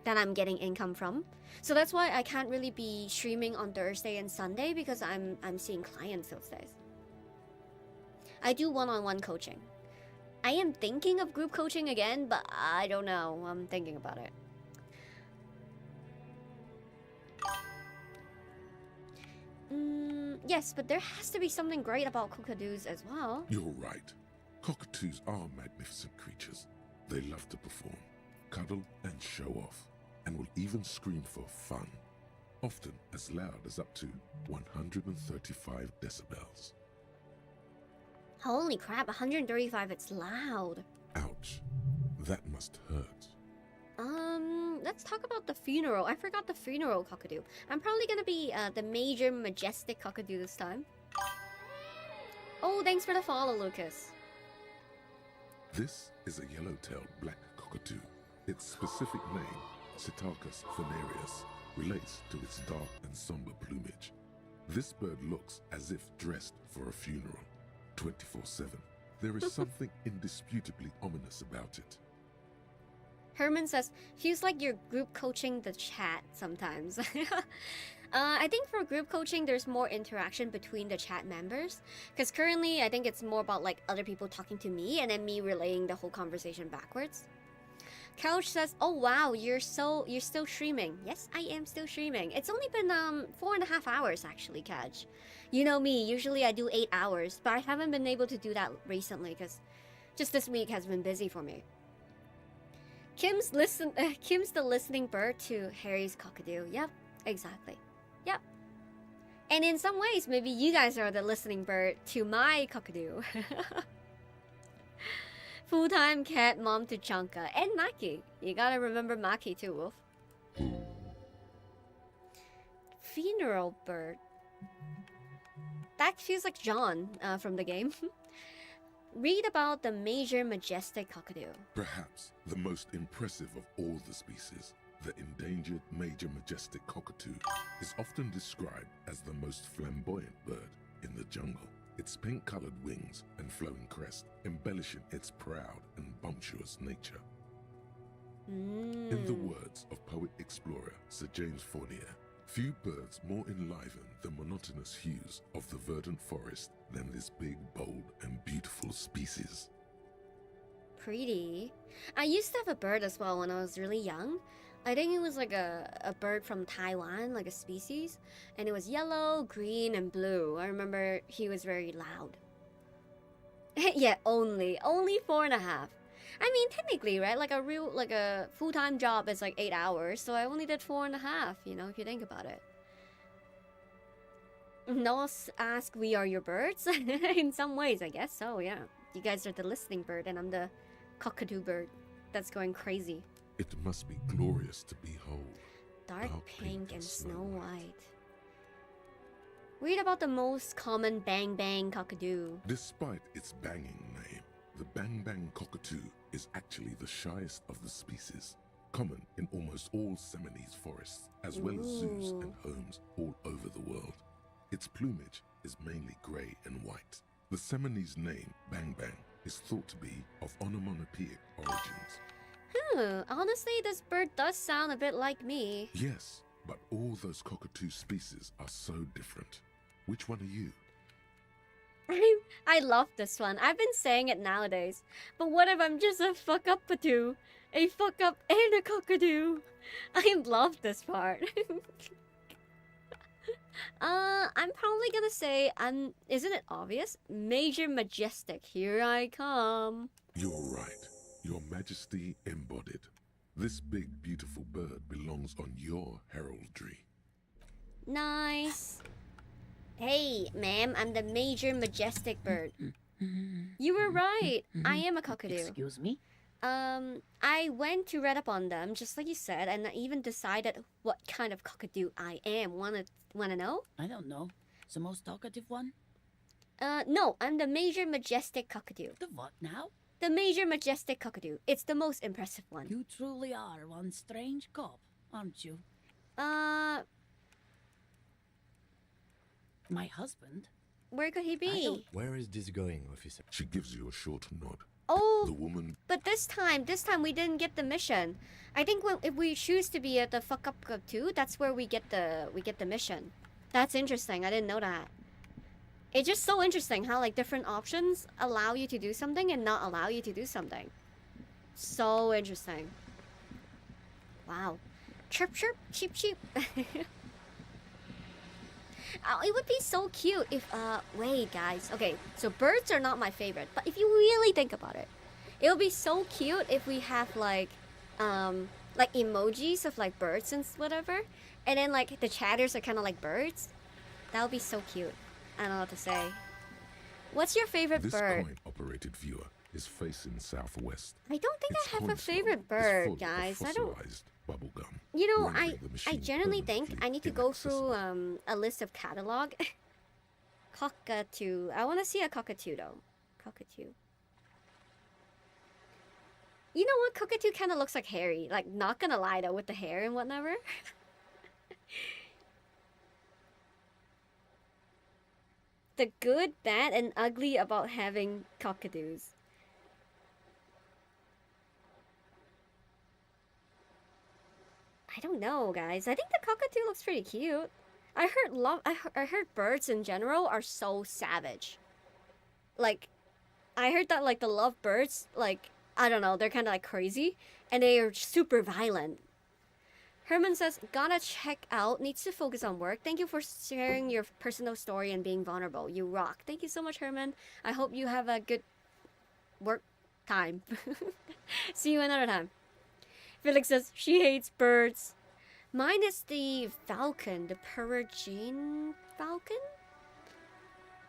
that I'm getting income from. So that's why I can't really be streaming on Thursday and Sunday because I'm seeing clients those days. I do one-on-one coaching. I am thinking of group coaching again, but I don't know. I'm thinking about it. Yes, but there has to be something great about cockadoos as well. You're right. Cockatoos are magnificent creatures. They love to perform, cuddle and show off, and will even scream for fun, often as loud as up to 135 decibels. Holy crap, 135, it's loud. Ouch. That must hurt. Let's talk about the funeral. I forgot the funeral cockatoo. I'm probably gonna be the major majestic cockatoo this time. Oh, thanks for the follow, Lucas. This is a yellow-tailed black cockatoo. Its specific name, Psittacus venereus, relates to its dark and somber plumage. This bird looks as if dressed for a funeral, 24/7. There is something indisputably ominous about it. Herman says, feels like you're group coaching the chat sometimes. I think for group coaching, there's more interaction between the chat members. Because currently, I think it's more about like other people talking to me and then me relaying the whole conversation backwards. Couch says, oh wow, you're still streaming. Yes, I am still streaming. It's only been 4.5 hours actually, Couch. You know me, usually I do 8 hours, but I haven't been able to do that recently because just this week has been busy for me. Kim's the listening bird to Harry's cockatoo. Yep, exactly. Yep. And in some ways, maybe you guys are the listening bird to my cockatoo. Full-time cat mom to Chanka. And Maki. You gotta remember Maki too, Wolf. Funeral bird. That feels like John from the game. Read about the major majestic cockatoo. Perhaps the most impressive of all the species, the endangered major majestic cockatoo, is often described as the most flamboyant bird in the jungle. Its pink-colored wings and flowing crest embellishing its proud and bumptious nature. In the words of poet-explorer Sir James Fournier, few birds more enliven the monotonous hues of the verdant forest than this big, bold, and beautiful species. Pretty. I used to have a bird as well when I was really young. I think it was like a bird from Taiwan, like a species. And it was yellow, green, and blue. I remember he was very loud. Yeah, only 4.5. I mean, technically, right? Like a full-time job is like 8 hours, so I only did 4.5, you know, if you think about it. Nos ask, we are your birds? In some ways, I guess so, yeah. You guys are the listening bird, and I'm the cockatoo bird that's going crazy. It must be glorious to behold. Dark pink and snow white. Read about the most common bang bang cockatoo. Despite its banging name, the bang bang cockatoo is actually the shyest of the species, common in almost all Seminoles forests, as well as zoos and homes all over the world. Its plumage is mainly grey and white. The Seminoles name bang bang is thought to be of onomatopoeic origins. Honestly, this bird does sound a bit like me. Yes, but all those cockatoo species are so different. Which one are you? I love this one. I've been saying it nowadays. But what if I'm just a fuck-up-a-doo? A fuck-up and a cockatoo. I love this part. I'm probably gonna say, isn't it obvious? Major majestic, here I come. You're right. Your Majesty embodied. This big, beautiful bird belongs on your heraldry. Nice. Hey, ma'am, I'm the major majestic bird. You were right. I am a cockatoo. Excuse me? I went to read up on them, just like you said, and I even decided what kind of cockatoo I am. Wanna know? I don't know. It's the most talkative one? No, I'm the major majestic cockatoo. The what now? The major majestic cockatoo. It's the most impressive one. You truly are one strange cop, aren't you? My husband? Where could he be? Where is this going, officer? She gives you a short nod. Oh, The woman. but this time we didn't get the mission. I think if we choose to be at the fuck up club 2, that's where we get the mission. That's interesting. I didn't know that. It's just so interesting how like different options allow you to do something and not allow you to do something. So interesting. Wow. Chirp chirp, cheep cheep. Oh, it would be so cute if, wait guys. Okay, so birds are not my favorite, but if you really think about it, it would be so cute if we have like emojis of like birds and whatever, and then like the chatters are kind of like birds. That would be so cute. I don't know what to say. What's your favorite This bird? coin-operated viewer is facing southwest. I don't think Its I have a console favorite is full bird, of guys. I don't. fossilized bubble gum, You know, rendering the I machine generally think permanently I need to go through a list of catalog. Cockatoo. I want to see a cockatoo though. Cockatoo. You know what? Cockatoo kind of looks like Harry. Like, not gonna lie though, with the hair and whatever. The good, bad, and ugly about having cockatoos. I don't know, guys. I think the cockatoo looks pretty cute. I heard birds in general are so savage. Like, I heard that like the lovebirds, like, I don't know, they're kind of like crazy and they are super violent. Herman says, gotta check out, needs to focus on work. Thank you for sharing your personal story and being vulnerable. You rock. Thank you so much, Herman. I hope you have a good work time. See you another time. Felix says, she hates birds. Mine is the falcon, the Peregrine falcon?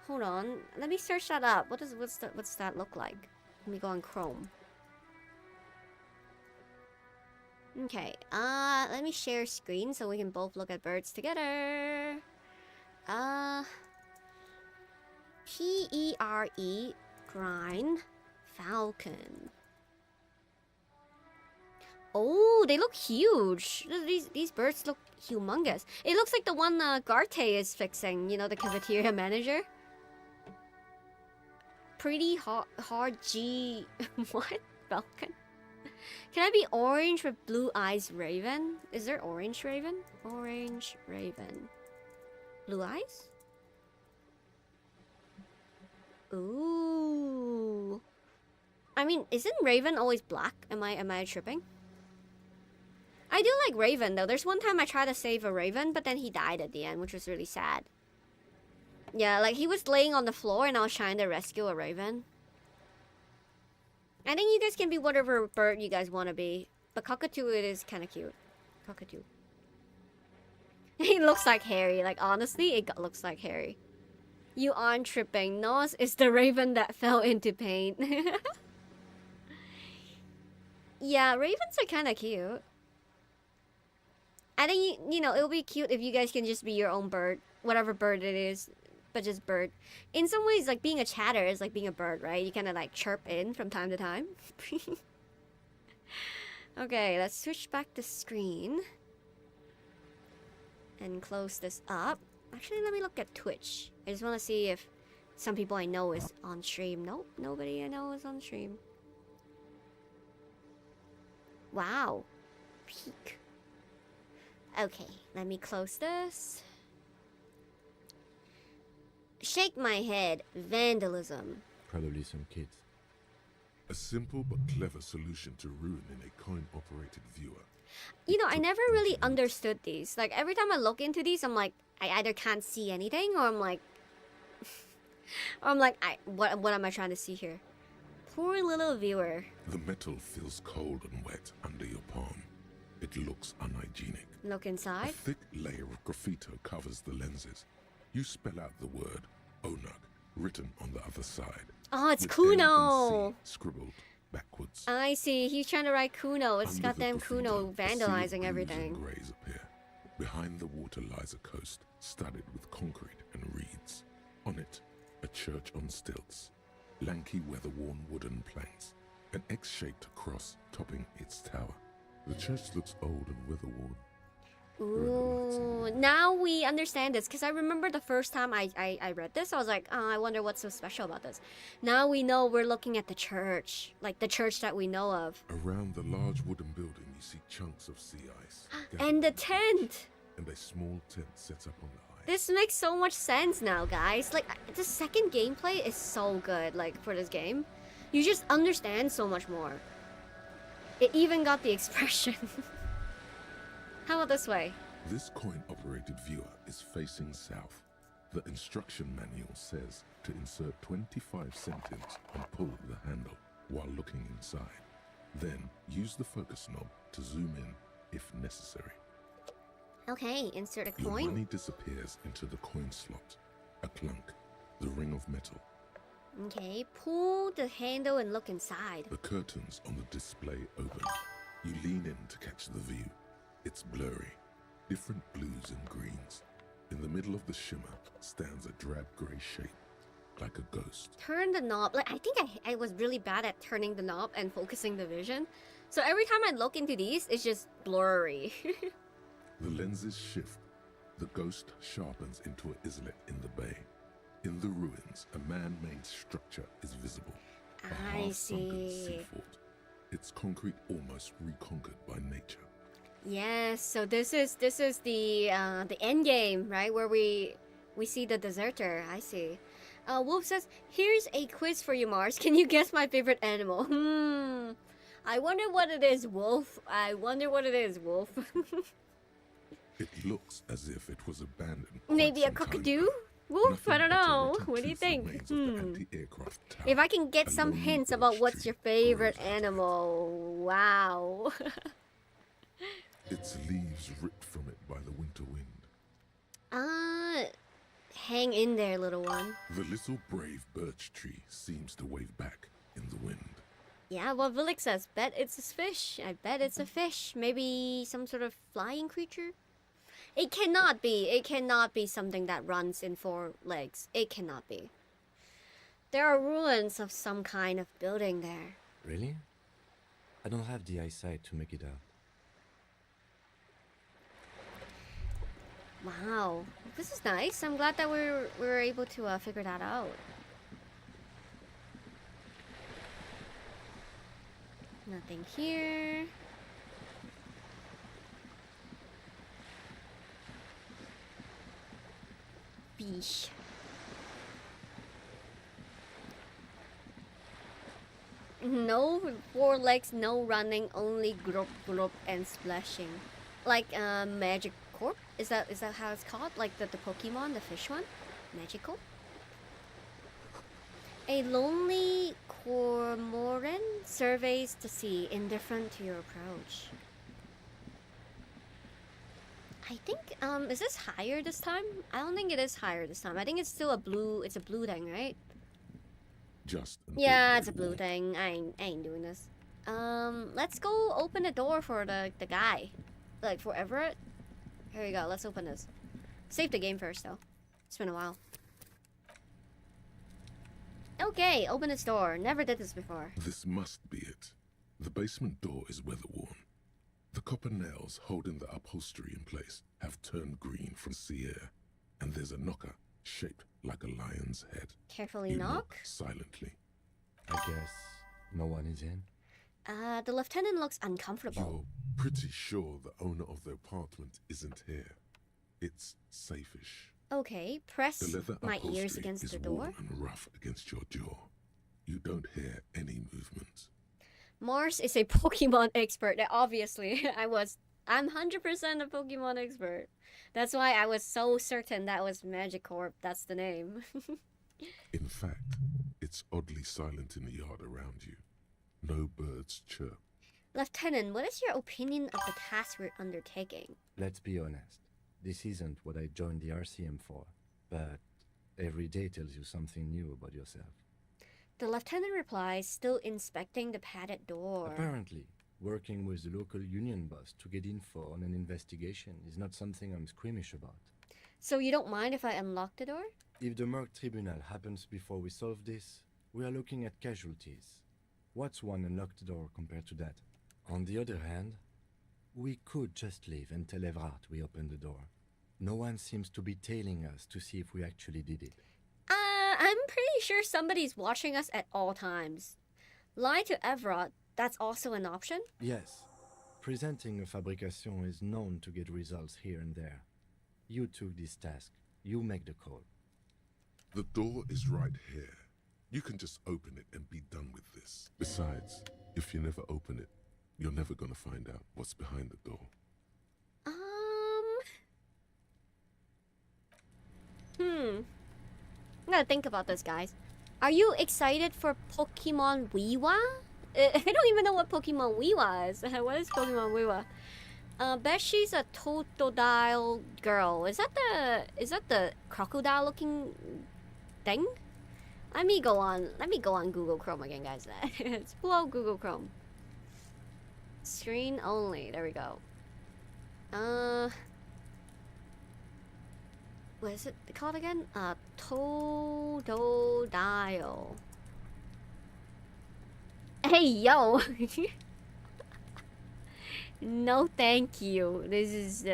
Hold on, let me search that up. What's that look like? Let me go on Chrome. Okay, let me share screen so we can both look at birds together. P-E-R-E, Grine, falcon. Oh, they look huge. These birds look humongous. It looks like the one Garte is fixing, you know, the cafeteria manager. Pretty hard G... What? Falcon? Can I be orange with blue eyes raven? Is there orange raven? Orange raven. Blue eyes? Ooh. I mean, isn't raven always black? Am I tripping? I do like Raven though. There's one time I tried to save a Raven, but then he died at the end, which was really sad. Yeah, like he was laying on the floor and I was trying to rescue a Raven. I think you guys can be whatever bird you guys want to be. But cockatoo, it is kind of cute. Cockatoo. He looks like Harry. Like, honestly, it looks like Harry. You aren't tripping. Nos is the Raven that fell into pain. Yeah, Ravens are kind of cute. I think, you know, it would be cute if you guys can just be your own bird. Whatever bird it is. But just bird. In some ways, like, being a chatter is like being a bird, right? You kind of, like, chirp in from time to time. Okay, let's switch back the screen. And close this up. Actually, let me look at Twitch. I just want to see if some people I know is on stream. Nope, nobody I know is on stream. Wow. Peak. Okay, let me close this. Shake my head. Vandalism. Probably some kids. A simple but clever solution to ruining a coin-operated viewer. You know, I never really understood these. Like, every time I look into these, I'm like, I either can't see anything, or I'm like... what am I trying to see here? Poor little viewer. The metal feels cold and wet under your palm. It looks unhygienic. Look A inside. thick layer of graffito covers the lenses. You spell out the word Onuk written on the other side. Oh, it's with Kuno! N and C scribbled backwards. I see. He's trying to write Kuno. It's Under goddamn the Kuno graffito, a sea of vandalizing blues everything. and greys appear. Behind the water lies a coast studded with concrete and reeds. On it, a church on stilts. Lanky, weather-worn wooden planks an X-shaped cross topping its tower. The church looks old and weather-worn. Ooh, now we understand this, because I remember the first time I read this, I was like, oh, I wonder what's so special about this. Now we know we're looking at the church, like the church that we know of. Around the large wooden building, you see chunks of sea ice. And the tent! And a small tent set up on the ice. This makes so much sense now, guys. Like, the second gameplay is so good, like, for this game. You just understand so much more. It even got the expression. How about this way? This coin-operated viewer is facing south. The instruction manual says to insert 25 centimes and pull the handle while looking inside. Then use the focus knob to zoom in if necessary. Okay, insert a Your coin. money disappears into the coin slot. A clunk, the ring of metal. Okay, pull the handle and look inside. The curtains on the display open. You lean in to catch the view. It's blurry, different blues and greens. In the middle of the shimmer stands a drab grey shape, like a ghost. Turn the knob. Like, I think I was really bad at turning the knob and focusing the vision. So every time I look into these, it's just blurry. The lenses shift. The ghost sharpens into an islet in the bay. In the ruins, a man-made structure is visible. A I half-sunken see. sea fort. Its concrete almost reconquered by nature. Yes, so this is the end game, right? Where we see the deserter. I see. Wolf says, "Here's a quiz for you, Mars. Can you guess my favorite animal?" I wonder what it is, Wolf. I wonder what it is, Wolf. It looks as if it was abandoned. quite Maybe a some time cockatoo? ago. Wolf, I Nothing don't but a know. rotten What do you tooth think? remains of the anti-aircraft tower. If I can get A some lonely hints birch about what's tree your favorite animal. Wow. Its leaves ripped from it by the winter wind. Hang in there, little one. The little brave birch tree seems to wave back in the wind. Yeah, what Villic says, bet it's a fish. I bet it's a fish. Maybe some sort of flying creature? It cannot be. It cannot be something that runs in 4 legs. It cannot be. There are ruins of some kind of building there. Really? I don't have the eyesight to make it out. Wow, this is nice. I'm glad that we were able to figure that out. Nothing here. Beesh. No 4 legs, no running, only group and splashing. Like Magic Corp? Is that how it's called? Like the Pokemon, the fish one? Magical? A lonely cormorant surveys the sea, indifferent to your approach. I think, is this higher this time? I don't think it is higher this time. I think it's still it's a blue thing, right? Just Yeah, it's a blue thing. I ain't doing this. Let's go open the door for the guy. Like, for Everett. Here we go, let's open this. Save the game first, though. It's been a while. Okay, open this door. Never did this before. This must be it. The basement door is weather-worn. The copper nails holding the upholstery in place have turned green from sea air, and there's a knocker shaped like a lion's head. Carefully You knock. silently. I guess no one is in. The lieutenant looks uncomfortable. You're pretty sure the owner of the apartment isn't here. It's safe-ish. Okay, press The leather my ears upholstery against is the door. warm and rough against your jaw. You don't hear any movement. Mars is a Pokemon expert. Obviously, I'm 100% a Pokemon expert. That's why I was so certain that was Magikarp. That's the name. In fact, it's oddly silent in the yard around you. No birds chirp. Lieutenant, what is your opinion of the task we're undertaking? Let's be honest. This isn't what I joined the RCM for, but every day tells you something new about yourself. The lieutenant replies, still inspecting the padded door. Apparently, working with the local union boss to get info on an investigation is not something I'm squeamish about. So you don't mind if I unlock the door? If the Merc Tribunal happens before we solve this, we are looking at casualties. What's one unlocked door compared to that? On the other hand, we could just leave and tell Evrart we opened the door. No one seems to be tailing us to see if we actually did it. I'm pretty sure somebody's watching us at all times. Lie to Evrart, that's also an option? Yes. Presenting a fabrication is known to get results here and there. You took this task. You make the call. The door is right here. You can just open it and be done with this. Besides, if you never open it, you're never gonna find out what's behind the door. I'm gonna think about this, guys. Are you excited for Pokemon Wiwa? I don't even know what Pokemon Wiwa is. What is Pokemon Wiwa? Bet she's a Totodile girl. Is that the crocodile looking thing? Let me go on Google Chrome again, guys. Let's pull out Google Chrome. Screen only. There we go. What is it called again? Totodile. Hey, yo! No, thank you. This is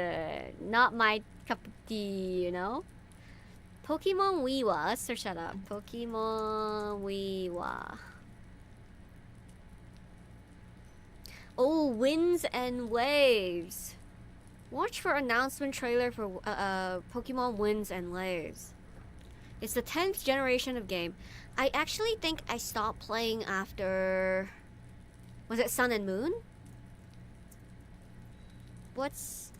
not my cup of tea, you know? Pokemon Wiwa. Let's search that up. Pokemon Wiwa. Oh, Winds and Waves. Watch for announcement trailer for Pokemon Winds and Waves. It's the 10th generation of game. I actually think I stopped playing after... Was it Sun and Moon? What's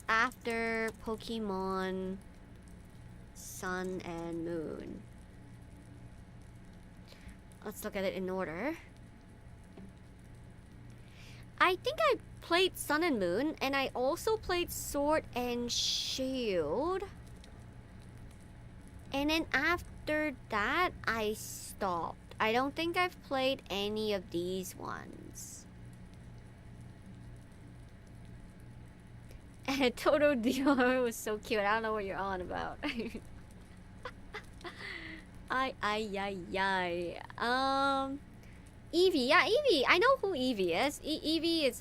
after Pokemon Sun and Moon? Let's look at it in order. I think I played Sun and Moon, and I also played Sword and Shield. And then after that, I stopped. I don't think I've played any of these ones. And Toto Dior was so cute. I don't know what you're on about. Eevee. Yeah, Eevee. I know who Eevee is. Eevee is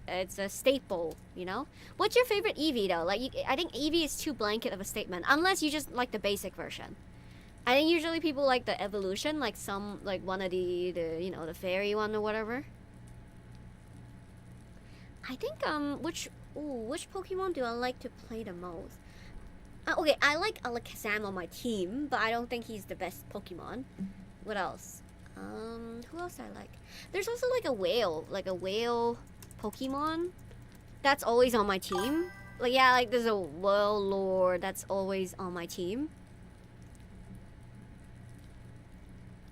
it's a staple, you know? What's your favorite Eevee though? Like, I think Eevee is too blanket of a statement, unless you just like the basic version. I think usually people like the evolution, like one of the you know, the fairy one or whatever. I think which Pokemon do I like to play the most? Okay, I like Alakazam on my team, but I don't think he's the best Pokemon. What else? Who else I like? There's also like a whale Pokemon that's always on my team. Like, yeah, like there's a whale lord that's always on my team.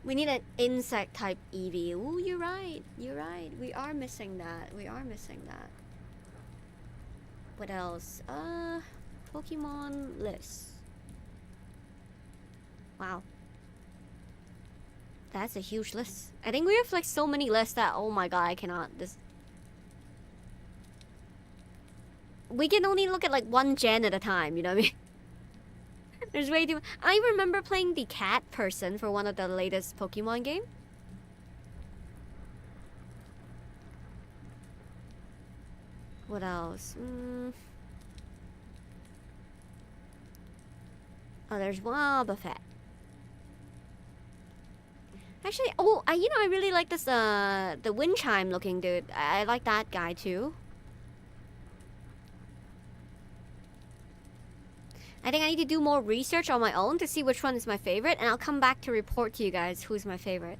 We need an insect type Eevee. Ooh, you're right. You're right. We are missing that. What else? Pokemon list. Wow. That's a huge list. I think we have like so many lists that, oh my god, I cannot. We can only look at like one gen at a time, you know what I mean? There's way too... I remember playing the cat person for one of the latest Pokemon game. What else? Oh, there's Wobbuffet. Actually, I really like this, the wind chime looking dude. I like that guy too. I think I need to do more research on my own to see which one is my favorite, and I'll come back to report to you guys who's my favorite.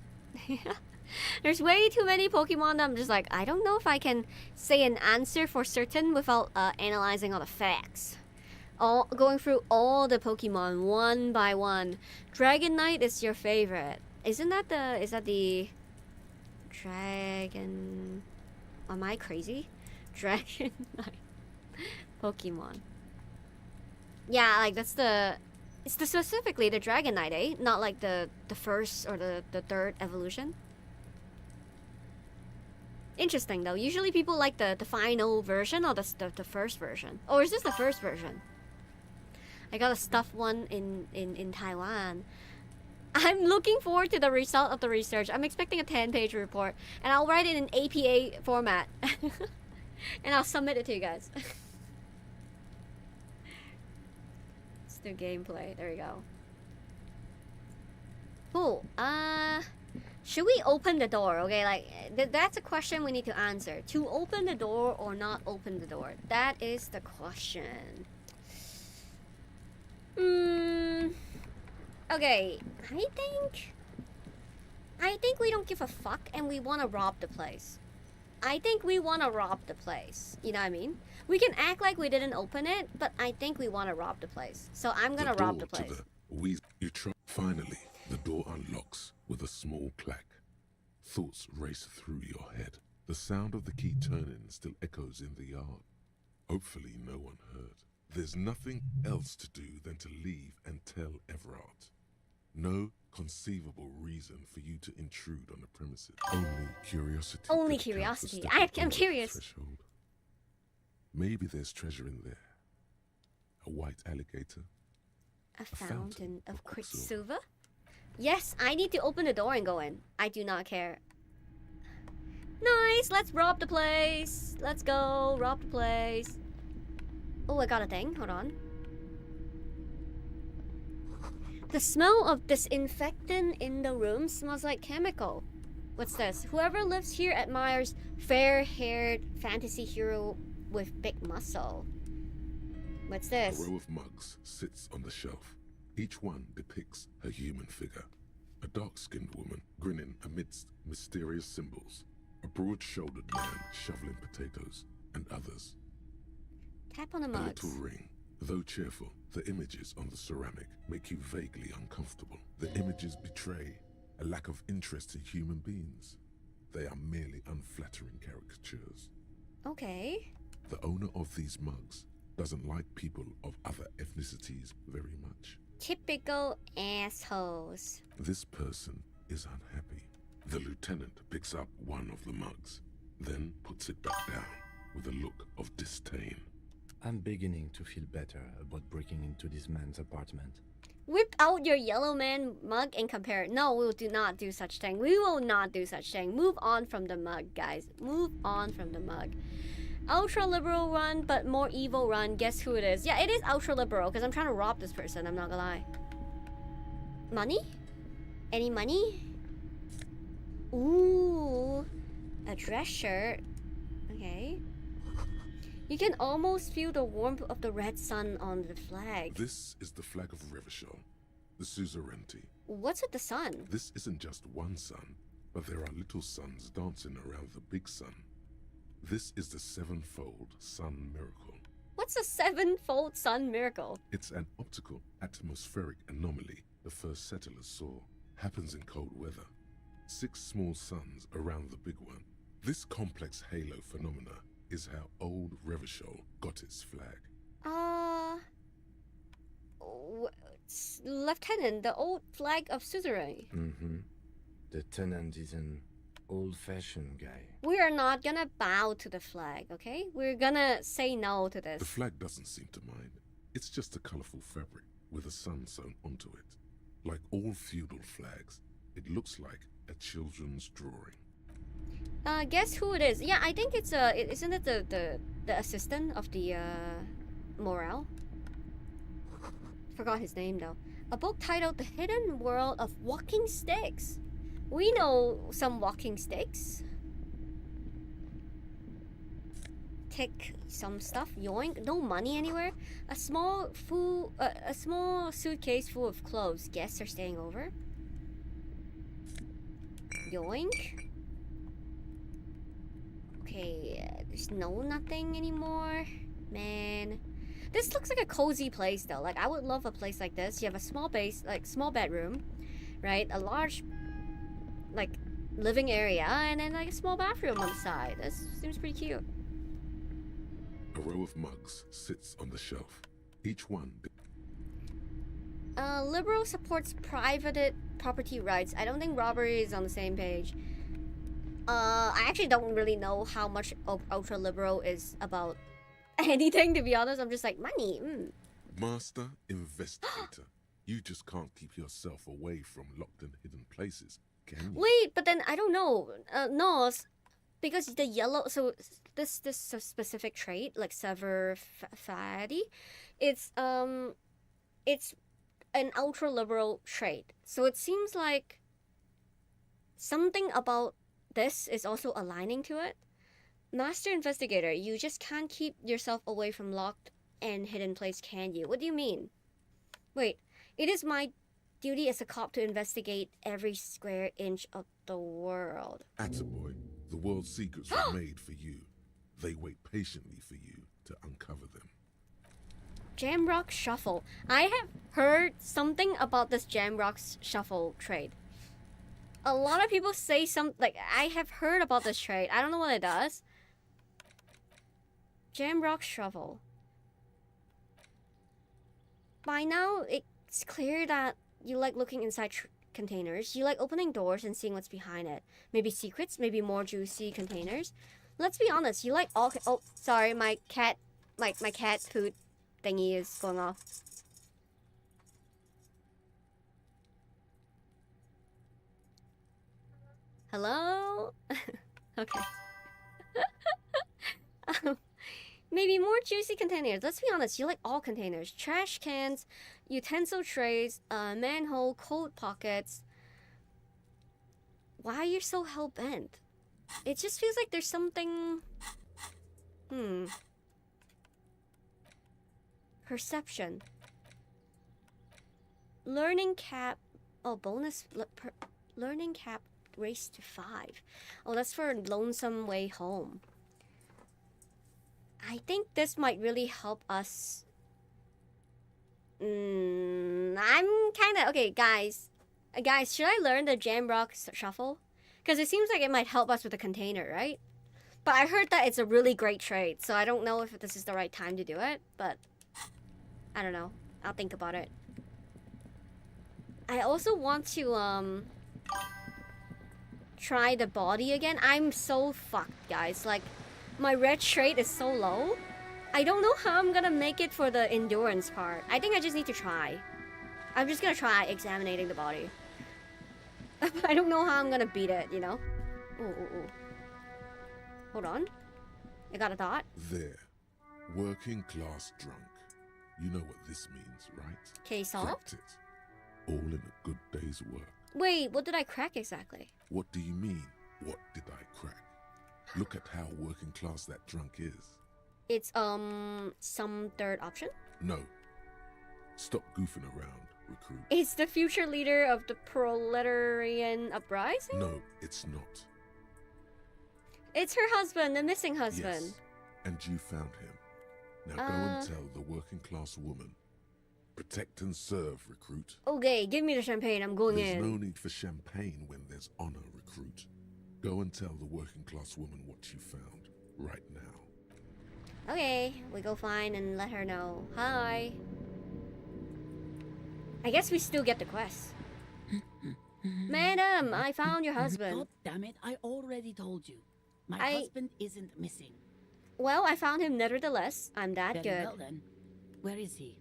There's way too many Pokemon that I'm just like, I don't know if I can say an answer for certain without analyzing all the facts. Going through all the Pokemon one by one. Dragonite is your favorite. Isn't that the Dragon... Am I crazy? Dragonite Pokemon. Yeah, like that's the... It's specifically the Dragonite, eh? Not like the first or the third evolution. Interesting though. Usually people like the final version or the first version. Or is this the first version? I got a stuffed one in Taiwan. I'm looking forward to the result of the research. I'm expecting a 10-page report, and I'll write it in APA format, and I'll submit it to you guys. Let's do gameplay. There we go. Cool. Should we open the door? Okay, like that's a question we need to answer. To open the door or not open the door? That is the question. Okay, I think we don't give a fuck and we want to rob the place. I think we want to rob the place. You know what I mean? We can act like we didn't open it, but I think we want to rob the place. So I'm gonna rob the place. Finally, the door unlocks with a small clack. Thoughts race through your head. The sound of the key turning still echoes in the yard. Hopefully no one heard. There's nothing else to do than to leave and tell Everard. No conceivable reason for you to intrude on the premises. Only curiosity. Only curiosity. I'm curious. Threshold. Maybe there's treasure in there. A white alligator. A fountain of quicksilver? Yes, I need to open the door and go in. I do not care. Nice, let's rob the place. Let's go, rob the place. Oh, I got a thing. Hold on. The smell of disinfectant in the room smells like chemical. What's this? Whoever lives here admires fair-haired fantasy hero with big muscle. What's this? A row of mugs sits on the shelf. Each one depicts a human figure. A dark-skinned woman grinning amidst mysterious symbols. A broad-shouldered man shoveling potatoes, and others. Tap on the A mugs. little ring. Though cheerful, the images on the ceramic make you vaguely uncomfortable. The images betray a lack of interest in human beings. They are merely unflattering caricatures. Okay. The owner of these mugs doesn't like people of other ethnicities very much. Typical assholes. This person is unhappy. The lieutenant picks up one of the mugs, then puts it back down with a look of disdain. I'm beginning to feel better about breaking into this man's apartment. Whip out your yellow man mug and compare it. No, we will do not do such thing. We will not do such thing. Move on from the mug, guys. Move on from the mug. Ultraliberal run, but more evil run. Guess who it is? Yeah, it is ultraliberal because I'm trying to rob this person. I'm not gonna lie. Money? Any money? Ooh, a dress shirt. Okay. You can almost feel the warmth of the red sun on the flag. This is the flag of Revachol, the suzerainty. What's with the sun? This isn't just one sun, but there are little suns dancing around the big sun. This is the sevenfold sun miracle. What's a sevenfold sun miracle? It's an optical atmospheric anomaly the first settlers saw. Happens in cold weather. 6 small suns around the big one. This complex halo phenomena is how old Revachol got its flag. Lieutenant, the old flag of suzerain. Mm-hmm. The tenant is an old-fashioned guy. We are not gonna bow to the flag, okay? We're gonna say no to this. The flag doesn't seem to mind. It's just a colorful fabric with a sun sewn onto it. Like all feudal flags, it looks like a children's drawing. Guess who it is? Yeah, I think it's isn't it the assistant of the Morale? Forgot his name though. A book titled The Hidden World of Walking Sticks. We know some walking sticks. Take some stuff. Yoink. No money anywhere. A small suitcase full of clothes. Guests are staying over. Yoink. Okay, there's nothing anymore. Man. This looks like a cozy place though. Like I would love a place like this. You have a small base, like small bedroom, right? A large like living area and then like a small bathroom on the side. This seems pretty cute. A row of mugs sits on the shelf. Each one Liberal supports private property rights. I don't think robbery is on the same page. I actually don't really know how much ultra-liberal is about anything, to be honest. I'm just like, money. Master investigator. You just can't keep yourself away from locked and hidden places, can you? Wait, but then I don't know. No, because the yellow. So this specific trait, like sever fatty, it's an ultra-liberal trait. So it seems like something about this is also aligning to it. Master investigator, you just can't keep yourself away from locked and hidden place, can you? What do you mean? Wait, it is my duty as a cop to investigate every square inch of the world. Attaboy, the world's secrets were made for you. They wait patiently for you to uncover them. Jamrock Shuffle. I have heard something about this Jamrock Shuffle trade. A lot of people say I have heard about this trade. I don't know what it does. Jamrock Shuffle. By now, it's clear that you like looking inside containers. You like opening doors and seeing what's behind it. Maybe secrets, maybe more juicy containers. Let's be honest, you like all... Oh, sorry, my cat food thingy is going off. Hello? Okay. Maybe more juicy containers. Let's be honest, you like all containers. Trash cans, utensil trays, manhole, coat pockets. Why are you so hell-bent? It just feels like there's something... Perception. Learning cap... Oh, bonus... Learning cap raised to 5. Oh, that's for Lonesome Way Home. I think this might really help us. I'm kind of... Okay, guys. Guys, should I learn the Jamrock Shuffle? Because it seems like it might help us with the container, right? But I heard that it's a really great trade, so I don't know if this is the right time to do it, but I don't know. I'll think about it. I also want to, try the body again. I'm so fucked, guys. Like, my red trait is so low. I don't know how I'm gonna make it for the endurance part. I think I just need to try. I'm just gonna try examining the body. I don't know how I'm gonna beat it, you know? Ooh. Hold on. I got a thought. There. Working class drunk. You know what this means, right? Case solved? Cracked it. All in a good day's work. Wait, what did I crack exactly? What do you mean, what did I crack? Look at how working class that drunk is. It's, some third option? No. Stop goofing around, recruit. It's the future leader of the proletarian uprising? No, it's not. It's her husband, the missing husband. Yes, and you found him. Now go and tell the working class woman. Protect and serve, recruit. Okay, give me the champagne, I'm going There's in. no need for champagne when there's honor, recruit. Go and tell the working class woman what you found, right now. Okay, we go find and let her know. Hi. I guess we still get the quest. Madam, I found your husband. God damn it, I already told you. My husband isn't missing. Well, I found him nevertheless. I'm that Very good. well then. Where is he?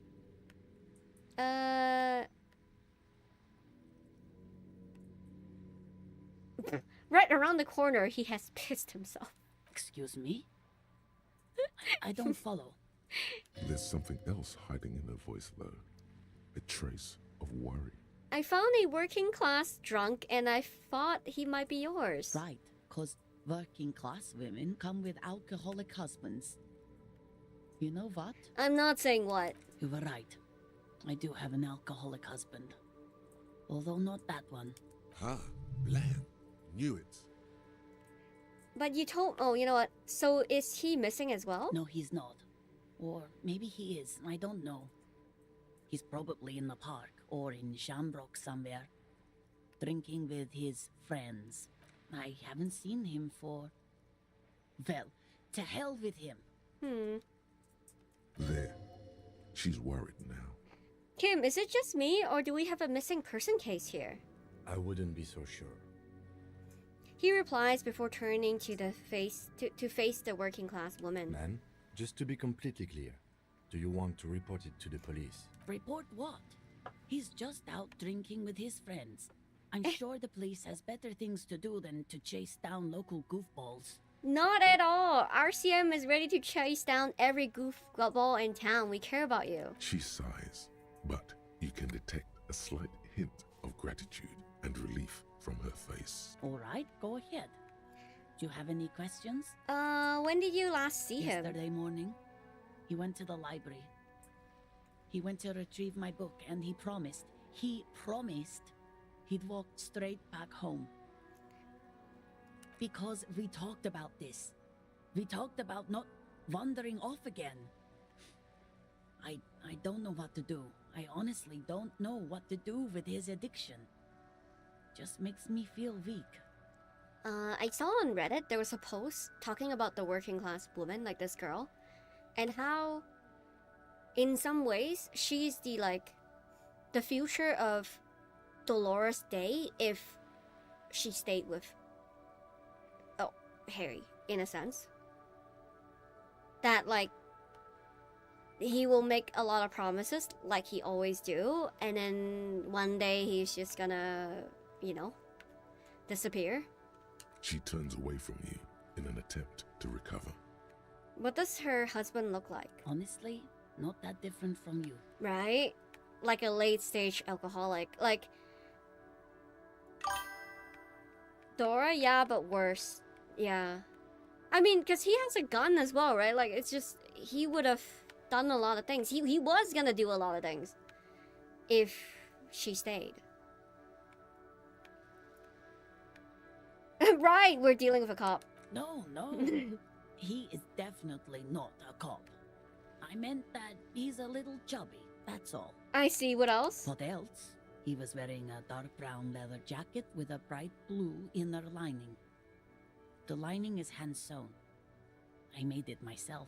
Right around the corner, he has pissed himself. Excuse me? I don't follow. There's something else hiding in her voice, though. A trace of worry. I found a working class drunk and I thought he might be yours. Right, because working class women come with alcoholic husbands. You know what? I'm not saying what. You were right. I do have an alcoholic husband. Although not that one. Ah, blam. Knew it. But you told... Oh, you know what? So is he missing as well? No, he's not. Or maybe he is. I don't know. He's probably in the park or in Shamrock somewhere. Drinking with his friends. I haven't seen him for... Well, to hell with him. There. She's worried now. Kim, is it just me or do we have a missing person case here? I wouldn't be so sure. He replies before turning to face the working class woman. Man, just to be completely clear, do you want to report it to the police? Report what? He's just out drinking with his friends. I'm sure the police has better things to do than to chase down local goofballs. Not at all. RCM is ready to chase down every goofball in town. We care about you. She sighs, but you can detect a slight hint of gratitude and relief from her face. All right, go ahead. Do you have any questions? When did you last see him? Yesterday morning. He went to the library. He went to retrieve my book, and he promised he'd walk straight back home. Because we talked about this. We talked about not wandering off again. I don't know what to do. I honestly don't know what to do with his addiction. Just makes me feel weak. I saw on Reddit there was a post talking about the working class woman, like this girl, and how in some ways she's the future of Dolores Day if she stayed with Harry, in a sense. That he will make a lot of promises like he always do, and then one day he's just gonna, disappear. She turns away from you in an attempt to recover. What does her husband look like? Honestly, not that different from you. Right? Like a late-stage alcoholic. Like Dora, yeah, but worse. Yeah. I mean, because he has a gun as well, right? Like, it's just, he would have done a lot of things. He was gonna do a lot of things if she stayed. Right, we're dealing with a cop. No. He is definitely not a cop. I meant that he's a little chubby, that's all. I see, what else? What else? He was wearing a dark brown leather jacket with a bright blue inner lining. The lining is hand-sewn. I made it myself.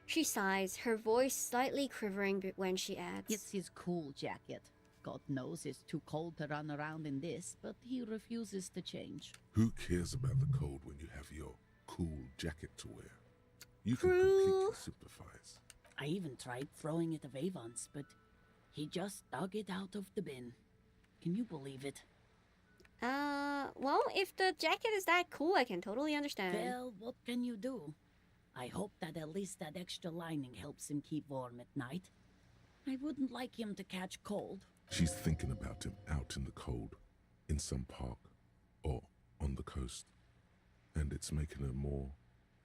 She sighs, her voice slightly quivering when she adds, It's his cool jacket. God knows it's too cold to run around in this, but he refuses to change. Who cares about the cold when you have your cool jacket to wear? You can completely sympathize. I even tried throwing it away once, but he just dug it out of the bin. Can you believe it? Well, if the jacket is that cool, I can totally understand. Well, what can you do? I hope that at least that extra lining helps him keep warm at night. I wouldn't like him to catch cold. She's thinking about him out in the cold, in some park, or on the coast. And it's making her more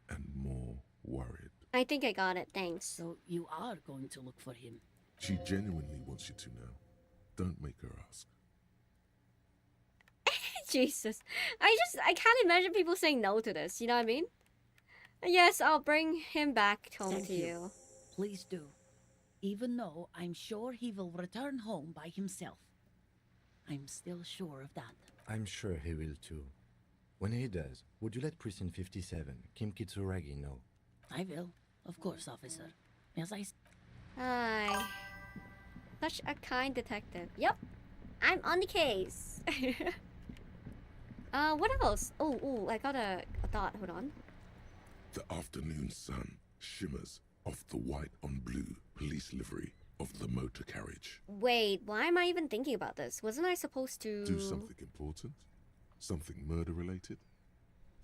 and more worried. I think I got it, thanks. So you are going to look for him? She genuinely wants you to now. Don't make her ask. Jesus. I can't imagine people saying no to this, you know what I mean? Yes, I'll bring him back home Thank to you. Please do. Even though I'm sure he will return home by himself. I'm still sure of that. I'm sure he will too. When he does, would you let Precinct 57, Kim Kitsuragi, know? I will. Of course, officer. As I... Hi. Such a kind detective. Yep. I'm on the case. What else? Oh, I got a thought. Hold on. The afternoon sun shimmers off the white on blue police livery of the motor carriage. Wait, why am I even thinking about this? Wasn't I supposed to... Do something important? Something murder-related?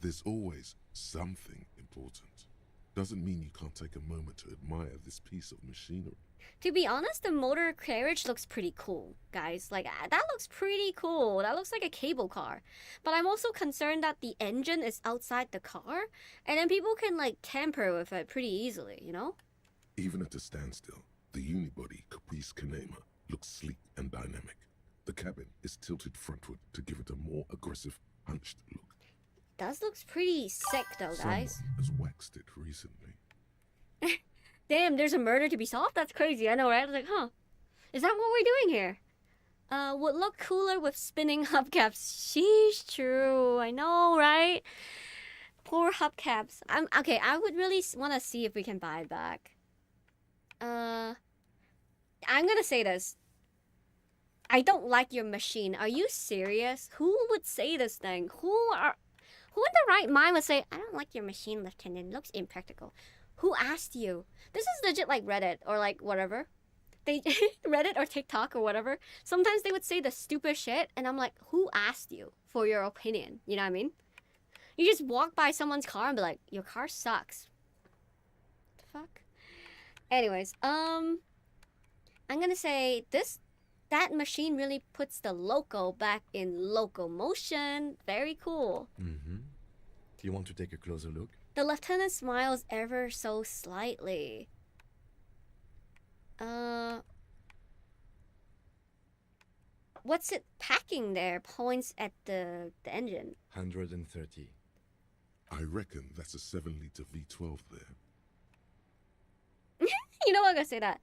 There's always something important. Doesn't mean you can't take a moment to admire this piece of machinery. To be honest, the motor carriage looks pretty cool, guys. Like, that looks pretty cool. That looks like a cable car. But I'm also concerned that the engine is outside the car, and then people can, tamper with it pretty easily, you know? Even at a standstill, the unibody Caprice Kanema looks sleek and dynamic. The cabin is tilted frontward to give it a more aggressive, hunched look. Does looks pretty sick, though, guys. Someone has waxed it recently. Damn, there's a murder to be solved? That's crazy, I know, right? I was like, huh. Is that what we're doing here? Would look cooler with spinning hubcaps. Sheesh, true. I know, right? Poor hubcaps. Okay, I would really want to see if we can buy it back. I'm gonna say this. I don't like your machine. Are you serious? Who would say this thing? Who in the right mind would say, I don't like your machine, Lieutenant. It looks impractical. Who asked you? This is legit like Reddit or whatever. they Reddit or TikTok or whatever, sometimes they would say the stupid shit, and I'm like, who asked you for your opinion? You know what I mean? You just walk by someone's car and be like, your car sucks. The fuck? Anyways, I'm gonna say that machine really puts the loco back in locomotion. Very cool. Mm-hmm. You want to take a closer look? The lieutenant smiles ever so slightly. What's it packing there? Points at the engine. 130. I reckon that's a 7-liter V12 there. You know what, I'm gonna say that.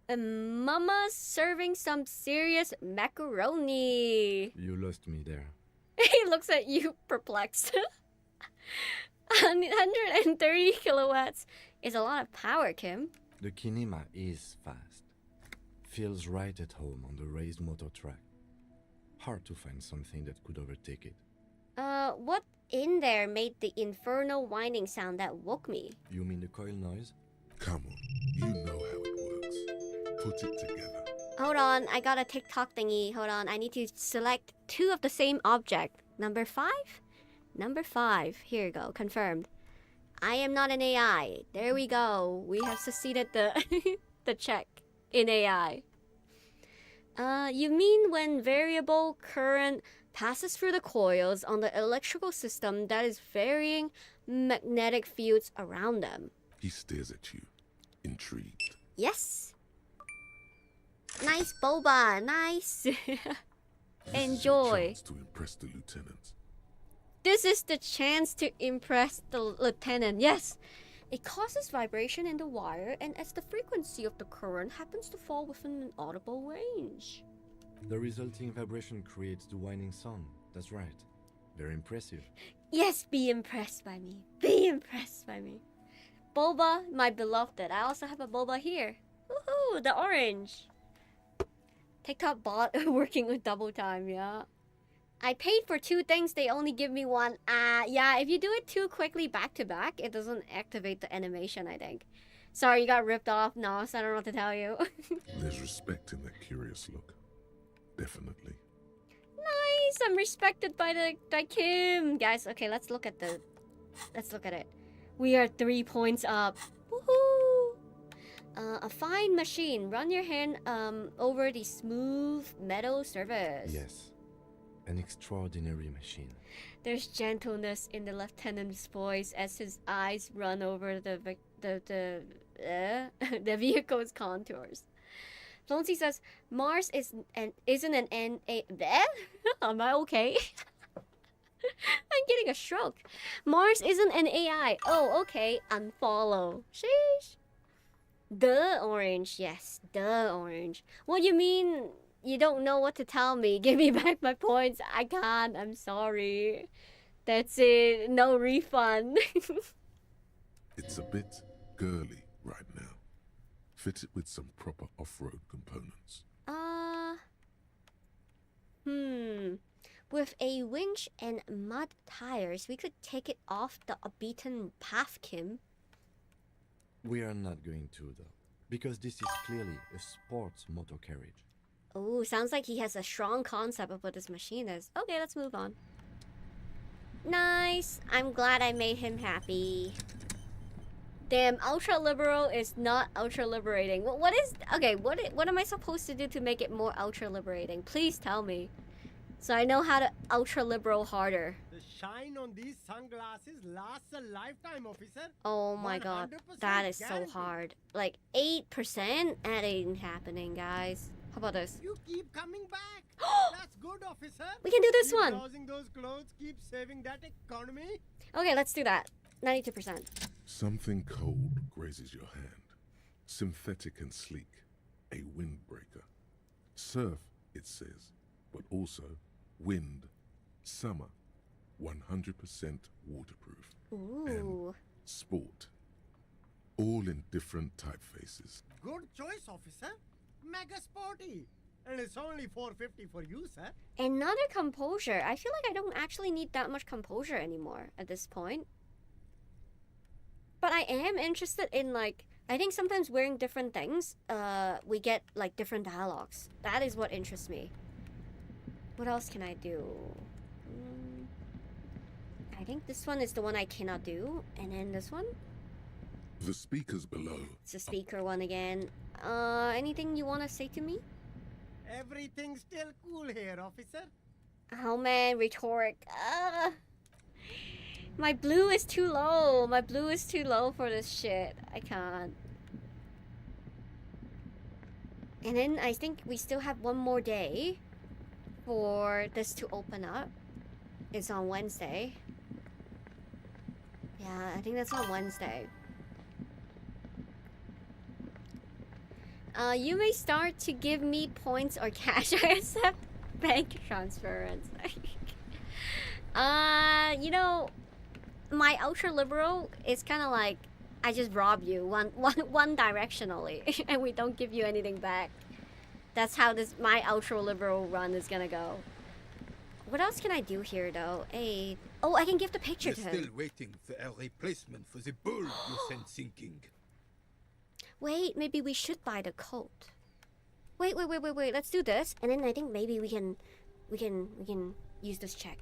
Mama's serving some serious macaroni. You lost me there. He looks at you perplexed. 130 kilowatts is a lot of power, Kim. The Kinema is fast. Feels right at home on the raised motor track. Hard to find something that could overtake it. What in there made the infernal whining sound that woke me? You mean the coil noise? Come on, you know how it works. Put it together. Hold on, I got a TikTok thingy. Hold on, I need to select 2 of the same object. Number 5? Number 5. Here you go, confirmed. I am not an AI. There we go. We have succeeded the the check in AI. You mean when variable current passes through the coils on the electrical system that is varying magnetic fields around them? He stares at you, intrigued. Yes. Nice boba, nice. Enjoy. Chance to impress the lieutenant. This is the chance to impress the lieutenant. Yes. It causes vibration in the wire, and as the frequency of the current happens to fall within an audible range. The resulting vibration creates the whining sound. That's right. Very impressive. Yes, be impressed by me. Be impressed by me. Boba, my beloved. I also have a boba here. Woohoo, the orange. TikTok bot working with double time, yeah. I paid for 2 things, they only give me 1. Yeah, if you do it too quickly back to back, it doesn't activate the animation, I think. Sorry, you got ripped off, Nos, I don't know what to tell you. There's respect in that curious look. Definitely. Nice, I'm respected by Kim. Guys, okay, let's look at it. We are 3 points up. Woohoo! A fine machine. Run your hand over the smooth metal surface. Yes. An extraordinary machine. There's gentleness in the lieutenant's voice as his eyes run over the vehicle's contours. Floncy says, Mars isn't an Am I okay? I'm getting a stroke. Mars isn't an AI. Oh, okay. Unfollow. Sheesh. The orange. Yes, the orange. What do you mean? You don't know what to tell me. Give me back my points. I can't. I'm sorry. That's it. No refund. It's a bit girly right now. Fit it with some proper off-road components. With a winch and mud tires, we could take it off the beaten path, Kim. We are not going to, though, because this is clearly a sports motor carriage. Oh, sounds like he has a strong concept of what this machine is. Okay, let's move on. Nice. I'm glad I made him happy. Damn, ultra-liberal is not ultra-liberating. What is... Okay, what am I supposed to do to make it more ultra-liberating? Please tell me. So I know how to ultra-liberal harder. The shine on these sunglasses lasts a lifetime, officer. Oh my god, that is so hard. Like 8%? That ain't happening, guys. How about this? You keep coming back. That's good, officer. We can do this keep one. Browsing those clothes, keep saving that economy. Okay, let's do that. 92%. Something cold grazes your hand. Synthetic and sleek. A windbreaker. Surf, it says, but also wind, summer, 100% waterproof. Ooh. And sport. All in different typefaces. Good choice, officer. Mega sporty. And it's only $4.50 for you, sir. Another composure. I feel like I don't actually need that much composure anymore at this point. But I am interested in like I think sometimes wearing different things, we get like different dialogues. That is what interests me. What else can I do? I think this one is the one I cannot do, and then this one. The speakers below. It's the speaker one again. Anything you want to say to me? Everything's still cool here, officer. Oh man, rhetoric. My blue is too low. My blue is too low for this shit. I can't. And then I think we still have one more day for this to open up. It's on Wednesday. Yeah, I think that's on Wednesday. You may start to give me points or cash. I accept bank transference. You know, my ultra-liberal is kind of like, I just rob you one directionally, and we don't give you anything back. That's how my ultra-liberal run is gonna go. What else can I do here, though? Hey, oh, I can give the picture We're to him. still waiting for a replacement for the bull you sent sinking. Wait, maybe we should buy the coat. Wait. Let's do this, and then I think maybe we can use this check.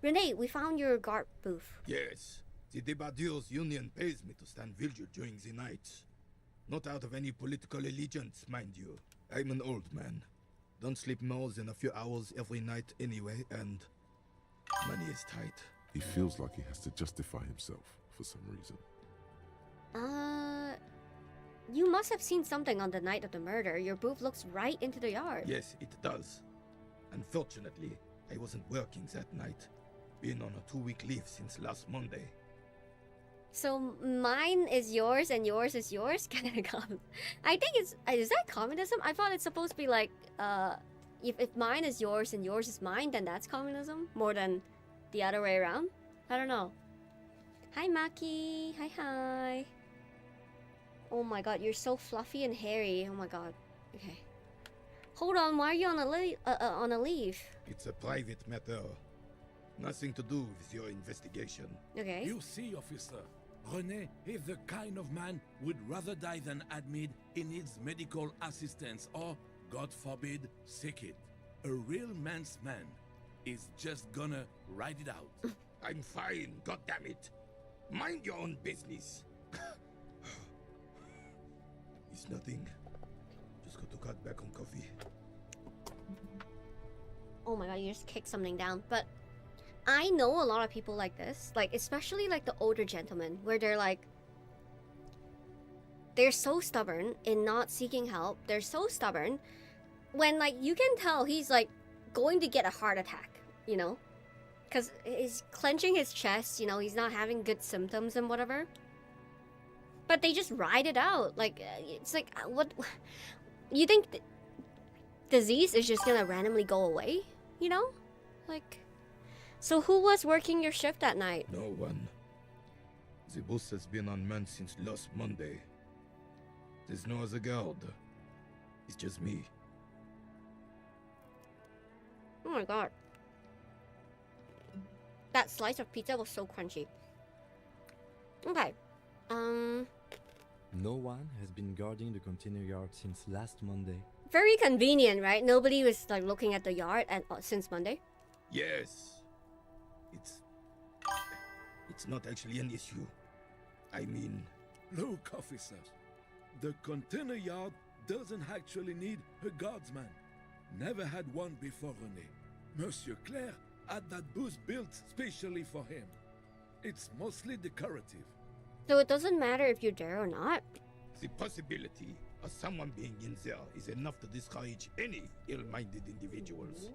Renee, we found your guard booth. Yes, the Debardeurs Union pays me to stand vigil during the nights. Not out of any political allegiance, mind you. I'm an old man. Don't sleep more than a few hours every night anyway, and money is tight. He feels like he has to justify himself for some reason. You must have seen something on the night of the murder. Your booth looks right into the yard. Yes, it does. Unfortunately, I wasn't working that night. Been on a 2-week leave since last Monday. So mine is yours and yours is yours? I think is that communism? I thought it's supposed to be like, if mine is yours and yours is mine, then that's communism? More than the other way around? I don't know. Hi, Maki. Hi. Oh my god, you're so fluffy and hairy. Oh my god. Okay. Hold on, why are you on a leave? It's a private matter. Nothing to do with your investigation. Okay. You see, officer, René is the kind of man would rather die than admit he needs medical assistance or, God forbid, sick it. A real man's man is just gonna ride it out. I'm fine, goddammit. Mind your own business. It's nothing. Just got to cut back on coffee. Oh my god, you just kicked something down. But I know a lot of people like this. Like, especially like the older gentlemen, where they're like, they're so stubborn in not seeking help. They're so stubborn when, like, you can tell he's like going to get a heart attack, you know? Because he's clenching his chest, you know, he's not having good symptoms and whatever. But they just ride it out. Like, it's like, what? You think disease is just gonna randomly go away? You know? Like, so who was working your shift that night? No one. The bus has been unmanned since last Monday. There's no other guard. It's just me. Oh my god. That slice of pizza was so crunchy. Okay. No one has been guarding the container yard since last Monday. Very convenient, right? Nobody was like looking at the yard since Monday. Yes. It's not actually an issue. I mean... Look, officer. The container yard doesn't actually need a guardsman. Never had one before René. Monsieur Claire had that booth built specially for him. It's mostly decorative. So it doesn't matter if you're there or not? The possibility of someone being in there is enough to discourage any ill-minded individuals.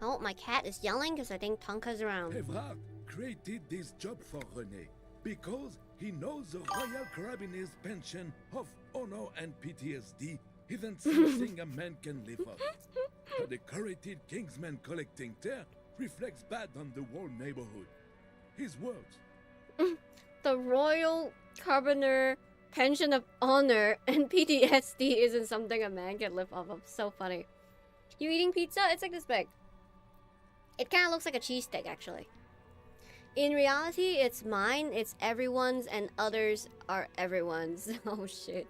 Oh, my cat is yelling because I think Tonka's around. Evrard created this job for René because he knows the Royal Carabiniers pension of honor and PTSD isn't something a man can live off. A decorated Kingsman collecting tear reflects bad on the whole neighborhood. His words. The Royal Carabiner pension of honor and PTSD isn't something a man can live off of. So funny. You eating pizza? It's like this big. It kind of looks like a cheesesteak, actually. In reality, it's mine, it's everyone's, and others are everyone's. Oh shit.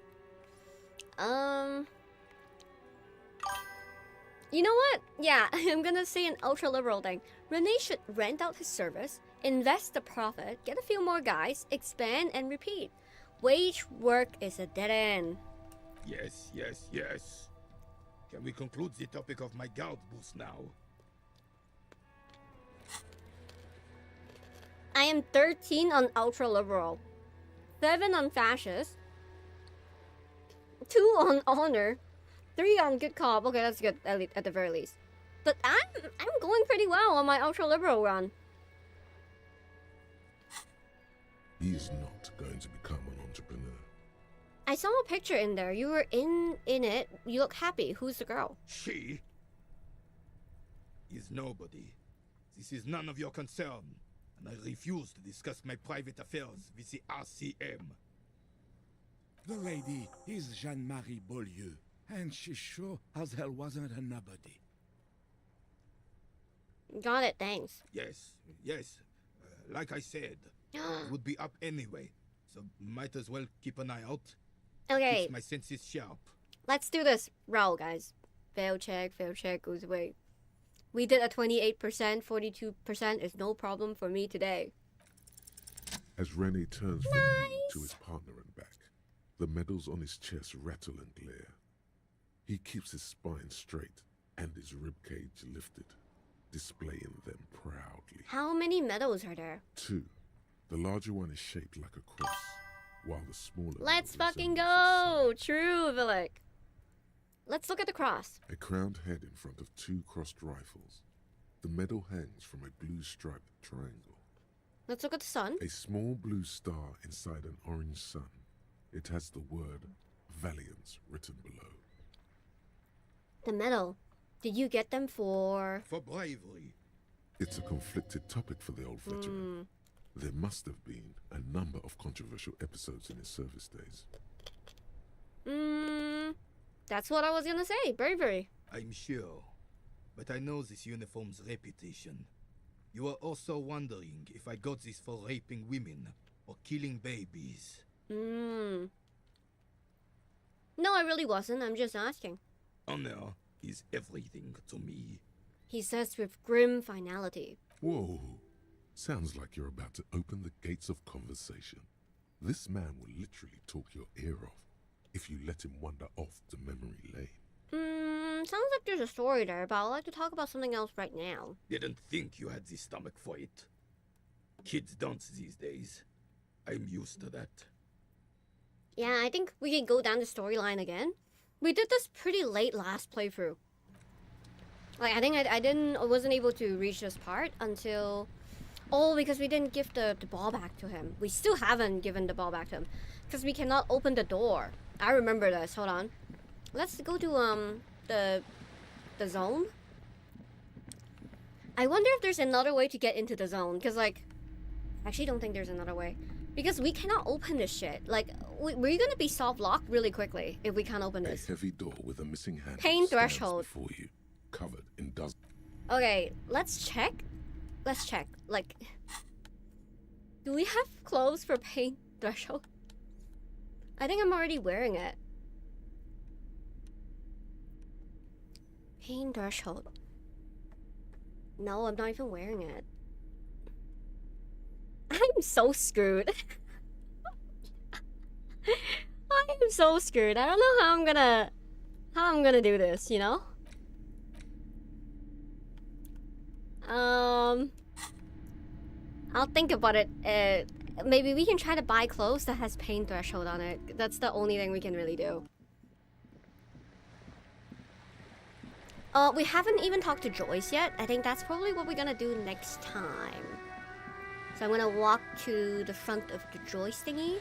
You know what? Yeah, I'm gonna say an ultra-liberal thing. Rene should rent out his service, invest the profit, get a few more guys, expand, and repeat. Wage work is a dead end. Yes, yes, yes. Can we conclude the topic of my guard boost now? I am 13 on ultra-liberal, 7 on fascist, 2 on honor, 3 on good cop. Okay, that's good at the very least. But I'm going pretty well on my ultra-liberal run. He is not going to become an entrepreneur. I saw a picture in there. You were in it. You look happy. Who's the girl? She is nobody. This is none of your concern, and I refuse to discuss my private affairs with the RCM. The lady is Jeanne-Marie Beaulieu, and she sure as hell wasn't a nobody. Got it, thanks. Yes, yes. Like I said, it would be up anyway, so might as well keep an eye out. Okay. Keeps my senses sharp. Let's do this. Roll, guys. Fail check goes away. We did a 28%, 42% is no problem for me today. As Rene turns from him to his partner and back, the medals on his chest rattle and glare. He keeps his spine straight and his ribcage lifted, displaying them proudly. How many medals are there? 2. The larger one is shaped like a cross, while the smaller Let's medal fucking resembles go! True, Villic. Let's look at the cross. a crowned head in front of 2 crossed rifles. The medal hangs from a blue striped triangle. Let's look at the sun. A small blue star inside an orange sun. It has the word Valiance written below. The medal. Did you get them for... For bravery. It's a conflicted topic for the old veteran. There must have been a number of controversial episodes in his service days. That's what I was gonna say. Bravery. I'm sure, but I know this uniform's reputation. You are also wondering if I got this for raping women or killing babies. No, I really wasn't. I'm just asking. Honor is everything to me. He says with grim finality. Whoa. Sounds like you're about to open the gates of conversation. This man will literally talk your ear off if you let him wander off to memory lane. Sounds like there's a story there, but I'd like to talk about something else right now. Didn't think you had the stomach for it. Kids don't these days. I'm used to that. Yeah, I think we can go down the storyline again. We did this pretty late last playthrough. Like, I think I wasn't able to reach this part until... Oh, because we didn't give the ball back to him. We still haven't given the ball back to him. Because we cannot open the door. I remember this. Hold on. Let's go to, the zone. I wonder if there's another way to get into the zone. Because, like... I actually don't think there's another way. Because we cannot open this shit. Like, we're gonna be soft-locked really quickly if we can't open this. A heavy door with a missing handle Pain stands threshold. before you, covered in dust. Okay, let's check. Let's check. Like, do we have clothes for pain threshold? I think I'm already wearing it. Pain threshold. No, I'm not even wearing it. I'm so screwed. I am so screwed. I don't know how I'm gonna do this, you know? I'll think about it. Maybe we can try to buy clothes that has pain threshold on it. That's the only thing we can really do. We haven't even talked to Joyce yet. I think that's probably what we're gonna do next time. So I'm gonna walk to the front of the Joyce thingy.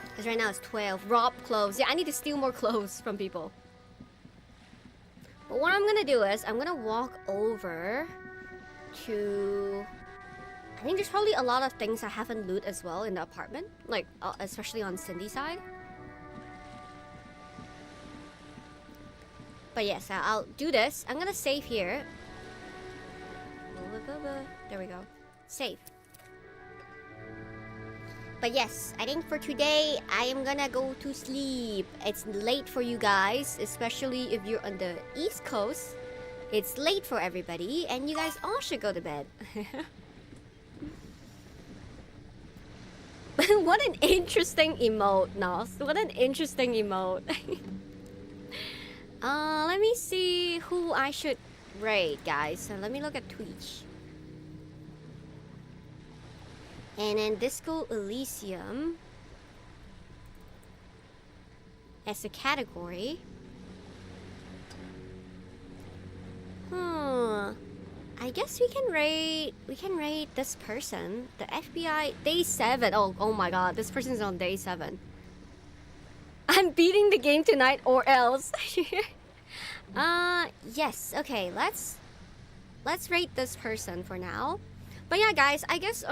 Because right now it's 12. Rob clothes. Yeah, I need to steal more clothes from people. But what I'm gonna do is, I'm gonna walk over to... I think there's probably a lot of things I haven't looted as well in the apartment. Like, especially on Cindy's side. But yes, I'll do this. I'm gonna save here. There we go. Save. But yes, I think for today, I am gonna go to sleep. It's late for you guys, especially if you're on the East Coast. It's late for everybody, and you guys all should go to bed. What an interesting emote, Nos. What an interesting emote. Let me see who I should raid, guys. So let me look at Twitch. And then Disco Elysium as a category. I guess we can rate this person. The FBI day 7. Oh my god, this person's on day 7. I'm beating the game tonight or else. Yes, okay, let's rate this person for now. But yeah, guys, I guess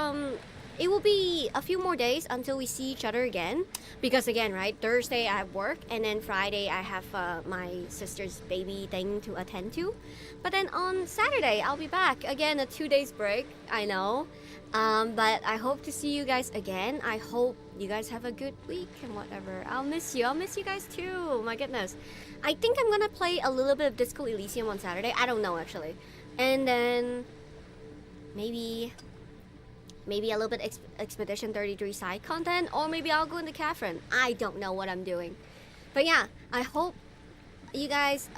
it will be a few more days until we see each other again. Because again, right, Thursday I have work, and then Friday I have my sister's baby thing to attend to. But then on Saturday, I'll be back. Again, a 2 days break, I know. But I hope to see you guys again. I hope you guys have a good week and whatever. I'll miss you guys too. My goodness. I think I'm gonna play a little bit of Disco Elysium on Saturday. I don't know, actually. And then maybe a little bit Expedition 33 side content, or maybe I'll go into Catherine. I don't know what I'm doing. But yeah, I hope you guys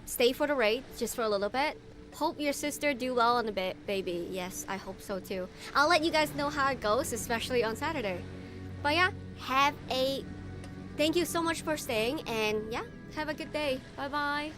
stay for the raid just for a little bit. Hope your sister do well on the baby. Yes, I hope so too. I'll let you guys know how it goes, especially on Saturday. But yeah, thank you so much for staying, and yeah, have a good day. Bye bye.